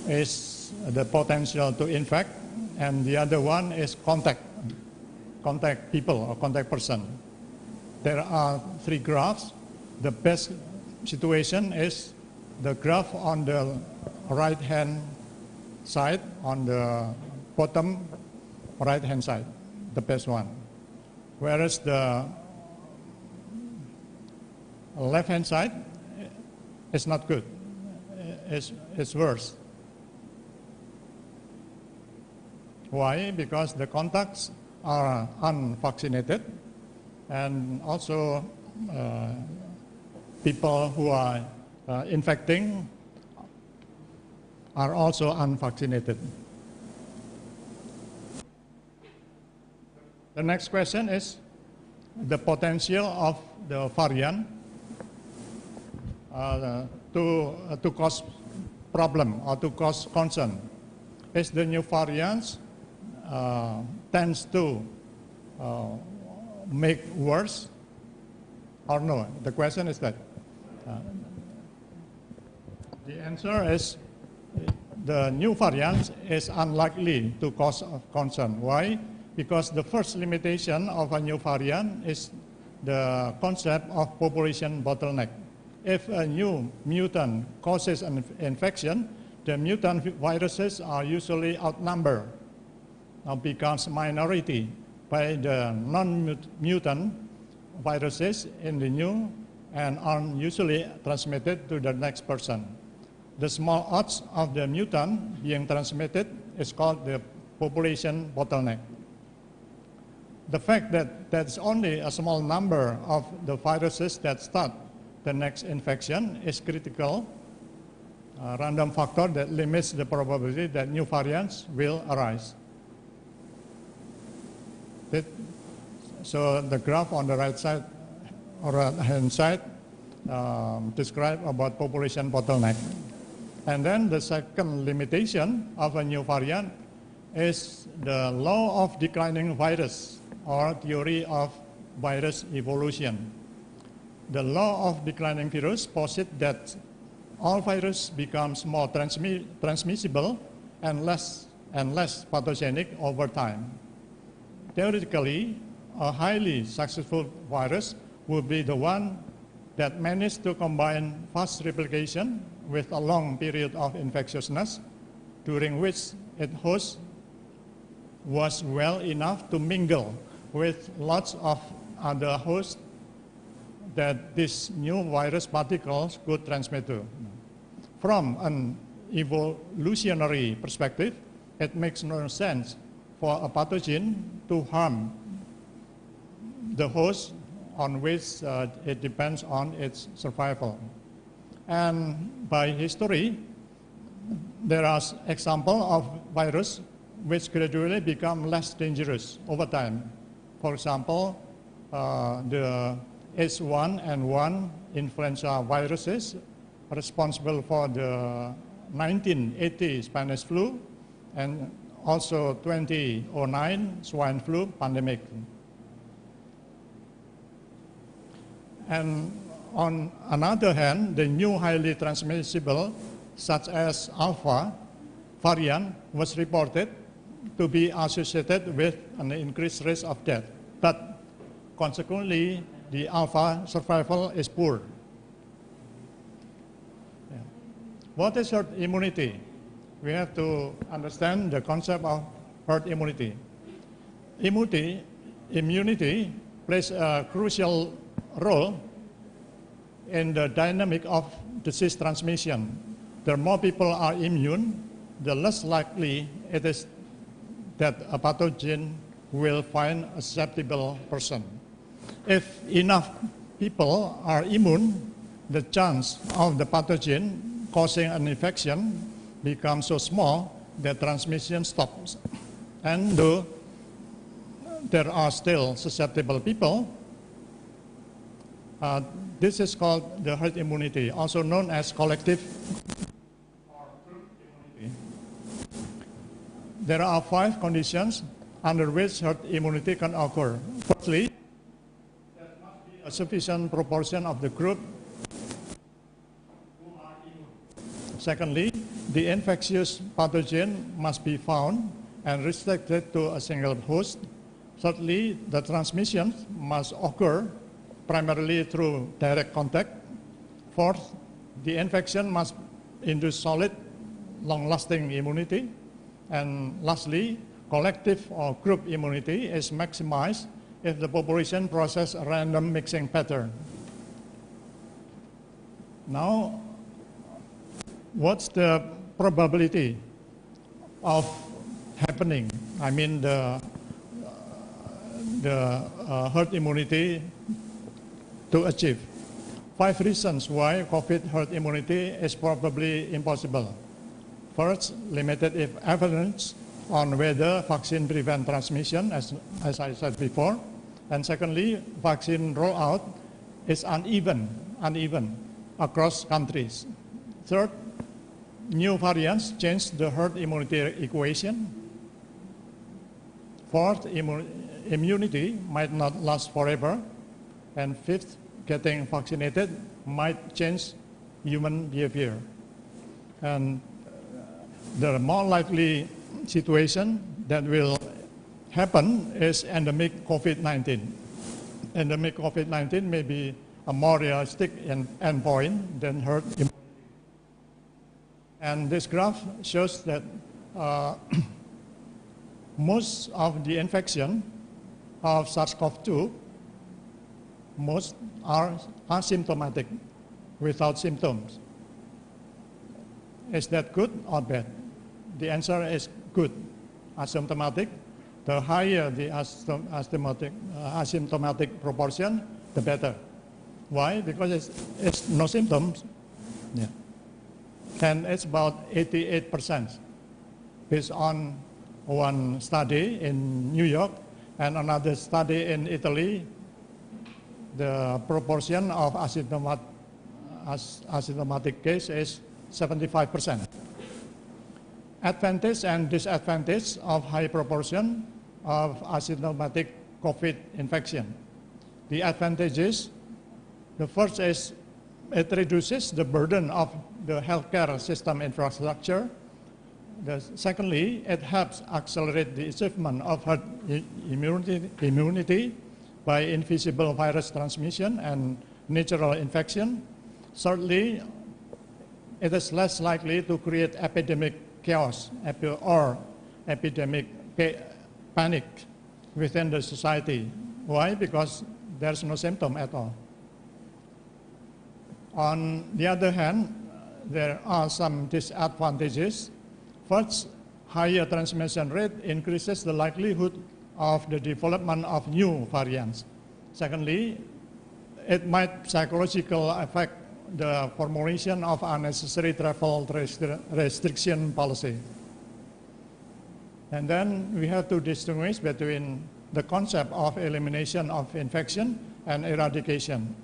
is the potential to infect, and the other one is contact people or contact person. There are three graphs. The best situation is the graph on the right hand side, on the bottom right hand side, the best one. Whereas the left hand side is not good, it's worse. Why? Because the contacts are unvaccinated, and also people who are infecting are also unvaccinated. The next question is the potential of the variant to cause problem or to cause concern. Is the new variants tends to make worse or no? The question is that. The answer is the new variant is unlikely to cause concern. Why? Because the first limitation of a new variant is the concept of population bottleneck. If a new mutant causes an infection, the mutant viruses are usually outnumbered or becomes minority by the non-mutant viruses in the new and are usually transmitted to the next person. The small odds of the mutant being transmitted is called the population bottleneck. The fact that there's only a small number of the viruses that start the next infection is critical, a random factor that limits the probability that new variants will arise. So the graph on the right side or right hand side describe about population bottleneck. And then the second limitation of a new variant is the law of declining virus or theory of virus evolution. The law of declining virus posits that all virus becomes more transmissible and less pathogenic over time. Theoretically, a highly successful virus would be the one that managed to combine fast replication with a long period of infectiousness, during which its host was well enough to mingle with lots of other hosts that these new virus particles could transmit to. From an evolutionary perspective, it makes no sense for a pathogen to harm the host on which it depends on its survival. And by history, there are examples of virus which gradually become less dangerous over time. For example, the H1N1 influenza viruses responsible for the 1980 Spanish flu and also 2009 swine flu pandemic. And on another hand, the new highly transmissible, such as Alpha variant, was reported to be associated with an increased risk of death. But consequently, the Alpha survival is poor. Yeah. What is herd immunity? We have to understand the concept of herd immunity. Immunity plays a crucial role in the dynamic of disease transmission. The more people are immune, the less likely it is that a pathogen will find a susceptible person. If enough people are immune, the chance of the pathogen causing an infection becomes so small that transmission stops. And though there are still susceptible people, this is called the herd immunity, also known as collective or group immunity. there are 5 conditions under which herd immunity can occur. Firstly, there must be a sufficient proportion of the group who are immune. Secondly, the infectious pathogen must be found and restricted to a single host. Thirdly, the transmission must occur primarily through direct contact. Fourth, the infection must induce solid, long-lasting immunity. And lastly, collective or group immunity is maximized if the population process a random mixing pattern. Now, what's the probability of happening? I mean, the herd immunity to achieve. 5 reasons why COVID herd immunity is probably impossible. First, limited evidence on whether vaccine prevent transmission, as I said before. And secondly, vaccine rollout is uneven across countries. Third, new variants change the herd immunity equation. Fourth, immunity might not last forever. And fifth, getting vaccinated might change human behavior. And the more likely situation that will happen is endemic COVID-19. Endemic COVID-19 may be a more realistic endpoint than herd immunity. And this graph shows that most of the infection of SARS-CoV-2, most are asymptomatic, without symptoms. Is that good or bad? The answer is good. Asymptomatic, the higher the asymptomatic proportion, the better. Why? Because it's no symptoms. Yeah. And it's about 88% based on one study in New York and another study in Italy. The proportion of asymptomatic case is 75%. Advantage and disadvantage of high proportion of asymptomatic COVID infection. The advantages, the first is it reduces the burden of the healthcare system infrastructure. Secondly, it helps accelerate the achievement of herd immunity by invisible virus transmission and natural infection. Thirdly, it is less likely to create epidemic chaos or epidemic panic within the society. Why? Because there's no symptom at all. On the other hand, there are some disadvantages. First, higher transmission rate increases the likelihood of the development of new variants. Secondly, it might psychologically affect the formulation of unnecessary travel restriction policy. And then we have to distinguish between the concept of elimination of infection and eradication.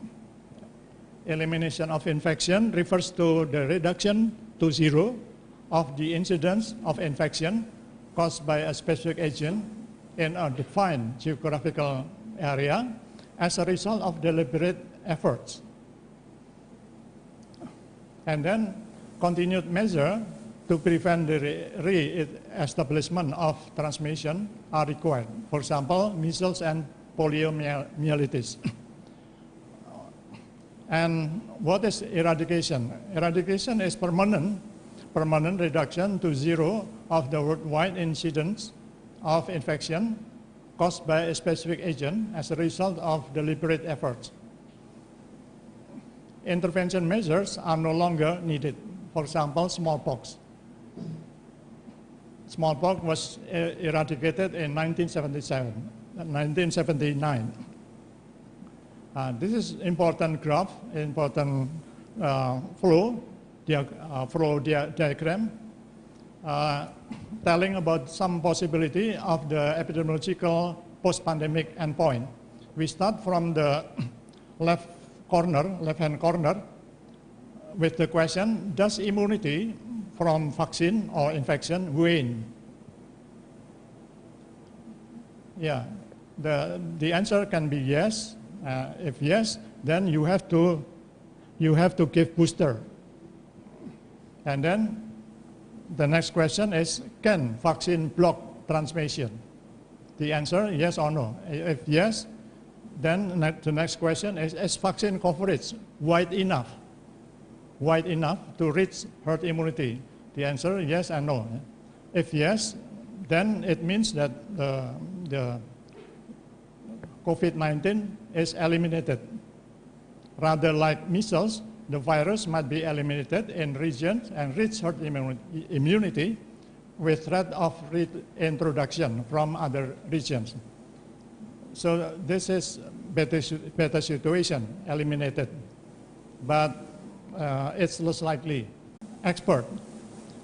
Elimination of infection refers to the reduction to zero of the incidence of infection caused by a specific agent in a defined geographical area as a result of deliberate efforts. And then continued measures to prevent the re-establishment of transmission are required. For example, measles and poliomyelitis. And what is eradication? Eradication is permanent reduction to zero of the worldwide incidence of infection caused by a specific agent as a result of deliberate efforts. Intervention measures are no longer needed. For example, smallpox. Smallpox was eradicated in 1979. This is important graph, important flow diagram telling about some possibility of the epidemiological post-pandemic endpoint. We start from the left-hand corner, with the question, does immunity from vaccine or infection wane Yeah, the answer can be yes. If yes, then you have to give booster. And then the next question is, can vaccine block transmission? The answer, yes or no. If yes, then the next question is vaccine coverage wide enough to reach herd immunity? The answer, yes and no. If yes, then it means that the COVID-19 is eliminated. Rather like measles, the virus might be eliminated in regions and reach herd immunity with threat of reintroduction from other regions. So this is better situation, eliminated, but it's less likely. Expert.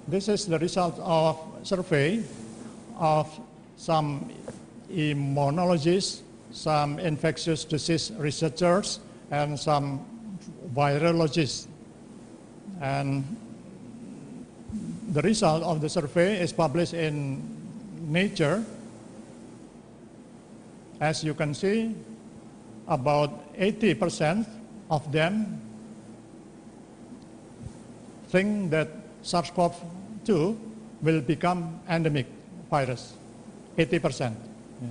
This is the result of survey of some immunologists, some infectious disease researchers, and some virologists. And the result of the survey is published in Nature. As you can see, about 80% of them think that SARS-CoV-2 will become endemic virus, 80%. Yeah.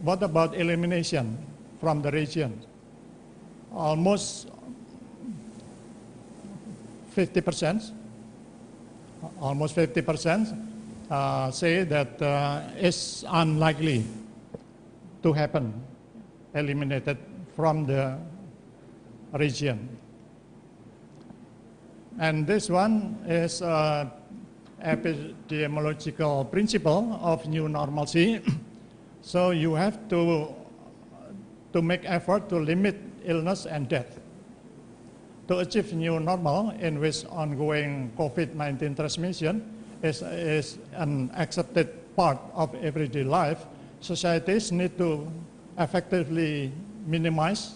What about elimination from the region? Almost 50%, say that it's unlikely to happen, eliminated from the region. And this one is epidemiological principle of new normalcy. So you have to make effort to limit illness and death. To achieve new normal in which ongoing COVID-19 transmission is an accepted part of everyday life, societies need to effectively minimize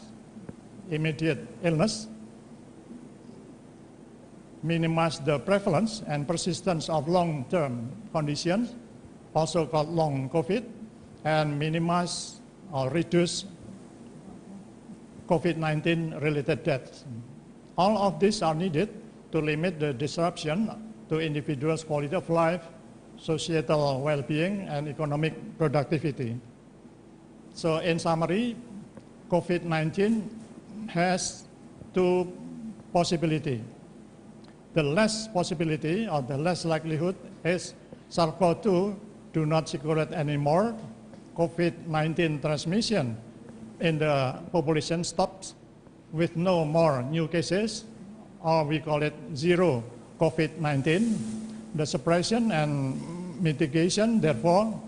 immediate illness, minimize the prevalence and persistence of long-term conditions, also called long COVID, and minimize or reduce COVID-19 related deaths. All of these are needed to limit the disruption to individuals' quality of life, societal well-being, and economic productivity. So in summary, COVID-19 has two possibilities. The less possibility or the less likelihood is SARS-CoV-2 do not circulate anymore. COVID-19 transmission in the population stops with no more new cases, or we call it zero COVID-19. The suppression and mitigation, therefore,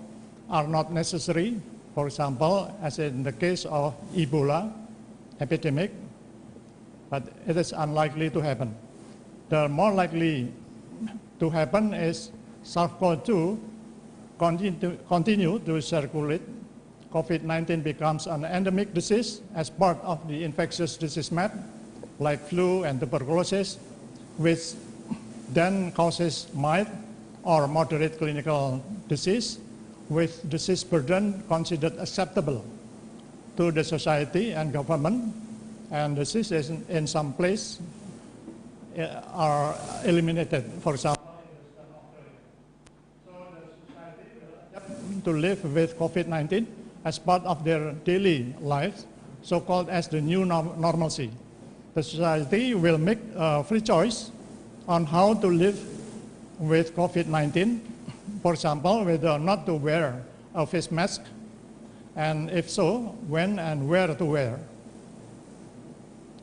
are not necessary. For example, as in the case of Ebola epidemic, but it is unlikely to happen. The more likely to happen is SARS-CoV-2 continue to circulate. COVID-19 becomes an endemic disease as part of the infectious disease map, like flu and tuberculosis, which then causes mild or moderate clinical disease with disease burden considered acceptable to the society and government, and diseases in some place are eliminated. For example, so the society will adapt to live with COVID-19 as part of their daily lives, so-called as the new normalcy. The society will make a free choice on how to live with COVID-19. For example, whether not to wear a face mask, and if so, when and where to wear.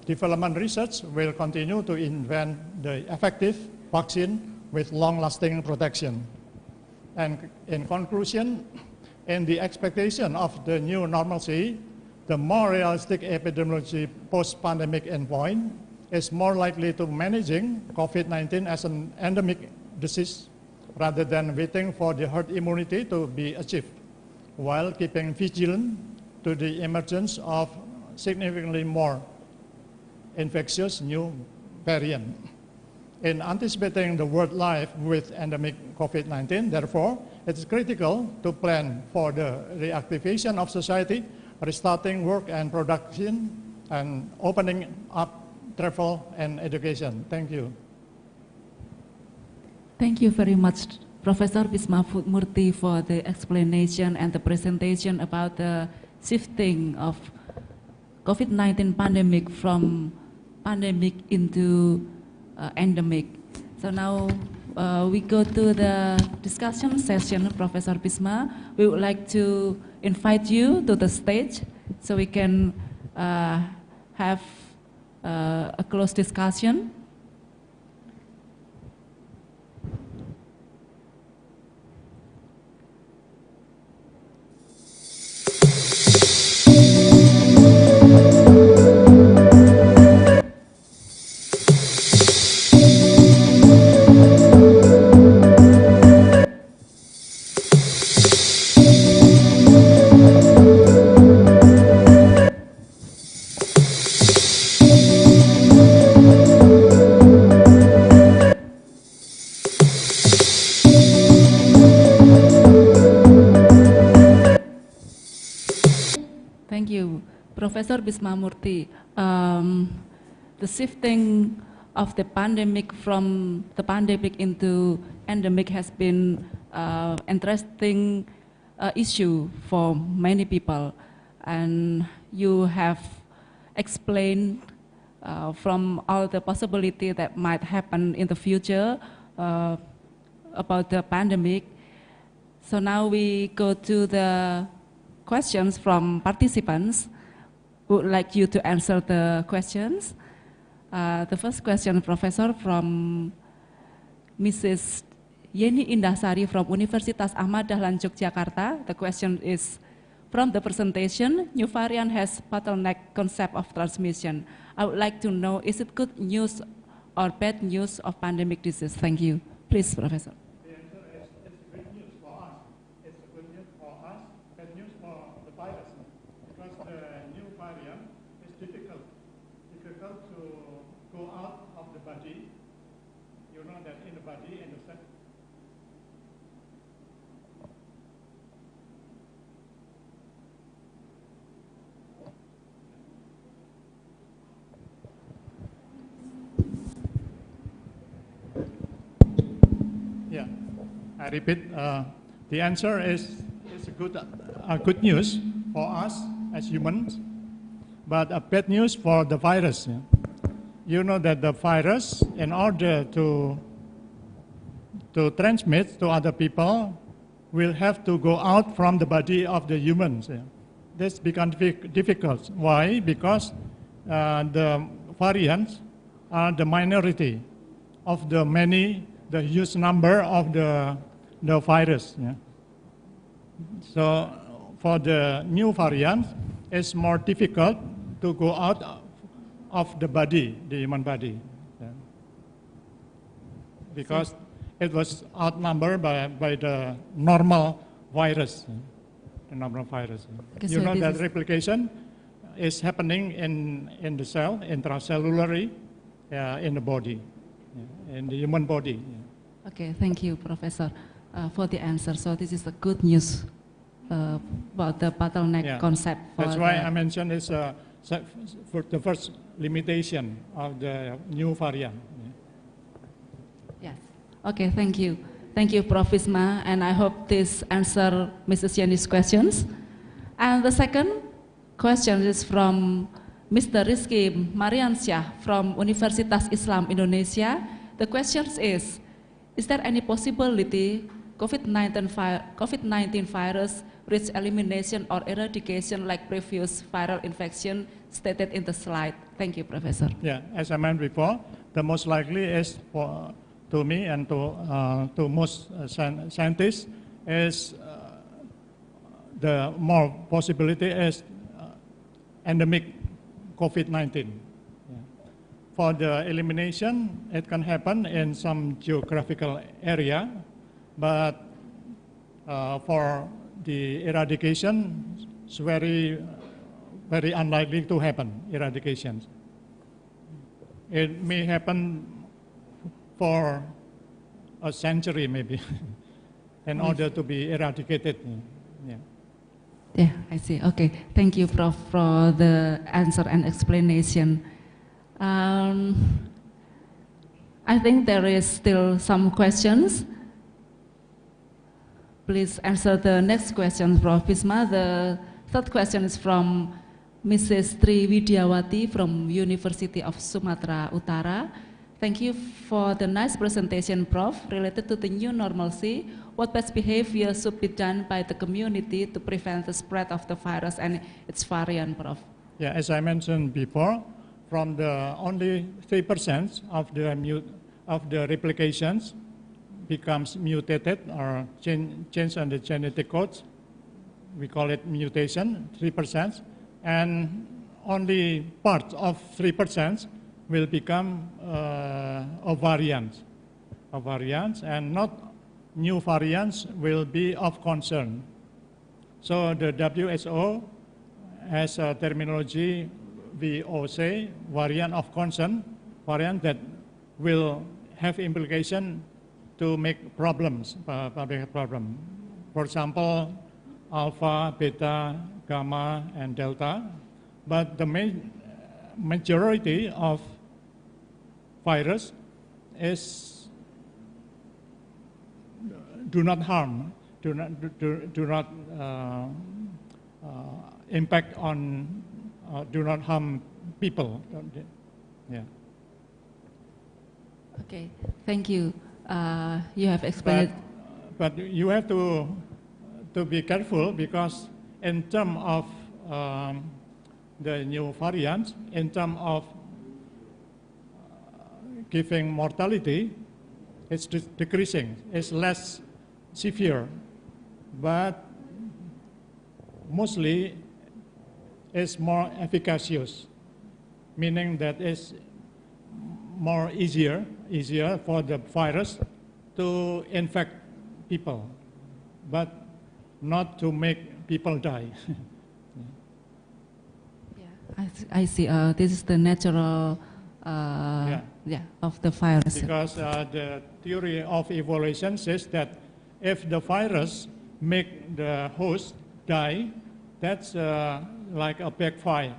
Development research will continue to invent the effective vaccine with long-lasting protection. And in conclusion, in the expectation of the new normalcy, the more realistic epidemiology post-pandemic endpoint is more likely to managing COVID-19 as an endemic disease rather than waiting for the herd immunity to be achieved, while keeping vigilant to the emergence of significantly more infectious new variant. In anticipating the world life with endemic COVID-19, therefore, it's critical to plan for the reactivation of society, restarting work and production, and opening up travel and education. Thank you. Thank you very much, Professor Bisma Murthy, for the explanation and the presentation about the shifting of COVID-19 pandemic from pandemic into endemic. So now we go to the discussion session, Professor Bisma. We would like to invite you to the stage so we can have a close discussion. Thank you, Professor Bisma Murthy. The shifting of the pandemic from the pandemic into endemic has been interesting issue for many people, and you have explained from all the possibility that might happen in the future about the pandemic. So now we go to the questions from participants. Would like you to answer the questions. The first question, Professor, from Mrs. Yeni Indasari from Universitas Ahmad Dahlan Yogyakarta. The question is, from the presentation, new variant has bottleneck concept of transmission. I would like to know, is it good news or bad news of pandemic disease? Thank you. Please, Professor. The answer is it's good news for us. It's good news for us, bad news for the virus. Because the new variant is difficult to go out of the body. You know that in the body, in the cell. Yeah, I repeat. The answer is good news for us as humans, but a bad news for the virus. Yeah. You know that the virus, in order to transmit to other people, will have to go out from the body of the humans. Yeah. This becomes difficult. Why? Because the variants are the minority of the huge number of the virus. Yeah. So for the new variant, it's more difficult to go out of the body, the human body. Yeah. Because it was outnumbered by the normal virus. The normal virus. Okay, you so know that replication is happening in the cell, intracellularly, in the body, in the human body. Yeah. Okay, thank you, Professor, for the answer. So this is a good news about the bottleneck concept. That's why I mentioned it's for the first limitation of the new variant. Yes. Okay, thank you. Thank you, Prof. Bisma, and I hope this answers Mrs. Yeni's questions. And the second question is from Mr. Rizky Mariansyah from Universitas Islam Indonesia. The question is there any possibility COVID-19 virus reach elimination or eradication like previous viral infection stated in the slide? Thank you, Professor. Yeah, as I mentioned before, the most likely is to me and to most scientists is the more possibility is endemic COVID-19. Yeah. For the elimination, it can happen in some geographical area, but for the eradication, it's very unlikely to happen, eradication. It may happen for a century maybe. in order to be eradicated. Yeah. Yeah, I see. Okay, thank you, Prof, for the answer and explanation. I think there is still some questions. Please answer the next question, Prof. Bisma. The third question is from Mrs. Tri Widyawati from University of Sumatra Utara. Thank you for the nice presentation, Prof. Related to the new normalcy, what best behavior should be done by the community to prevent the spread of the virus and its variant, Prof? Yeah, as I mentioned before, from the only 3% of the replications becomes mutated or change on the genetic codes. We call it mutation, 3%, and only part of 3% will become a variant, and not new variants will be of concern. So the WHO has a terminology, VOC, variant of concern, variant that will have implication to make problems, public problem. For example, alpha, beta, gamma, and delta. But the majority of virus is do not harm, do not impact on, do not harm people. Yeah. Okay, thank you. You have explained. But you have to be careful, because in terms of the new variants, in terms of giving mortality, it's decreasing. It's less severe, but mostly it's more efficacious, meaning that it's more easier for the virus to infect people, but not to make people die. Yeah, I see. This is the natural of the virus. Because the theory of evolution says that if the virus make the host die, that's like a backfire.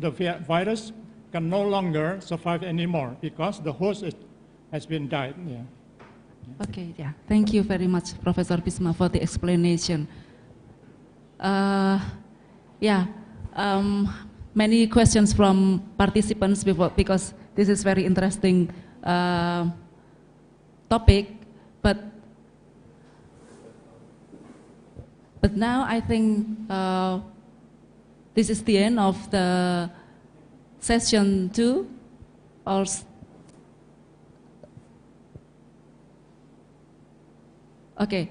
The virus can no longer survive anymore because the host has been died. Yeah. Okay, yeah. Thank you very much, Professor Bisma, for the explanation. Many questions from participants before, because this is very interesting topic, but now I think this is the end of the session 2. Okay.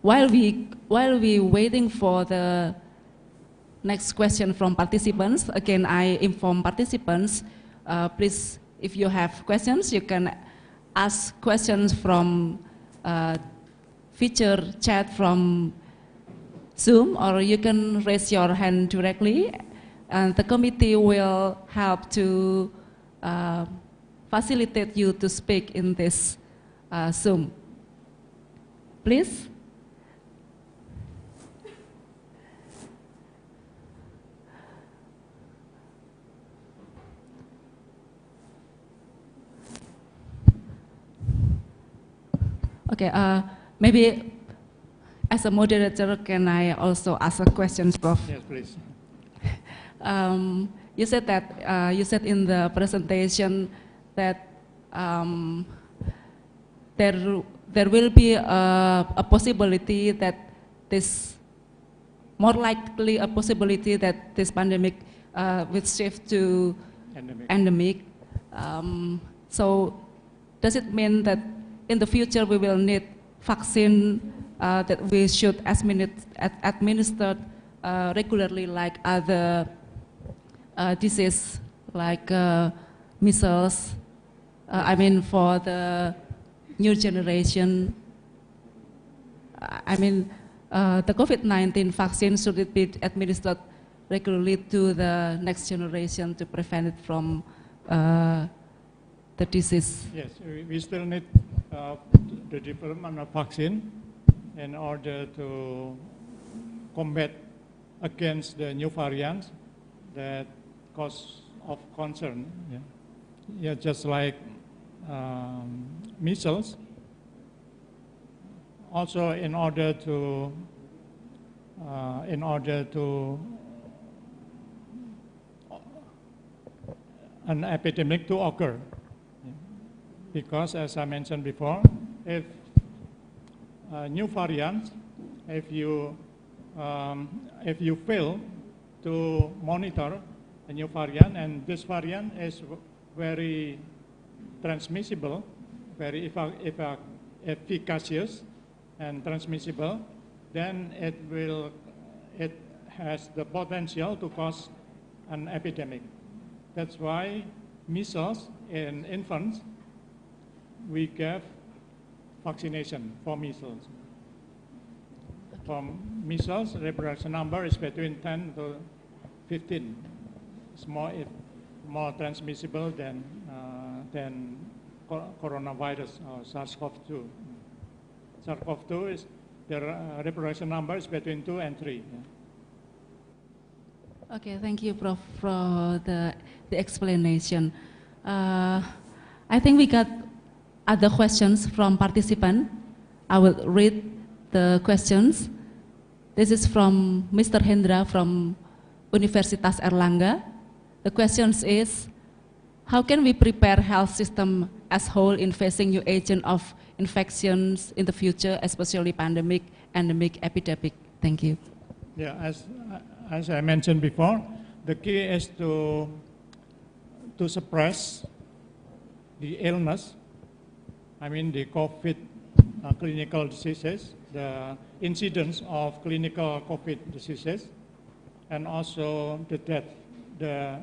While we waiting for the next question from participants, again I inform participants, please, if you have questions, you can ask questions from feature chat from Zoom, or you can raise your hand directly, and the committee will help to facilitate you to speak in this Zoom. Please. Okay, maybe as a moderator, can I also ask a question, Prof? Yes, please. You said that you said in the presentation that there will be a possibility that more likely a possibility that this pandemic will shift to endemic. So does it mean that in the future we will need vaccine that we should administer regularly like other disease like measles? I mean, for the new generation, I mean, the COVID-19 vaccine, should it be administered regularly to the next generation to prevent it from the disease? Yes, we still need the development of vaccine in order to combat against the new variants that cause of concern. Yeah, just like measles. Also, in order to an epidemic to occur, because as I mentioned before, if new variants, if you fail to monitor a new variant, and this variant is very transmissible, very efficacious and transmissible, then it has the potential to cause an epidemic. That's why measles in infants, we give vaccination for measles. For measles, reproduction number is between 10 to 15. It's more transmissible than coronavirus or SARS-CoV-2. SARS-CoV-2 is the reproduction number is between 2 and 3. Okay, thank you, Prof, for the explanation. I think we got other questions from participants. I will read the questions. This is from Mr. Hendra from Universitas Erlangga. The question is, how can we prepare health system as whole in facing new agent of infections in the future, especially pandemic, endemic, epidemic? Thank you. Yeah, as I mentioned before, the key is to suppress the illness. I mean the COVID clinical diseases, the incidence of clinical COVID diseases, and also the death, the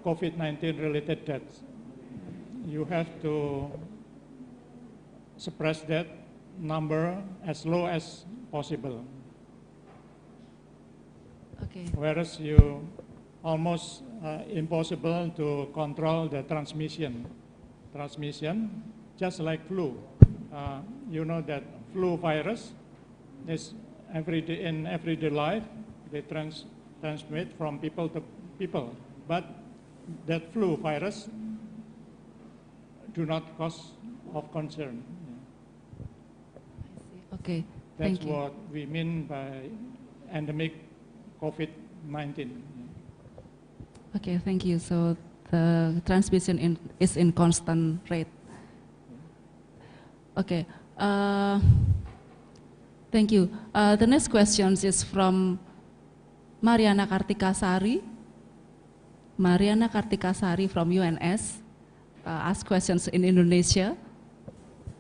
COVID-19 related deaths. You have to suppress that number as low as possible. Okay. Whereas you almost impossible to control the transmission, just like flu. You know that flu virus is in everyday life, they transmit from people to people. But that flu virus do not cause of concern. Okay, that's thank you. What we mean by endemic COVID-19. Okay, thank you. So the transmission is in constant rate. Okay, thank you. The next question is from Mariana Kartikasari. Mariana Kartikasari from UNS ask questions in Indonesia.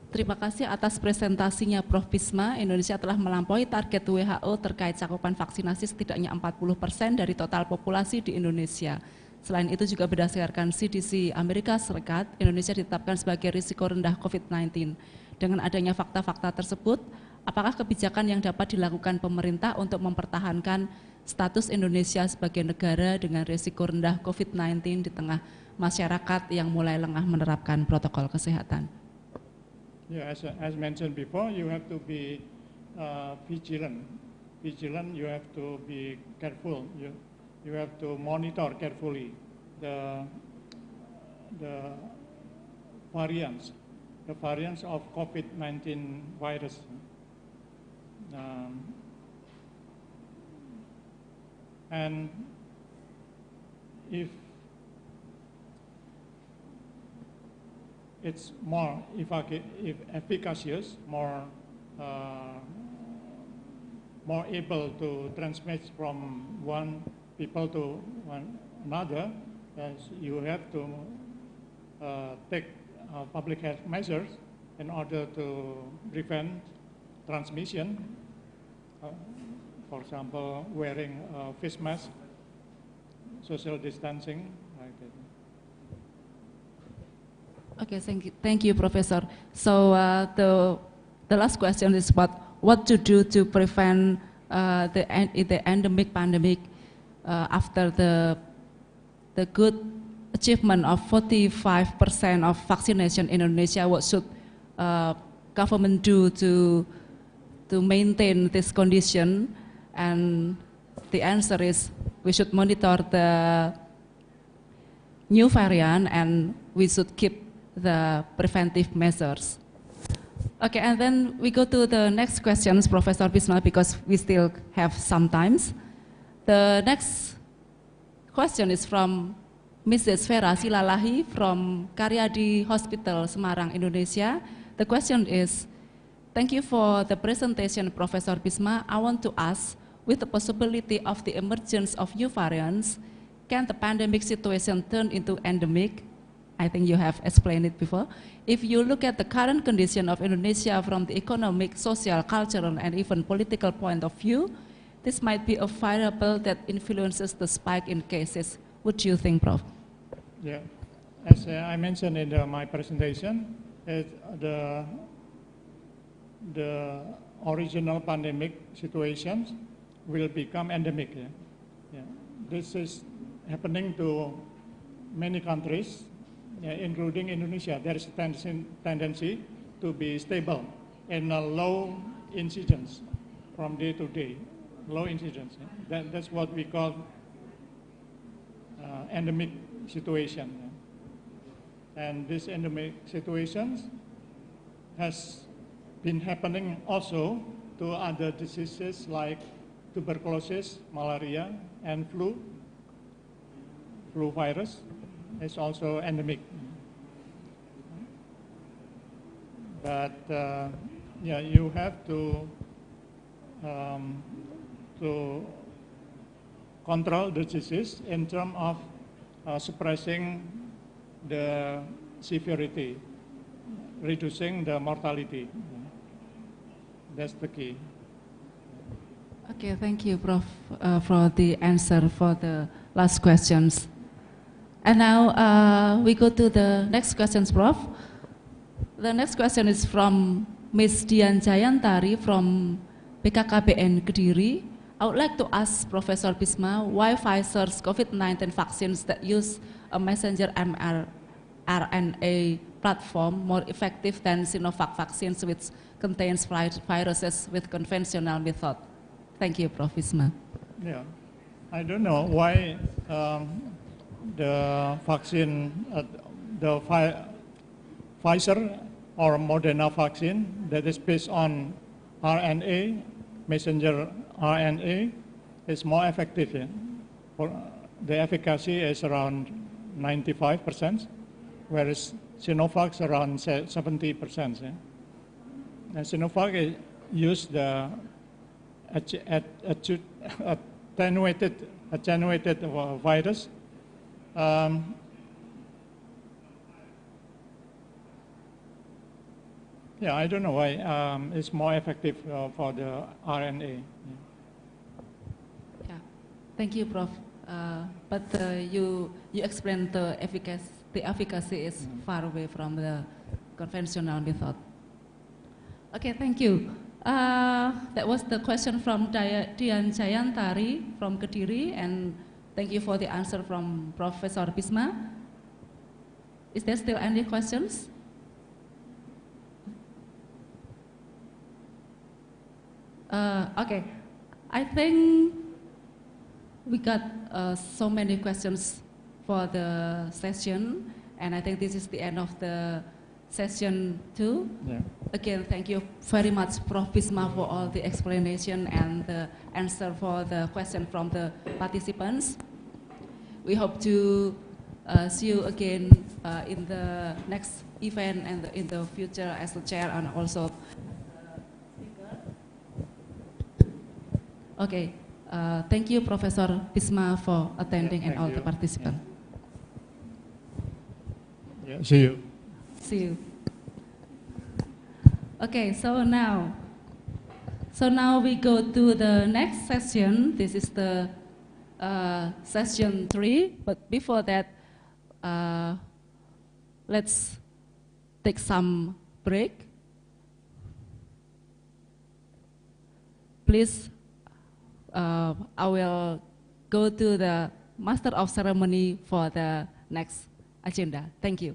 Terima kasih atas presentasinya Prof. Bisma. Indonesia telah melampaui target WHO terkait cakupan vaksinasi setidaknya 40% dari total populasi di Indonesia. Selain itu juga berdasarkan CDC Amerika Serikat, Indonesia ditetapkan sebagai risiko rendah COVID-19. Dengan adanya fakta-fakta tersebut, apakah kebijakan yang dapat dilakukan pemerintah untuk mempertahankan status Indonesia sebagai negara dengan risiko rendah COVID-19 di tengah masyarakat yang mulai lengah menerapkan protokol kesehatan? Yeah, as mentioned before, you have to be vigilant. You have to be careful. You have to monitor carefully the variants of COVID-19 virus. And if it's more efficacious, more able to transmit from one people to another, as you have to take public health measures in order to prevent transmission. For example, wearing a face mask, social distancing, like that. Okay, thank you, Professor. So the last question is about what to do to prevent the endemic pandemic after the good achievement of 45% of vaccination in Indonesia. What should government do to maintain this condition? And the answer is we should monitor the new variant and we should keep the preventive measures. Okay, and then we go to the next questions, Professor Bisma, because we still have some time. The next question is from Mrs. Vera Silalahi from Karyadi Hospital, Semarang, Indonesia. The question is, thank you for the presentation, Professor Bisma. I want to ask, with the possibility of the emergence of new variants, can the pandemic situation turn into endemic? I think you have explained it before. If you look at the current condition of Indonesia from the economic, social, cultural, and even political point of view, this might be a variable that influences the spike in cases. What do you think, Prof? Yeah, as I mentioned in my presentation, the original pandemic situations will become endemic. Yeah? Yeah. This is happening to many countries, including Indonesia. There is a tendency to be stable and a low incidence from day to day, low incidence. Yeah? That's what we call endemic situation. Yeah? And this endemic situations has been happening also to other diseases like tuberculosis, malaria, and flu. Flu virus is also endemic. But yeah, you have to control the disease in terms of suppressing the severity, reducing the mortality. That's the key. Okay, thank you, Prof, for the answer for the last questions. And now we go to the next questions, Prof. The next question is from Ms. Dian Jayantari from BKKBN Kediri. I would like to ask Professor Bisma why Pfizer's COVID-19 vaccines that use a messenger mRNA platform more effective than Sinovac vaccines which contains viruses with conventional method. Thank you, Prof. Bisma. Yeah, I don't know why the vaccine, the Pfizer or Moderna vaccine that is based on RNA, messenger RNA, is more effective. Yeah? The efficacy is around 95%, whereas Sinovac around 70%. Yeah? And Sinovac used the attenuated virus. Yeah, I don't know why it's more effective for the RNA. Yeah, thank you, Prof. But you explained the efficacy is far away from the conventional method. Okay, thank you. That was the question from Dian Jayantari from Kediri, and thank you for the answer from Professor Bisma. Is there still any questions? Okay, I think we got so many questions for the session, and I think this is the end of the session 2. Yeah. Again, thank you very much, Prof. Bisma, for all the explanation and the answer for the question from the participants. We hope to see you again in the next event and in the future as the chair and also speaker. Okay, thank you, Professor Bisma, for attending and all the participants. Yeah, see you. See you. Okay, so now we go to the next session. This is the session 3, but before that, let's take some break. Please, I will go to the Master of Ceremony for the next agenda. Thank you.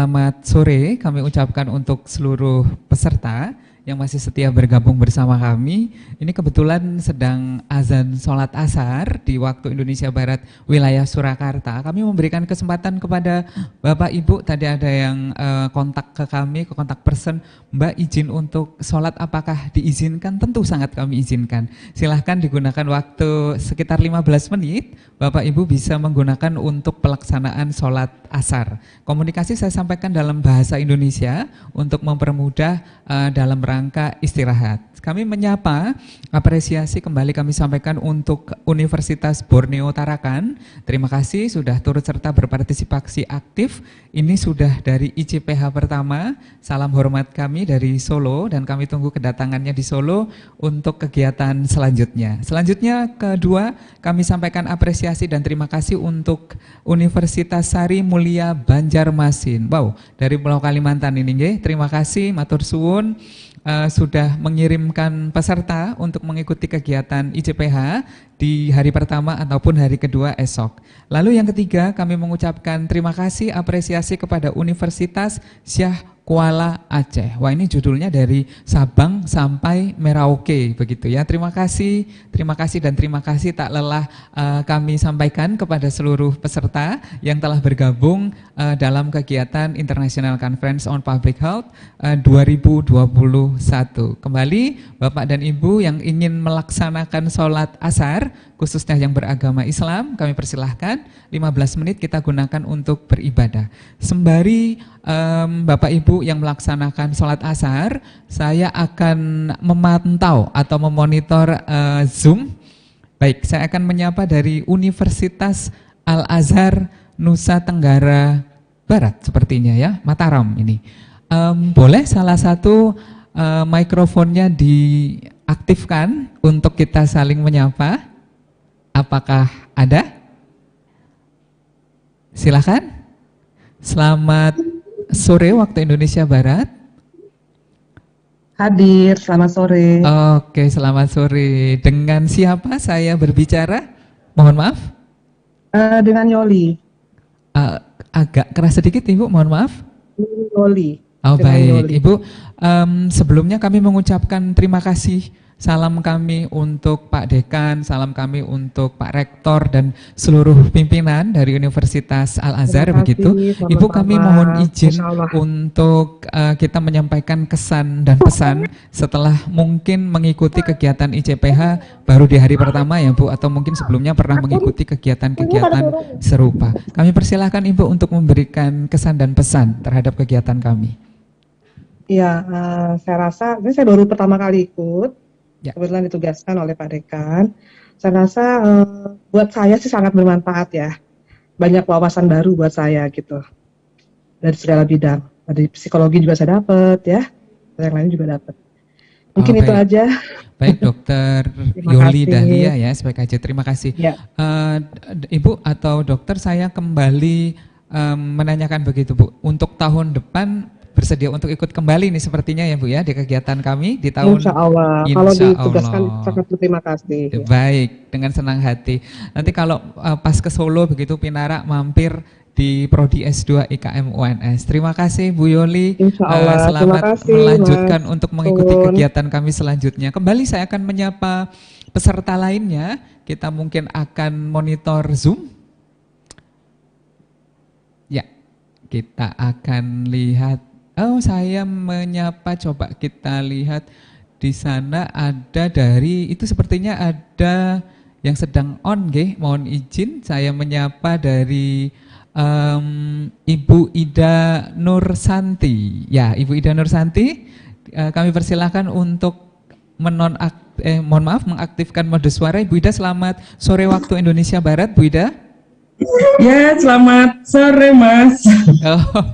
selamat sore kami ucapkan untuk seluruh peserta yang masih setia bergabung bersama kami. Ini kebetulan sedang azan sholat asar di waktu Indonesia Barat wilayah Surakarta. Kami memberikan kesempatan kepada Bapak Ibu, tadi ada yang kontak ke kami, ke kontak person, Mbak izin untuk sholat apakah diizinkan? Tentu sangat kami izinkan. Silahkan digunakan waktu sekitar 15 menit, Bapak Ibu bisa menggunakan untuk pelaksanaan sholat asar. Komunikasi saya sampaikan dalam bahasa Indonesia untuk mempermudah dalam rangka istirahat. Kami menyapa, apresiasi kembali kami sampaikan untuk Universitas Borneo Tarakan. Terima kasih sudah turut serta berpartisipasi aktif. Ini sudah dari ICPH pertama. Salam hormat kami dari Solo dan kami tunggu kedatangannya di Solo untuk kegiatan selanjutnya. Selanjutnya kedua, kami sampaikan apresiasi dan terima kasih untuk Universitas Sari Mulia Banjarmasin. Wow, dari Pulau Kalimantan ini nggih. Terima kasih matur suwun. Sudah mengirimkan peserta untuk mengikuti kegiatan ICPH di hari pertama ataupun hari kedua esok. Lalu yang ketiga, kami mengucapkan terima kasih apresiasi kepada Universitas Syah Kuala Aceh. Wah, ini judulnya dari Sabang sampai Merauke begitu ya. Terima kasih dan terima kasih tak lelah kami sampaikan kepada seluruh peserta yang telah bergabung dalam kegiatan International Conference on Public Health 2021. Kembali Bapak dan Ibu yang ingin melaksanakan sholat asar khususnya yang beragama Islam, kami persilahkan 15 menit kita gunakan untuk beribadah. Sembari Bapak Ibu yang melaksanakan sholat asar, saya akan memantau atau memonitor Zoom. Baik, saya akan menyapa dari Universitas Al-Azhar Nusa Tenggara Barat sepertinya ya, Mataram ini. Boleh salah satu mikrofonnya diaktifkan untuk kita saling menyapa? Apakah ada? Silakan. Selamat sore waktu Indonesia Barat. Hadir, selamat sore. Oke, selamat sore. Dengan siapa saya berbicara? Mohon maaf. Dengan Yoli. Agak keras sedikit Ibu, mohon maaf. Yoli. Oh baik, Yoli. Ibu. Sebelumnya kami mengucapkan terima kasih. Salam kami untuk Pak Dekan, salam kami untuk Pak Rektor dan seluruh pimpinan dari Universitas Al-Azhar begitu. Ibu kami mohon izin untuk kita menyampaikan kesan dan pesan setelah mungkin mengikuti kegiatan ICPH baru di hari pertama ya Bu, atau mungkin sebelumnya pernah mengikuti kegiatan-kegiatan serupa. Kami persilahkan Ibu untuk memberikan kesan dan pesan terhadap kegiatan kami. Iya, saya rasa ini saya baru pertama kali ikut. Ya. Kebetulan ditugaskan oleh Pak Dekan. Saya rasa buat saya sih sangat bermanfaat ya. Banyak wawasan baru buat saya gitu. Dari segala bidang. Dari psikologi juga saya dapat ya. Yang lain juga dapat. Mungkin itu aja. Baik, Dokter Yoli Dahlia ya, SPKJ. Terima kasih. Ya. Ibu atau dokter, saya kembali menanyakan begitu Bu. Untuk tahun depan bersedia untuk ikut kembali nih sepertinya ya Bu ya di kegiatan kami di tahun Insya Allah. Kalau ditugaskan sangat berterima kasih. Baik, dengan senang hati. Nanti kalau pas ke Solo begitu Pinara mampir di Prodi S2 IKM UNS. Terima kasih Bu Yoli. Insya Allah. Selamat melanjutkan untuk mengikuti kegiatan kami selanjutnya. Kembali saya akan menyapa peserta lainnya. Kita mungkin akan monitor Zoom. Ya, kita akan lihat. Oh, saya menyapa, coba kita lihat di sana ada dari, itu sepertinya ada yang sedang on, nggih. Mohon izin saya menyapa dari Ibu Ida Nursanti. Ya, Ibu Ida Nursanti, kami persilahkan untuk mengaktifkan mode suara. Ibu Ida, selamat sore waktu Indonesia Barat, Bu Ida. Ya, selamat sore Mas.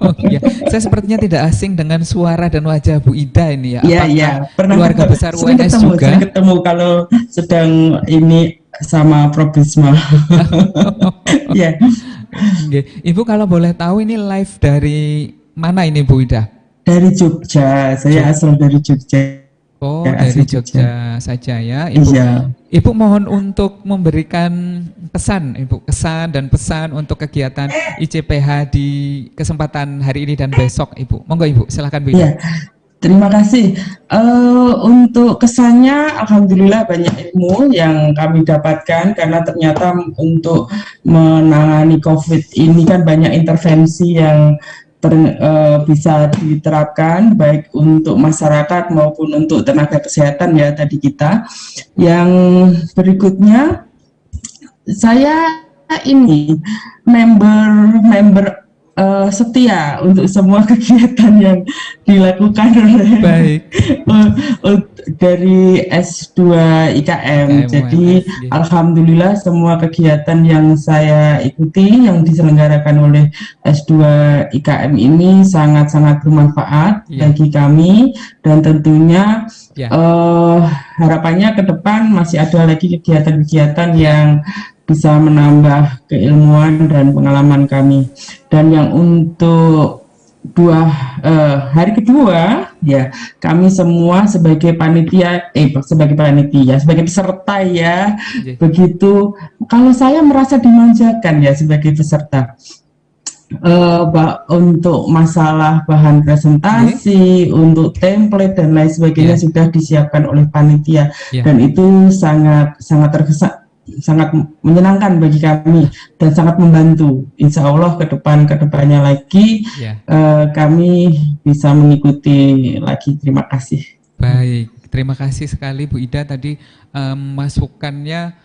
Oh iya, saya sepertinya tidak asing dengan suara dan wajah Bu Ida ini ya. Iya, pernah keluarga besar UNS juga? Sering ketemu kalau sedang ini sama Prof. Bisma. Ya. Ibu kalau boleh tahu ini live dari mana ini Bu Ida? Dari Jogja, saya asal dari Jogja. Oh, Ya, dari asli Jogja saja ya, Ibu. Iya. Ibu mohon untuk memberikan pesan, Ibu, kesan dan pesan untuk kegiatan ICPH di kesempatan hari ini dan besok, Ibu. Monggo, Ibu, silakan Bu Ida. Iya, terima kasih. Untuk kesannya, alhamdulillah banyak ilmu yang kami dapatkan karena ternyata untuk menangani COVID ini kan banyak intervensi yang bisa diterapkan baik untuk masyarakat maupun untuk tenaga kesehatan ya tadi kita. Yang berikutnya, saya ini member setia untuk semua kegiatan yang dilakukan oleh dari S2 IKM. Jadi alhamdulillah semua kegiatan yang saya ikuti yang diselenggarakan oleh S2 IKM ini sangat-sangat bermanfaat bagi kami, dan tentunya harapannya ke depan masih ada lagi kegiatan-kegiatan yang bisa menambah keilmuan dan pengalaman kami. Dan yang untuk hari kedua ya, kami semua sebagai sebagai peserta ya, begitu. Kalau saya merasa dimanjakan ya sebagai peserta. Untuk masalah bahan presentasi, untuk template dan lain sebagainya sudah disiapkan oleh panitia, dan itu sangat sangat menyenangkan bagi kami dan sangat membantu. Insya Allah kedepannya lagi kami bisa mengikuti lagi. Terima kasih. Baik, terima kasih sekali Bu Ida tadi masukannya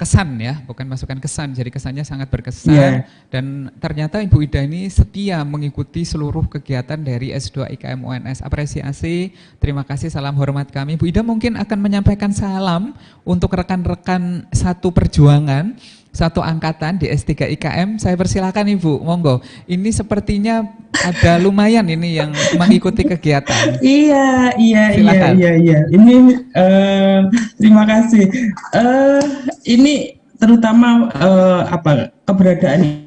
kesan ya, bukan masukan kesan, jadi kesannya sangat berkesan dan ternyata Ibu Ida ini setia mengikuti seluruh kegiatan dari S2 IKM UNS. Apresiasi, terima kasih, salam hormat kami. Bu Ida mungkin akan menyampaikan salam untuk rekan-rekan satu perjuangan, satu angkatan di S3 IKM. Saya persilakan Ibu, monggo. Ini sepertinya ada lumayan ini yang mengikuti kegiatan. Iya. Ini terima kasih. Ini terutama keberadaan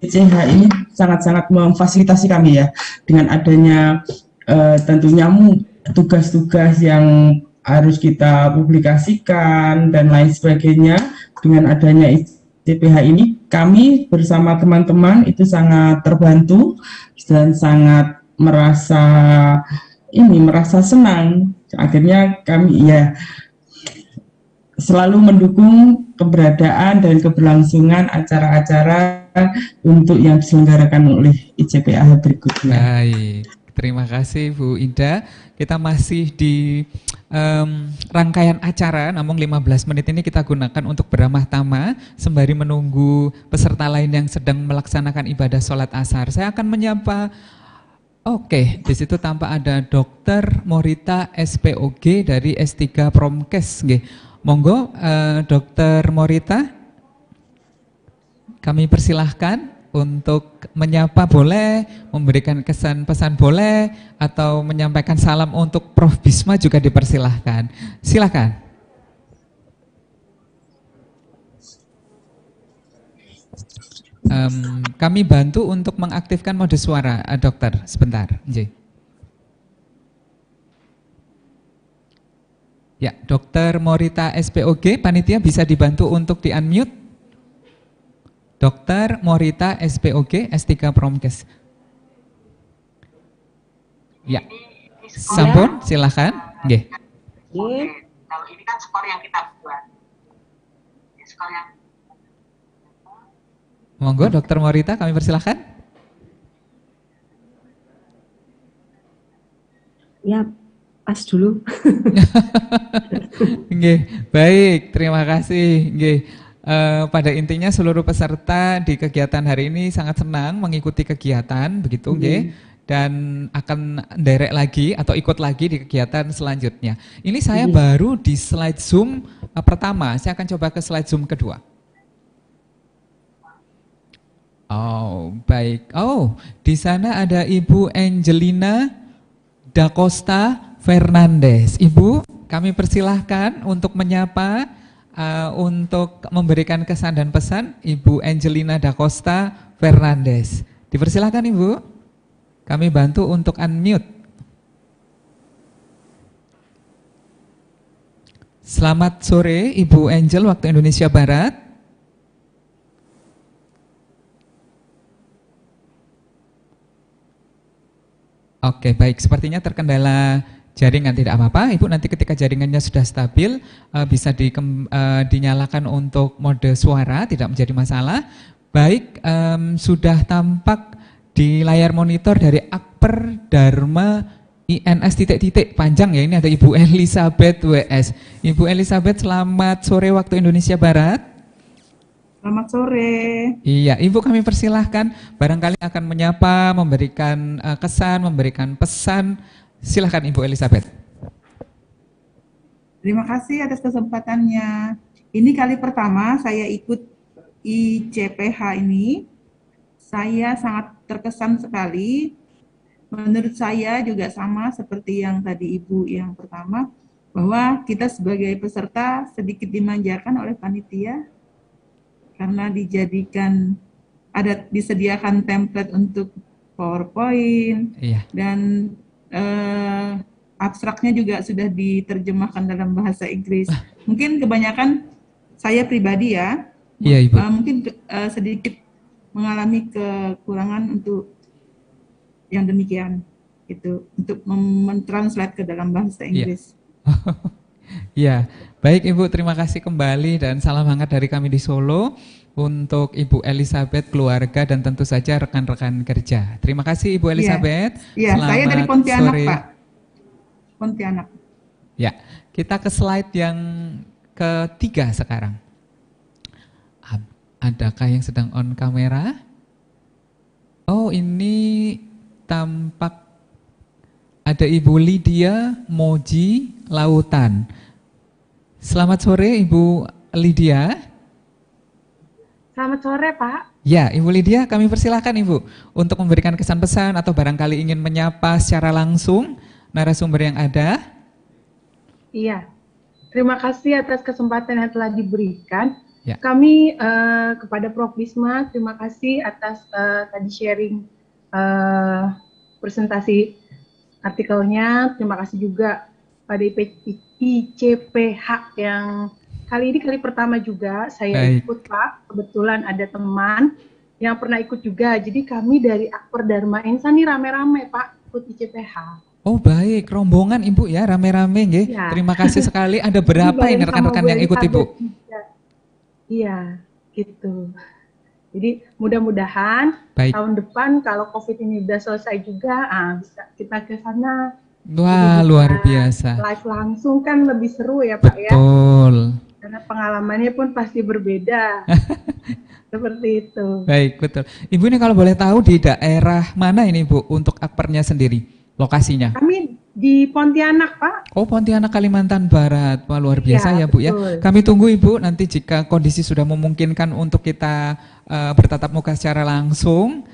ICPH ini sangat-sangat memfasilitasi kami ya, dengan adanya tentunya tugas-tugas yang harus kita publikasikan dan lain sebagainya. Dengan adanya ICPH ini, kami bersama teman-teman itu sangat terbantu dan sangat merasa senang. Akhirnya kami selalu mendukung keberadaan dan keberlangsungan acara-acara untuk yang diselenggarakan oleh ICPH berikutnya. Baik, terima kasih Bu Ida. Kita masih di rangkaian acara, namun 15 menit ini kita gunakan untuk beramah tamah sembari menunggu peserta lain yang sedang melaksanakan ibadah sholat asar. Saya akan menyapa, di situ tampak ada Dr. Morita SPOG dari S3 Promkes. Monggo Dr. Morita, kami persilahkan untuk menyapa boleh, memberikan kesan pesan boleh, atau menyampaikan salam untuk Prof. Bisma juga dipersilahkan. Silakan. Kami bantu untuk mengaktifkan mode suara, dokter, sebentar. Ya, Dr. Morita SPOG, panitia bisa dibantu untuk di-unmute? Dr. Morita SPOG, S3 Promkes. Ya, sampun, silakan. Nggih. Kalau ini kan skor yang kita buat. Skor yang... Monggo, Dr. Morita, kami persilahkan. Ya, pas dulu. Nggih, baik, terima kasih. Nggih. Pada intinya seluruh peserta di kegiatan hari ini sangat senang mengikuti kegiatan, begitu nggih, dan akan nderek lagi atau ikut lagi di kegiatan selanjutnya. Ini saya baru di slide Zoom pertama, saya akan coba ke slide Zoom kedua. Oh, baik. Oh, di sana ada Ibu Angelina Da Costa Fernandes. Ibu, kami persilahkan untuk menyapa, untuk memberikan kesan dan pesan Ibu Angelina Da Costa Fernandes. Dipersilahkan Ibu, kami bantu untuk unmute. Selamat sore Ibu Angel waktu Indonesia Barat. Oke, baik. Sepertinya terkendala jaringan, tidak apa-apa. Ibu nanti ketika jaringannya sudah stabil bisa dinyalakan untuk mode suara, tidak menjadi masalah. Baik, sudah tampak di layar monitor dari Akper Dharma INS titik-titik panjang ya, ini ada Ibu Elizabeth WS. Ibu Elizabeth, selamat sore waktu Indonesia Barat. Selamat sore. Iya, Ibu kami persilahkan, barangkali akan menyapa, memberikan kesan, memberikan pesan. Silahkan Ibu Elizabeth. Terima kasih atas kesempatannya. Ini kali pertama saya ikut ICPH ini. Saya sangat terkesan sekali. Menurut saya juga sama seperti yang tadi Ibu yang pertama, bahwa kita sebagai peserta sedikit dimanjakan oleh panitia karena disediakan template untuk PowerPoint, dan abstraknya juga sudah diterjemahkan dalam bahasa Inggris. Mungkin kebanyakan saya pribadi ya, Ibu. Mungkin sedikit mengalami kekurangan untuk yang demikian, gitu, untuk mentranslate ke dalam bahasa Inggris. Ya, baik Ibu, terima kasih kembali dan salam hangat dari kami di Solo untuk Ibu Elizabeth, keluarga dan tentu saja rekan-rekan kerja. Terima kasih Ibu Elizabeth. Iya, saya dari Pontianak sore. Pak. Pontianak. Ya, kita ke slide yang ketiga sekarang. Adakah yang sedang on kamera? Oh, ini tampak ada Ibu Lydia Moji Lautan. Selamat sore Ibu Lydia. Selamat sore Pak. Ya, Ibu Lydia, kami persilahkan Ibu untuk memberikan kesan pesan atau barangkali ingin menyapa secara langsung narasumber yang ada. Iya, terima kasih atas kesempatan yang telah diberikan. Ya. Kami kepada Prof. Bisma, terima kasih atas tadi sharing presentasi artikelnya. Terima kasih juga pada ICPH yang kali ini kali pertama juga saya ikut Pak. Kebetulan ada teman yang pernah ikut juga. Jadi kami dari Akper Dharma Insan nih rame-rame Pak ikut ICPH. Oh baik, rombongan Ibu ya, rame-rame nggih. Ya. Terima kasih sekali. Ada berapa ini rekan-rekan yang ikut Ibu? Iya, gitu. Jadi mudah-mudahan tahun depan kalau COVID ini udah selesai juga, bisa kita ke sana. Wah, luar biasa. Live langsung kan lebih seru ya Pak ya. Betul. Karena pengalamannya pun pasti berbeda. Seperti itu. Baik, betul. Ibu ini kalau boleh tahu di daerah mana ini Bu untuk Akpernya sendiri, lokasinya? Kami di Pontianak Pak. Oh, Pontianak Kalimantan Barat. Wah, luar biasa ya Bu ya. Kami tunggu Ibu nanti jika kondisi sudah memungkinkan untuk kita bertatap muka secara langsung.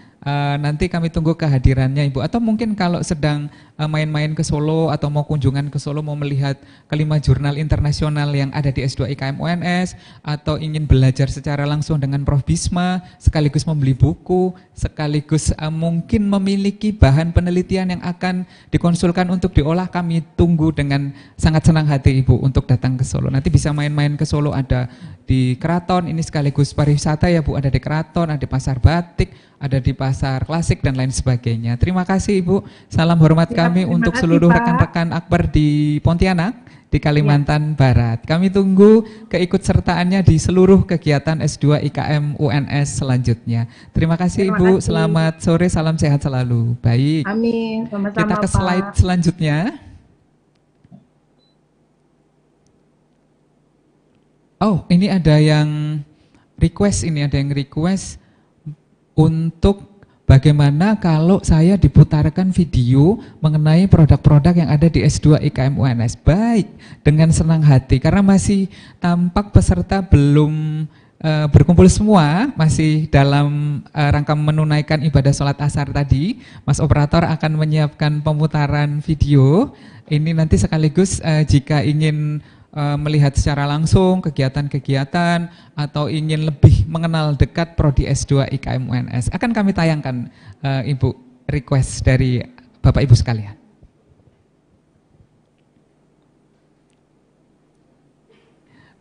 Nanti kami tunggu kehadirannya Ibu. Atau mungkin kalau sedang main-main ke Solo atau mau kunjungan ke Solo, mau melihat kelima jurnal internasional yang ada di S2 IKM UNS, atau ingin belajar secara langsung dengan Prof. Bisma, sekaligus membeli buku, sekaligus mungkin memiliki bahan penelitian yang akan dikonsulkan untuk diolah, kami tunggu dengan sangat senang hati Ibu untuk datang ke Solo. Nanti bisa main-main ke Solo, ada di Keraton, ini sekaligus pariwisata ya Bu, ada di Keraton, ada di Pasar Batik, ada di Pasar Klasik dan lain sebagainya. Terima kasih Ibu, salam hormat kami untuk seluruh rekan-rekan Akbar di Pontianak, di Kalimantan Barat. Kami tunggu keikutsertaannya di seluruh kegiatan S2 IKM UNS selanjutnya. Terima kasih Ibu, selamat sore, salam sehat selalu. Baik. Amin, sama-sama Kita ke slide selanjutnya. Oh, ini ada yang request, untuk bagaimana kalau saya diputarkan video mengenai produk-produk yang ada di S2 IKM UNS. Baik, dengan senang hati, karena masih tampak peserta belum berkumpul semua, masih dalam rangka menunaikan ibadah sholat asar tadi. Mas operator akan menyiapkan pemutaran video. Ini nanti sekaligus jika ingin melihat secara langsung kegiatan-kegiatan atau ingin lebih mengenal dekat Prodi S2 IKM UNS, akan kami tayangkan Ibu, request dari Bapak Ibu sekalian.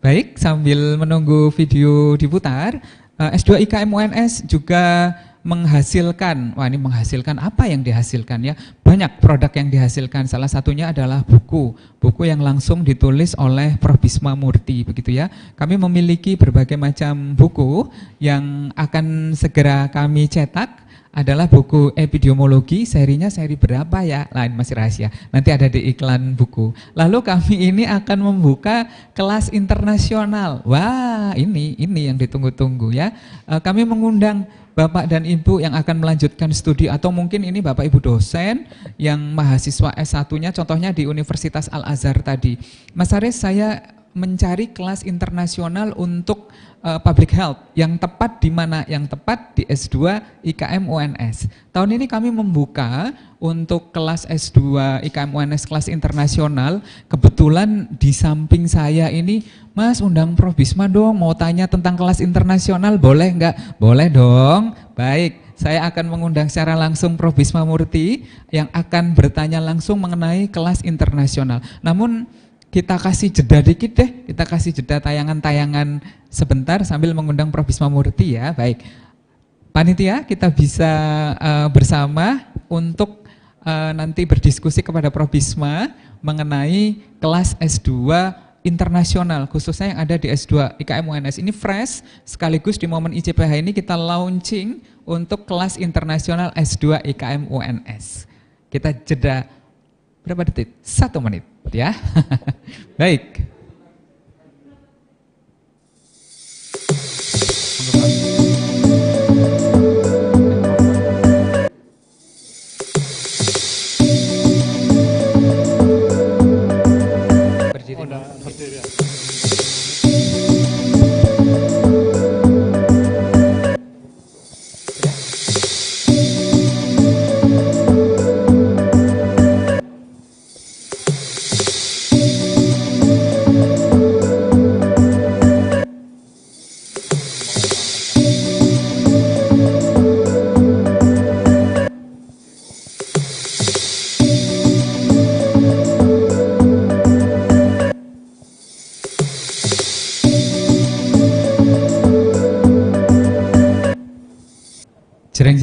Baik, sambil menunggu video diputar, S2 IKM UNS juga menghasilkan, wah ini menghasilkan apa yang dihasilkan ya, banyak produk yang dihasilkan, salah satunya adalah buku yang langsung ditulis oleh Prof. Bisma Murti, begitu ya. Kami memiliki berbagai macam buku yang akan segera kami cetak, adalah buku epidemiologi, serinya seri berapa ya? Lain masih rahasia. Nanti ada di iklan buku. Lalu kami ini akan membuka kelas internasional. Wah, ini yang ditunggu-tunggu ya. Kami mengundang Bapak dan Ibu yang akan melanjutkan studi atau mungkin ini Bapak Ibu dosen yang mahasiswa S1-nya contohnya di Universitas Al-Azhar tadi. Mas Aris, saya mencari kelas internasional untuk public health yang tepat di mana? Yang tepat di S2 IKM UNS. Tahun ini kami membuka untuk kelas S2 IKM UNS kelas internasional. Kebetulan di samping saya ini, Mas undang Prof. Bisma dong, mau tanya tentang kelas internasional, boleh nggak? Boleh dong. Baik, saya akan mengundang secara langsung Prof. Bisma Murti yang akan bertanya langsung mengenai kelas internasional. Namun kita kasih jeda dikit deh, kita kasih jeda tayangan-tayangan sebentar sambil mengundang Prof. Bisma Murti ya. Baik, panitia kita bisa bersama untuk nanti berdiskusi kepada Prof. Bisma mengenai kelas S2 internasional, khususnya yang ada di S2 IKM UNS. Ini fresh, sekaligus di momen ICPH ini kita launching untuk kelas internasional S2 IKM UNS. Kita jeda berapa detik? 1 menit ya. Baik. Berdiri.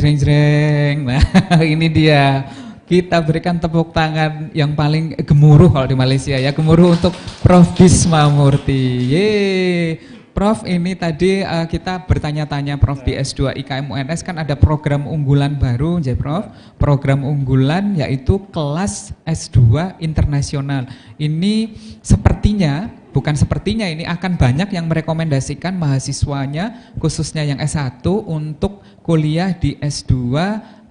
Jreng. Nah, ini dia. Kita berikan tepuk tangan yang paling gemuruh kalau di Malaysia ya. Gemuruh untuk Prof. Bisma Murti. Yeay. Prof, ini tadi kita bertanya-tanya Prof di S2 IKM UNS kan ada program unggulan baru, ya Prof. Program unggulan yaitu kelas S2 internasional. Ini sepertinya, bukan sepertinya, ini akan banyak yang merekomendasikan mahasiswanya khususnya yang S1 untuk kuliah di S2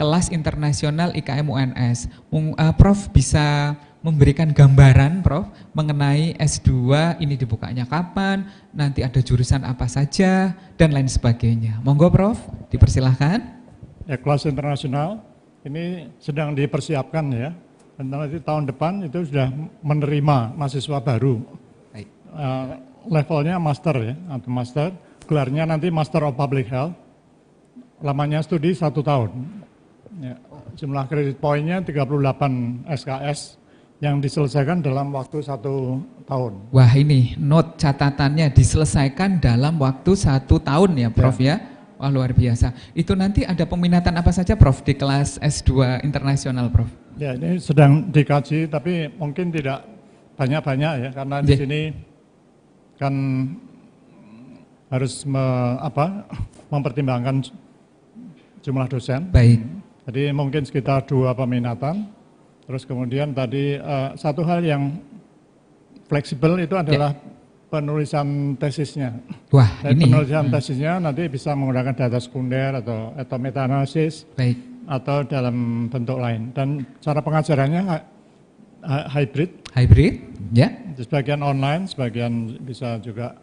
kelas internasional IKM UNS. Prof bisa memberikan gambaran Prof mengenai S2 ini dibukanya kapan, nanti ada jurusan apa saja dan lain sebagainya. Monggo Prof, dipersilahkan. Ya, kelas internasional ini sedang dipersiapkan ya. Dan nanti tahun depan itu sudah menerima mahasiswa baru. Levelnya master ya, atau master. Gelarnya nanti Master of Public Health. Lamanya studi 1 tahun. Ya, jumlah kredit poinnya 38 SKS yang diselesaikan dalam waktu 1 tahun. Wah, ini note catatannya diselesaikan dalam waktu 1 tahun ya Prof ya. Wah, luar biasa. Itu nanti ada peminatan apa saja Prof di kelas S2 internasional Prof? Ya, ini sedang dikaji tapi mungkin tidak banyak-banyak ya, karena di sini kan harus mempertimbangkan jumlah dosen. Baik. Jadi mungkin sekitar 2 peminatan. Terus kemudian tadi satu hal yang fleksibel itu adalah penulisan tesisnya. Wah, dan ini penulisan tesisnya nanti bisa menggunakan data sekunder atau meta-analisis. Baik. Atau dalam bentuk lain. Dan cara pengajarannya hybrid. Hybrid, ya. Sebagian online, sebagian bisa juga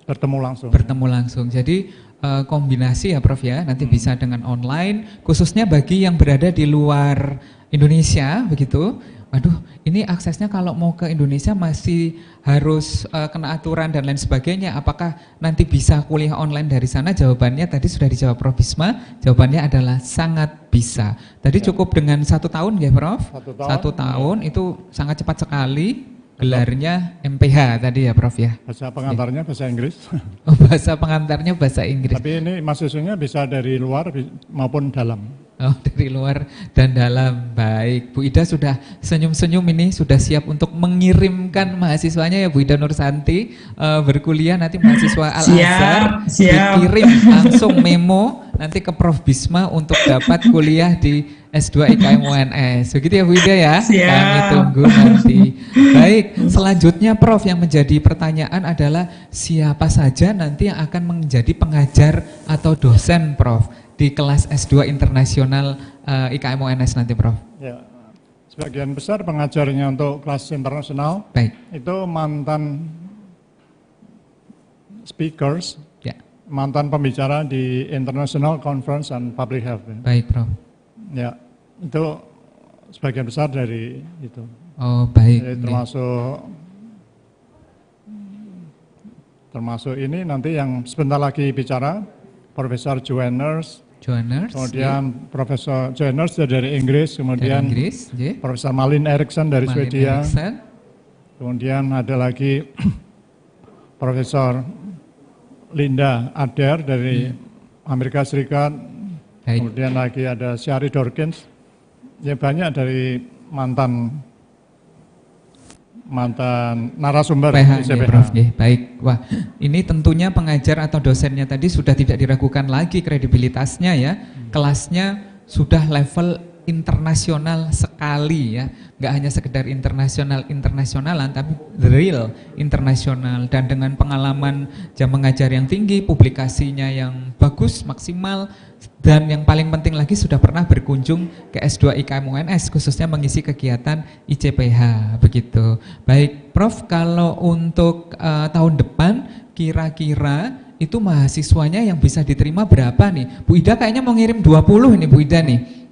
bertemu langsung. Bertemu langsung. Jadi kombinasi ya Prof ya, nanti bisa dengan online, khususnya bagi yang berada di luar Indonesia, begitu. Waduh, ini aksesnya kalau mau ke Indonesia masih harus kena aturan dan lain sebagainya. Apakah nanti bisa kuliah online dari sana? Jawabannya tadi sudah dijawab Prof Bisma, jawabannya adalah sangat bisa. Tadi cukup dengan 1 tahun ya Prof? 1 tahun. 1 tahun itu sangat cepat sekali. Gelarnya MPH tadi ya Prof ya? Bahasa pengantarnya bahasa Inggris. Oh, bahasa pengantarnya bahasa Inggris. Tapi ini mahasiswanya bisa dari luar maupun dalam. Oh, dari luar dan dalam. Baik, Bu Ida sudah senyum-senyum ini, sudah siap untuk mengirimkan mahasiswanya ya Bu Ida Nursanti berkuliah nanti mahasiswa Al-Azhar dikirim langsung memo nanti ke Prof Bisma untuk dapat kuliah di S2 IKM UNS. Begitu ya Bu Ida ya? Kami tunggu nanti. Baik, selanjutnya Prof yang menjadi pertanyaan adalah siapa saja nanti yang akan menjadi pengajar atau dosen Prof di kelas S2 internasional IKM UNS nanti Prof? Ya, sebagian besar pengajarnya untuk kelas internasional itu mantan speakers, mantan pembicara di International Conference on Public Health. Baik Prof. Ya, itu sebagian besar dari itu. Oh baik. Jadi termasuk ini nanti yang sebentar lagi bicara Profesor Joanners, kemudian Profesor Joanners dari Inggris, kemudian Profesor Malin Eriksson dari Swedia, kemudian ada lagi Profesor Linda Adair dari Amerika Serikat, kemudian lagi ada Syari Dorkins, ya banyak dari mantan narasumber ICPH. Prof. Baik, wah ini tentunya pengajar atau dosennya tadi sudah tidak diragukan lagi kredibilitasnya ya, kelasnya sudah level internasional sekali ya, nggak hanya sekedar internasionalan tapi the real internasional, dan dengan pengalaman jam mengajar yang tinggi, publikasinya yang bagus, maksimal, dan yang paling penting lagi sudah pernah berkunjung ke S2 IKM UNS khususnya mengisi kegiatan ICPH begitu. Baik Prof, kalau untuk tahun depan kira-kira itu mahasiswanya yang bisa diterima berapa nih? Bu Ida kayaknya mau ngirim 20 nih Bu Ida nih.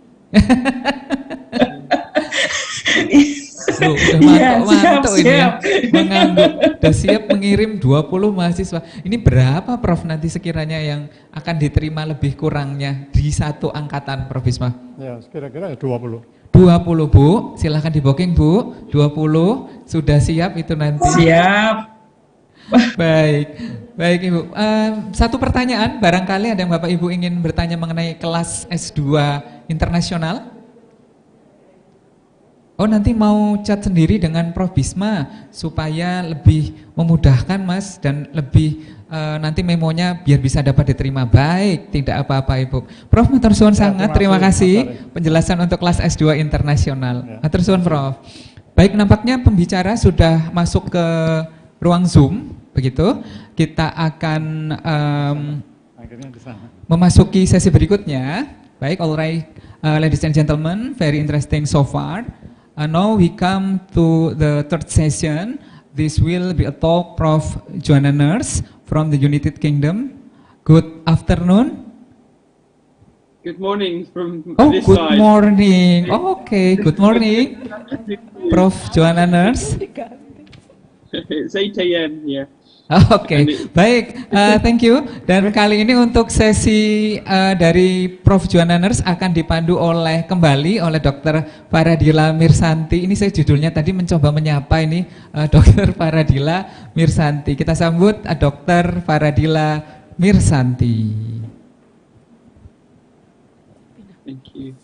Loh, udah mantuk ini ya, mengangguk, udah siap mengirim 20 mahasiswa. Ini berapa Prof nanti sekiranya yang akan diterima lebih kurangnya di satu angkatan Prof Bisma? Ya, kira-kira 20. 20 Bu, silahkan di booking Bu, 20 sudah siap itu nanti. Siap. Baik Ibu. Satu pertanyaan, barangkali ada yang Bapak Ibu ingin bertanya mengenai kelas S2 internasional? Oh nanti mau chat sendiri dengan Prof Bisma supaya lebih memudahkan Mas dan lebih nanti memonya biar bisa dapat diterima. Baik, tidak apa-apa Ibu. Prof matur suwun sangat, terima kasih penjelasan untuk kelas S2 internasional. Matur suwun Prof. Baik, nampaknya pembicara sudah masuk ke ruang Zoom, begitu. Kita akan memasuki sesi berikutnya. Baik, alright, ladies and gentlemen, very interesting so far. Now we come to the third session. This will be a talk Prof Joanners from the United Kingdom. Good afternoon. Good morning from side. this Good morning. Okay, good morning, Prof Joanners. It's 8 a.m. here. Oke, baik, thank you. Dan kali ini untuk sesi dari Prof Joanners akan dipandu kembali oleh Dr. Faradila Mirsanti. Ini saya judulnya tadi mencoba menyapa ini Dr. Faradila Mirsanti. Kita sambut Dr. Faradila Mirsanti. Thank you.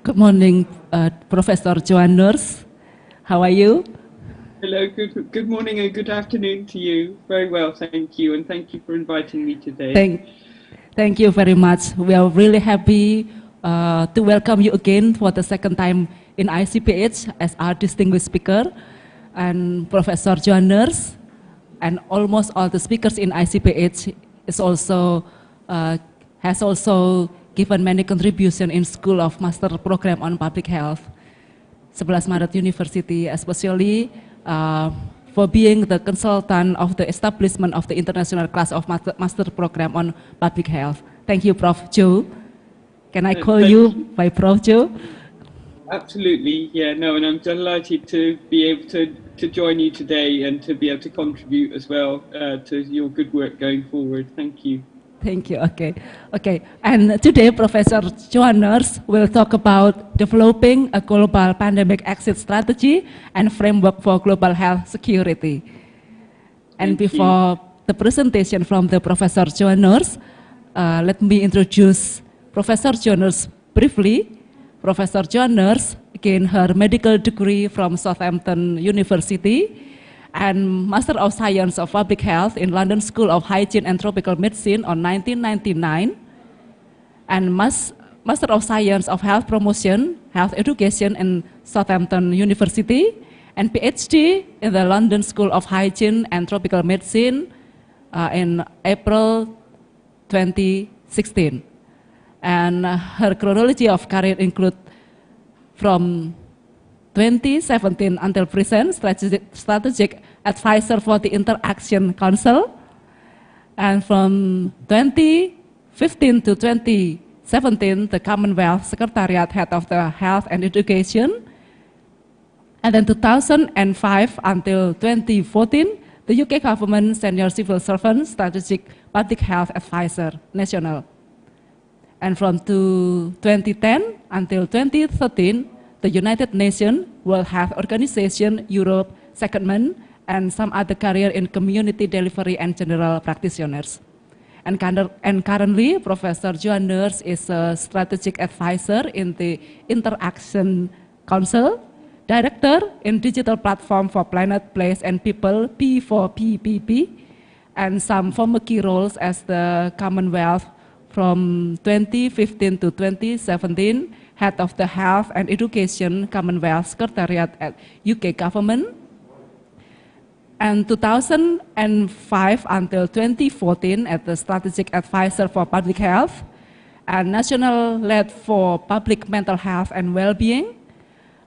Good morning, Professor Joanners. How are you? Hello, good morning and good afternoon to you. Very well, thank you, and thank you for inviting me today. Thank you very much. We are really happy to welcome you again for the second time in ICPH as our distinguished speaker. And Professor Joanners and almost all the speakers in ICPH is also has also given many contribution in School of Master Program on Public Health, 11 Maret University, especially for being the consultant of the establishment of the International Class of Master Program on Public Health. Thank you, Prof. Joe. Can I call you by Prof. Joe? Absolutely, yeah, no, and I'm delighted to be able to join you today and to be able to contribute as well to your good work going forward. Thank you. Thank you, okay. And today, Professor Joanners will talk about developing a global pandemic exit strategy and framework for global health security. And before the presentation from the Professor Joanners, let me introduce Professor Joanners briefly. Professor Joanners gained her medical degree from Southampton University and Master of Science of Public Health in London School of Hygiene and Tropical Medicine on 1999, and Master of Science of Health Promotion, Health Education in Southampton University, and PhD in the London School of Hygiene and Tropical Medicine in April 2016. And her chronology of career include from 2017 until present, strategic advisor for the Interaction Council, and from 2015 to 2017, the Commonwealth Secretariat Head of the Health and Education, and then 2005 until 2014, the UK Government Senior Civil Servant Strategic Public Health Advisor National. And from 2010 until 2013, the United Nations World Health Organization Europe Secondment, and some other career in community delivery and general practitioners. And currently, Professor Joanners is a strategic advisor in the Interaction Council, director in digital platform for Planet, Place, and People, P4PPP, and some former key roles as the Commonwealth from 2015 to 2017, Head of the Health and Education Commonwealth Secretariat at UK Government, and 2005 until 2014 as the Strategic Advisor for Public Health, and National Lead for Public Mental Health and Well-Being,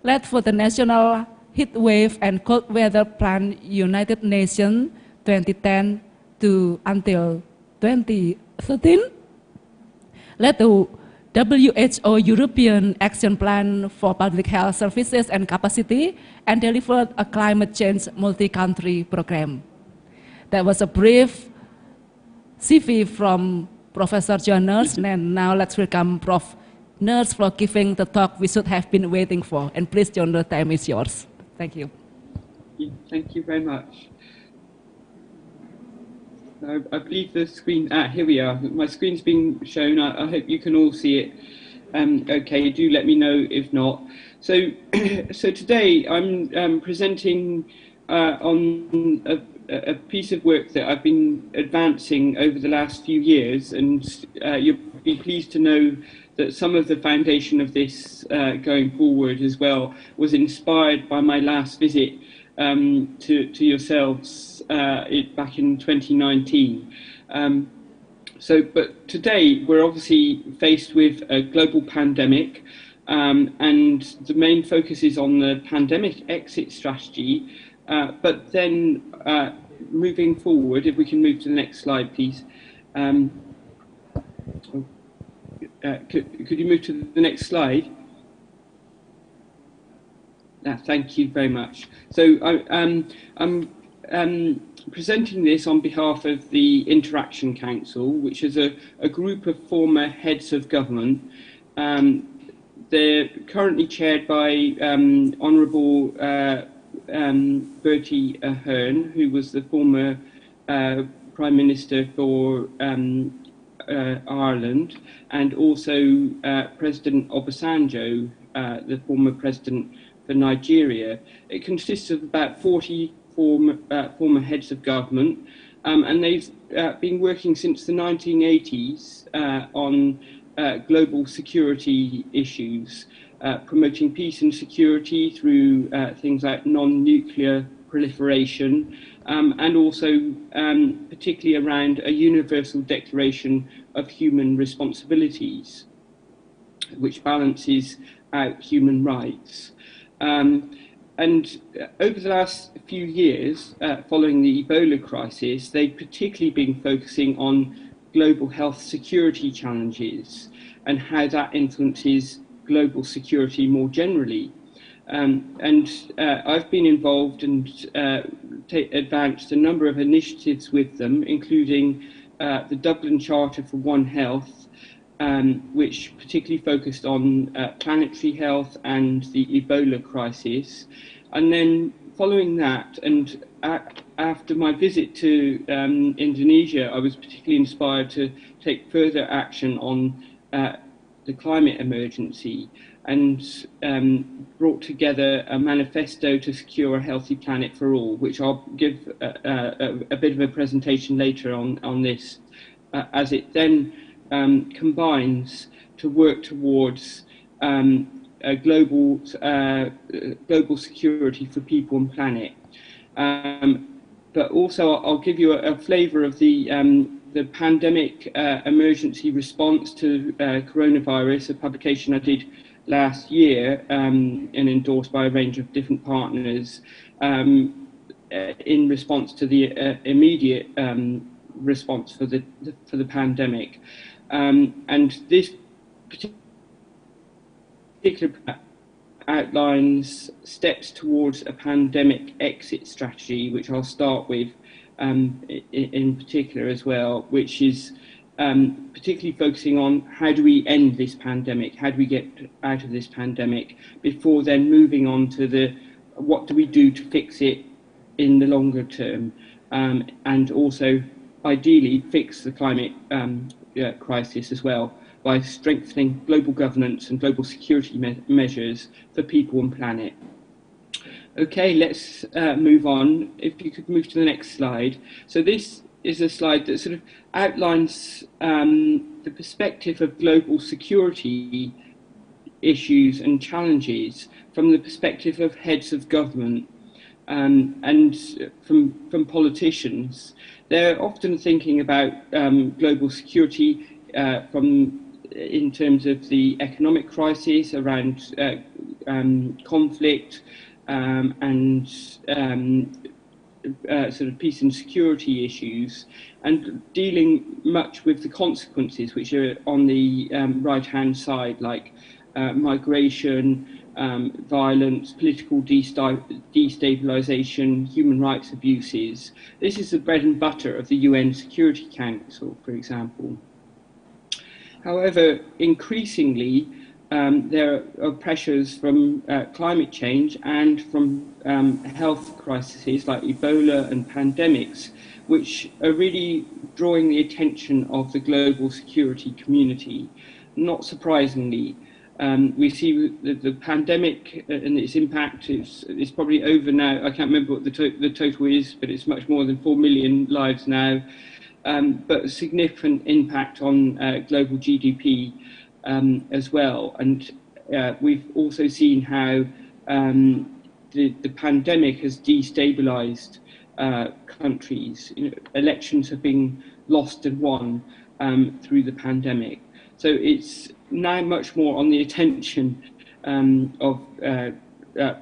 led for the National Heat Wave and Cold Weather Plan United Nations 2010 to until 2013, led the WHO European Action Plan for Public Health Services and Capacity, and delivered a climate change multi-country program. That was a brief CV from Professor Joanners, and now let's welcome Prof. Nurse for giving the talk we should have been waiting for. And please, John, the time is yours. Thank you. Thank you very much. I believe the screen, here we are. My screen's being shown. I hope you can all see it. Okay, do let me know if not. So, so today I'm presenting on a piece of work that I've been advancing over the last few years, and you'll be pleased to know that some of the foundation of this going forward as well was inspired by my last visit to yourselves back in 2019. But today we're obviously faced with a global pandemic, and the main focus is on the pandemic exit strategy. But then moving forward, if we can move to the next slide, please. Could you move to the next slide? Thank you very much. So I'm presenting this on behalf of the Interaction Council, which is a group of former heads of government. They're currently chaired by Honourable Bertie Ahern, who was the former Prime Minister for Ireland, and also President Obasanjo, the former president for Nigeria. It consists of about 40 former heads of government, and they've been working since the 1980s on global security issues, promoting peace and security through things like non-nuclear proliferation, and also particularly around a universal declaration of human responsibilities, which balances out human rights. over the last few years, following the Ebola crisis, they've particularly been focusing on global health security challenges and how that influences global security more generally. I've been involved and advanced a number of initiatives with them, including the Dublin Charter for One Health, which particularly focused on planetary health and the Ebola crisis. And then following that, and after my visit to Indonesia, I was particularly inspired to take further action on the climate emergency and brought together a manifesto to secure a healthy planet for all, which I'll give a bit of a presentation later on this, as it then combines to work towards a global security for people and planet. But also I'll give you a flavour of the pandemic emergency response to coronavirus, a publication I did last year and endorsed by a range of different partners in response to the immediate response for the pandemic. And this particular outlines steps towards a pandemic exit strategy, which I'll start with in particular as well, which is particularly focusing on how do we end this pandemic, how do we get out of this pandemic, before then moving on to what do we do to fix it in the longer term, and also ideally fix the climate crisis as well by strengthening global governance and global security measures for people and planet. Okay, let's move on. If you could move to the next slide. So this is a slide that sort of outlines the perspective of global security issues and challenges from the perspective of heads of government and from politicians. They're often thinking about global security in terms of the economic crisis around conflict and sort of peace and security issues, and dealing much with the consequences which are on the right-hand side, like migration, violence, political destabilization, human rights abuses. This is the bread and butter of the UN Security Council, for example. However, increasingly, there are pressures from climate change and from health crises like Ebola and pandemics, which are really drawing the attention of the global security community. Not surprisingly, we see the pandemic and its impact is probably over now. I can't remember what the total is, but it's much more than 4 million lives now. But a significant impact on global GDP as well. And we've also seen how the pandemic has destabilized countries. Elections have been lost and won through the pandemic. So it's now much more on the attention of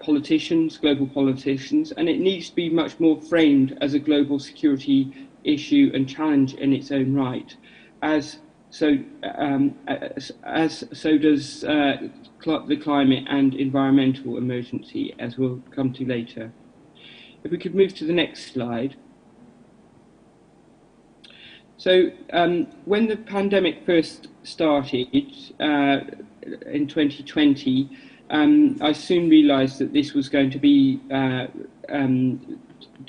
politicians, global politicians, and it needs to be much more framed as a global security issue and challenge in its own right, as so does the climate and environmental emergency, as we'll come to later. If we could move to the next slide. So when the pandemic first started in 2020, I soon realised that this was going to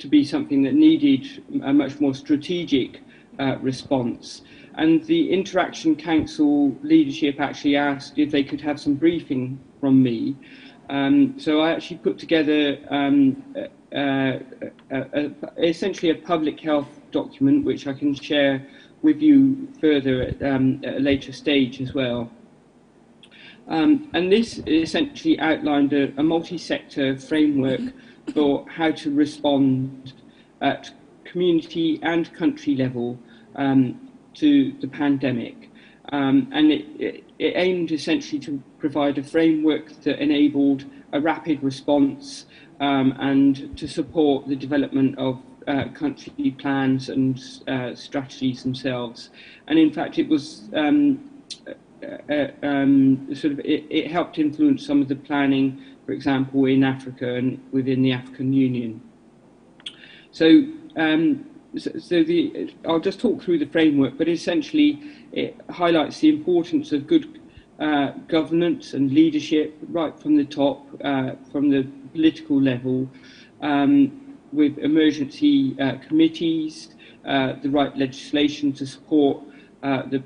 be something that needed a much more strategic response. And the Interaction Council leadership actually asked if they could have some briefing from me. So I actually put together essentially a public health document, which I can share with you further at a later stage as well. And this essentially outlined a multi-sector framework for how to respond at community and country level to the pandemic. and it aimed essentially to provide a framework that enabled a rapid response and to support the development of country plans and strategies themselves. And in fact, it was it helped influence some of the planning, for example, in Africa and within the African Union. So, I'll just talk through the framework, but essentially it highlights the importance of good governance and leadership right from the top, from the political level, with emergency committees, the right legislation to support the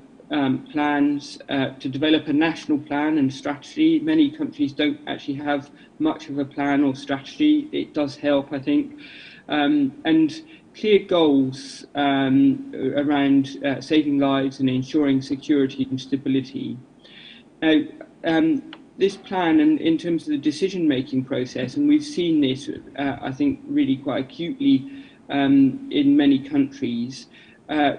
plans, to develop a national plan and strategy. Many countries don't actually have much of a plan or strategy. It does help, I think. And clear goals around saving lives and ensuring security and stability. Now, this plan, and in terms of the decision-making process, and we've seen this, I think, really quite acutely in many countries,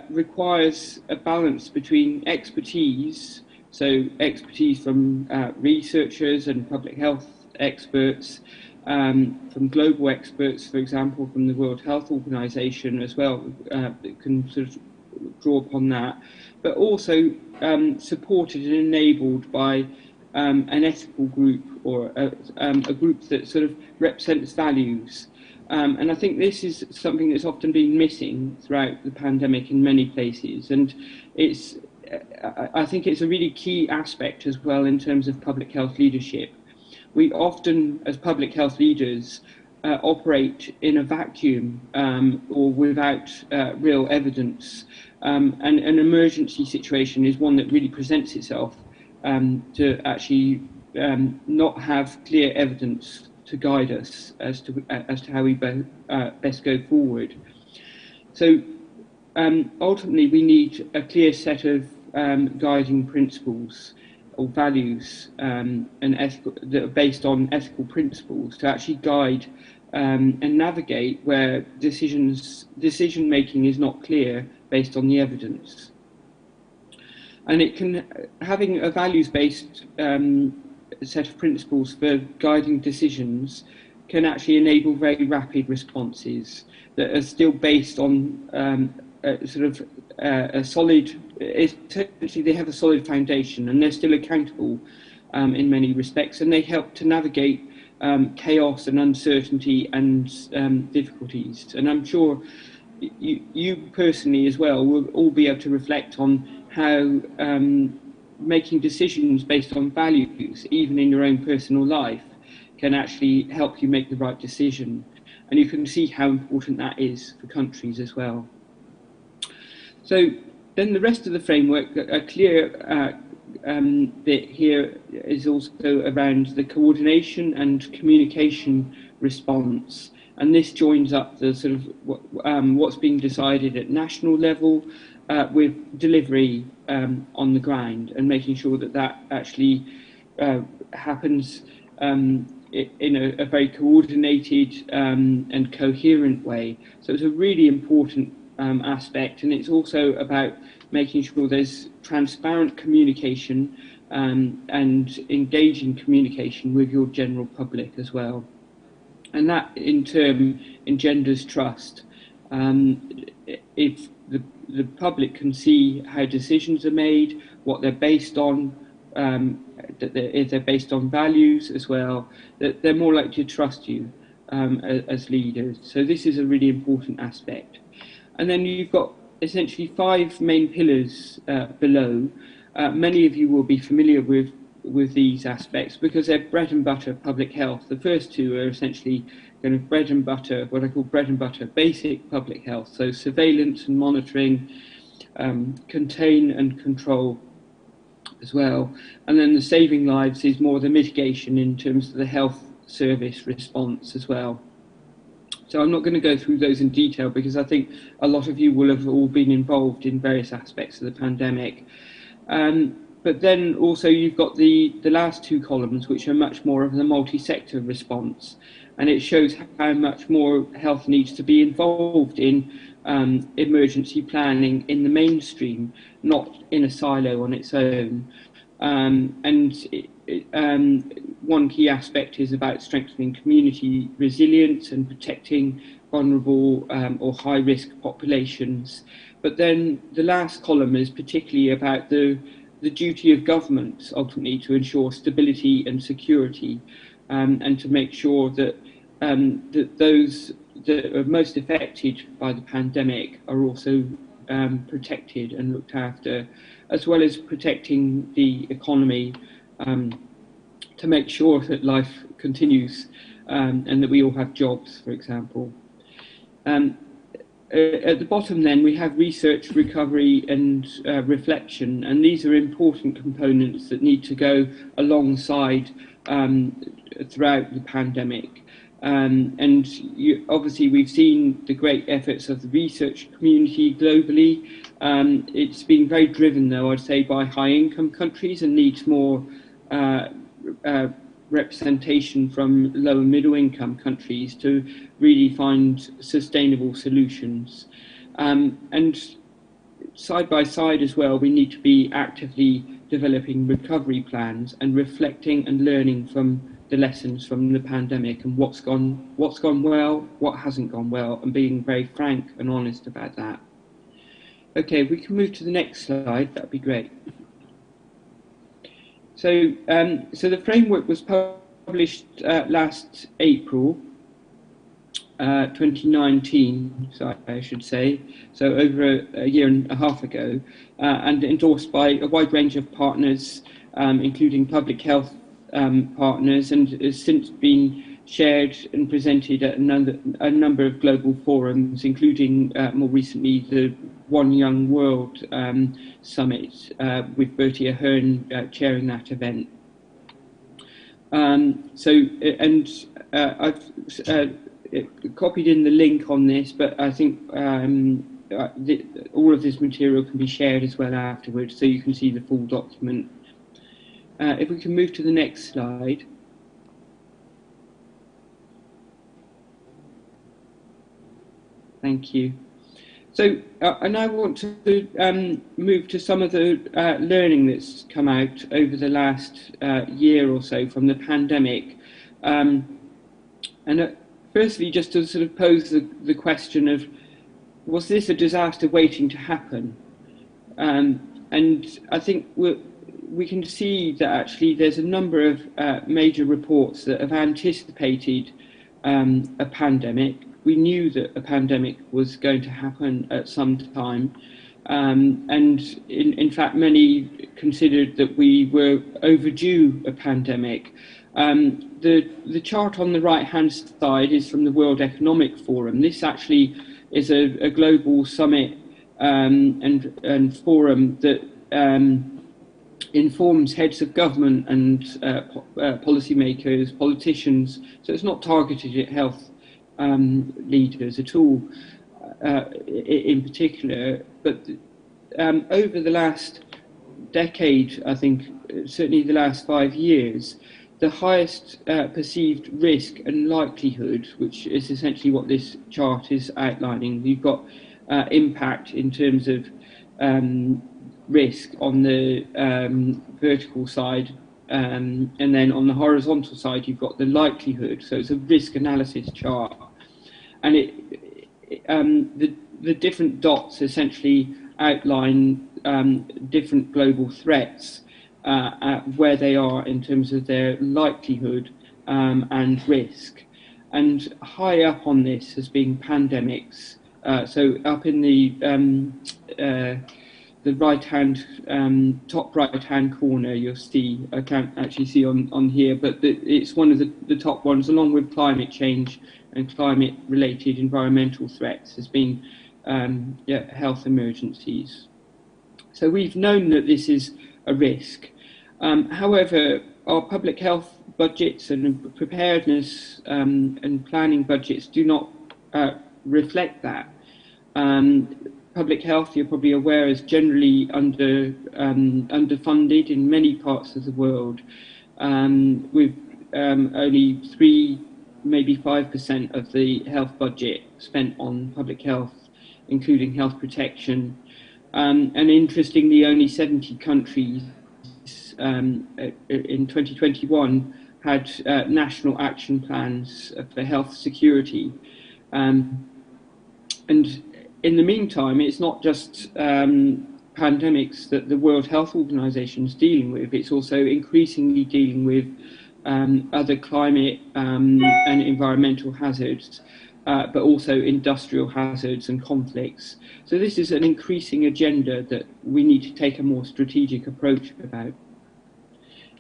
requires a balance between expertise, so expertise from researchers and public health experts, from global experts, for example, from the World Health Organization as well, that can sort of draw upon that, but also supported and enabled by an ethical group or a group that sort of represents values. And I think this is something that's often been missing throughout the pandemic in many places, and I think it's a really key aspect as well in terms of public health leadership. We often, as public health leaders, operate in a vacuum or without real evidence, and an emergency situation is one that really presents itself to actually not have clear evidence to guide us as to how we best go forward. So ultimately we need a clear set of guiding principles or values and that are based on ethical principles to actually guide and navigate where decision making is not clear based on the evidence. And having a values-based set of principles for guiding decisions can actually enable very rapid responses that are still based on a solid, essentially they have a solid foundation and they're still accountable in many respects, and they help to navigate chaos and uncertainty and difficulties. And I'm sure you personally as well will all be able to reflect on how making decisions based on values, even in your own personal life, can actually help you make the right decision. And you can see how important that is for countries as well. So then the rest of the framework, a clear bit here is also around the coordination and communication response. And this joins up the sort of what's being decided at national level with delivery on the ground, and making sure that that actually happens in a very coordinated and coherent way. So it's a really important aspect, and it's also about making sure there's transparent communication and engaging communication with your general public as well. And that in turn engenders trust. If the public can see how decisions are made, what they're based on, if they're based on values as well, that they're more likely to trust you as leaders. So this is a really important aspect. And then you've got essentially 5 main pillars below. Many of you will be familiar with these aspects because they're bread and butter public health. The first 2 are essentially kind of bread and butter, what I call bread and butter basic public health. So surveillance and monitoring, contain and control as well. And then the saving lives is more the mitigation in terms of the health service response as well. So I'm not going to go through those in detail because I think a lot of you will have all been involved in various aspects of the pandemic. But then also you've got the last 2 columns, which are much more of the multi-sector response. And it shows how much more health needs to be involved in emergency planning in the mainstream, not in a silo on its own. One key aspect is about strengthening community resilience and protecting vulnerable or high-risk populations. But then the last column is particularly about the duty of governments ultimately to ensure stability and security, and to make sure that that those that are most affected by the pandemic are also protected and looked after, as well as protecting the economy to make sure that life continues and that we all have jobs, for example. At the bottom then we have research, recovery and reflection, and these are important components that need to go alongside throughout the pandemic. Obviously we've seen the great efforts of the research community globally. It's been very driven though, I'd say, by high income countries and needs more representation from low and middle income countries to really find sustainable solutions. And side by side as well, we need to be actively developing recovery plans and reflecting and learning from the lessons from the pandemic and what's gone well, what hasn't gone well, and being very frank and honest about that. Okay, if we can move to the next slide, that'd be great. So, so the framework was published last April 2019, so I should say, so over a year and a half ago, and endorsed by a wide range of partners, including public health partners, and has since been shared and presented at a number of global forums, including more recently the One Young World Summit, with Bertie Ahern chairing that event. I've copied in the link on this, but I think all of this material can be shared as well afterwards, so you can see the full document. If we can move to the next slide. Thank you. So I now want to move to some of the learning that's come out over the last year or so from the pandemic. Firstly, just to sort of pose the question of, was this a disaster waiting to happen? And I think we can see that actually there's a number of major reports that have anticipated a pandemic. We knew that a pandemic was going to happen at some time, and in fact many considered that we were overdue a pandemic. The chart on the right hand side is from the World Economic Forum. This actually is a global summit and forum that informs heads of government and policymakers, politicians, so it's not targeted at health leaders at all in particular, but over the last decade, I think certainly the last 5 years, the highest perceived risk and likelihood, which is essentially what this chart is outlining, you've got impact in terms of risk on the vertical side, and then on the horizontal side you've got the likelihood, so it's a risk analysis chart. And the different dots essentially outline different global threats, where they are in terms of their likelihood and risk. And high up on this has been pandemics. So up in the right-hand, top right-hand corner, you'll see, I can't actually see on here, but it's one of the top ones, along with climate change and climate-related environmental threats, has been health emergencies. So we've known that this is a risk. However, our public health budgets and preparedness and planning budgets do not reflect that. Public health, you're probably aware, is generally underfunded in many parts of the world, with only 3, maybe 5% of the health budget spent on public health including health protection. And interestingly, only 70 countries in 2021 had national action plans for health security. And in the meantime, it's not just pandemics that the World Health Organization is dealing with, it's also increasingly dealing with other climate and environmental hazards, but also industrial hazards and conflicts. So this is an increasing agenda that we need to take a more strategic approach about.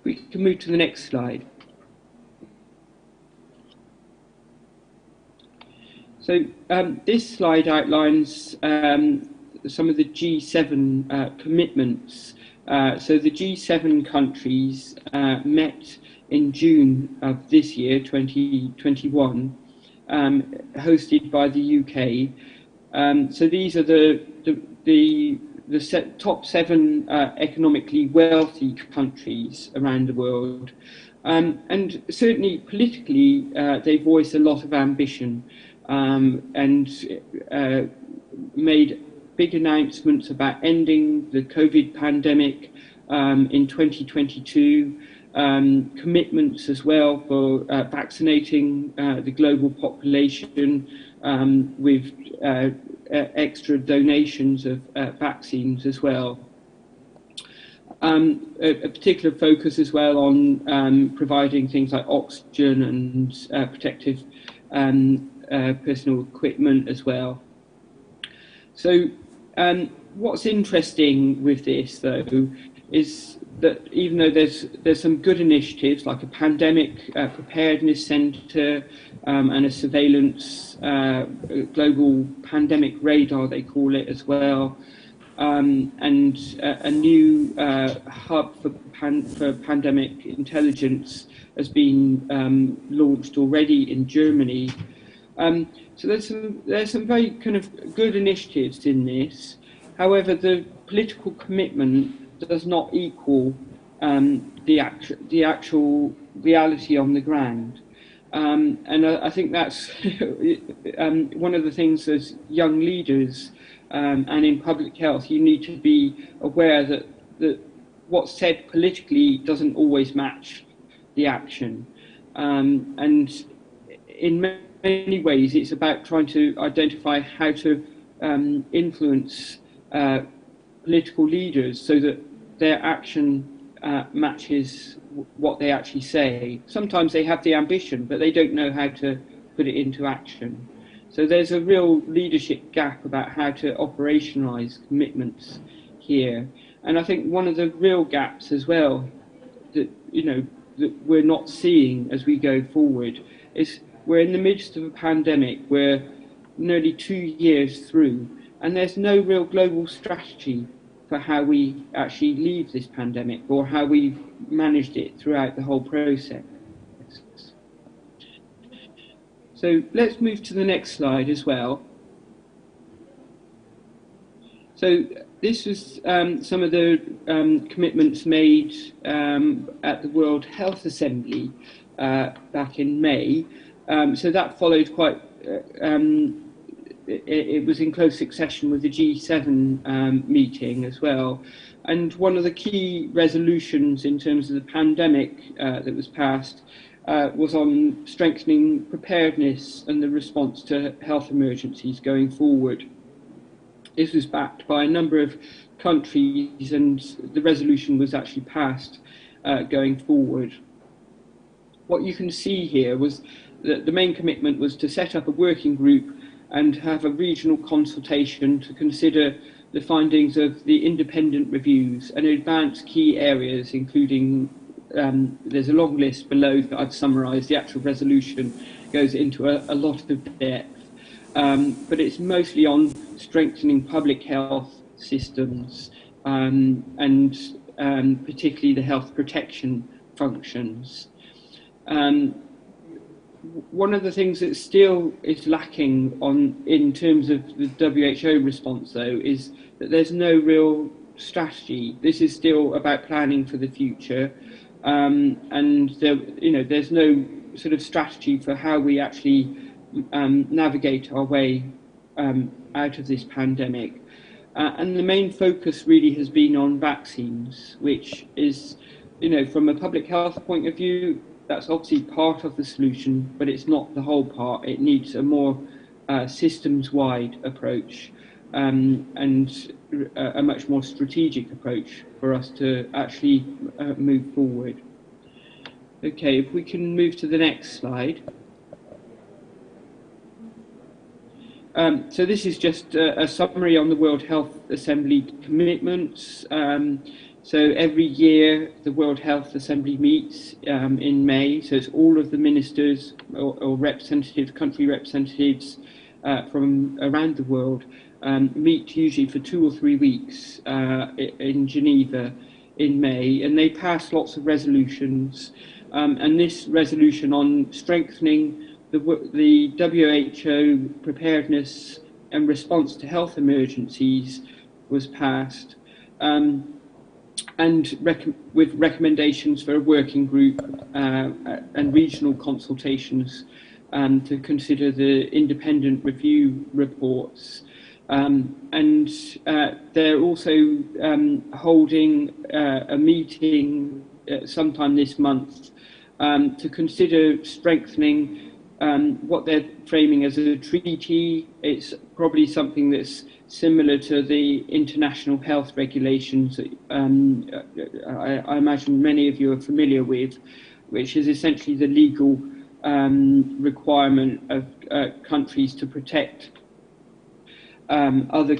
We can move to the next slide. So this slide outlines some of the G7 commitments. So the G7 countries met in June of this year, 2021, hosted by the UK. So these are the top 7 economically wealthy countries around the world. And certainly politically, they voice a lot of ambition and made big announcements about ending the COVID pandemic in 2022, commitments as well for vaccinating the global population with extra donations of vaccines as well. A particular focus as well on providing things like oxygen and protective personal equipment as well. So what's interesting with this, though, is that even though there's some good initiatives like a pandemic preparedness centre and a surveillance global pandemic radar, they call it as well, and a new hub for pandemic intelligence has been launched already in Germany. So there's some very kind of good initiatives in this. However, the political commitment does not equal the actual reality on the ground. And I think that's one of the things as young leaders and in public health, you need to be aware that what's said politically doesn't always match the action. And in many ways, it's about trying to identify how to influence political leaders so that their action matches what they actually say. Sometimes they have the ambition, but they don't know how to put it into action. So there's a real leadership gap about how to operationalize commitments here. And I think one of the real gaps as well that, that we're not seeing as we go forward is we're in the midst of a pandemic. We're nearly 2 years through, and there's no real global strategy for how we actually leave this pandemic or how we've managed it throughout the whole process. So let's move to the next slide as well. So this was some of the commitments made at the World Health Assembly back in May. So that followed quite, it was in close succession with the G7 meeting as well. And one of the key resolutions in terms of the pandemic that was passed was on strengthening preparedness and the response to health emergencies going forward. This was backed by a number of countries, and the resolution was actually passed going forward. What you can see here was that the main commitment was to set up a working group and have a regional consultation to consider the findings of the independent reviews and advance key areas, including, there's a long list below that I've summarised. The actual resolution goes into a lot of depth. But it's mostly on strengthening public health systems and particularly the health protection functions. One of the things that still is lacking in terms of the WHO response, though, is that there's no real strategy. This is still about planning for the future, and there's no sort of strategy for how we actually navigate our way out of this pandemic. And the main focus really has been on vaccines, which is, from a public health point of view, that's obviously part of the solution, but it's not the whole part. It needs a more systems-wide approach and a much more strategic approach for us to actually move forward. Okay, if we can move to the next slide. So this is just a summary on the World Health Assembly commitments. So every year the World Health Assembly meets in May, so it's all of the ministers or representatives, country representatives from around the world meet usually for 2 or 3 weeks in Geneva in May, and they pass lots of resolutions. And this resolution on strengthening the WHO preparedness and response to health emergencies was passed, and with recommendations for a working group and regional consultations to consider the independent review reports. And they're also holding a meeting sometime this month to consider strengthening what they're framing as a treaty. It's probably something that's similar to the international health regulations that I imagine many of you are familiar with, which is essentially the legal requirement of countries to protect other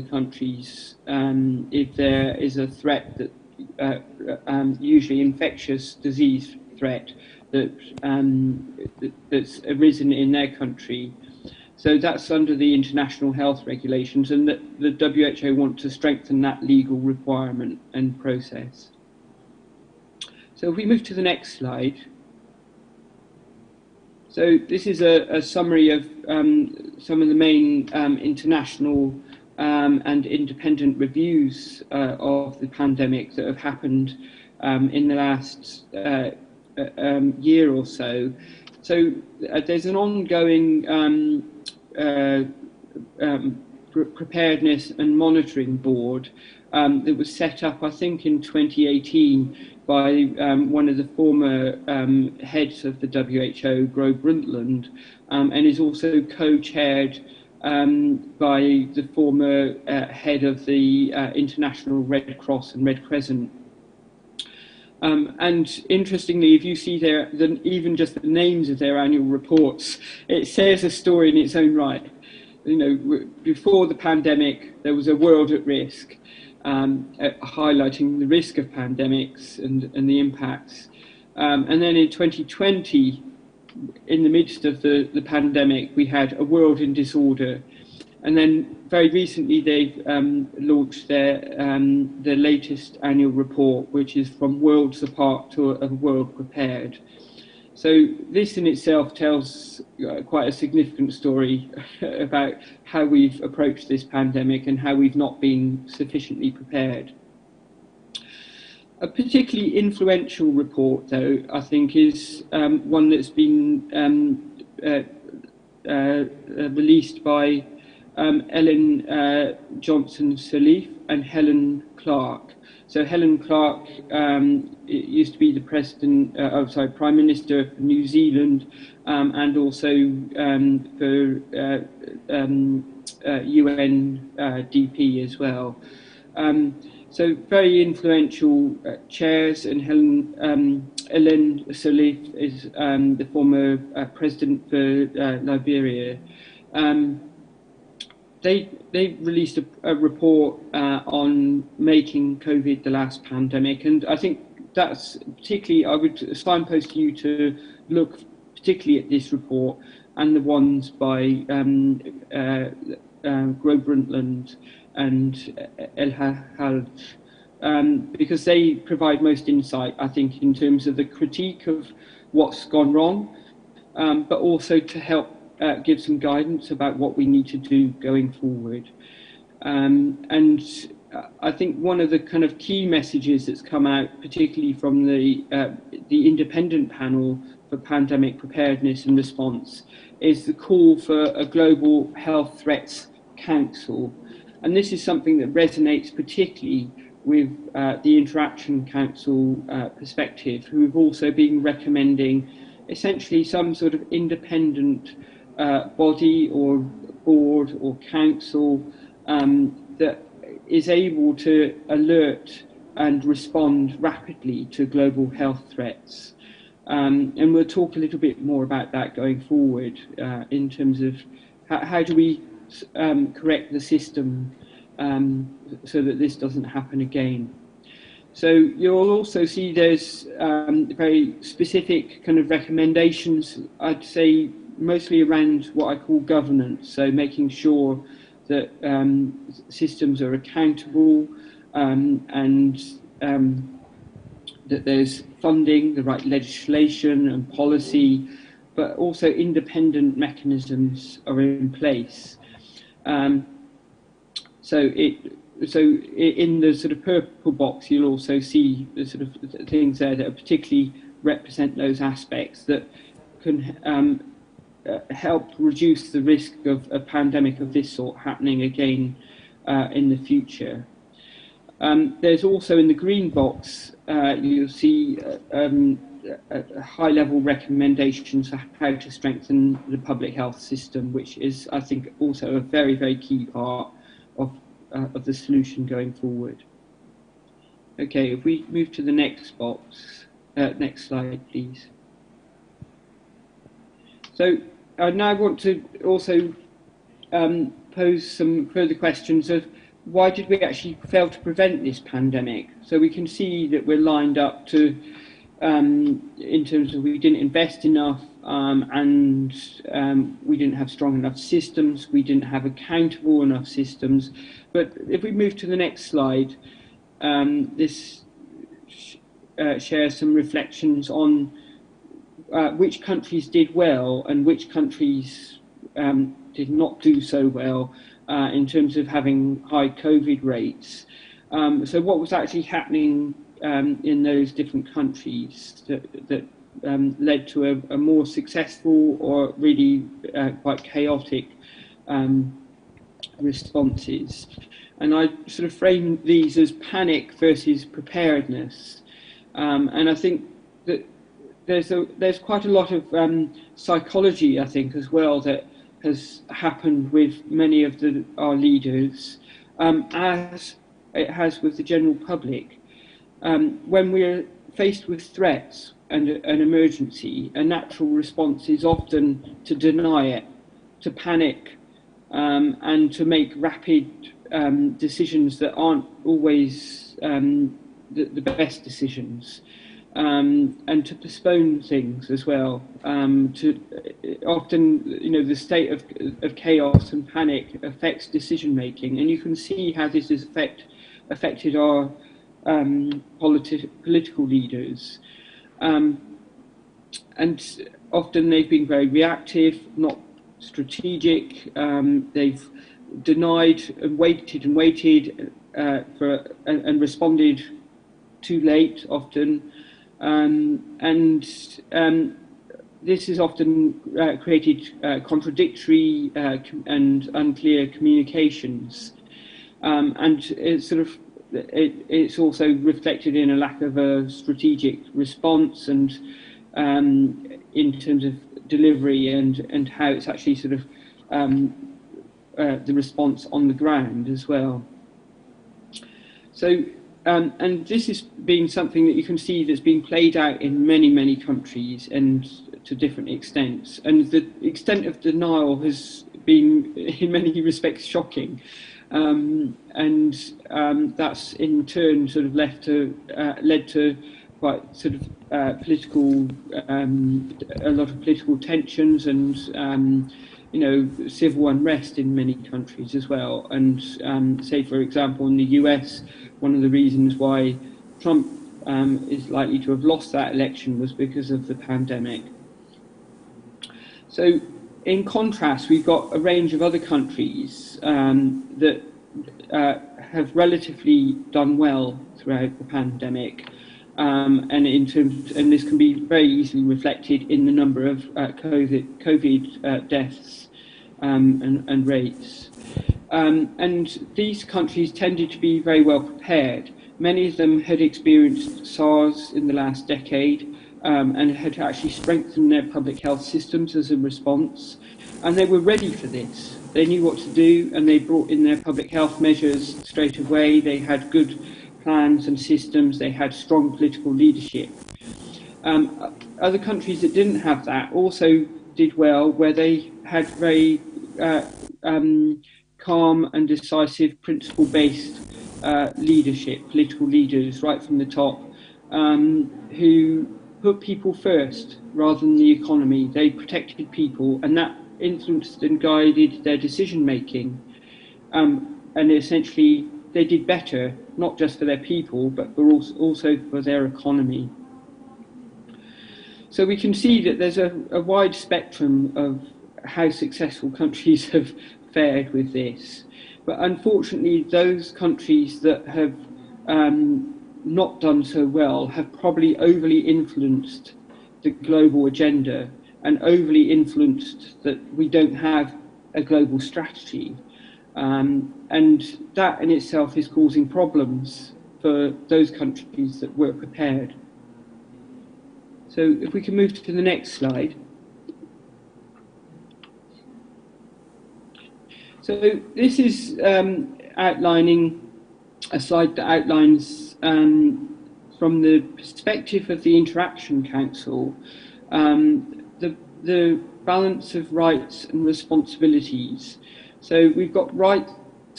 countries if there is a threat that usually infectious disease threat that's arisen in their country. So that's under the international health regulations, and the WHO want to strengthen that legal requirement and process. So if we move to the next slide. So this is a summary of some of the main international and independent reviews of the pandemic that have happened in the last year or so. So there's an ongoing preparedness and monitoring board that was set up, I think, in 2018 by one of the former heads of the WHO, Gro Brundtland, and is also co-chaired by the former head of the International Red Cross and Red Crescent. And interestingly, if you see there, even just the names of their annual reports, it says a story in its own right. Before the pandemic, there was a world at risk, highlighting the risk of pandemics and the impacts. And then in 2020, in the midst of the pandemic, we had a world in disorder. And then very recently, they've launched their latest annual report, which is From Worlds Apart to a World Prepared. So this in itself tells quite a significant story about how we've approached this pandemic and how we've not been sufficiently prepared. A particularly influential report, though, I think, is one that's been released by Ellen Johnson-Sirleaf and Helen Clark. So Helen Clark used to be the Prime Minister of New Zealand and also for UNDP as well. So very influential chairs, and Ellen Sirleaf is the former president for Liberia. They released a report on making COVID the last pandemic, and I think that's particularly, I would signpost you to look particularly at this report and the ones by Gro Brundtland and El Haj, because they provide most insight, I think, in terms of the critique of what's gone wrong, but also to help give some guidance about what we need to do going forward. And I think one of the kind of key messages that's come out, particularly from the independent panel for pandemic preparedness and response, is the call for a Global Health Threats Council. And this is something that resonates particularly with the Interaction Council perspective, who have also been recommending essentially some sort of independent body or board or council that is able to alert and respond rapidly to global health threats. And we'll talk a little bit more about that going forward in terms of how do we correct the system so that this doesn't happen again. So you'll also see there's very specific kind of recommendations, I'd say mostly around what I call governance, so making sure that systems are accountable and that there's funding, the right legislation and policy, but also independent mechanisms are in place. So in the sort of purple box, you'll also see the sort of things there that particularly represent those aspects that can help reduce the risk of a pandemic of this sort happening again in the future. There's also in the green box, you'll see high-level recommendations for how to strengthen the public health system, which is, I think, also a very, very key part of the solution going forward. Okay, if we move to the next box, next slide, please. So I now want to also pose some further questions of why did we actually fail to prevent this pandemic? So we can see that we're lined up to, in terms of we didn't invest enough and we didn't have strong enough systems, we didn't have accountable enough systems. But if we move to the next slide, this shares some reflections on which countries did well and which countries did not do so well in terms of having high COVID rates. So what was actually happening in those different countries that led to a more successful or really quite chaotic responses? And I sort of frame these as panic versus preparedness. And I think that there's quite a lot of psychology, I think, as well, that has happened with many of our leaders, as it has with the general public. When we're faced with threats and an emergency, a natural response is often to deny it, to panic, and to make rapid decisions that aren't always the best decisions. And to postpone things as well. To often, the state of chaos and panic affects decision making, and you can see how this has affected our political leaders. And often they've been very reactive, not strategic. They've denied and waited and responded too late often. This has often created contradictory and unclear communications, and it's also reflected in a lack of a strategic response and in terms of delivery and how it's actually sort of the response on the ground as well. So. And this has been something that you can see that's been played out in many, many countries and to different extents. And the extent of denial has been, in many respects, shocking. That's in turn sort of led to quite sort of a lot of political tensions and civil unrest in many countries as well. And say, for example, in the US, one of the reasons why Trump is likely to have lost that election was because of the pandemic. So in contrast, we've got a range of other countries that have relatively done well throughout the pandemic. and this can be very easily reflected in the number of COVID deaths and rates. And these countries tended to be very well prepared. Many of them had experienced SARS in the last decade and had actually strengthened their public health systems as a response. And they were ready for this. They knew what to do, and they brought in their public health measures straight away. They had good plans and systems. They had strong political leadership. Other countries that didn't have that also did well, where they had very calm and decisive, principle-based leadership, political leaders right from the top, who put people first rather than the economy. They protected people, and that influenced and guided their decision-making. And essentially, they did better, not just for their people, but also for their economy. So we can see that there's a wide spectrum of how successful countries have fared with this. But unfortunately, those countries that have not done so well have probably overly influenced the global agenda and overly influenced that we don't have a global strategy. And that in itself is causing problems for those countries that were prepared. So if we can move to the next slide. So this is outlining a slide that outlines from the perspective of the Interaction Council the balance of rights and responsibilities. So we've got rights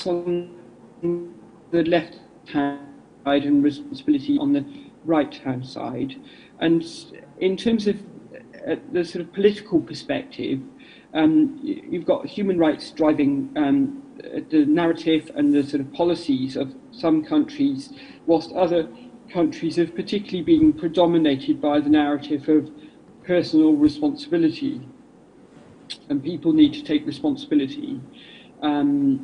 on the left-hand side and responsibility on the right-hand side. And in terms of the sort of political perspective, you've got human rights driving the narrative and the sort of policies of some countries, whilst other countries have particularly been predominated by the narrative of personal responsibility, and people need to take responsibility. And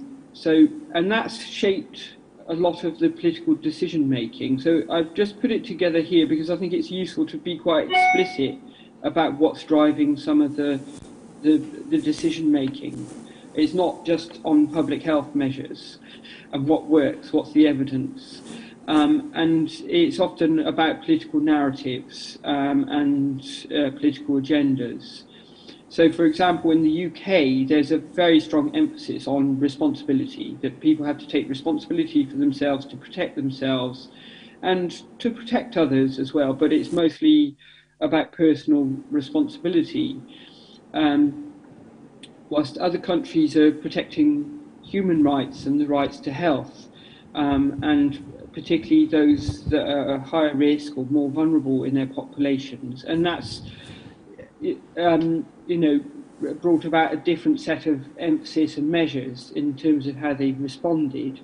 that's shaped a lot of the political decision making. So I've just put it together here because I think it's useful to be quite explicit about what's driving some of the decision making. It's not just on public health measures and what works, what's the evidence. And it's often about political narratives and political agendas. So, for example, in the UK, there's a very strong emphasis on responsibility, that people have to take responsibility for themselves, to protect themselves, and to protect others as well, but it's mostly about personal responsibility. Whilst other countries are protecting human rights and the rights to health, and particularly those that are higher risk or more vulnerable in their populations. And that's, brought about a different set of emphasis and measures in terms of how they've responded.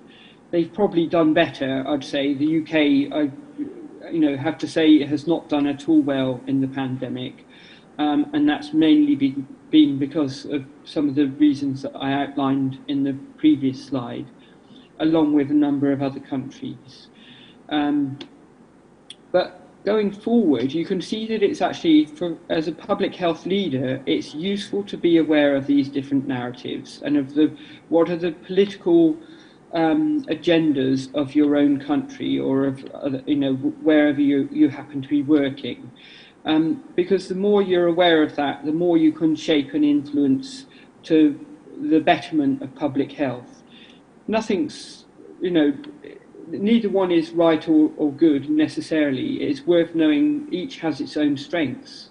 They've probably done better, I'd say. The UK, I have to say, has not done at all well in the pandemic. And that's mainly been because of some of the reasons that I outlined in the previous slide, along with a number of other countries. But going forward, you can see that it's actually, as a public health leader, it's useful to be aware of these different narratives and of what are the political agendas of your own country or of wherever you happen to be working. Because the more you're aware of that, the more you can shape and influence to the betterment of public health. Nothing's, neither one is right or good necessarily. It's worth knowing each has its own strengths.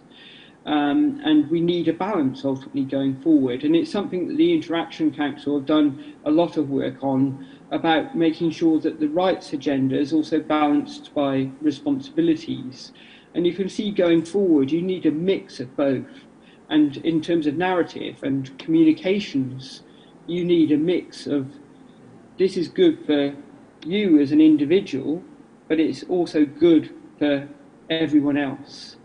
And we need a balance ultimately going forward. And it's something that the Interaction Council have done a lot of work on, about making sure that the rights agenda is also balanced by responsibilities. And you can see going forward, you need a mix of both. And in terms of narrative and communications, you need a mix of, this is good for you as an individual, but it's also good for everyone else.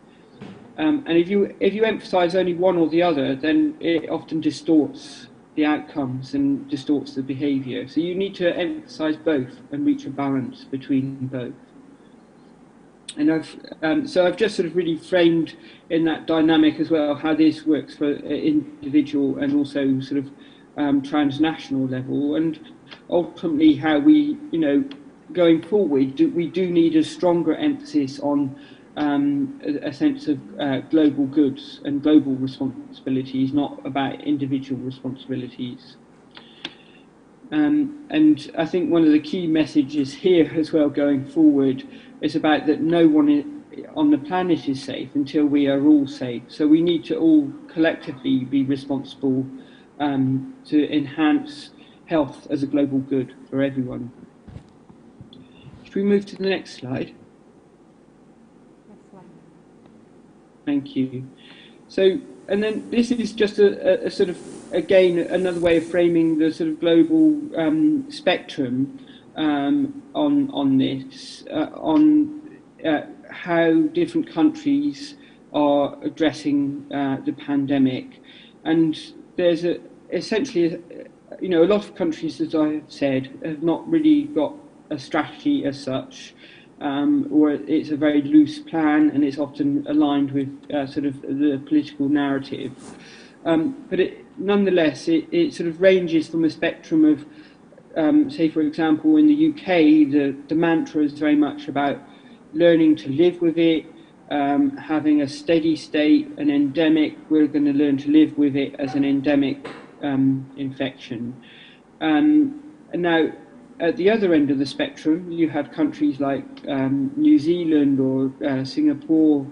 And if you emphasize only one or the other, then it often distorts the outcomes and distorts the behavior. So you need to emphasize both and reach a balance between both. I've just sort of really framed in that dynamic as well how this works for individual and also sort of transnational level, and ultimately how we, going forward, we do need a stronger emphasis on a sense of global goods and global responsibilities, not about individual responsibilities. And I think one of the key messages here as well going forward is about that no one on the planet is safe until we are all safe. So we need to all collectively be responsible to enhance health as a global good for everyone. Should we move to the next slide? Next slide. Thank you. So, and then this is just a sort of, again, another way of framing the sort of global spectrum on this, how different countries are addressing the pandemic. And there's essentially, a lot of countries, as I have said, have not really got a strategy as such. Or it's a very loose plan, and it's often aligned with sort of the political narrative. But nonetheless, it sort of ranges from a spectrum of, say, for example, in the UK, the mantra is very much about learning to live with it, having a steady state, an endemic. We're going to learn to live with it as an endemic infection. And now, at the other end of the spectrum, you have countries like New Zealand or Singapore,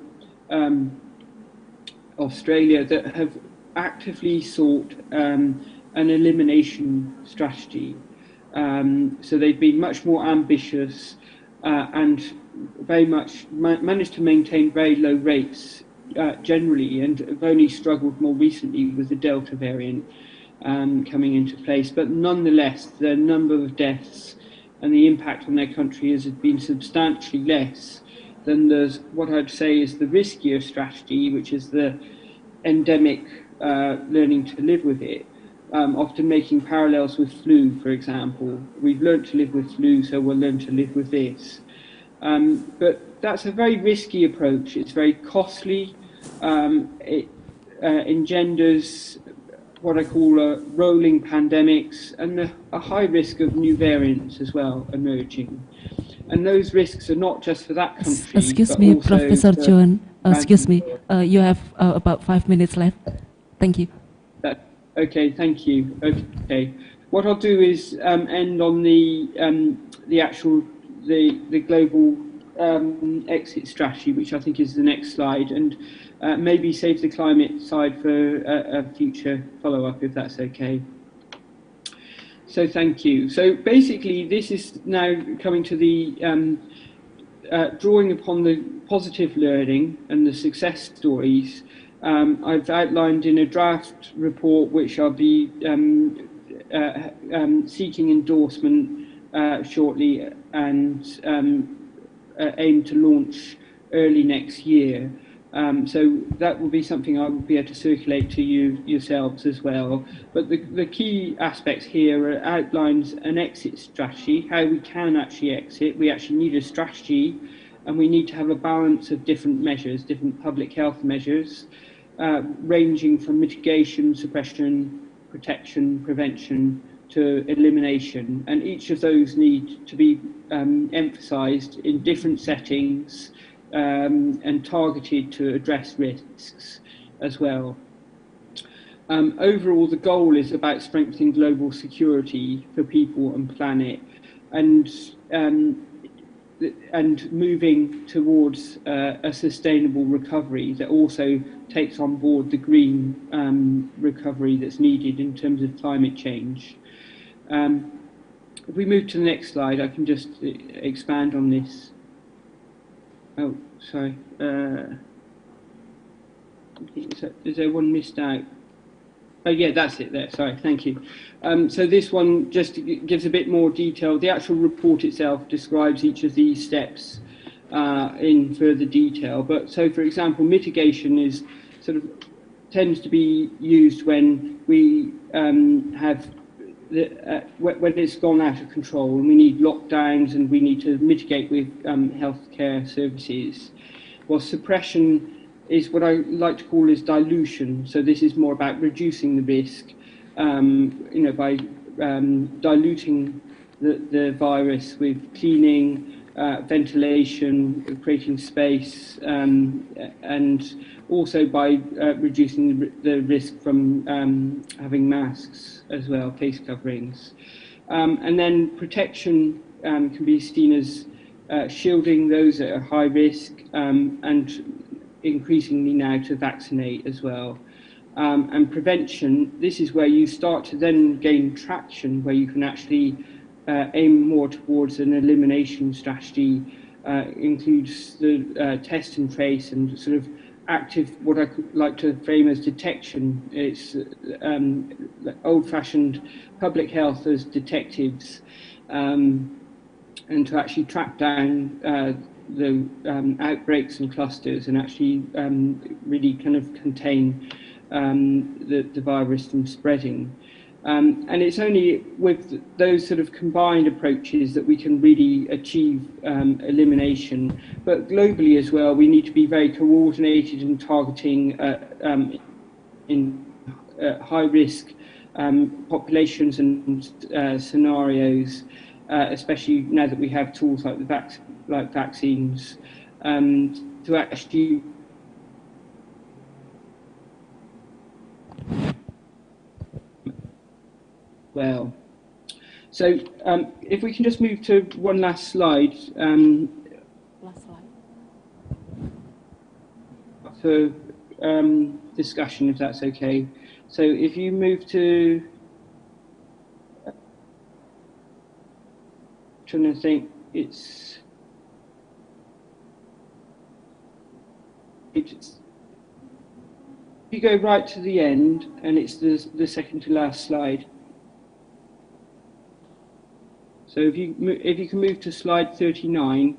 Australia, that have actively sought an elimination strategy. So they've been much more ambitious and very much managed to maintain very low rates generally, and have only struggled more recently with the Delta variant coming into place. But nonetheless, the number of deaths and the impact on their country has been substantially less than what I'd say is the riskier strategy, which is the endemic learning to live with it, often making parallels with flu, for example. We've learned to live with flu, so we'll learn to live with this. But that's a very risky approach. It's very costly. It engenders what I call rolling pandemics and a high risk of new variants as well emerging. And those risks are not just for that country. Excuse me, Professor John. Excuse me. You have about 5 minutes left. Thank you. Okay, thank you. Okay, what I'll do is end on the actual global exit strategy, which I think is the next slide, and maybe save the climate side for a future follow-up, if that's okay. So thank you. So basically, this is now coming to the drawing upon the positive learning and the success stories. I've outlined in a draft report, which I'll be seeking endorsement shortly, and aim to launch early next year. So that will be something I will be able to circulate to yourselves as well. But the key aspects here are outlines an exit strategy, how we can actually exit. We actually need a strategy, and we need to have a balance of different measures, different public health measures, ranging from mitigation, suppression, protection, prevention, to elimination. And each of those need to be emphasised in different settings, and targeted to address risks as well. Overall, the goal is about strengthening global security for people and planet, and moving towards a sustainable recovery that also takes on board the green recovery that's needed in terms of climate change. If we move to the next slide, I can just expand on this. Oh, sorry. Is there one missed out? Oh, yeah, that's it there. Sorry, thank you. So this one just gives a bit more detail. The actual report itself describes each of these steps in further detail. But so, for example, mitigation is tends to be used when we have when it's gone out of control and we need lockdowns and we need to mitigate with healthcare services. Well, suppression is what I like to call is dilution. So this is more about reducing the risk, by diluting the virus with cleaning, ventilation, creating space, and also by reducing the risk from having masks as well, face coverings. And then protection can be seen as shielding those at a high risk and increasingly now to vaccinate as well. And prevention, this is where you start to then gain traction, where you can actually aim more towards an elimination strategy, includes the test and trace and sort of active, what I like to frame as detection. It's old-fashioned public health as detectives, and to actually track down the outbreaks and clusters and actually really kind of contain the virus from spreading. And it's only with those sort of combined approaches that we can really achieve elimination. But globally as well, we need to be very coordinated in targeting in high-risk populations and scenarios, especially now that we have tools like vaccines, to actually well. So if we can just move to one last slide. Last slide. For discussion, if that's okay. So if you move to, trying to think, it's if you go right to the end, and it's the second to last slide. So if you can move to slide 39.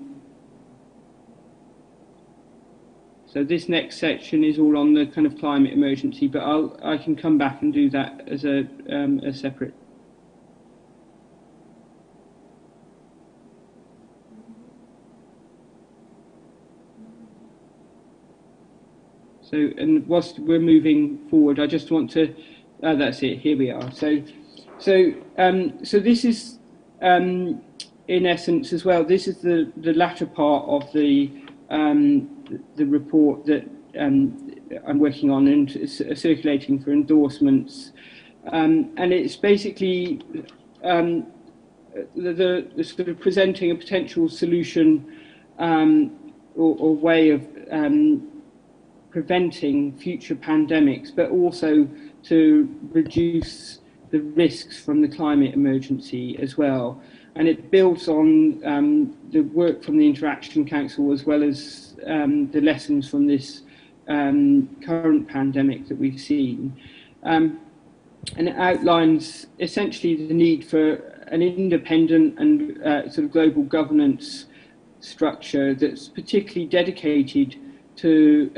So this next section is all on the kind of climate emergency, but I can come back and do that as a separate. So, and whilst we're moving forward, I just want to, that's it, here we are. So this is, in essence as well, this is the latter part of the report that I'm working on and circulating for endorsements, and it's basically the sort of presenting a potential solution or way of preventing future pandemics, but also to reduce the risks from the climate emergency as well. And it builds on the work from the Interaction Council as well as the lessons from this current pandemic that we've seen. And it outlines essentially the need for an independent and sort of global governance structure that's particularly dedicated to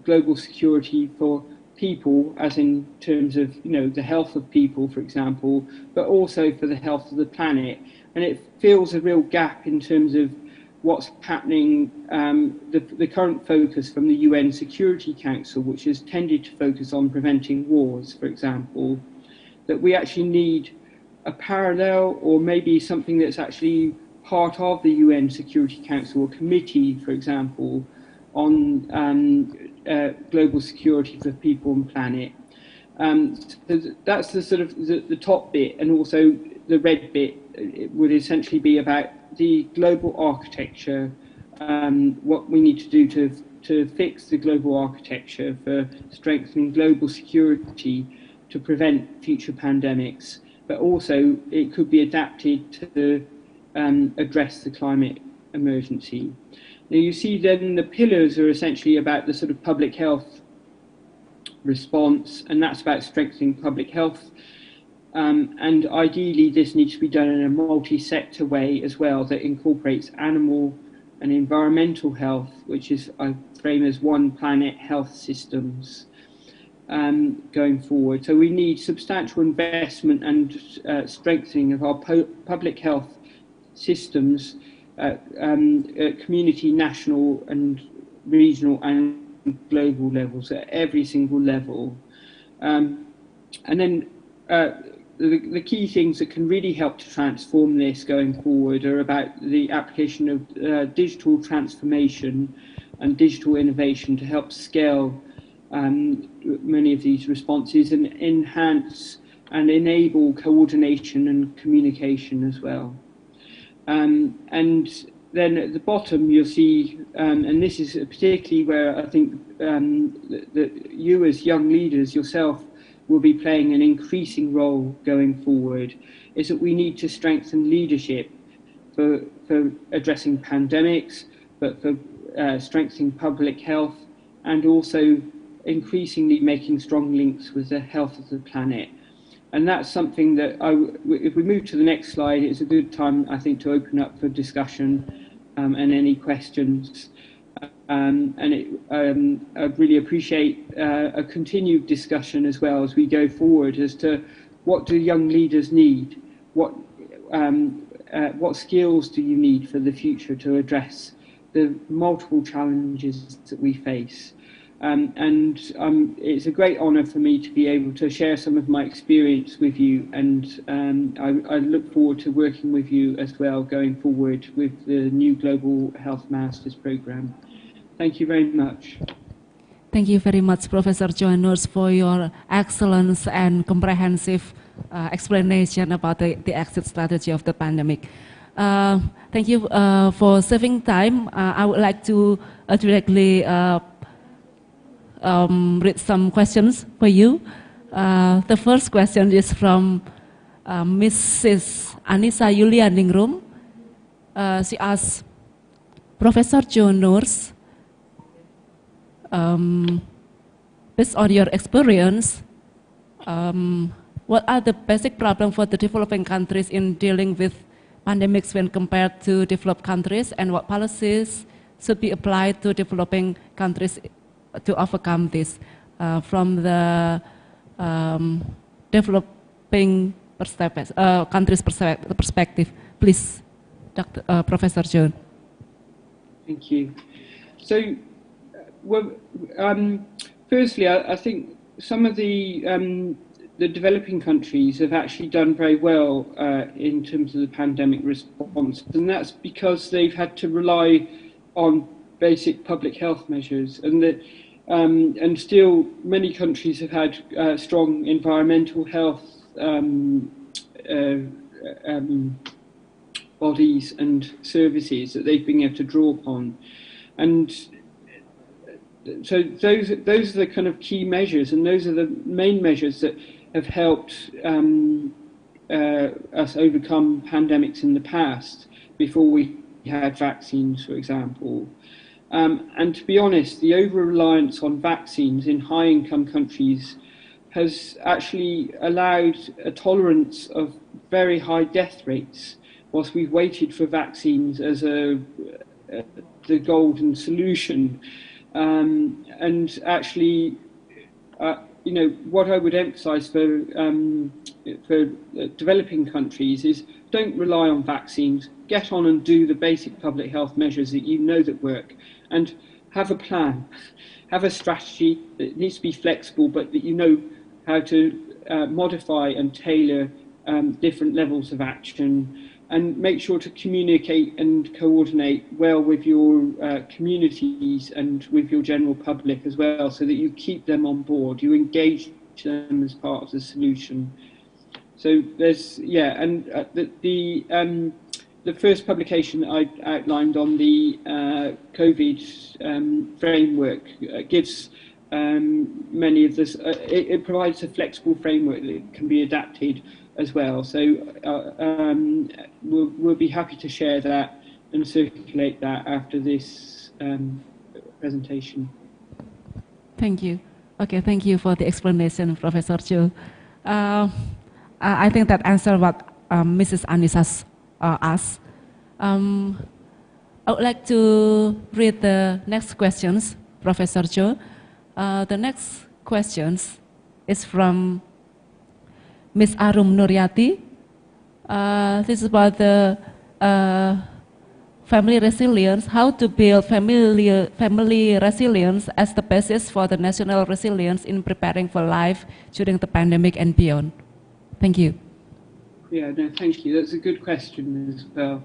global security for people, as in terms of the health of people, for example, but also for the health of the planet. And it fills a real gap in terms of what's happening, the current focus from the UN Security Council, which has tended to focus on preventing wars, for example, that we actually need a parallel or maybe something that's actually part of the UN Security Council, a committee, for example, on global security for people and planet. So that's the sort of the top bit, and also the red bit would essentially be about the global architecture, what we need to do to fix the global architecture for strengthening global security to prevent future pandemics, but also it could be adapted to address the climate emergency. Now you see then the pillars are essentially about the sort of public health response, and that's about strengthening public health. And ideally this needs to be done in a multi-sector way as well that incorporates animal and environmental health, which is I frame as one planet health systems. going forward. So we need substantial investment and strengthening of our public health systems at community, national and regional and global levels, at every single level. And then the key things that can really help to transform this going forward are about the application of digital transformation and digital innovation to help scale many of these responses and enhance and enable coordination and communication as well. And then at the bottom you'll see, and this is particularly where I think that you as young leaders yourself will be playing an increasing role going forward, is that we need to strengthen leadership for addressing pandemics, but for strengthening public health, and also increasingly making strong links with the health of the planet. And that's something that, if we move to the next slide, it's a good time, I think, to open up for discussion and any questions. I'd really appreciate a continued discussion as well as we go forward as to what do young leaders need, what skills do you need for the future to address the multiple challenges that we face. It's a great honour for me to be able to share some of my experience with you, and I look forward to working with you as well going forward with the new Global Health Masters Programme. Thank you very much. Thank you very much, Professor Joan Nurse, for your excellent and comprehensive explanation about the exit strategy of the pandemic. Thank you for saving time. I would like to directly read some questions for you. The first question is from Mrs. Anissa Yulianingrum. She asks, Professor Joan Nurse, based on your experience, what are the basic problems for the developing countries in dealing with pandemics when compared to developed countries, and what policies should be applied to developing countries to overcome this from the developing countries' perspective? Please, Professor Joan. Thank you. So, well, firstly, I think some of the developing countries have actually done very well in terms of the pandemic response, and that's because they've had to rely on basic public health measures, and still many countries have had strong environmental health bodies and services that they've been able to draw upon, and so those are the kind of key measures, and those are the main measures that have helped us overcome pandemics in the past before we had vaccines, for example. And to be honest, the over-reliance on vaccines in high-income countries has actually allowed a tolerance of very high death rates, whilst we've waited for vaccines as the golden solution. And actually, you know, what I would emphasise for developing countries is don't rely on vaccines. Get on and do the basic public health measures that you know that work, and have a plan, have a strategy that needs to be flexible, but that you know how to modify and tailor different levels of action, and make sure to communicate and coordinate well with your communities and with your general public as well, so that you keep them on board, you engage them as part of the solution. So there's, yeah, and the first publication that I outlined on the COVID framework gives many of this, it provides a flexible framework that can be adapted as well. So we'll be happy to share that and circulate that after this presentation. Thank you. Okay, thank you for the explanation, Professor Joe. I think that answers what Mrs. Anissa's asked. I would like to read the next questions, Professor Joe. The next questions is from Ms. Arum Nuryati. This is about the family resilience, how to build family resilience as the basis for the national resilience in preparing for life during the pandemic and beyond. Thank you. Yeah, no, thank you. That's a good question as well.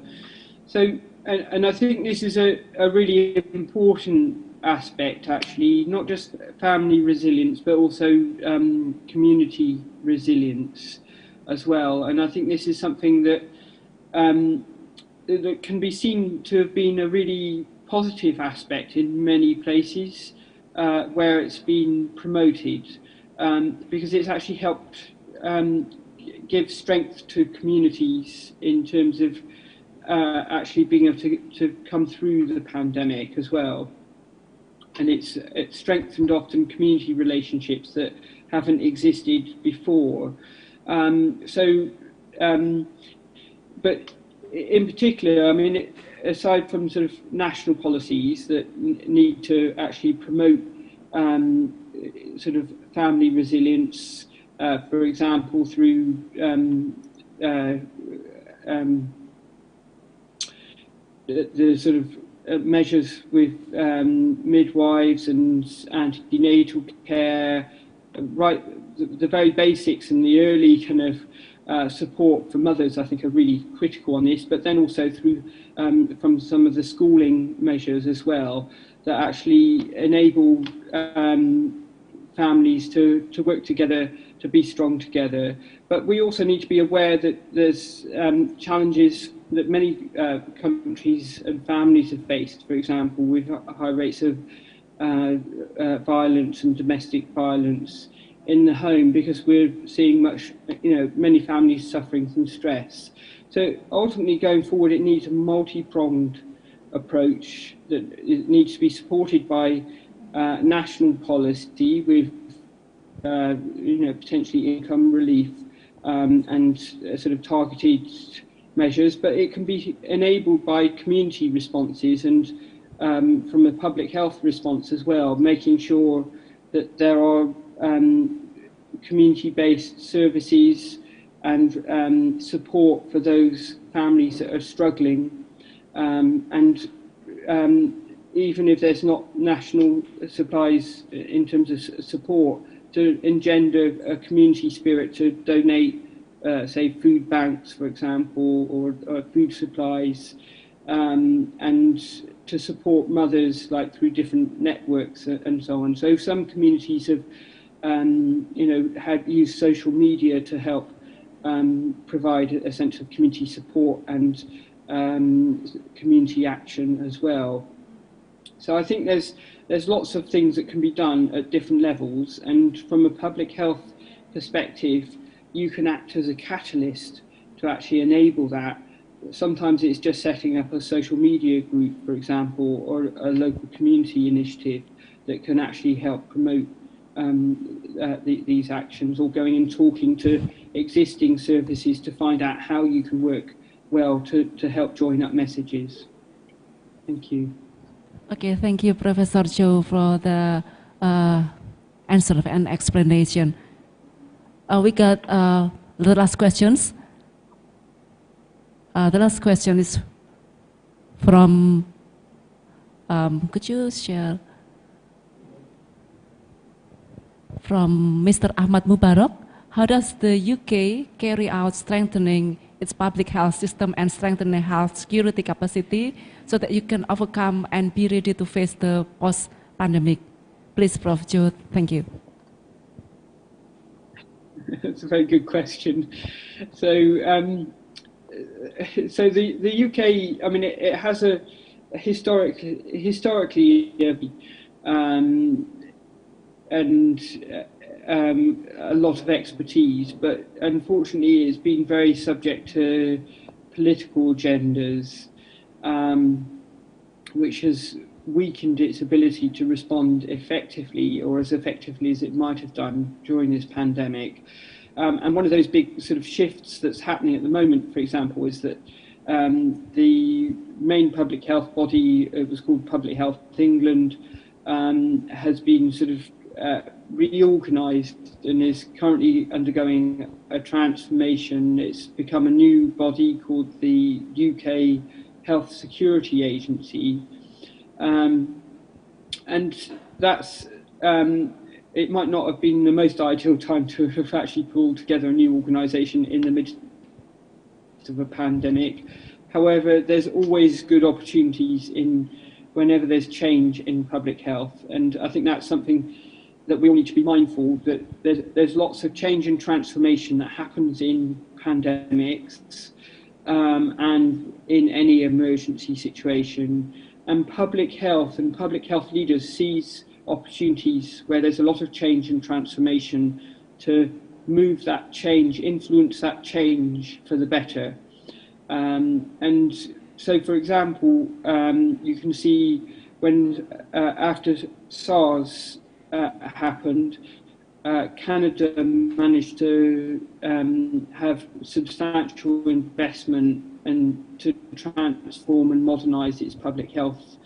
So, and I think this is a really important aspect, actually, not just family resilience, but also community resilience as well. And I think this is something that that can be seen to have been a really positive aspect in many places where it's been promoted, because it's actually helped give strength to communities in terms of actually being able to come through the pandemic as well. And it's strengthened often community relationships that haven't existed before. But in particular, I mean, aside from sort of national policies that need to actually promote sort of family resilience, for example, through the sort of measures with midwives and antenatal care, right, the very basics and the early kind of support for mothers, I think, are really critical on this, but then also through from some of the schooling measures as well, that actually enable families to work together, to be strong together. But we also need to be aware that there's challenges that many countries and families have faced, for example, with high rates of violence and domestic violence in the home, because we're seeing many families suffering from stress. So ultimately, going forward, it needs a multi-pronged approach that it needs to be supported by national policy with potentially income relief and sort of targeted measures, but it can be enabled by community responses and from a public health response as well, making sure that there are community-based services and support for those families that are struggling, and even if there's not national supplies in terms of support, to engender a community spirit to donate, say, food banks, for example, or food supplies, and to support mothers, like through different networks and so on. So some communities have, had used social media to help provide a sense of community support and community action as well. So I think there's lots of things that can be done at different levels, and from a public health perspective, you can act as a catalyst to actually enable that. Sometimes it's just setting up a social media group, for example, or a local community initiative that can actually help promote these actions, or going and talking to existing services to find out how you can work well to help join up messages. Thank you. Okay, thank you, Professor Joe, for the answer and explanation. We got the last questions. The last question is from, could you share, from Mr. Ahmad Mubarak. How does the UK carry out strengthening its public health system and strengthening health security capacity so that you can overcome and be ready to face the post-pandemic? Please, Prof. Joe, thank you. That's a very good question. So the UK, I mean, it has a historically and a lot of expertise, but unfortunately it's been very subject to political agendas, which has weakened its ability to respond effectively, or as effectively as it might have done during this pandemic. And one of those big sort of shifts that's happening at the moment, for example, is that the main public health body, it was called Public Health England, has been sort of reorganised and is currently undergoing a transformation. It's become a new body called the UK Health Security Agency, and that's it might not have been the most ideal time to have actually pulled together a new organisation in the midst of a pandemic. However, there's always good opportunities in whenever there's change in public health, and I think that's something that we all need to be mindful that there's lots of change and transformation that happens in pandemics and in any emergency situation, and public health leaders seize opportunities where there's a lot of change and transformation to move that change, influence that change for the better. And so, for example, you can see when after SARS happened, Canada managed to have substantial investment and to transform and modernise its public health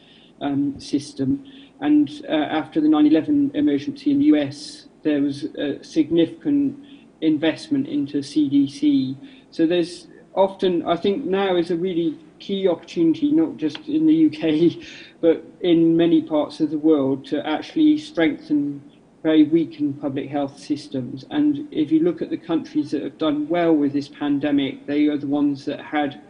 system. And after the 9/11 emergency in the US, there was a significant investment into CDC. So there's often, I think now is a really key opportunity, not just in the UK, but in many parts of the world, to actually strengthen very weakened public health systems. And if you look at the countries that have done well with this pandemic, they are the ones that had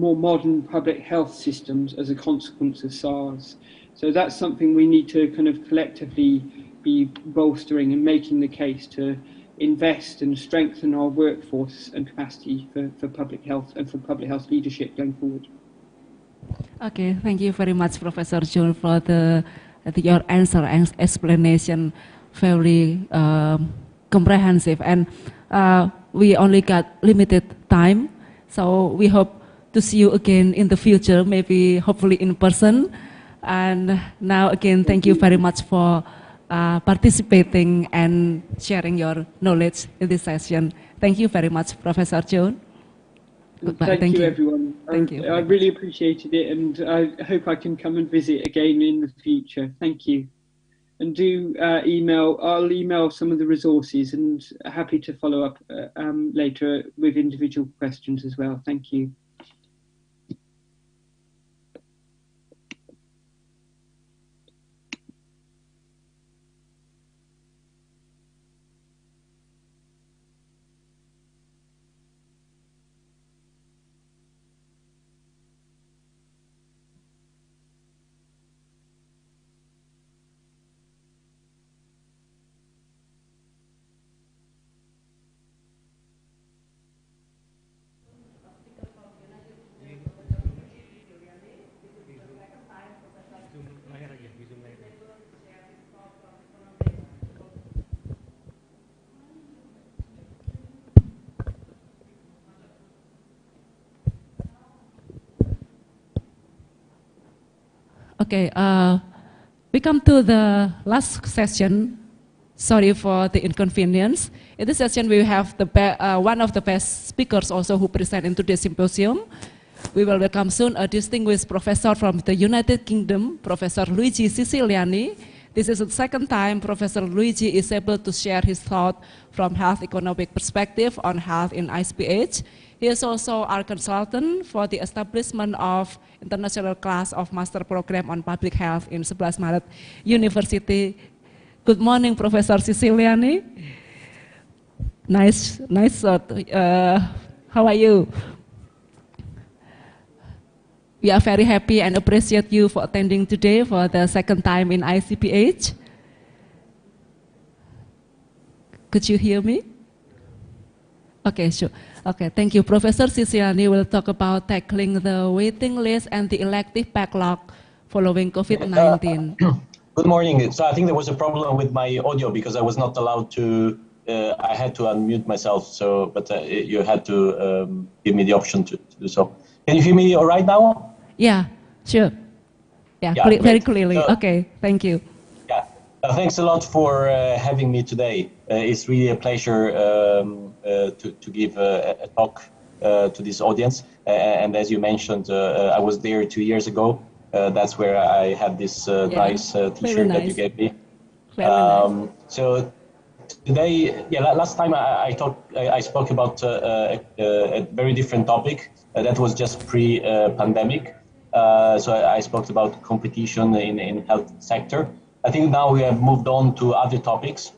more modern public health systems as a consequence of SARS. So that's something we need to kind of collectively be bolstering and making the case to invest and strengthen our workforce and capacity for public health and for public health leadership going forward. Okay, thank you very much, Professor John, for your answer and explanation, very comprehensive. And we only got limited time, so we hope to see you again in the future, maybe hopefully in person. And now again, thank you very much for participating and sharing your knowledge in this session. Thank you very much, Professor John. Goodbye. Thank you, everyone. Thank you. I really appreciated it, and I hope I can come and visit again in the future. Thank you. And do I'll email some of the resources, and happy to follow up later with individual questions as well. Thank you. Okay, we come to the last session. Sorry for the inconvenience. In this session, we have one of the best speakers also who present in today's symposium. We will welcome soon a distinguished professor from the United Kingdom, Professor Luigi Siciliani. This is the second time Professor Luigi is able to share his thought from health economic perspective on health in ICPH. He is also our consultant for the establishment of international class of master program on public health in 11 Maret University. Good morning, Professor Siciliani. Nice. How are you? We are very happy and appreciate you for attending today for the second time in ICPH. Could you hear me? Okay, sure. Okay, thank you. Professor Siciliani will talk about tackling the waiting list and the elective backlog following COVID-19. Good morning. So I think there was a problem with my audio because I was not allowed to, I had to unmute myself, so, but you had to give me the option to do so. Can you hear me all right now? Yeah, sure. Yeah, very clearly. Okay, thank you. Yeah, thanks a lot for having me today. It's really a pleasure to give a talk to this audience. And as you mentioned, I was there 2 years ago That's where I had this nice T-shirt that you gave me. So today, last time I spoke about a very different topic. That was just pre-pandemic. So I spoke about competition in health sector. I think now we have moved on to other topics.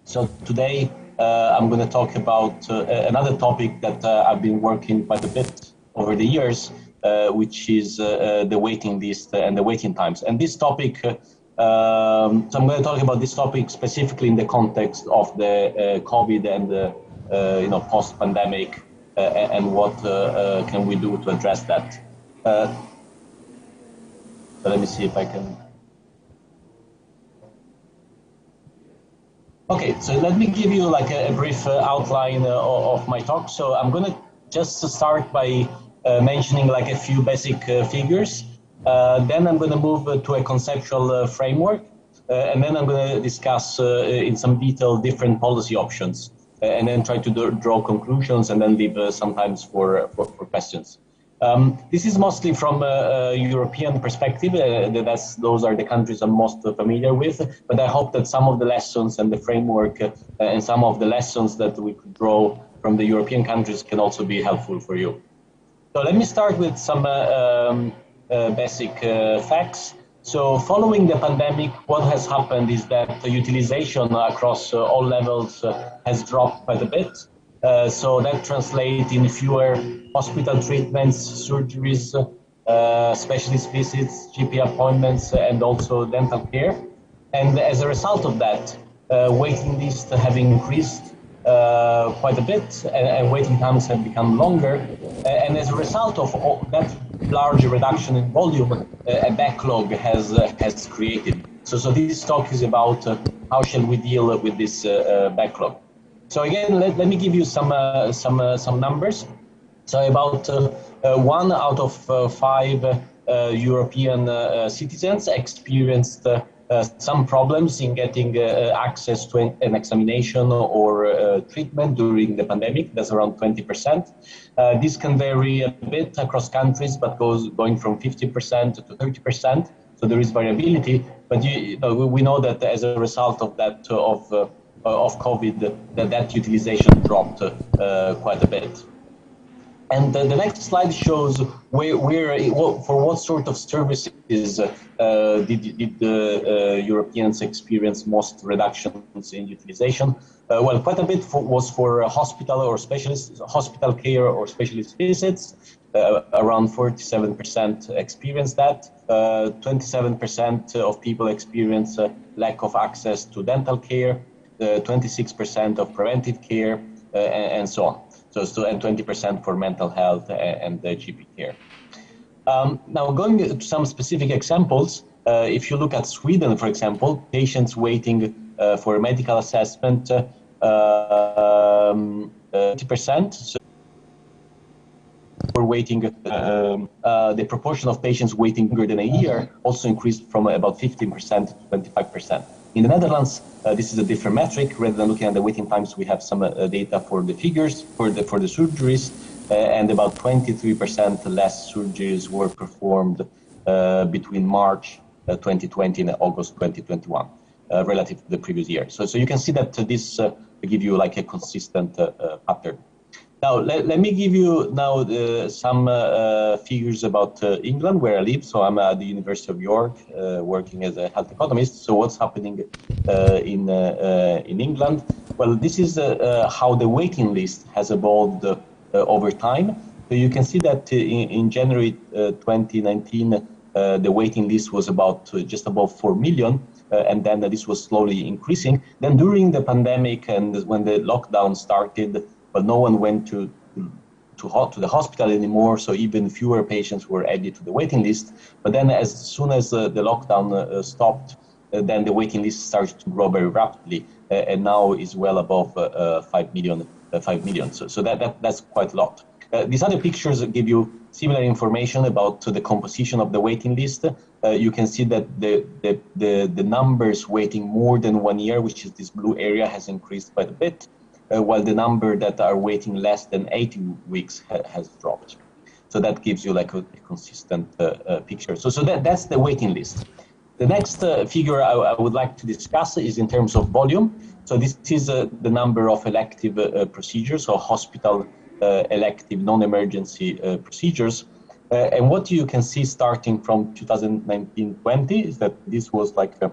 So today I'm going to talk about another topic that I've been working quite a bit over the years, which is the waiting list and the waiting times. And this topic, so I'm going to talk about this topic specifically in the context of the COVID and the post-pandemic and what can we do to address that. So let me see if I can. Okay, so let me give you like a brief outline of my talk. So I'm going to just start by mentioning like a few basic figures. Then I'm going to move to a conceptual framework, and then I'm going to discuss in some detail different policy options, and then try to draw conclusions, and then leave some time for questions. This is mostly from a European perspective. Those are the countries I'm most familiar with, but I hope that some of the lessons and the framework and some of the lessons that we could draw from the European countries can also be helpful for you. So let me start with some basic facts. So following the pandemic, what has happened is that the utilization across all levels has dropped quite a bit. So that translates in fewer hospital treatments, surgeries, specialist visits, GP appointments, and also dental care. And as a result of that, waiting lists have increased quite a bit, and waiting times have become longer. And as a result of that large reduction in volume, a backlog has created. So this talk is about how shall we deal with this backlog. So again, let me give you some numbers. So about 1 out of 5 European citizens experienced some problems in getting access to an examination or treatment during the pandemic. That's around 20%. This can vary a bit across countries, but going from 50% to 30%. So there is variability, but we know that as a result of that of COVID, that utilization dropped quite a bit. And the next slide shows for what sort of services did the Europeans experience most reductions in utilization. Well, quite a bit was for hospital care or specialist visits. Around 47% experienced that. 27% of people experience lack of access to dental care. 26% of preventive care, and so on. And 20% for mental health and GP care. Now, going to some specific examples, if you look at Sweden, for example, patients waiting for a medical assessment, 20%. So for waiting, the proportion of patients waiting longer than a year also increased from about 15% to 25%. In the Netherlands, this is a different metric. Rather than looking at the waiting times, we have some data for the figures, for the surgeries, and about 23% less surgeries were performed between March 2020 and August 2021, relative to the previous year. So you can see that this give you like a consistent pattern. Now, let me give you now some figures about England, where I live. So I'm at the University of York, working as a health economist. So what's happening in England? Well, this is how the waiting list has evolved over time. So you can see that in January 2019, the waiting list was about just above 4 million, and then this was slowly increasing. Then during the pandemic and when the lockdown started, but no one went to the hospital anymore, so even fewer patients were added to the waiting list. But then as soon as the lockdown stopped, then the waiting list started to grow very rapidly, and now is well above 5 million. So that's quite a lot. These other pictures give you similar information about the composition of the waiting list. You can see that the numbers waiting more than 1 year, which is this blue area, has increased quite a bit. While the number that are waiting less than 80 weeks has dropped. So that gives you like a consistent picture. So that's the waiting list. The next figure I would like to discuss is in terms of volume. So this is the number of elective procedures or hospital elective non-emergency procedures. And what you can see starting from 2019-20 is that this was like the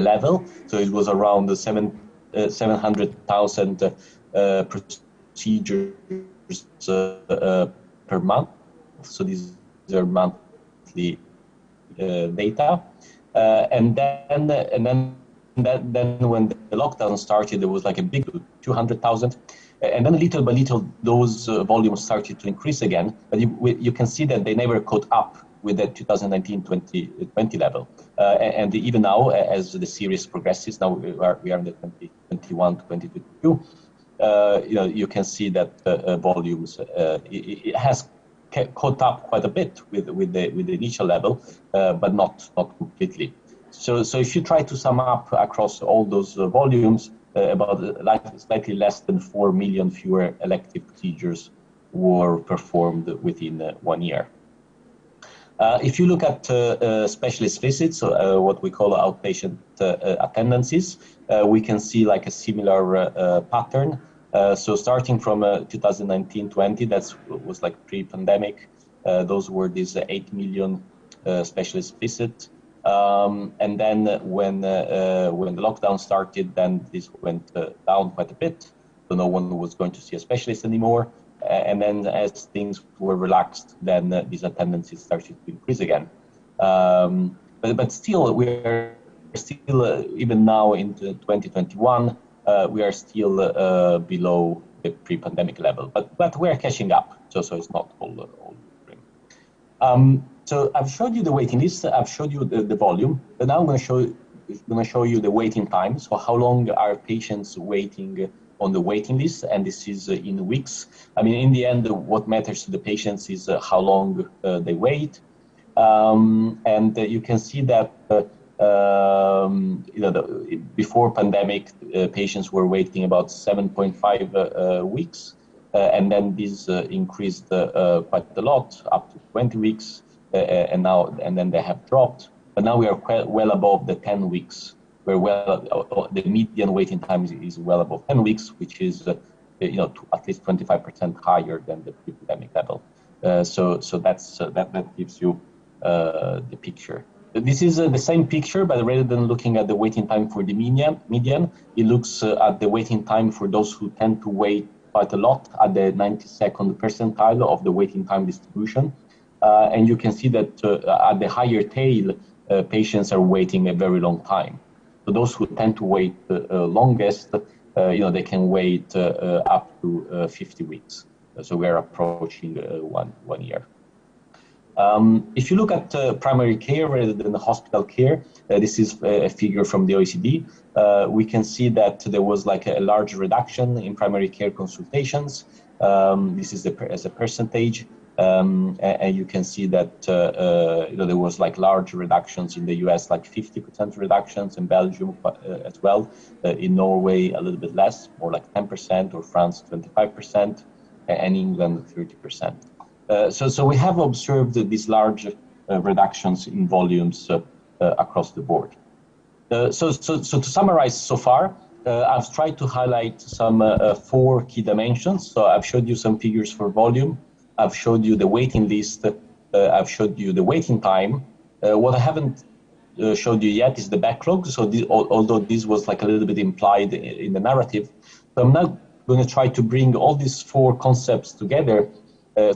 level. So it was around 700,000 procedures per month. So these are monthly data. And then when the lockdown started, there was like a big 200,000. And then little by little, those volumes started to increase again. But you can see that they never caught up with the 2019-2020 level. And even now, as the series progresses, now we are in the 2021-2022, you can see that volumes, it has caught up quite a bit with the initial level, but not completely. So if you try to sum up across all those volumes, about slightly less than 4 million fewer elective procedures were performed within 1 year. If you look at specialist visits, what we call outpatient attendances, we can see like a similar pattern. So starting from 2019-20, that was like pre-pandemic, those were these 8 million specialist visits. And then when the lockdown started, then this went down quite a bit. So no one was going to see a specialist anymore. And then as things were relaxed, then these attendances started to increase again. But still, we're still, even now in 2021, we are still below the pre-pandemic level. But we're catching up, so it's not all grim. So I've showed you the waiting list, I've showed you the volume, but now I'm going to show you the waiting time. So how long are patients waiting on the waiting list, and this is in weeks. I mean, in the end, what matters to the patients is how long they wait. And you can see that before pandemic, patients were waiting about 7.5 weeks, and then this increased quite a lot, up to 20 weeks, and then they have dropped. But now we are quite well above the 10 weeks. We're the median waiting time is well above 10 weeks, which is at least 25% higher than the pre-pandemic level. So that gives you the picture. This is the same picture, but rather than looking at the waiting time for the median, it looks at the waiting time for those who tend to wait quite a lot at the 92nd percentile of the waiting time distribution. And you can see that at the higher tail, patients are waiting a very long time. So those who tend to wait longest, they can wait up to 50 weeks. So we're approaching 1 year. If you look at primary care rather than the hospital care, this is a figure from the OECD. We can see that there was like a large reduction in primary care consultations. This is as a percentage. And you can see that there was like large reductions in the US, like 50% reductions, in Belgium as well, in Norway a little bit less, more like 10%, or France 25%, and England 30%. So we have observed these large reductions in volumes across the board. So to summarize so far, I've tried to highlight some 4 key dimensions. So I've showed you some figures for volume. I've showed you the waiting list. I've showed you the waiting time. What I haven't showed you yet is the backlog. So although this was like a little bit implied in the narrative, so I'm now going to try to bring all these 4 concepts together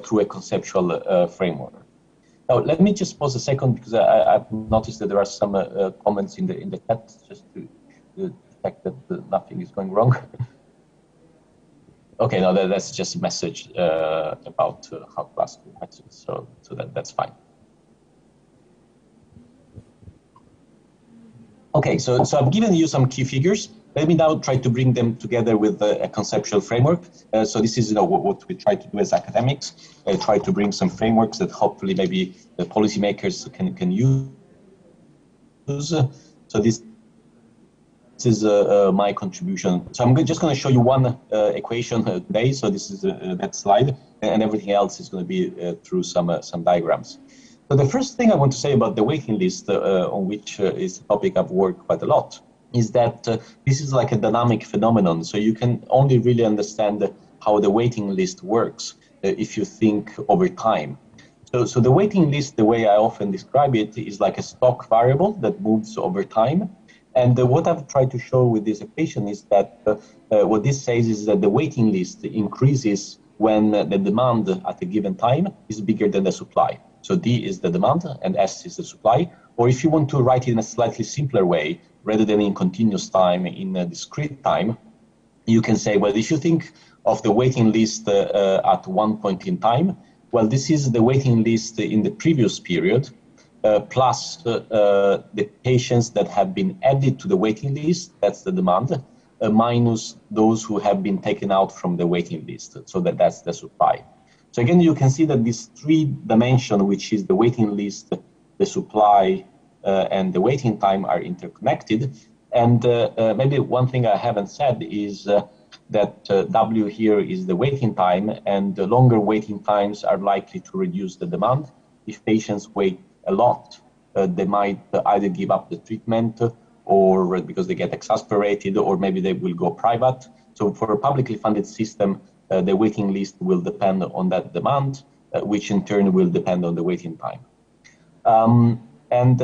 through a conceptual framework. Now, let me just pause a second, because I've noticed that there are some comments in the chat, just to check that nothing is going wrong. Okay, no, that's just a message about how to ask questions, so that's fine. Okay, so I've given you some key figures. Let me now try to bring them together with a conceptual framework. So this is what we try to do as academics. Try to bring some frameworks that hopefully maybe the policymakers can use. So this is my contribution. So I'm just going to show you one equation today. So this is that slide. and everything else is going to be through some diagrams. So the first thing I want to say about the waiting list, on which is a topic I've worked quite a lot, is that this is like a dynamic phenomenon. So you can only really understand how the waiting list works if you think over time. So the waiting list, the way I often describe it, is like a stock variable that moves over time. And what I've tried to show with this equation is that what this says is that the waiting list increases when the demand at a given time is bigger than the supply. So D is the demand and S is the supply. Or if you want to write it in a slightly simpler way, rather than in continuous time, in a discrete time, you can say, well, if you think of the waiting list at one point in time, well, this is the waiting list in the previous period, plus the patients that have been added to the waiting list, that's the demand, minus those who have been taken out from the waiting list, so that's the supply. So again, you can see that this three dimension, which is the waiting list, the supply, and the waiting time, are interconnected. And maybe one thing I haven't said is that W here is the waiting time, and the longer waiting times are likely to reduce the demand. If patients wait a lot, they might either give up the treatment, or because they get exasperated, or maybe they will go private. So for a publicly funded system, the waiting list will depend on that demand, which in turn will depend on the waiting time. And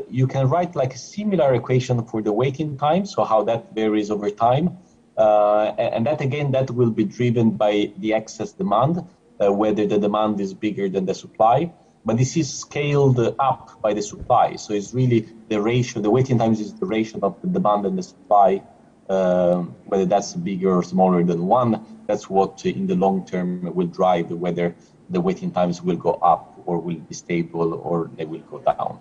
you can write like a similar equation for the waiting time, so how that varies over time. And that again, that will be driven by the excess demand, whether the demand is bigger than the supply. But this is scaled up by the supply. So it's really the ratio, the waiting times is the ratio of the demand and the supply, whether that's bigger or smaller than one. That's what in the long term will drive whether the waiting times will go up or will be stable or they will go down.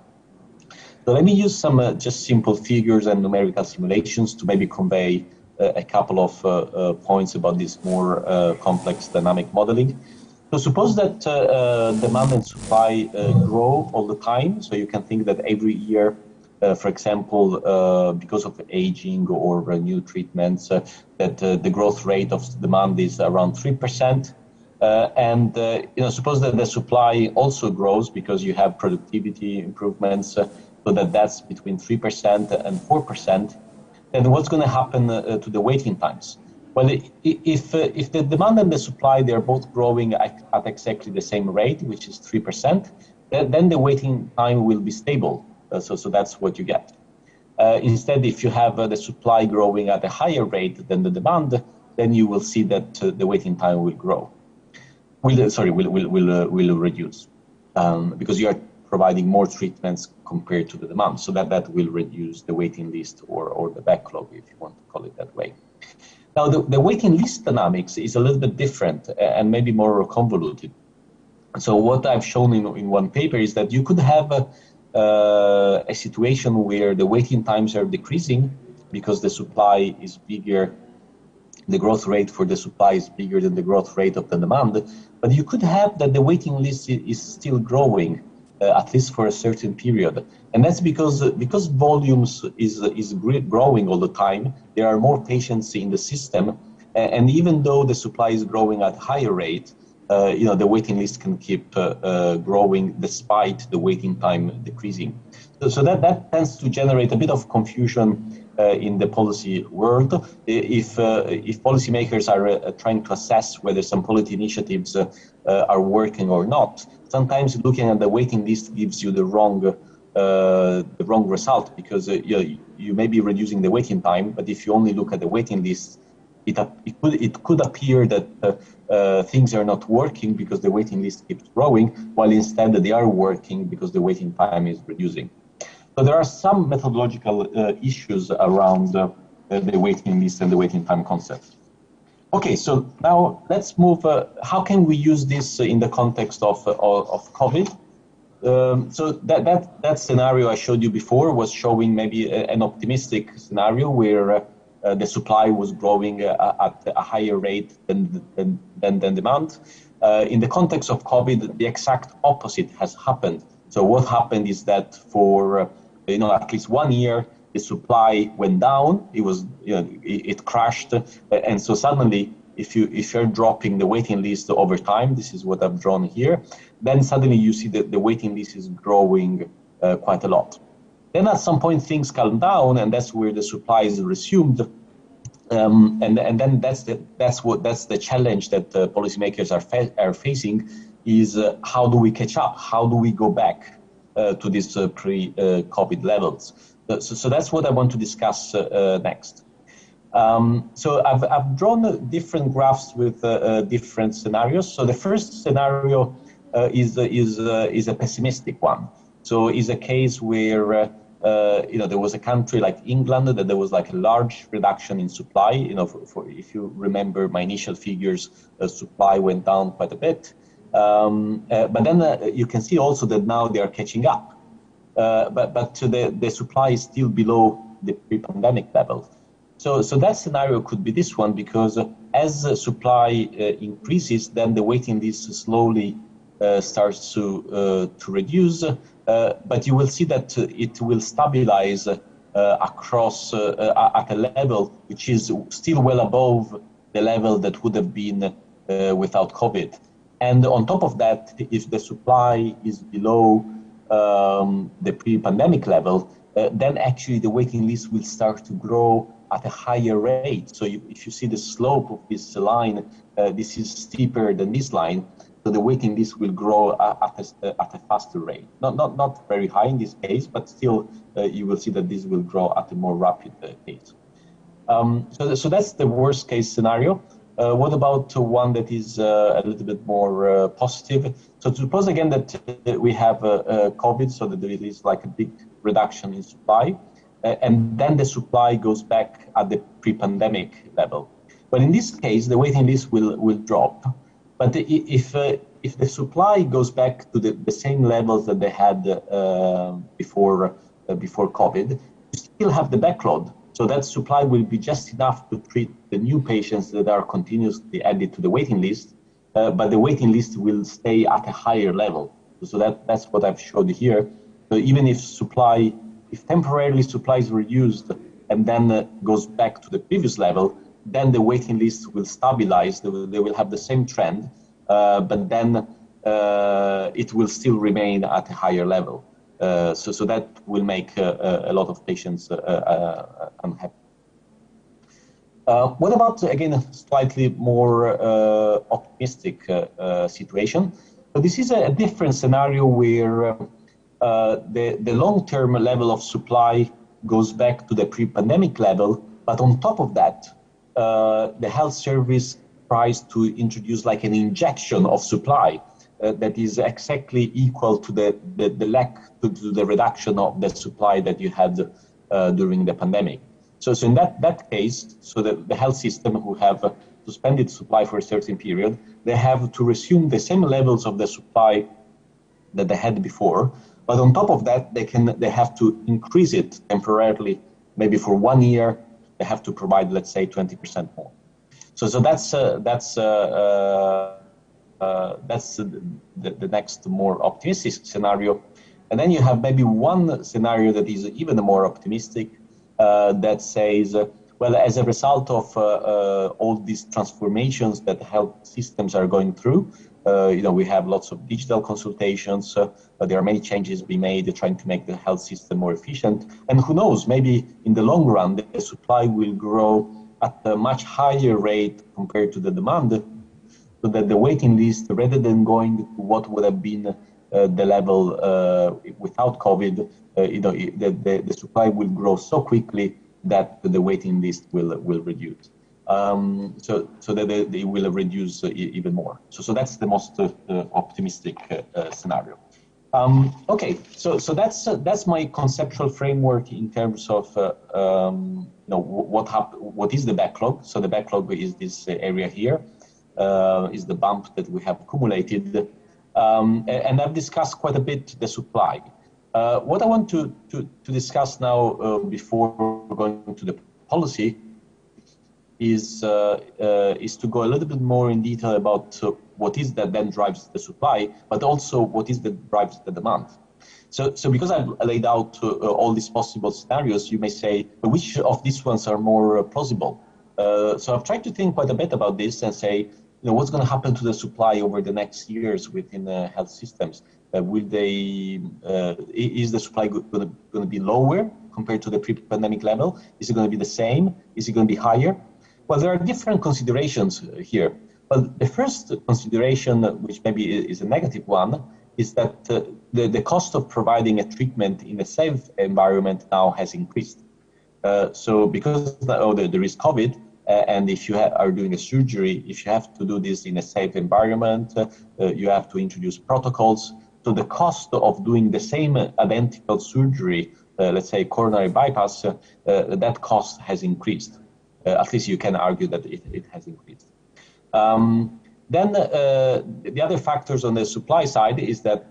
So let me use some just simple figures and numerical simulations to maybe convey a couple of points about this more complex dynamic modeling. So suppose that demand and supply grow all the time. So you can think that every year, for example, because of aging or new treatments, that the growth rate of demand is around 3%. And suppose that the supply also grows because you have productivity improvements, so that's between 3% and 4%. Then what's going to happen to the waiting times? Well, if the demand and the supply, they're both growing at exactly the same rate, which is 3%, then the waiting time will be stable. So that's what you get. Instead, if you have the supply growing at a higher rate than the demand, then you will see that the waiting time will grow. Will reduce because you are providing more treatments compared to the demand. So that will reduce the waiting list or the backlog, if you want to call it that way. Now, the waiting list dynamics is a little bit different and maybe more convoluted. So what I've shown in one paper is that you could have a situation where the waiting times are decreasing because the supply is bigger, the growth rate for the supply is bigger than the growth rate of the demand. But you could have that the waiting list is still growing, at least for a certain period. And that's because volumes is growing all the time. There are more patients in the system. And even though the supply is growing at a higher rate, the waiting list can keep growing despite the waiting time decreasing. So that tends to generate a bit of confusion in the policy world. If policymakers are trying to assess whether some policy initiatives are working or not, sometimes looking at the waiting list gives you the wrong result, because you may be reducing the waiting time, but if you only look at the waiting list, it could appear that things are not working because the waiting list keeps growing, while instead they are working because the waiting time is reducing. So there are some methodological issues around the waiting list and the waiting time concept. Okay, so now let's move. How can we use this in the context of COVID? So that scenario I showed you before was showing maybe an optimistic scenario where the supply was growing at a higher rate than demand. In the context of COVID, the exact opposite has happened. So what happened is that for at least 1 year, the supply went down. It crashed, and so suddenly if you're dropping the waiting list over time, this is what I've drawn here, then suddenly you see that the waiting list is growing quite a lot. Then at some point things calm down, and that's where the supply is resumed. And then that's the challenge that policymakers are facing, is how do we catch up? How do we go back to these pre-COVID levels? So that's what I want to discuss next. So I've drawn different graphs with different scenarios. So the first scenario is a pessimistic one. So is a case where there was a country like England that there was like a large reduction in supply. If you remember my initial figures, supply went down quite a bit. But then you can see also that now they are catching up. But the supply is still below the pre-pandemic level. So that scenario could be this one, because as supply increases, then the waiting list slowly starts to reduce. But you will see that it will stabilize across at a level which is still well above the level that would have been without COVID. And on top of that, if the supply is below the pre-pandemic level, then actually the waiting list will start to grow at a higher rate. So if you see the slope of this line, this is steeper than this line. So the waiting list will grow at a faster rate. Not very high in this case, but still you will see that this will grow at a more rapid pace. So that's the worst case scenario. What about one that is a little bit more positive? So suppose again that we have COVID, so that there is like a big reduction in supply, and then the supply goes back at the pre-pandemic level. But in this case, the waiting list will drop. But if the supply goes back to the same levels that they had before COVID, you still have the backlog. So that supply will be just enough to treat the new patients that are continuously added to the waiting list, but the waiting list will stay at a higher level. So that's what I've showed here. So even if temporarily supply is reduced and then goes back to the previous level, then the waiting list will stabilize. They will have the same trend, but then it will still remain at a higher level. So that will make a lot of patients unhappy. What about, again, a slightly more optimistic situation? So this is a different scenario where the long-term level of supply goes back to the pre-pandemic level, but on top of that, the health service tries to introduce like an injection of supply that is exactly equal to the lack, to the reduction of the supply that you had during the pandemic. So in that case, so the health system who have suspended supply for a certain period, they have to resume the same levels of the supply that they had before. But on top of that, they have to increase it temporarily, maybe for 1 year. They have to provide, let's say, 20% more. So that's the next more optimistic scenario. And then you have maybe one scenario that is even more optimistic, that says, well, as a result of all these transformations that health systems are going through, we have lots of digital consultations, but there are many changes being made, trying to make the health system more efficient. And who knows, maybe in the long run, the supply will grow at a much higher rate compared to the demand, so that the waiting list, rather than going to what would have been the level without COVID, the supply will grow so quickly that the waiting list will reduce. So that they will reduce even more. So that's the most optimistic scenario. Okay, so that's my conceptual framework in terms of what is the backlog. So the backlog is this area here, is the bump that we have accumulated, and I've discussed quite a bit the supply. What I want to discuss now before going to the policy is to go a little bit more in detail about what is that then drives the supply, but also what is that drives the demand. So because I've laid out all these possible scenarios, you may say, which of these ones are more plausible? So I've tried to think quite a bit about this and say, what's going to happen to the supply over the next years within the health systems? Is the supply going to be lower compared to the pre-pandemic level? Is it going to be the same? Is it going to be higher? Well, there are different considerations here. But the first consideration, which maybe is a negative one, is that the cost of providing a treatment in a safe environment now has increased. So because there is COVID, and if you are doing a surgery, if you have to do this in a safe environment, you have to introduce protocols. So the cost of doing the same identical surgery, let's say coronary bypass, that cost has increased. At least you can argue that it has increased. Then the other factors on the supply side is that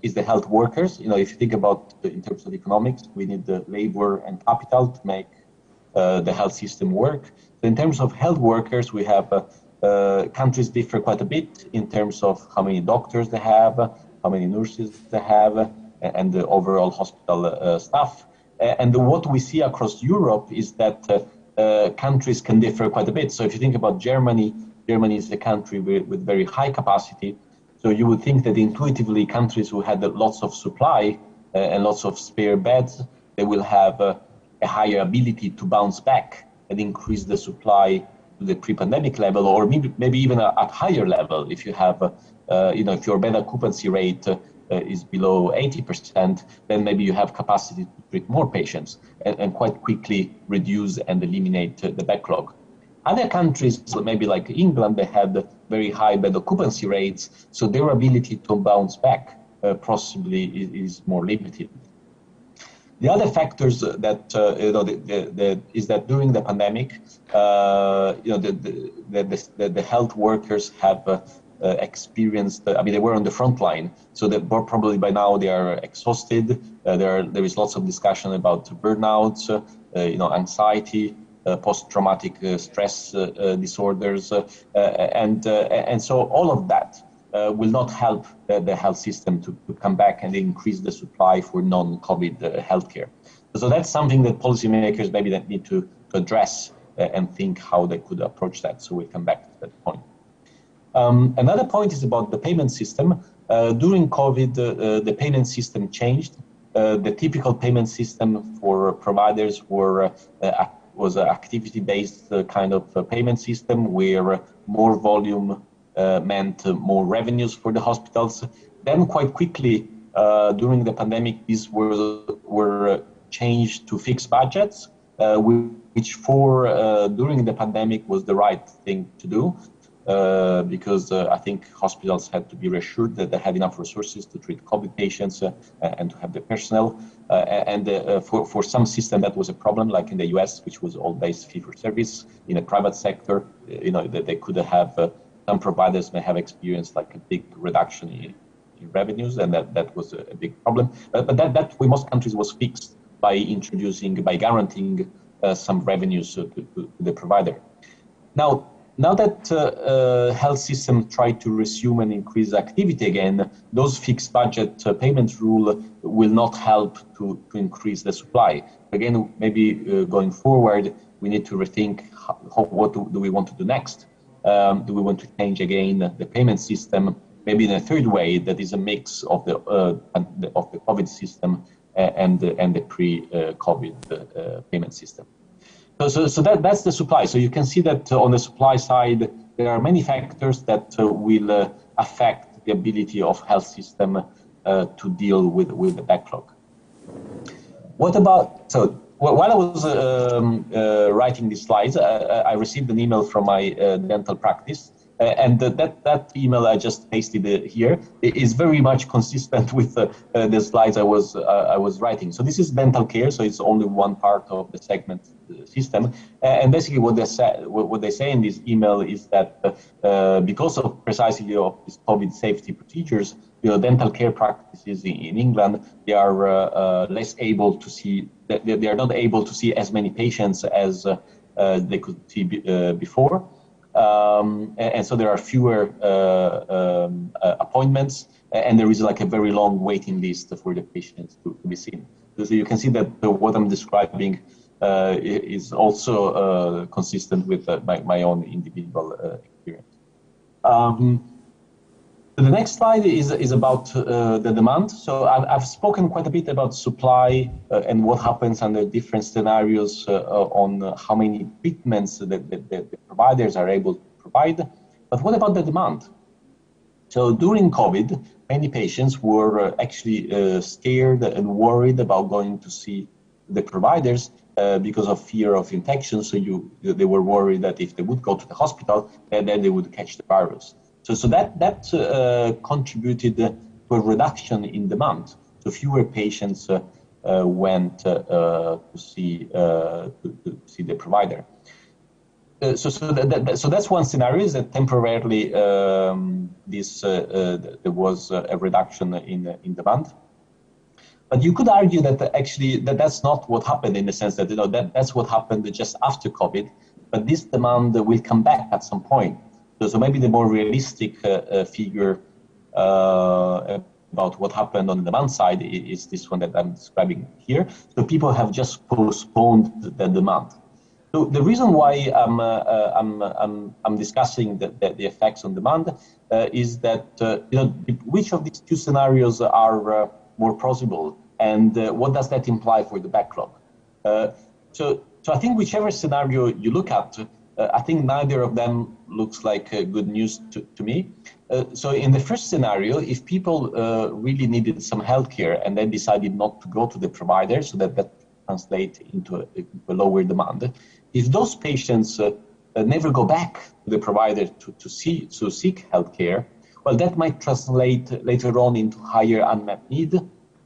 is the health workers. If you think about in terms of economics, we need the labor and capital to make the health system work. So in terms of health workers, we have countries differ quite a bit in terms of how many doctors they have, how many nurses they have, and the overall hospital staff. And what we see across Europe is that countries can differ quite a bit. So if you think about Germany, Germany is a country with very high capacity. So you would think that intuitively countries who had lots of supply and lots of spare beds, they will have a higher ability to bounce back and increase the supply to the pre-pandemic level, or maybe even at higher level. If you have, if your bed occupancy rate is below 80%, then maybe you have capacity to treat more patients and quite quickly reduce and eliminate the backlog. Other countries, maybe like England, they had very high bed occupancy rates, so their ability to bounce back possibly is more limited. The other factors that is that during the pandemic, the health workers have experienced. They were on the front line, so that probably by now they are exhausted. There is lots of discussion about burnouts, anxiety, post-traumatic stress disorders, and so all of that will not help the health system to come back and increase the supply for non-COVID healthcare. So that's something that policymakers maybe that need to address and think how they could approach that. So we'll come back to that point. Another point is about the payment system. During COVID, the payment system changed. The typical payment system for providers was an activity-based kind of payment system where more volume meant more revenues for the hospitals. Then quite quickly, during the pandemic, these were changed to fixed budgets, which during the pandemic was the right thing to do. Because I think hospitals had to be reassured that they had enough resources to treat COVID patients and to have the personnel. For some system that was a problem, like in the US, which was all based fee-for-service. In the private sector, that they could have, some providers may have experienced like a big reduction in revenues, and that was a big problem. But that in most countries was fixed by guaranteeing some revenues to the provider. Now that health system tried to resume and increase activity again, those fixed budget payment rule will not help to increase the supply. Again, maybe going forward, we need to rethink what do we want to do next. Do we want to change again the payment system, maybe in a third way that is a mix of the COVID system and the pre-COVID payment system. So that's the supply. So you can see that on the supply side, there are many factors that will affect the ability of health system to deal with the backlog. While I was writing these slides, I received an email from my dental practice, and that email I just pasted here is very much consistent with the slides I was writing. So this is dental care, so it's only one part of the segment system, and basically what they say in this email is that because of precisely of these COVID safety procedures, dental care practices in England, they are less able to see. They are not able to see as many patients as they could see before. And so there are fewer appointments, and there is like a very long waiting list for the patients to be seen. So you can see that what I'm describing is also consistent with my own individual experience. The next slide is about the demand. So I've spoken quite a bit about supply and what happens under different scenarios on how many treatments that the providers are able to provide. But what about the demand? So during COVID, many patients were actually scared and worried about going to see the providers because of fear of infection. So they were worried that if they would go to the hospital, then they would catch the virus. So that contributed to a reduction in demand. So fewer patients went to see the provider. So that's one scenario, is that temporarily there was a reduction in demand. But you could argue that actually that's not what happened, in the sense that that's what happened just after COVID. But this demand will come back at some point. So maybe the more realistic figure about what happened on the demand side is this one that I'm describing here. So people have just postponed the demand. So the reason why I'm discussing the effects on demand is that which of these two scenarios are more plausible, and what does that imply for the backlog? So I think whichever scenario you look at, I think neither of them looks like good news to me. So in the first scenario, if people really needed some healthcare and then decided not to go to the provider, so that translates into a lower demand, if those patients never go back to the provider to seek healthcare, well, that might translate later on into higher unmet need.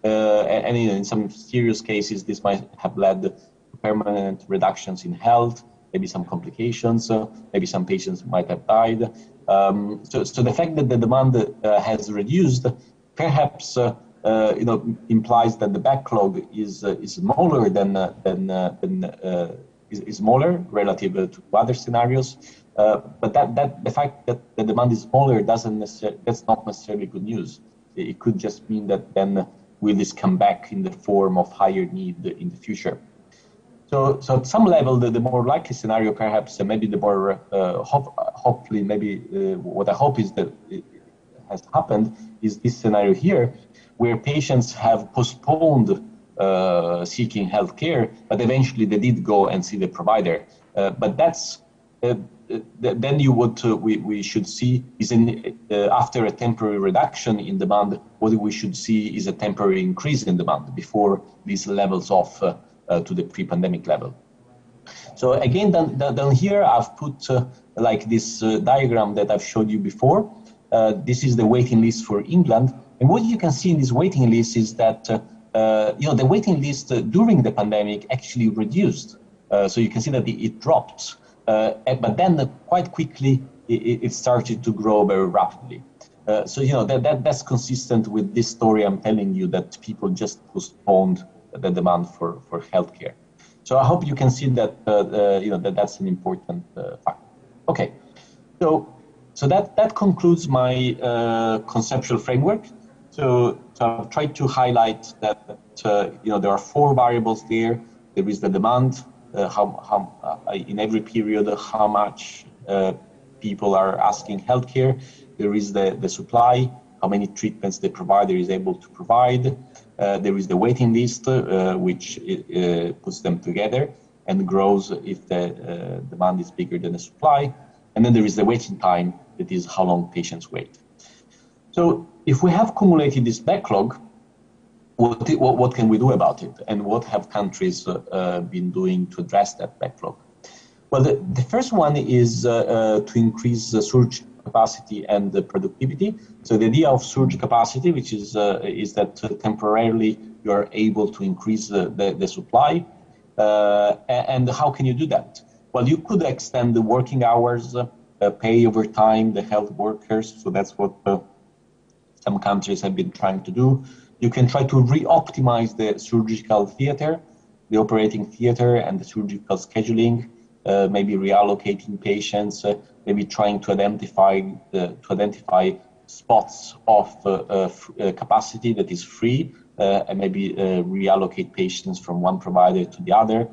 And in some serious cases, this might have led to permanent reductions in health, maybe some complications, maybe some patients might have died. So the fact that the demand has reduced perhaps implies that the backlog is smaller is smaller relative to other scenarios. But that the fact that the demand is smaller that's not necessarily good news. It could just mean that then will this come back in the form of higher need in the future. So at some level, the more likely scenario, perhaps, maybe the more hopefully, maybe what I hope is that it has happened is this scenario here, where patients have postponed seeking healthcare, but eventually they did go and see the provider. But that's then we should see is after a temporary reduction in demand, what we should see is a temporary increase in demand before these levels off to the pre-pandemic level. So again, down here I've put like this diagram that I've showed you before. This is the waiting list for England, and what you can see in this waiting list is that the waiting list during the pandemic actually reduced. So you can see that it dropped, but then quite quickly it started to grow very rapidly. So that's consistent with this story I'm telling you, that people just postponed the demand for healthcare. So I hope you can see that that's an important factor. Okay, so that concludes my conceptual framework. So I've tried to highlight that there are four variables there. There is the demand, how in every period how much people are asking healthcare. There is the supply, how many treatments the provider is able to provide. There is the waiting list, which puts them together and grows if the demand is bigger than the supply. And then there is the waiting time, that is how long patients wait. So if we have accumulated this backlog, what can we do about it? And what have countries been doing to address that backlog? Well, the first one is to increase the surge capacity and the productivity. So the idea of surge capacity, which is that temporarily you are able to increase the supply. And how can you do that? Well, you could extend the working hours, pay overtime the health workers. So that's what some countries have been trying to do. You can try to re-optimize the surgical theater, the operating theater, and the surgical scheduling. Maybe reallocating patients, maybe trying to identify spots of capacity that is free, and maybe reallocate patients from one provider to the other.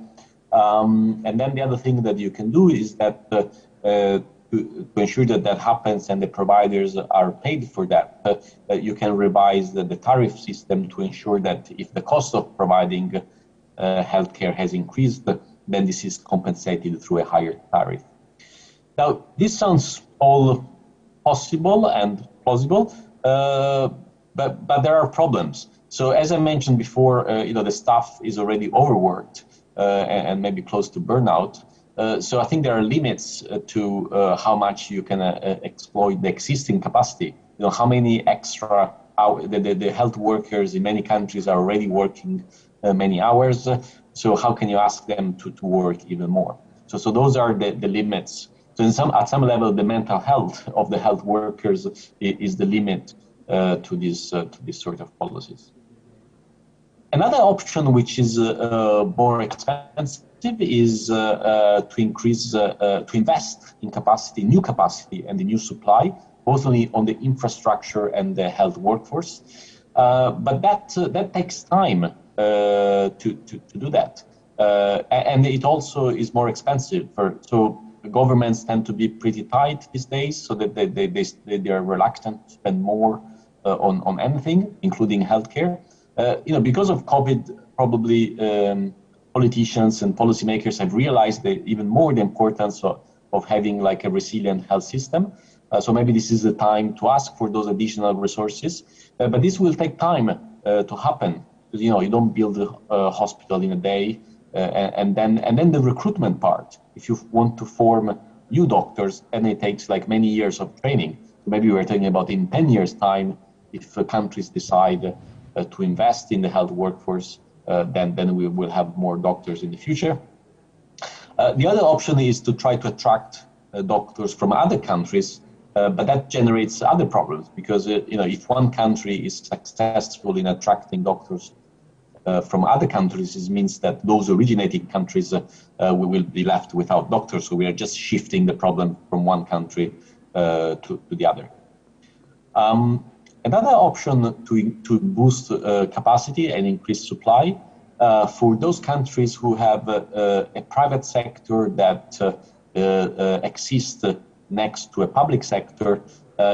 And then the other thing that you can do is that to ensure that that happens and the providers are paid for that, you can revise the tariff system to ensure that if the cost of providing healthcare has increased, then this is compensated through a higher tariff. Now, this sounds all possible and plausible, but there are problems. So as I mentioned before, the staff is already overworked and maybe close to burnout. So I think there are limits to how much you can exploit the existing capacity. How many extra hours, the health workers in many countries are already working many hours. So how can you ask them to work even more? So those are the limits. So at some level, the mental health of the health workers is the limit to this sort of policies. Another option, which is more expensive, is to invest in capacity, new capacity, and the new supply, both on the infrastructure and the health workforce. But that takes time to do that, and it also is more expensive. So governments tend to be pretty tight these days, so that they are reluctant to spend more on anything, including healthcare. Because of COVID, probably politicians and policymakers have realized even more the importance of having like a resilient health system. So maybe this is the time to ask for those additional resources, but this will take time to happen. Because, you don't build a hospital in a day, and then the recruitment part. If you want to form new doctors, and it takes like many years of training. So maybe we're talking about in 10 years' time, if countries decide to invest in the health workforce, then we will have more doctors in the future. The other option is to try to attract doctors from other countries, but that generates other problems because if one country is successful in attracting doctors from other countries, it means that those originating countries will be left without doctors. So we are just shifting the problem from one country to the other. Another option to boost capacity and increase supply for those countries who have a private sector that exists next to a public sector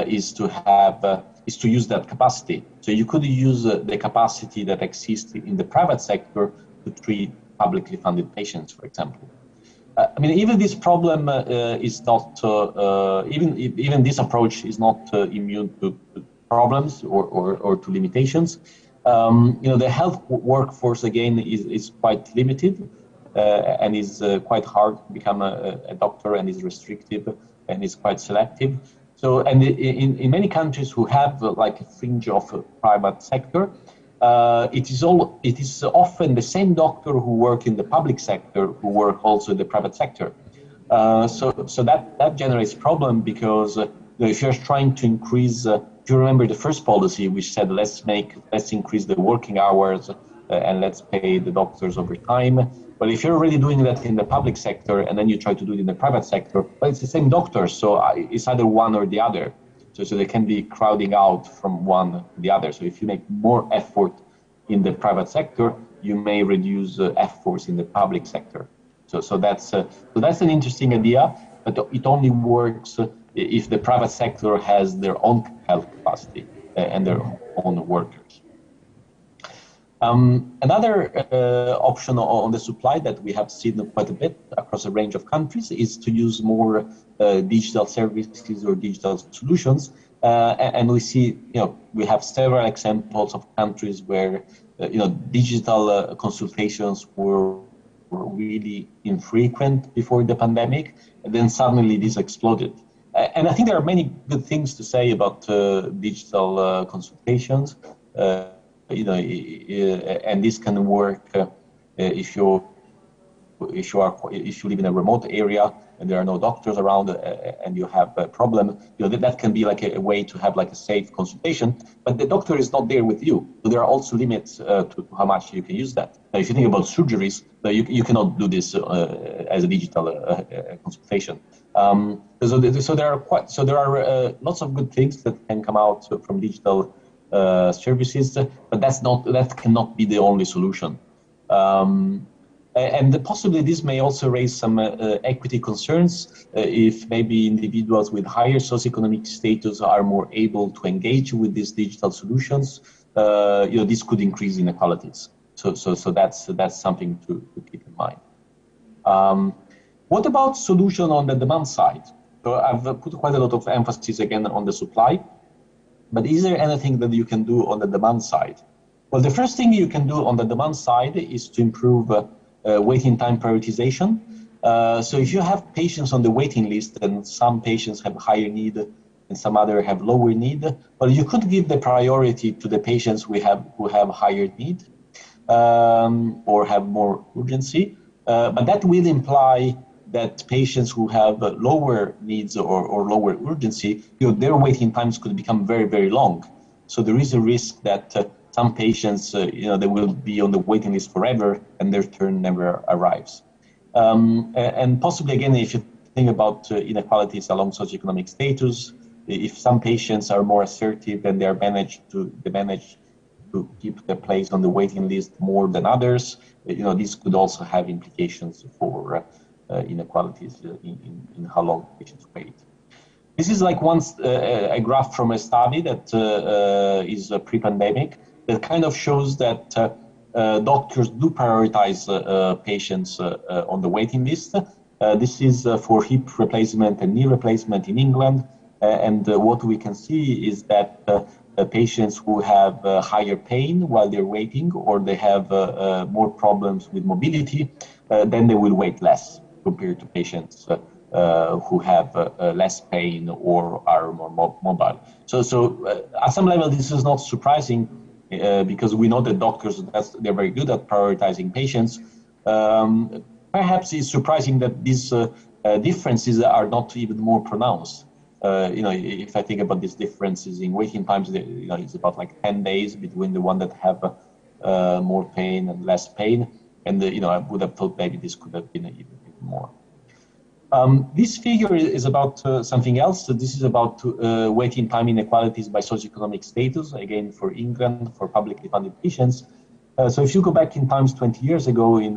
is to use that capacity. So you could use the capacity that exists in the private sector to treat publicly funded patients, for example. Even this problem is not even this approach is not immune to problems or to limitations. The health workforce again is quite limited and is quite hard to become a doctor, and is restrictive and is quite selective. So, and in many countries who have like a fringe of a private sector, it is often the same doctor who work in the public sector who work also in the private sector. So that generates problem because if you're trying to increase, if you remember the first policy, which said let's increase the working hours and let's pay the doctors over time. But if you're already doing that in the public sector and then you try to do it in the private sector, well, it's the same doctor, so it's either one or the other. So they can be crowding out from one to the other. So if you make more effort in the private sector, you may reduce efforts in the public sector. So that's an interesting idea, but it only works if the private sector has their own health capacity and their own workers. Another option on the supply that we have seen quite a bit across a range of countries is to use more digital services or digital solutions. And we see, we have several examples of countries where, digital consultations were really infrequent before the pandemic, and then suddenly this exploded. And I think there are many good things to say about digital consultations. And this can work if you live in a remote area and there are no doctors around and you have a problem. That can be like a way to have like a safe consultation, but the doctor is not there with you. So there are also limits to how much you can use that. Now, if you think about surgeries, you cannot do this as a digital consultation. So there are lots of good things that can come out from digital services, but that cannot be the only solution. And possibly this may also raise some equity concerns if maybe individuals with higher socioeconomic status are more able to engage with these digital solutions. This could increase inequalities. So that's something to keep in mind. What about solution on the demand side? So I've put quite a lot of emphasis again on the supply, but is there anything that you can do on the demand side? Well, the first thing you can do on the demand side is to improve waiting time prioritization. So if you have patients on the waiting list and some patients have higher need and some other have lower need, well, you could give the priority to the patients who have higher need or have more urgency. But that will imply that patients who have lower needs or lower urgency, their waiting times could become very, very long. So there is a risk that some patients, they will be on the waiting list forever and their turn never arrives. And possibly, again, if you think about inequalities along socioeconomic status, if some patients are more assertive and they manage to keep their place on the waiting list more than others, this could also have implications for inequalities in how long patients wait. This is like a graph from a study that is pre-pandemic that kind of shows that doctors do prioritize patients on the waiting list. This is for hip replacement and knee replacement in England. And what we can see is that patients who have higher pain while they're waiting or they have more problems with mobility, then they will wait less compared to patients who have less pain or are more mobile. So at some level, this is not surprising because we know that doctors, they're very good at prioritizing patients. Perhaps it's surprising that these differences are not even more pronounced. If I think about these differences in waiting times, it's about like 10 days between the one that have more pain and less pain. And, I would have thought maybe this could have been even more. This figure is about something else. So this is about waiting time inequalities by socioeconomic status, again, for England, for publicly funded patients. So if you go back in times 20 years ago in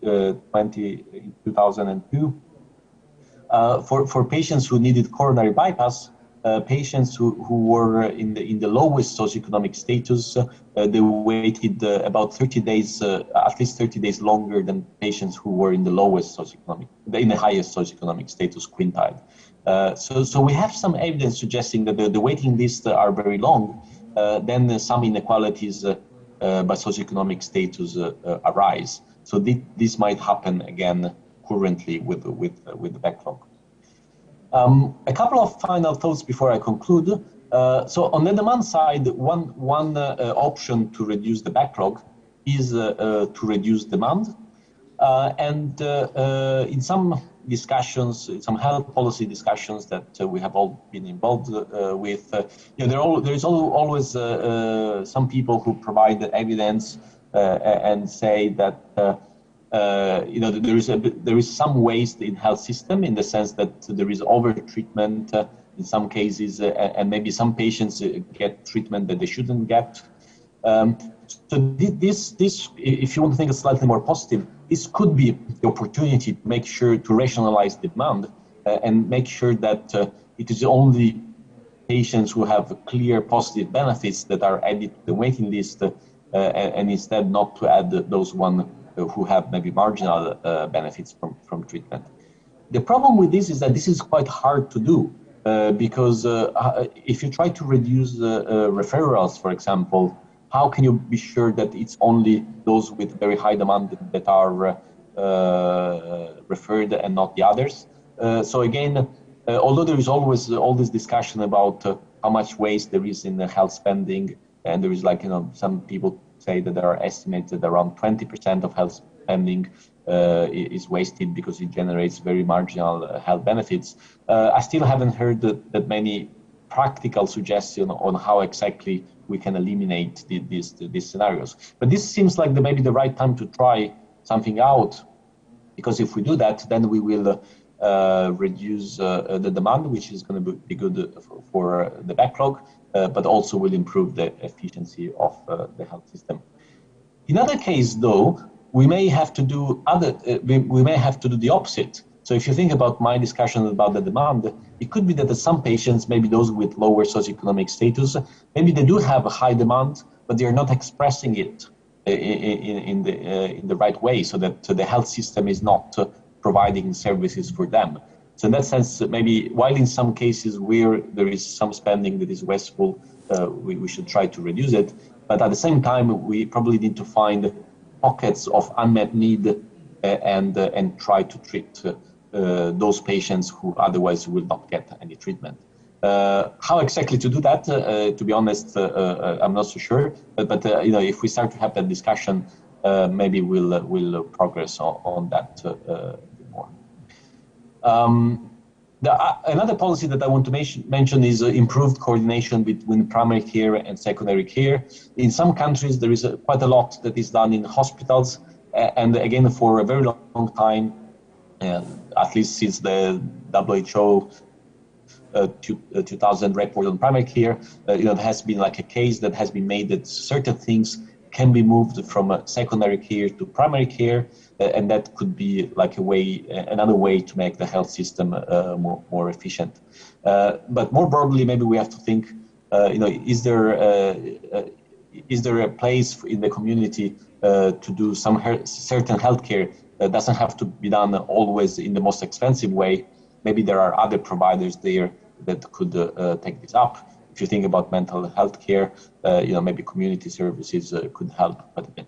2002, for patients who needed coronary bypass, patients who were in the lowest socioeconomic status, they waited about 30 days, at least 30 days longer than patients who were in the highest socioeconomic status quintile. So we have some evidence suggesting that the waiting lists are very long. Then some inequalities by socioeconomic status arise. So this might happen again currently with the backlog. A couple of final thoughts before I conclude. So on the demand side, one option to reduce the backlog is to reduce demand. And in some discussions, some health policy discussions that we have all been involved with, there is always some people who provide the evidence and say that there is some waste in health system in the sense that there is over treatment in some cases, and maybe some patients get treatment that they shouldn't get. So this, if you want to think slightly more positive, this could be the opportunity to make sure to rationalize demand and make sure that it is only patients who have clear positive benefits that are added to the waiting list, and instead not to add those one who have maybe marginal benefits from treatment. The problem with this is that this is quite hard to do because if you try to reduce referrals, for example, how can you be sure that it's only those with very high demand that are referred and not the others? So again, although there is always all this discussion about how much waste there is in the health spending, and there is some people say that there are estimates that around 20% of health spending is wasted because it generates very marginal health benefits. I still haven't heard that many practical suggestions on how exactly we can eliminate these scenarios. But this seems like maybe the right time to try something out, because if we do that, then we will reduce the demand, which is going to be good for the backlog, but also will improve the efficiency of the health system. In other case, though, we may have to do we may have to do the opposite. So if you think about my discussion about the demand, it could be that some patients, maybe those with lower socioeconomic status, maybe they do have a high demand, but they are not expressing it in the right way, so that the health system is not providing services for them. So in that sense, maybe while in some cases where there is some spending that is wasteful, we should try to reduce it. But at the same time, we probably need to find pockets of unmet need and try to treat those patients who otherwise will not get any treatment. How exactly to do that? To be honest, I'm not so sure. But you know, if we start to have that discussion, maybe we'll progress on that a bit more. Another policy that I want to mention is improved coordination between primary care and secondary care. In some countries, there is quite a lot that is done in hospitals, and again, for a very long time, at least since the WHO 2000 report on primary care, you know, there has been like a case that has been made that certain things can be moved from secondary care to primary care, and that could be like a way, another way to make the health system more efficient. But more broadly, maybe we have to think, you know, is there a place in the community to do some certain healthcare that doesn't have to be done always in the most expensive way? Maybe there are other providers there that could take this up. If you think about mental health care, you know, maybe community services could help quite a bit.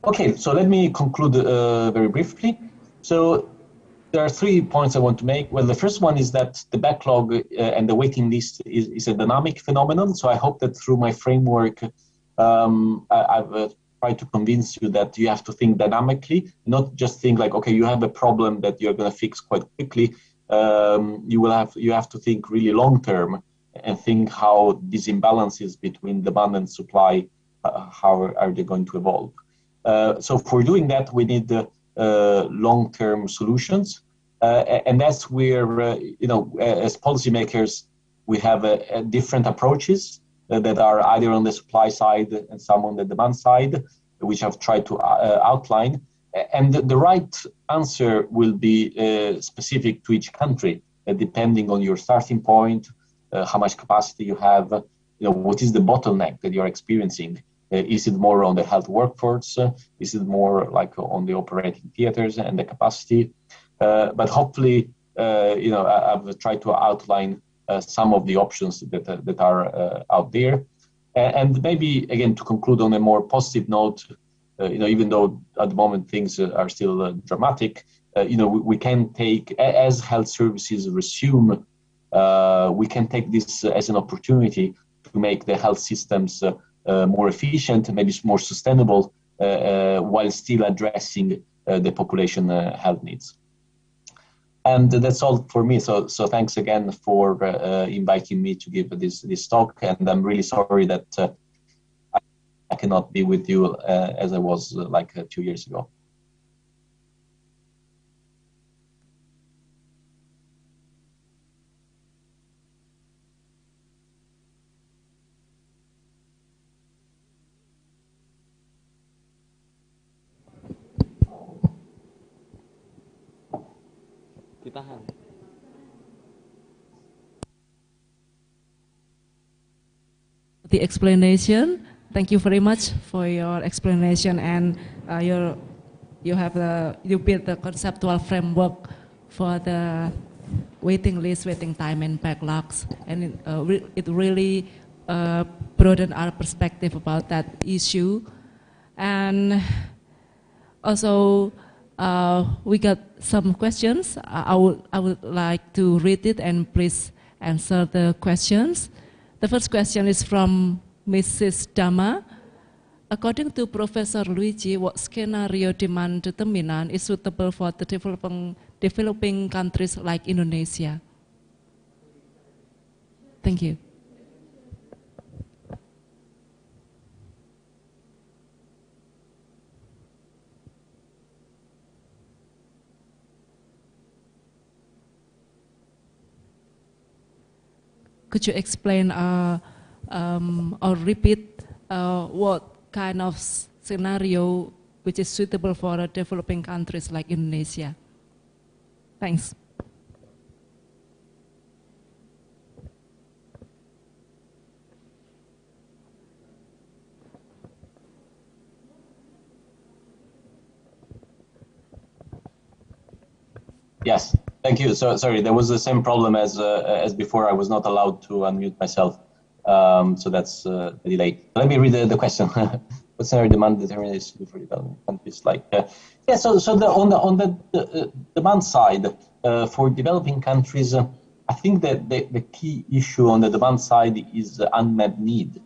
Okay, so let me conclude very briefly. So there are 3 points I want to make. Well, the first one is that the backlog and the waiting list is a dynamic phenomenon. So I hope that through my framework, I've tried to convince you that you have to think dynamically, not just think like, okay, you have a problem that you're going to fix quite quickly. You have to think really long term and think how these imbalances between demand and supply, how are they going to evolve. So for doing that, we need long-term solutions, and that's where you know, as policymakers, we have different approaches that are either on the supply side and some on the demand side, which I've tried to outline. And the right answer will be specific to each country, depending on your starting point, how much capacity you have, you know, what is the bottleneck that you're experiencing. Is it more on the health workforce? Is it more like on the operating theaters and the capacity? But hopefully, you know, I've tried to outline some of the options that are out there. And maybe, again, to conclude on a more positive note, you know, even though at the moment things are still dramatic, you know, we can take, as health services resume, we can take this as an opportunity to make the health systems more efficient, maybe more sustainable, while still addressing the population health needs. And that's all for me. So thanks again for inviting me to give this talk. And I'm really sorry that I cannot be with you as I was like 2 years ago. The explanation. Thank you very much for your explanation, and you built the conceptual framework for the waiting list, waiting time, and backlogs, and it really broadened our perspective about that issue. And also, we got some questions. I would like to read it, and please answer the questions. The first question is from Mrs. Dama. According to Professor Luigi, what scenario demand determinant is suitable for the developing countries like Indonesia? Thank you. Could you explain or repeat what kind of scenario which is suitable for developing countries like Indonesia? Thanks. Yes, thank you. So sorry, there was the same problem as before. I was not allowed to unmute myself, so that's the delay. Let me read the question. What's our demand determination for developing countries? Yeah. So on the demand side for developing countries, I think that the key issue on the demand side is the unmet need.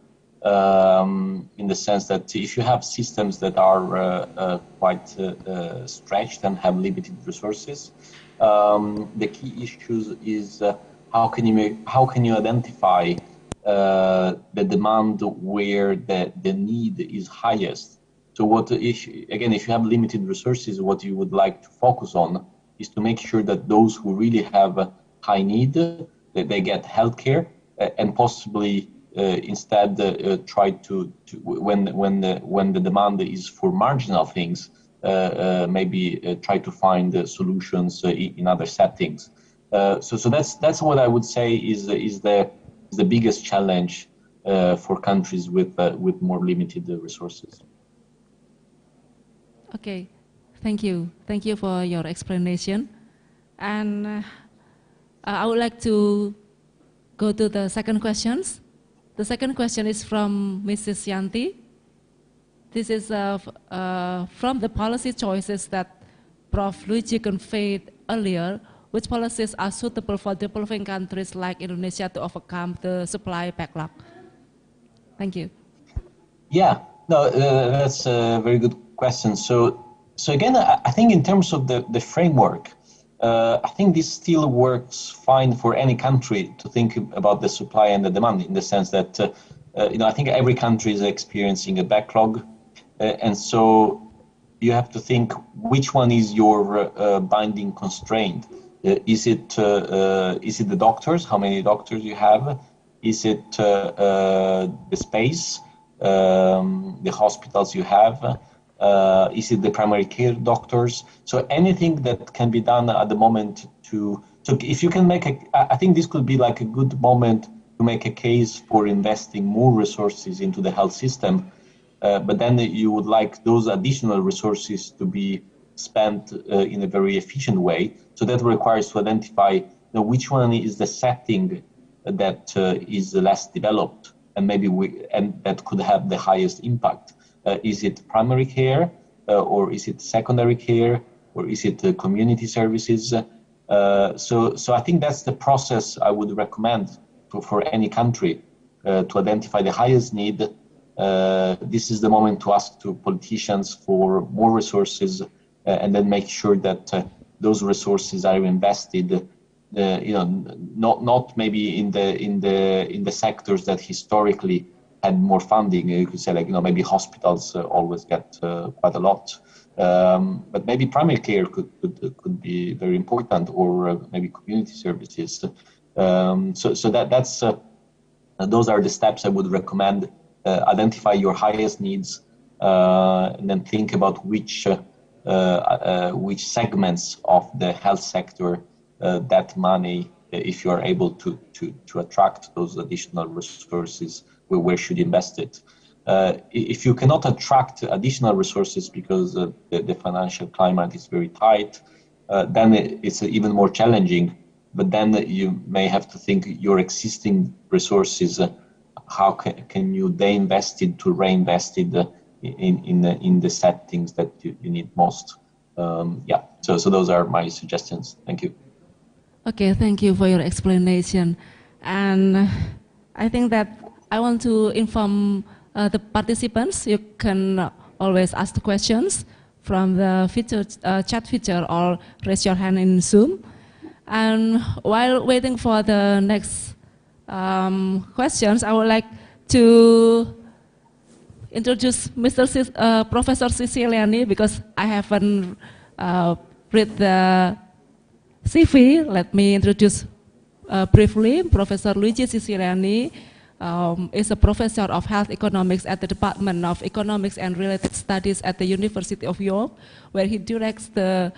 In the sense that if you have systems that are quite stretched and have limited resources, the key issues is how can you identify the demand where the need is highest. So if you have limited resources, what you would like to focus on is to make sure that those who really have high need, that they get healthcare, and possibly instead try to when the demand is for marginal things, maybe try to find solutions in other settings. So that's what I would say is the biggest challenge for countries with more limited resources. Okay, thank you. Thank you for your explanation. And I would like to go to the second questions. The second question is from Mrs. Yanti. This is from the policy choices that Prof. Luigi conveyed earlier. Which policies are suitable for developing countries like Indonesia to overcome the supply backlog? Thank you. Yeah, no, that's a very good question. So again, I think in terms of the framework, I think this still works fine for any country to think about the supply and the demand, in the sense that I think every country is experiencing a backlog, and so you have to think which one is your binding constraint. Is it the doctors? How many doctors you have? Is it the space, the hospitals you have? Is it the primary care doctors? So anything that can be done at the moment so if you can I think this could be like a good moment to make a case for investing more resources into the health system, but then you would like those additional resources to be spent in a very efficient way. So that requires to identify which one is the setting that is less developed, and that could have the highest impact. Is it primary care, or is it secondary care, or is it community services? So I think that's the process I would recommend for any country to identify the highest need. This is the moment to ask to politicians for more resources, and then make sure that those resources are invested. Not maybe in the sectors that historically had more funding. You could say maybe hospitals always get quite a lot, but maybe primary care could be very important, or maybe community services. So that's those are the steps I would recommend. Identify your highest needs, and then think about which segments of the health sector that money, if you are able to attract those additional resources, where should you invest it? If you cannot attract additional resources because the financial climate is very tight, then it's even more challenging. But then you may have to think your existing resources, how can you invest it to reinvest it in the settings that you need most? So those are my suggestions. Thank you. Okay, thank you for your explanation. And I think that I want to inform the participants. You can always ask the questions from the chat feature, or raise your hand in Zoom. And while waiting for the next questions, I would like to introduce Professor Siciliani, because I haven't read the CV. Let me introduce briefly Professor Luigi Siciliani, is a professor of health economics at the Department of Economics and Related Studies at the University of York, where he directs the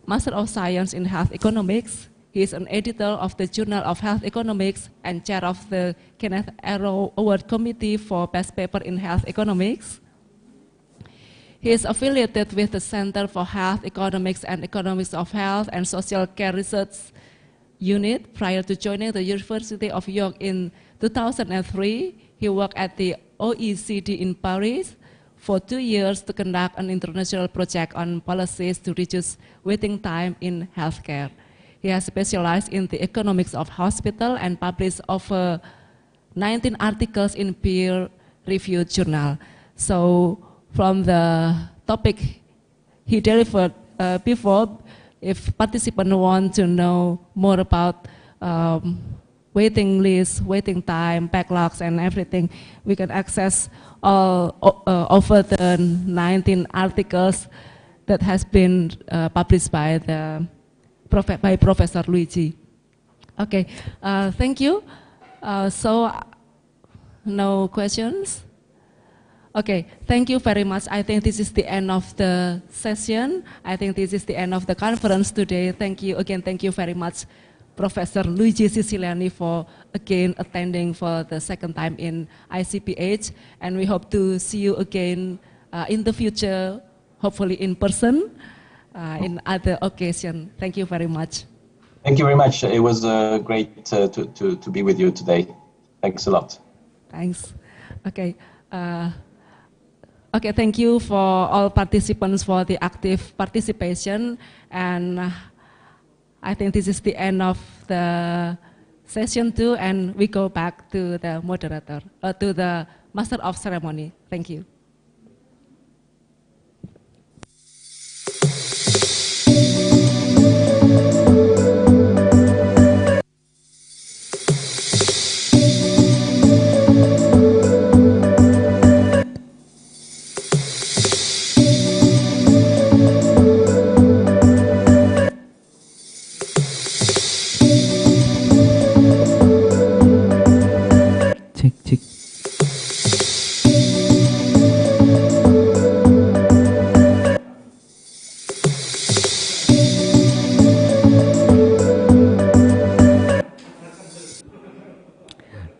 Master of Science in Health Economics. He is an editor of the Journal of Health Economics and chair of the Kenneth Arrow Award Committee for Best Paper in Health Economics. He is affiliated with the Center for Health Economics and Economics of Health and Social Care Research Unit. Prior to joining the University of York in 2003, he worked at the OECD in Paris for 2 years to conduct an international project on policies to reduce waiting time in healthcare. He has specialized in the economics of hospital and published over 19 articles in peer-reviewed journal. So from the topic he delivered before, if participants want to know more about waiting lists, waiting time, backlogs, and everything, we can access all over the 19 articles that has been published by Professor Luigi. Okay, thank you. So no questions? Okay, thank you very much. I think this is the end of the session. I think this is the end of the conference today. Thank you again. Thank you very much, Professor Luigi Siciliani, for again attending for the second time in ICPH. And we hope to see you again in the future, hopefully in person, in other occasion. Thank you very much. Thank you very much. It was great to be with you today. Thanks a lot. Thanks. Okay. Okay, thank you for all participants for the active participation, and I think this is the end of the session 2, and we go back to the moderator, to the Master of Ceremony. Thank you.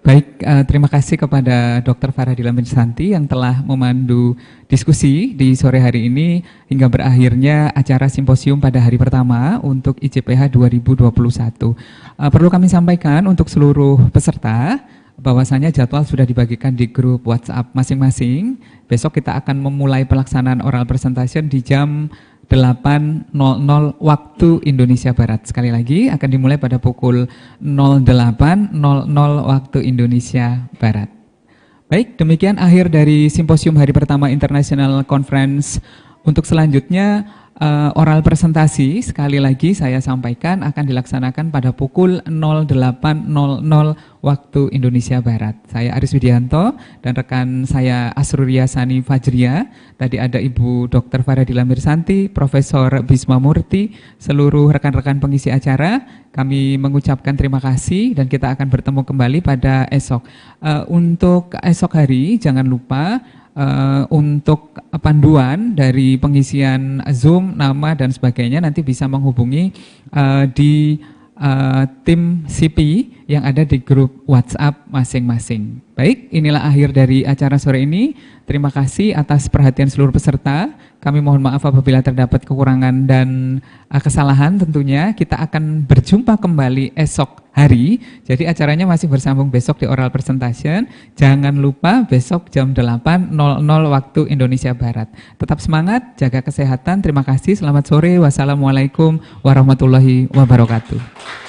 Baik, terima kasih kepada Dr. Faradila Mirsanti yang telah memandu diskusi di sore hari ini hingga berakhirnya acara simposium pada hari pertama untuk ICPH 2021. Perlu kami sampaikan untuk seluruh peserta bahwasanya jadwal sudah dibagikan di grup WhatsApp masing-masing. Besok kita akan memulai pelaksanaan oral presentation di jam 8.00 waktu Indonesia Barat. Sekali lagi akan dimulai pada pukul 08.00 waktu Indonesia Barat. Baik, demikian akhir dari simposium hari pertama International Conference. Untuk selanjutnya oral presentasi sekali lagi saya sampaikan akan dilaksanakan pada pukul 08.00 waktu Indonesia Barat. Saya Aris Widianto dan rekan saya Asruria Sani Fajria. Tadi ada Ibu Dr. Faradila Mirsanti, Profesor Bisma Murti, seluruh rekan-rekan pengisi acara. Kami mengucapkan terima kasih dan kita akan bertemu kembali pada esok. Untuk esok hari jangan lupa untuk panduan dari pengisian Zoom, nama dan sebagainya nanti bisa menghubungi di tim CP yang ada di grup WhatsApp masing-masing. Baik, inilah akhir dari acara sore ini. Terima kasih atas perhatian seluruh peserta. Kami mohon maaf apabila terdapat kekurangan dan kesalahan tentunya. Kita akan berjumpa kembali esok hari. Jadi acaranya masih bersambung besok di oral presentation. Jangan lupa besok jam 8.00 waktu Indonesia Barat. Tetap semangat, jaga kesehatan. Terima kasih, selamat sore. Wassalamualaikum warahmatullahi wabarakatuh.